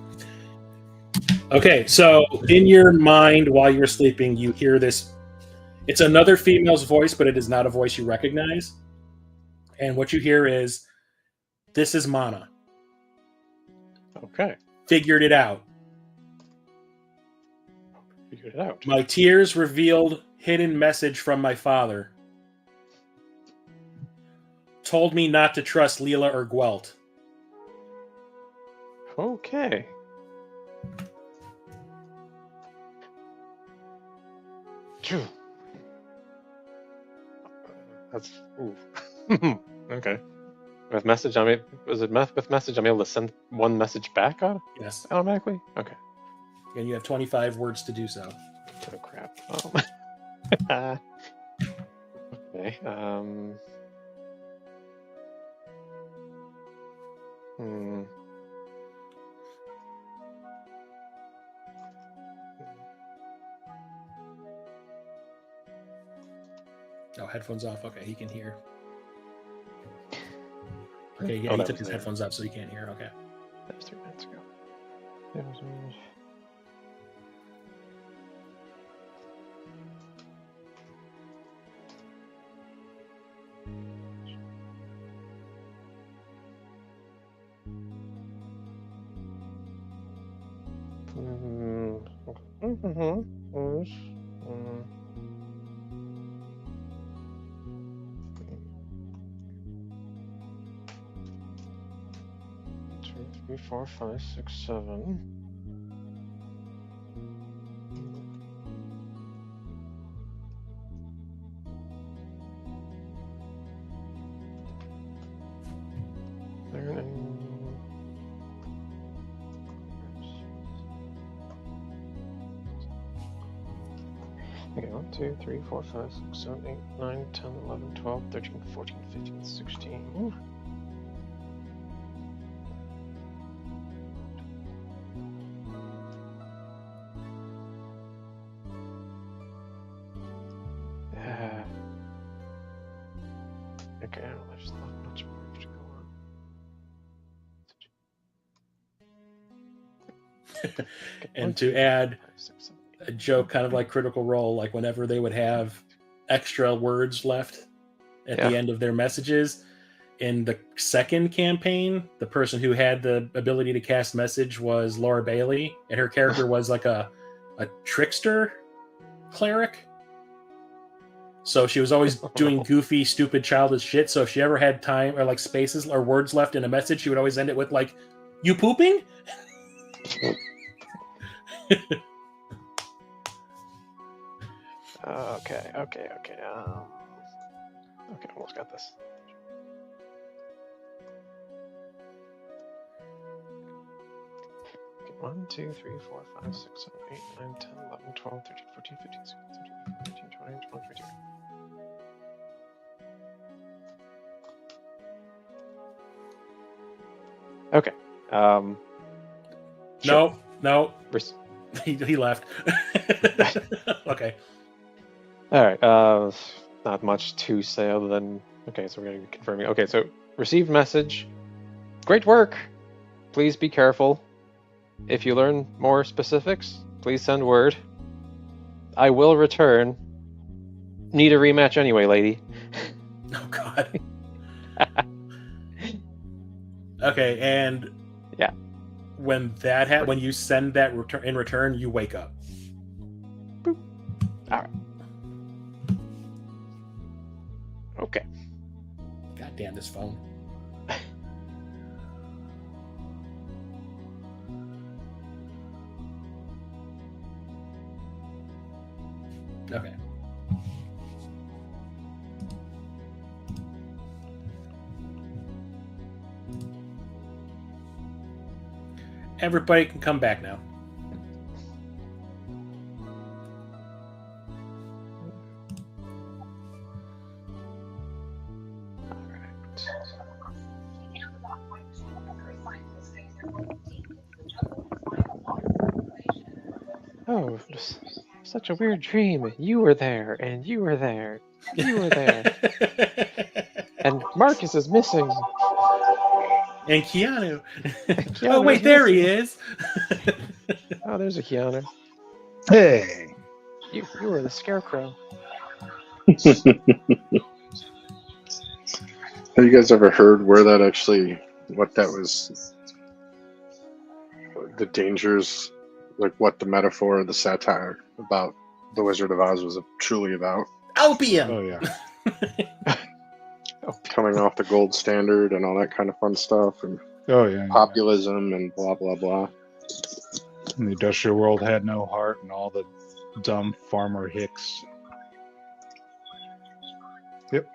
Okay, so in your mind while you're sleeping, you hear this. It's another female's voice, but it is not a voice you recognize. And what you hear is, "This is Mana. Okay. Figured it out. Figured it out. My tears revealed hidden message from my father. Told me not to trust Leela or Gwelt. Okay. Phew. That's ooh. Okay. With message, I mean, with message, I'm able to send one message back on Yes. automatically. Okay. And you have 25 words to do so. Oh crap. Okay. Oh, headphones off. Okay, he can hear. Okay, yeah, Oh, he that took was his there. headphones off, so he can't hear. Okay. That was 3 minutes ago. Two, three, 4, 5, 6, 7. Okay, 1, 2, 3, 4, 5, 6, 7, 8, 9, 10, 11, 12, 13, 14, 15, 16. Okay, there's not much more to go on. And to add a joke, kind of like Critical Role, like whenever they would have extra words left at the end of their messages, in the second campaign, the person who had the ability to cast message was Laura Bailey, and her character was like a trickster cleric. So she was always doing goofy, stupid, childish shit. So if she ever had time or like spaces or words left in a message, she would always end it with like, "You pooping?" Okay. Okay, almost got this. Okay, 1, 2, 3, 4, 5, 6, 7, 8, 9, 10, 11, 12, 13, 14, 15, 16, 17, 18, 19, 20, 21, 22. Okay. Sure. No. He left. Okay. All right. Not much to say other than okay. So we're going to be confirming. Okay. So received message. Great work. Please be careful. If you learn more specifics, please send word. I will return. Need a rematch anyway, lady. Oh God. Okay, and yeah, when that when you send that in return, you wake up. Boop. All right. Okay. God damn this phone. Okay. Everybody can come back now. Oh, such a weird dream. You were there, and you were there. You were there. And Marcus is missing. And Keanu. Oh, wait, there he is. Oh, there's a Keanu. Hey. You were the scarecrow. Have you guys ever heard where that actually, what that was, the dangers, like what the metaphor, the satire about the Wizard of Oz was truly about? Opium! Oh, yeah. Coming off the gold standard and all that kind of fun stuff, and populism and blah, blah, blah. And the industrial world had no heart, and all the dumb farmer hicks. Yep.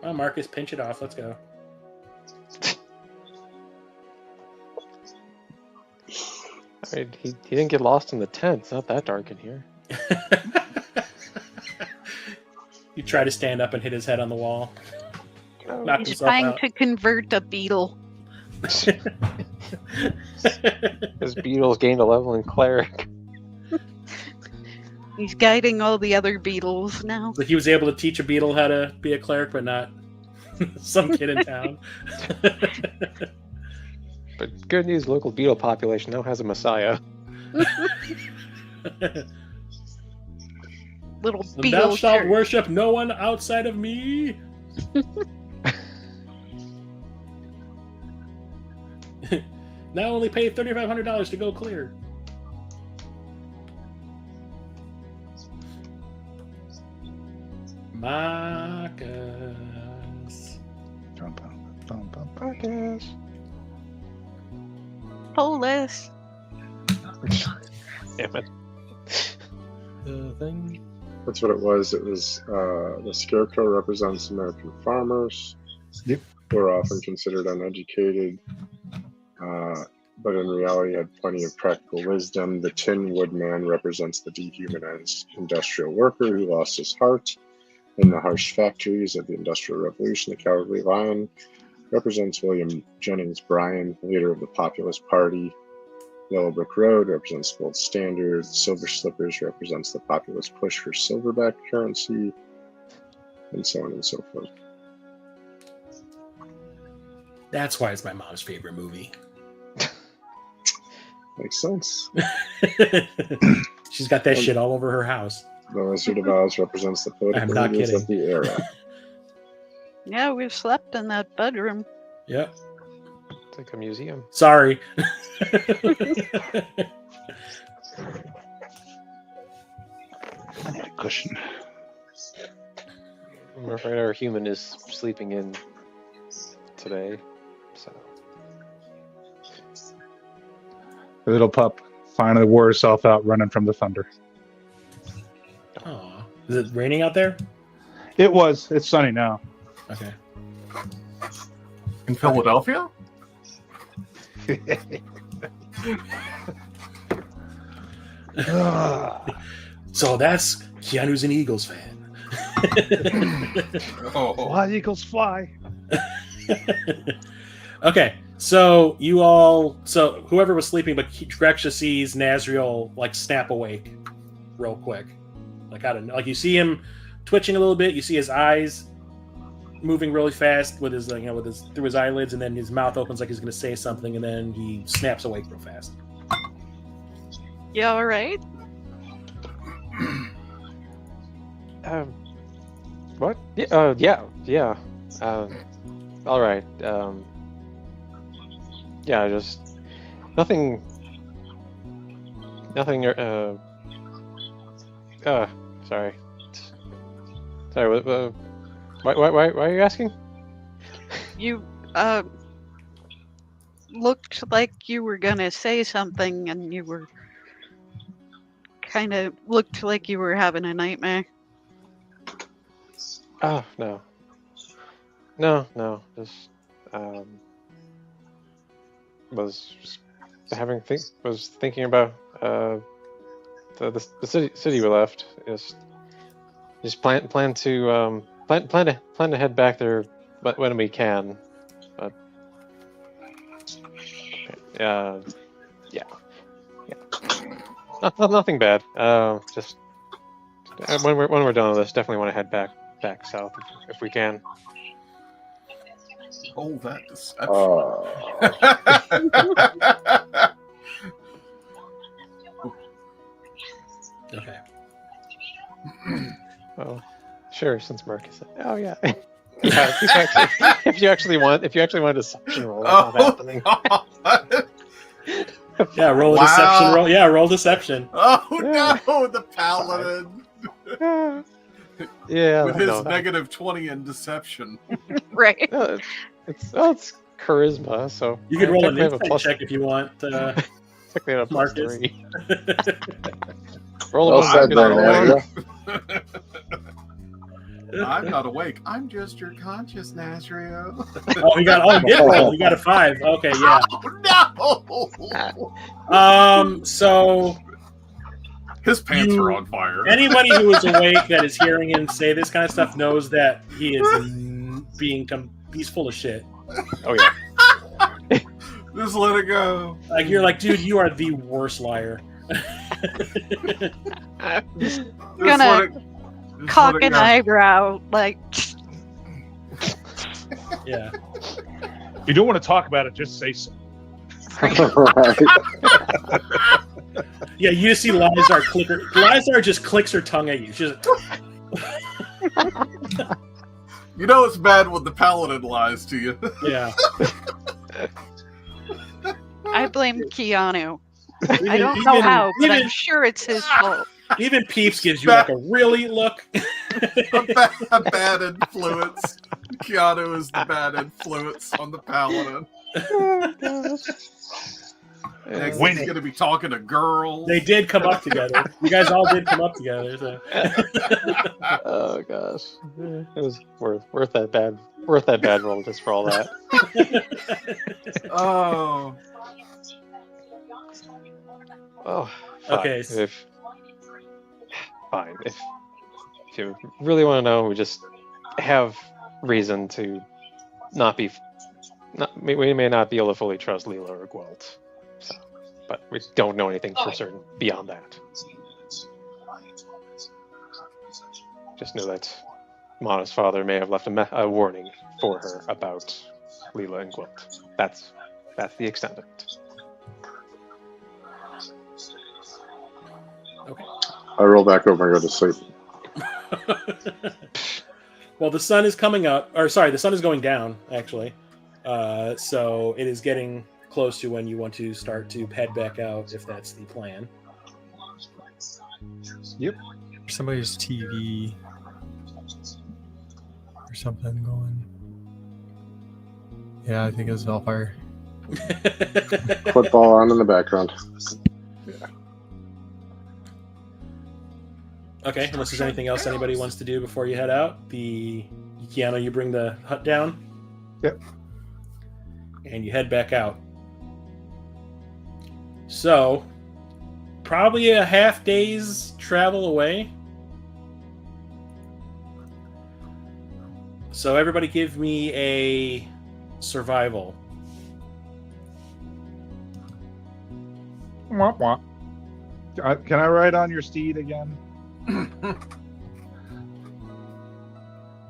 Oh, Marcus, pinch it off. Let's go. I mean, he didn't get lost in the tent. It's not that dark in here. You try to stand up and hit his head on the wall. Knock He's himself trying out. to convert a beetle. His beetles gained a level in cleric. He's guiding all the other beetles now. Like he was able to teach a beetle how to be a cleric, but not some kid in town. But good news, local beetle population now has a messiah. Little And thou beetle shalt church. worship no one outside of me. Now only pay $3,500 to go clear. Marcus. Marcus. Polis. Damn it. Thing. That's what it was. It was the scarecrow represents American farmers. Yep. Who are often considered uneducated, but in reality had plenty of practical wisdom. The Tin Woodman represents the dehumanized industrial worker who lost his heart in the harsh factories of the Industrial Revolution. The Cowardly Lion represents William Jennings Bryan, leader of the Populist Party. Yellow Brick Road represents the gold standard. Silver Slippers represents the populist push for silverback currency, and so on and so forth. That's why it's my mom's favorite movie. Makes sense. She's got that shit all over her house. The Wizard of Oz represents the I'm political not leaders kidding. of the era. Yeah, we've slept in that bedroom. Yep. It's like a museum. Sorry. I need a cushion. I'm afraid our human is sleeping in today, so. The little pup finally wore herself out running from the thunder. Aw. Is it raining out there? It was. It's sunny now. Okay. In Philadelphia? So that's Keanu's an Eagles fan. Why Eagles fly? Okay, so you all, so whoever was sleeping, but Grexia sees Nazriel like snap awake, real quick. Like I don't know, like you see him twitching a little bit. You see his eyes moving really fast with his, with his through his eyelids, and then his mouth opens like he's going to say something, and then he snaps awake real fast. You all right? What? Yeah. Yeah. All right. Yeah. Just nothing. Nothing. Sorry. Sorry. Why are you asking? You looked like you were gonna say something, and you were kind of looked like you were having a nightmare. Oh no. No. Just was thinking about the city we left. Just plan to head back there, but when we can. But yeah. Nothing bad. Just when we're done with this, definitely want to head back south if we can. Oh, that deception. Okay. Oh, sure. Since Marcus said, oh yeah. Yeah, if you actually want a deception roll, that's not happening. Yeah, roll a deception roll. Yeah, roll deception. Oh no, the paladin. Yeah, with his negative 20 in deception. Right. It's charisma, so You can roll an technically insight check if you want. Technically a plus Marcus. 3. Roll Well a said there, Andrew. I'm not awake. I'm just your conscious, Nazrio. Oh, he got a 5. Okay, yeah. Oh, no. So His pants are on fire. Anybody who is awake that is hearing him say this kind of stuff knows that he is he's full of shit. Oh yeah. Just let it go. Like you're like, dude, you are the worst liar. Gonna cock an eyebrow, like. Yeah. If you don't want to talk about it, just say so. Yeah, you just see Lizar clicker. Lizar just clicks her tongue at you. She's like, You know it's bad when the paladin lies to you. yeah. I blame Keanu. I don't know how, but I'm sure it's his fault. Even Peeps gives you like a really look. a bad influence. Keanu is the bad influence on the paladin. Next he's going to be talking to girls. They did come up together. You guys all did come up together. So. Oh gosh, it was worth that bad roll just for all that. Oh. Oh. Fine. Okay. Fine. If you really want to know, we just have reason to not be. We may not be able to fully trust Leela or Gwelt. But we don't know anything for certain beyond that. Just know that Mana's father may have left a warning for her about Leela and Gwelt. That's the extent of it. Okay. I roll back over and go to sleep. Well, the sun is coming up. Or sorry, the sun is going down, actually. So it is getting close to when you want to start to head back out, if that's the plan. Yep. Somebody's TV or something going. Yeah, I think it's Velfire. Football on in the background. Okay, unless there's anything else anybody wants to do before you head out. Keanu, you bring the hut down. Yep. And you head back out. So, probably a half day's travel away. So everybody give me a survival. Womp womp. Can I ride on your steed again?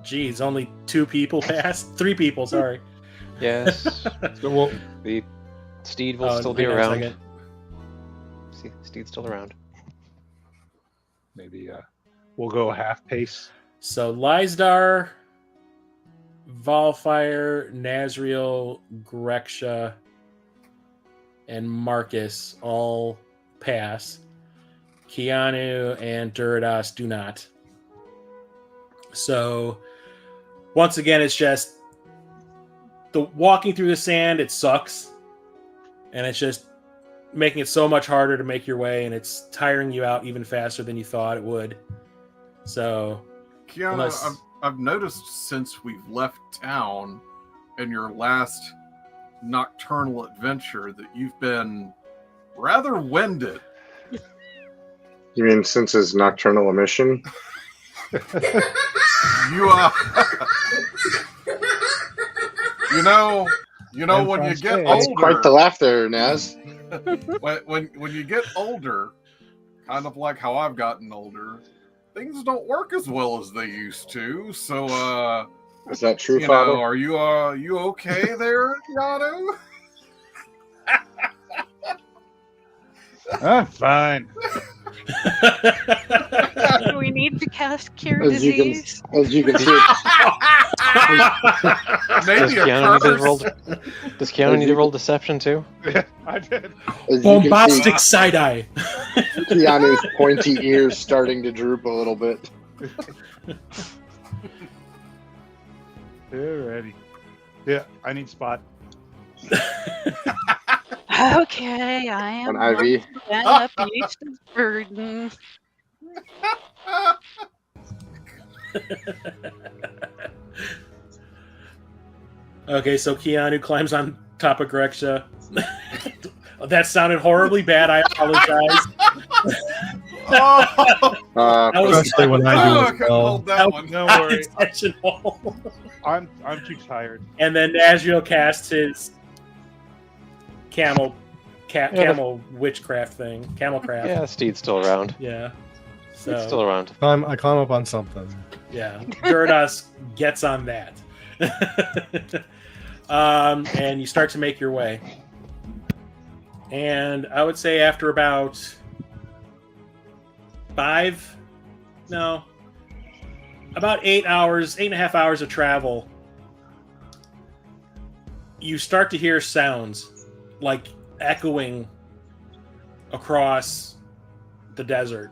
Geez, only 2 people passed? 3 people, sorry. Yes. So the steed will still be around. Steed's still around. Maybe we'll go half pace. So Lyzdar, Valfire, Nazriel, Grexia, and Marcus all pass. Keanu and Duradas do not. So once again, it's just the walking through the sand. It sucks, and it's just making it so much harder to make your way, and it's tiring you out even faster than you thought it would. So, Keanu, I've noticed since we've left town in your last nocturnal adventure that you've been rather winded. You mean since his nocturnal emission? You when you get That's older, quite the laugh there, Naz. when you get older, kind of like how I've gotten older, things don't work as well as they used to. So, is that true, Father? Are you okay there, Keanu? I'm fine. Do we need to cast Cure Disease? As you can see, Maybe does Keanu need to roll deception too? Yeah, I did. Bombastic side eye. Keanu's pointy ears starting to droop a little bit. Alrighty. Yeah, I need spot. Okay, I am An IV. a beast of burden. Okay, so Keanu climbs on top of Grexia. That sounded horribly bad. I apologize. That was Especially when I do I as couldn't well. hold that one. Don't not worry. intentional. I'm too tired. And then Nazriel casts his camel witchcraft thing. Camelcraft. Yeah, Steed's still around. Yeah. So It's still around. I climb up on something. yeah. Duridas gets on that. And you start to make your way. And I would say after about 8 hours, 8.5 hours of travel, you start to hear sounds like echoing across the desert.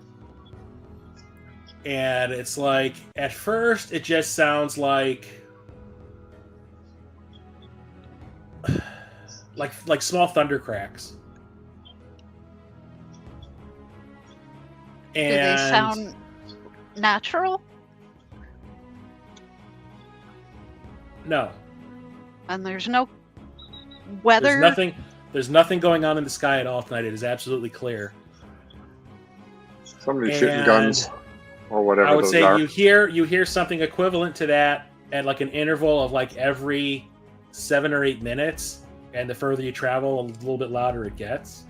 And it's like, at first, it just sounds like small thunder cracks. And Do they sound natural? No. And there's no weather? There's nothing going on in the sky at all tonight. It is absolutely clear. Somebody shooting guns or whatever. I would those say are. you hear something equivalent to that at like an interval of like every 7 or 8 minutes, and the further you travel, a little bit louder it gets.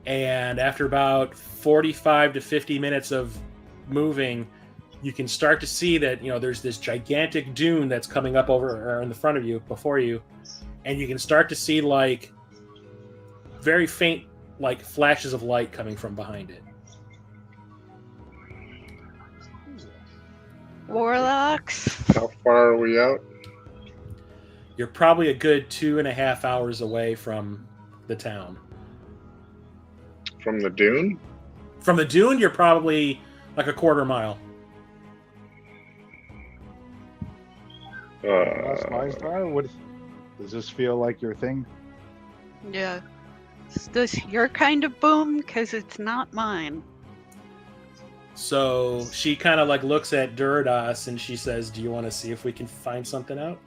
And after about 45 to 50 minutes of moving, you can start to see that, you know, there's this gigantic dune that's coming up over or in the front of you, before you, and you can start to see like very faint like flashes of light coming from behind it. Warlocks? How far are we out? You're probably a good 2.5 hours away from the town. From the dune? From the dune, you're probably like a quarter mile. Does this feel like your thing? Yeah. Is this your kind of boom? Because it's not mine. So she kind of like looks at Duridas and she says, "Do you want to see if we can find something out?"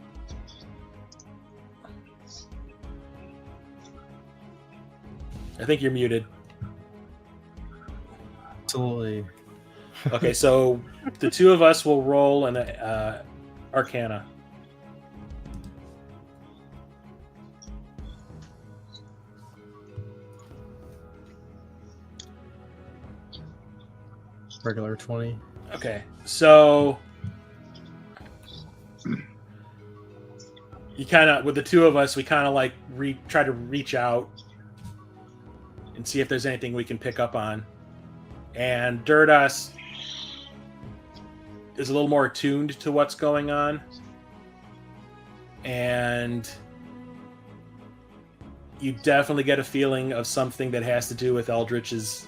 I think you're muted. Absolutely. Okay, so the two of us will roll an Arcana. Regular 20. Okay, so you kind of, with the two of us, we kind of like try to reach out and see if there's anything we can pick up on. And Duridas is a little more attuned to what's going on. And you definitely get a feeling of something that has to do with Eldritch's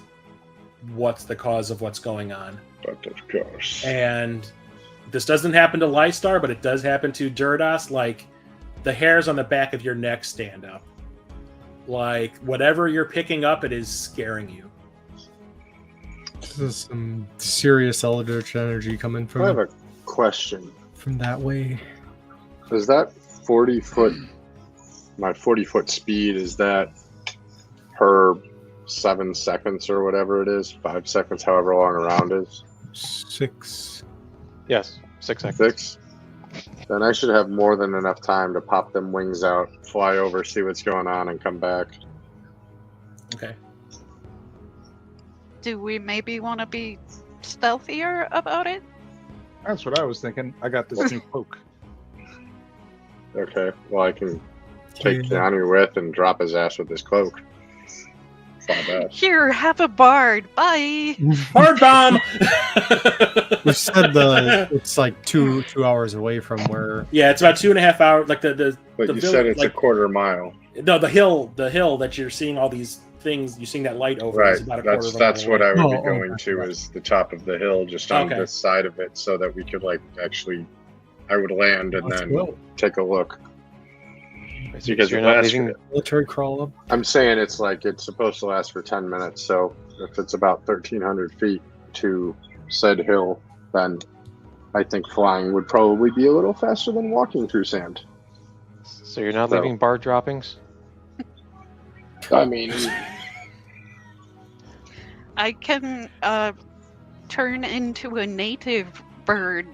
what's the cause of what's going on. But of course. And this doesn't happen to Lystar, but it does happen to Duridas. Like, the hairs on the back of your neck stand up. Like, whatever you're picking up, it is scaring you. This is some serious Eldritch energy coming from. I have a question. From that way. Is that 40 foot? My 40-foot speed, is that per 7 seconds or whatever it is? 5 seconds, however long a round is? 6. Yes, 6 seconds. 6? Then I should have more than enough time to pop them wings out, fly over, see what's going on, and come back. Okay. Do we maybe want to be stealthier about it? That's what I was thinking. I got this new cloak. Okay, well I can take Keanu with and drop his ass with this cloak. It's not bad. Here, have a bard. Bye. Bard bomb! We said it's like two hours away from where. Yeah, it's about 2.5 hours. Like the But you said it's like, a quarter mile. No, the hill that you're seeing all these things, you're seeing that light over. Right. Is about a quarter of a That's mile what away. I would be going to is the top of the hill, just on Okay. this side of it, so that we could like actually. I would land and Let's then go. take a look. So Because you're it not lasts. leaving. Military crawl up. I'm saying it's like it's supposed to last for 10 minutes. So if it's about 1,300 feet to said hill, then I think flying would probably be a little faster than walking through sand. So you're not So- leaving bar droppings? I mean, I can turn into a native bird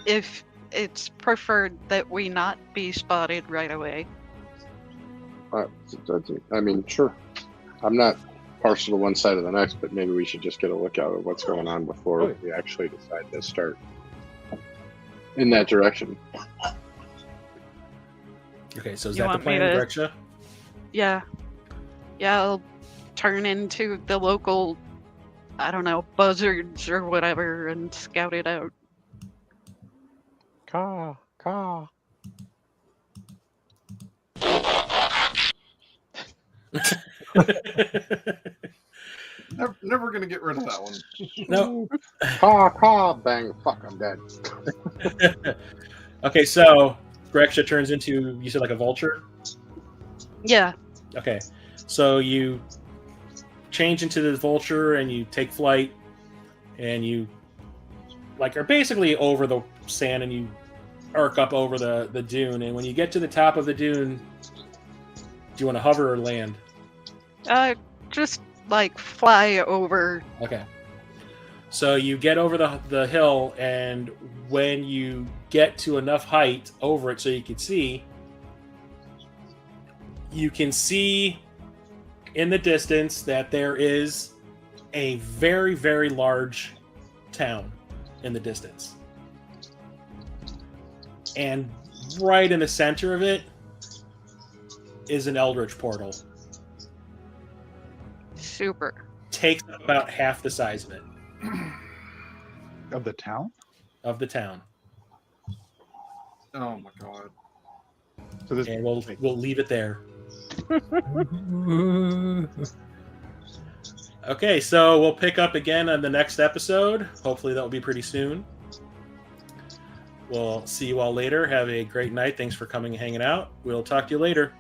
if it's preferred that we not be spotted right away. I mean, sure. I'm not partial to one side or the next, but maybe we should just get a look out at what's going on before we actually decide to start in that direction. Okay, so is You that the want me plan, to- Grexia? Yeah. Yeah, I'll turn into the local, I don't know, buzzards or whatever and scout it out. Caw, caw. Never gonna get rid of that one. No. Caw, bang, fuck, I'm dead. Okay, so Grexia turns into, you said like a vulture? Yeah. Okay, so you change into the vulture and you take flight and you are basically over the sand and you arc up over the dune, and when you get to the top of the dune, do you want to hover or land? Just like fly over. Okay. So you get over the hill, and when you get to enough height over it so you can see in the distance that there is a very, very large town in the distance. And right in the center of it is an Eldritch portal. Super. Takes up about half the size of it. Of the town? Of the town. Oh my god. So this, And we'll leave it there. Okay, so we'll pick up again on the next episode. Hopefully that will be pretty soon. We'll see you all later. Have a great night. Thanks for coming and hanging out. We'll talk to you later.